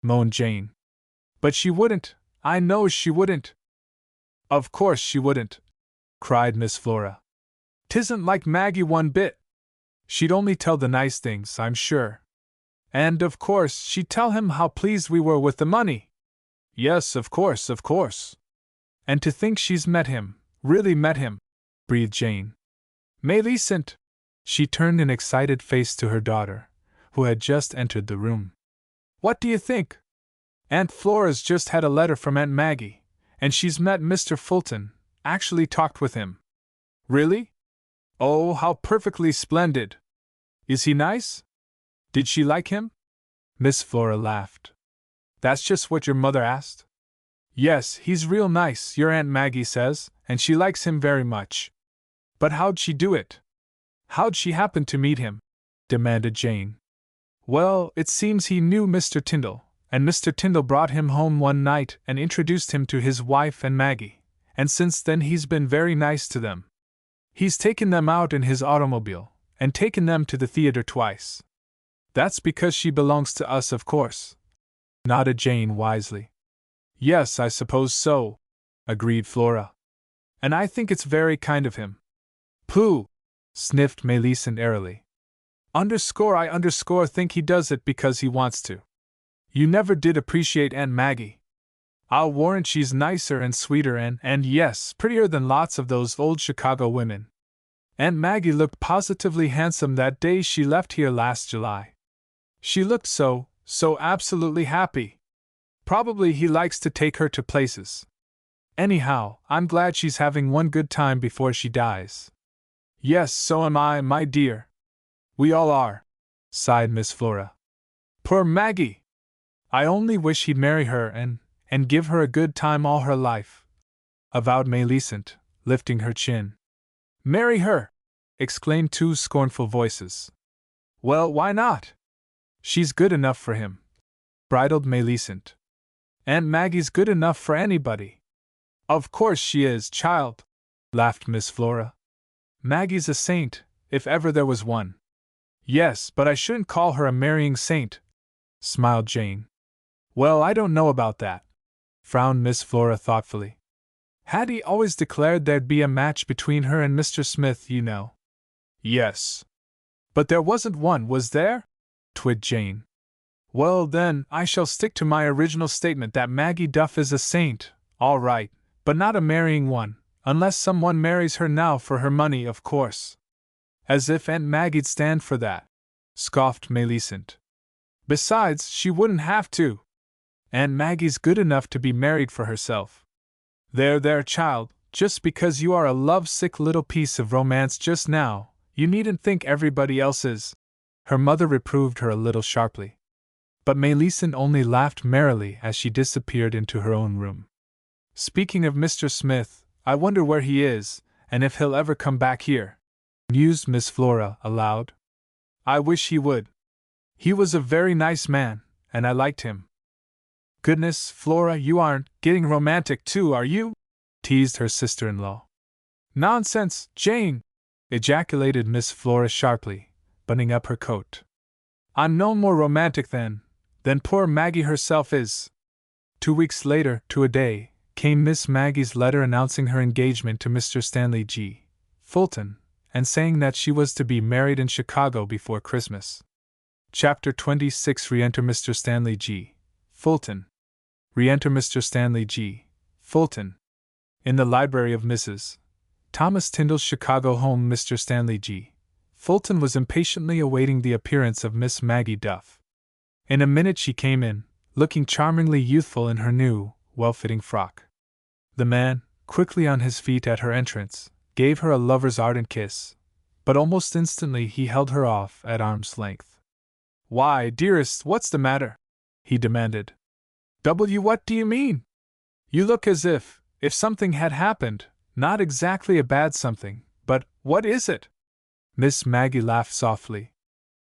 moaned Jane. "But she wouldn't, I know she wouldn't." "Of course she wouldn't," cried Miss Flora. "'Tisn't like Maggie one bit. She'd only tell the nice things, I'm sure. And, of course, she'd tell him how pleased we were with the money." "Yes, of course. And to think she's met him, really met him," breathed Jane. "Mélissant!" She turned an excited face to her daughter, who had just entered the room. "What do you think? Aunt Flora's just had a letter from Aunt Maggie, and she's met Mr. Fulton, actually talked with him." "Really? Oh, how perfectly splendid! Is he nice? Did she like him?" Miss Flora laughed. "That's just what your mother asked?" "Yes, he's real nice, your Aunt Maggie says, and she likes him very much." "But how'd she do it? How'd she happen to meet him?" demanded Jane. "Well, it seems he knew Mr. Tyndall, and Mr. Tyndall brought him home one night and introduced him to his wife and Maggie, and since then he's been very nice to them. He's taken them out in his automobile, and taken them to the theater twice." "That's because she belongs to us, of course," nodded Jane wisely. "Yes, I suppose so," agreed Flora. "And I think it's very kind of him." "Pooh!" sniffed Mélissant airily. I think he does it because he wants to. You never did appreciate Aunt Maggie. I'll warrant she's nicer and sweeter and yes, prettier than lots of those old Chicago women. Aunt Maggie looked positively handsome that day she left here last July. She looked so absolutely happy. Probably he likes to take her to places. Anyhow, I'm glad she's having one good time before she dies." "Yes, so am I, my dear. We all are," sighed Miss Flora. "Poor Maggie! I only wish he'd marry her and give her a good time all her life," avowed Mélissant, lifting her chin. "Marry her!" exclaimed two scornful voices. "Well, why not? She's good enough for him," bridled Mélissant. "Aunt Maggie's good enough for anybody." "Of course she is, child," laughed Miss Flora. "Maggie's a saint, if ever there was one." "Yes, but I shouldn't call her a marrying saint," smiled Jane. "Well, I don't know about that," frowned Miss Flora thoughtfully. "Hattie always declared there'd be a match between her and Mr. Smith, you know." "Yes. But there wasn't one, was there?" twigged Jane. "Well, then, I shall stick to my original statement that Maggie Duff is a saint, all right, but not a marrying one, unless someone marries her now for her money, of course. As if Aunt Maggie'd stand for that." scoffed Millicent. Besides, she wouldn't have to. Aunt Maggie's good enough to be married for herself. There, child, just because you are a love-sick little piece of romance just now, you needn't think everybody else is. Her mother reproved her a little sharply. But Millicent only laughed merrily as she disappeared into her own room. Speaking of Mr. Smith, I wonder where he is, and if he'll ever come back here, mused Miss Flora aloud. I wish he would. He was a very nice man, and I liked him. Goodness, Flora, you aren't getting romantic too, are you? Teased her sister-in-law. Nonsense, Jane! Ejaculated Miss Flora sharply, buttoning up her coat. I'm no more romantic than poor Maggie herself is. 2 weeks later, to a day, came Miss Maggie's letter announcing her engagement to Mr. Stanley G. Fulton, and saying that she was to be married in Chicago before Christmas. Chapter 26. Re-enter Mr. Stanley G. Fulton. Re-enter Mr. Stanley G. Fulton. In the library of Mrs. Thomas Tyndall's Chicago home, Mr. Stanley G. Fulton was impatiently awaiting the appearance of Miss Maggie Duff. In a minute she came in, looking charmingly youthful in her new, well-fitting frock. The man, quickly on his feet at her entrance, gave her a lover's ardent kiss, but almost instantly he held her off at arm's length. Why, dearest, what's the matter? He demanded. What do you mean? You look as if something had happened, not exactly a bad something, but what is it? Miss Maggie laughed softly.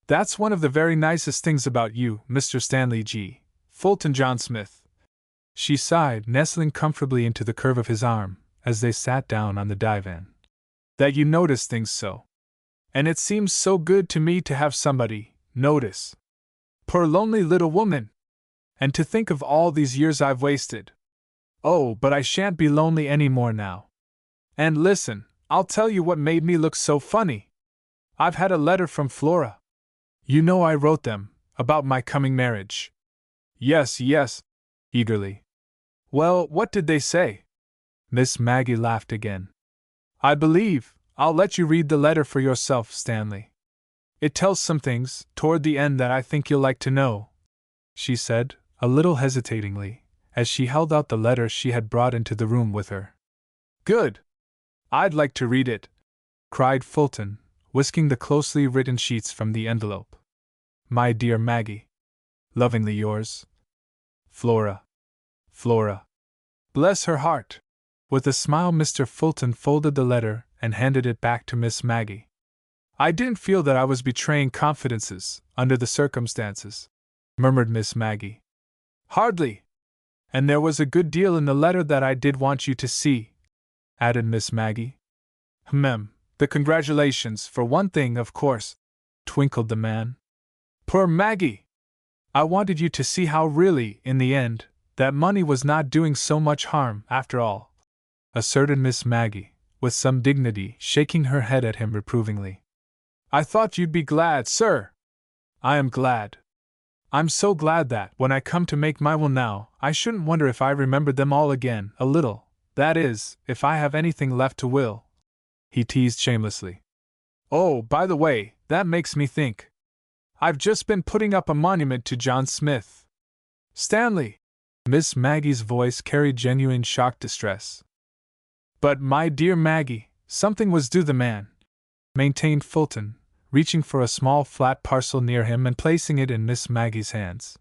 That's one of the very nicest things about you, Mr. Stanley G. Fulton John Smith. She sighed, nestling comfortably into the curve of his arm, as they sat down on the divan. That you notice things so. And it seems so good to me to have somebody notice. Poor lonely little woman! And to think of all these years I've wasted. Oh, but I shan't be lonely any more now. And listen, I'll tell you what made me look so funny. I've had a letter from Flora. You know I wrote them, about my coming marriage. Yes, eagerly. Well, what did they say? Miss Maggie laughed again. I believe I'll let you read the letter for yourself, Stanley. It tells some things, toward the end, that I think you'll like to know, she said, a little hesitatingly, as she held out the letter she had brought into the room with her. Good! I'd like to read it, cried Fulton, whisking the closely written sheets from the envelope. My dear Maggie. Lovingly yours. Flora. Bless her heart! With a smile, Mr. Fulton folded the letter and handed it back to Miss Maggie. I didn't feel that I was betraying confidences, under the circumstances, murmured Miss Maggie. Hardly. And there was a good deal in the letter that I did want you to see, added Miss Maggie. The congratulations, for one thing, of course, twinkled the man. Poor Maggie! I wanted you to see how really, in the end, that money was not doing so much harm, after all, asserted Miss Maggie, with some dignity, shaking her head at him reprovingly. I thought you'd be glad, sir. I am glad. I'm so glad that, when I come to make my will now, I shouldn't wonder if I remembered them all again, a little, that is, if I have anything left to will, he teased shamelessly. Oh, by the way, that makes me think. I've just been putting up a monument to John Smith. Stanley! Miss Maggie's voice carried genuine shocked distress. But, my dear Maggie, something was due the man, maintained Fulton, reaching for a small flat parcel near him and placing it in Miss Maggie's hands.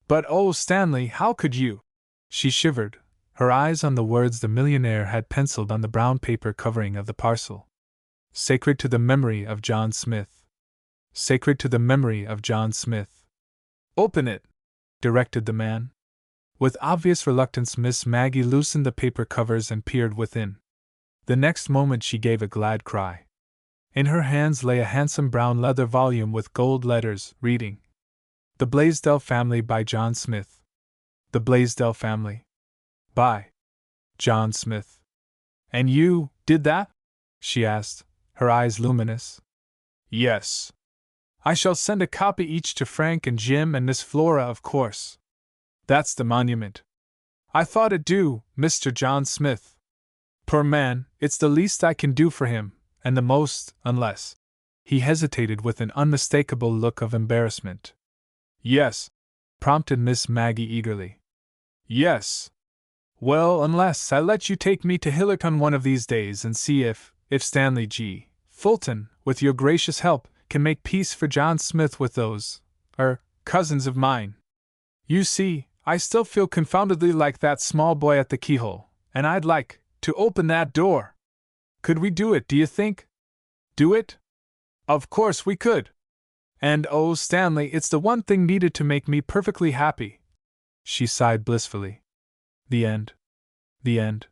But oh, Stanley, how could you? She shivered, her eyes on the words the millionaire had penciled on the brown paper covering of the parcel. Sacred to the memory of John Smith. Sacred to the memory of John Smith. Open it, directed the man. With obvious reluctance, Miss Maggie loosened the paper covers and peered within. The next moment she gave a glad cry. In her hands lay a handsome brown leather volume with gold letters, reading, The Blaisdell Family by John Smith. The Blaisdell Family. By John Smith. And you did that? She asked, her eyes luminous. Yes. I shall send a copy each to Frank and Jim and Miss Flora, of course. That's the monument. I thought it due, Mr. John Smith. Poor man, it's the least I can do for him, and the most, unless. He hesitated with an unmistakable look of embarrassment. Yes, prompted Miss Maggie eagerly. Yes. Well, unless I let you take me to Hillerton one of these days and see if Stanley G. Fulton, with your gracious help, can make peace for John Smith with those, cousins of mine. You see, I still feel confoundedly like that small boy at the keyhole, and I'd like to open that door. Could we do it, do you think? Do it? Of course we could. And oh, Stanley, it's the one thing needed to make me perfectly happy. She sighed blissfully. The end. The end.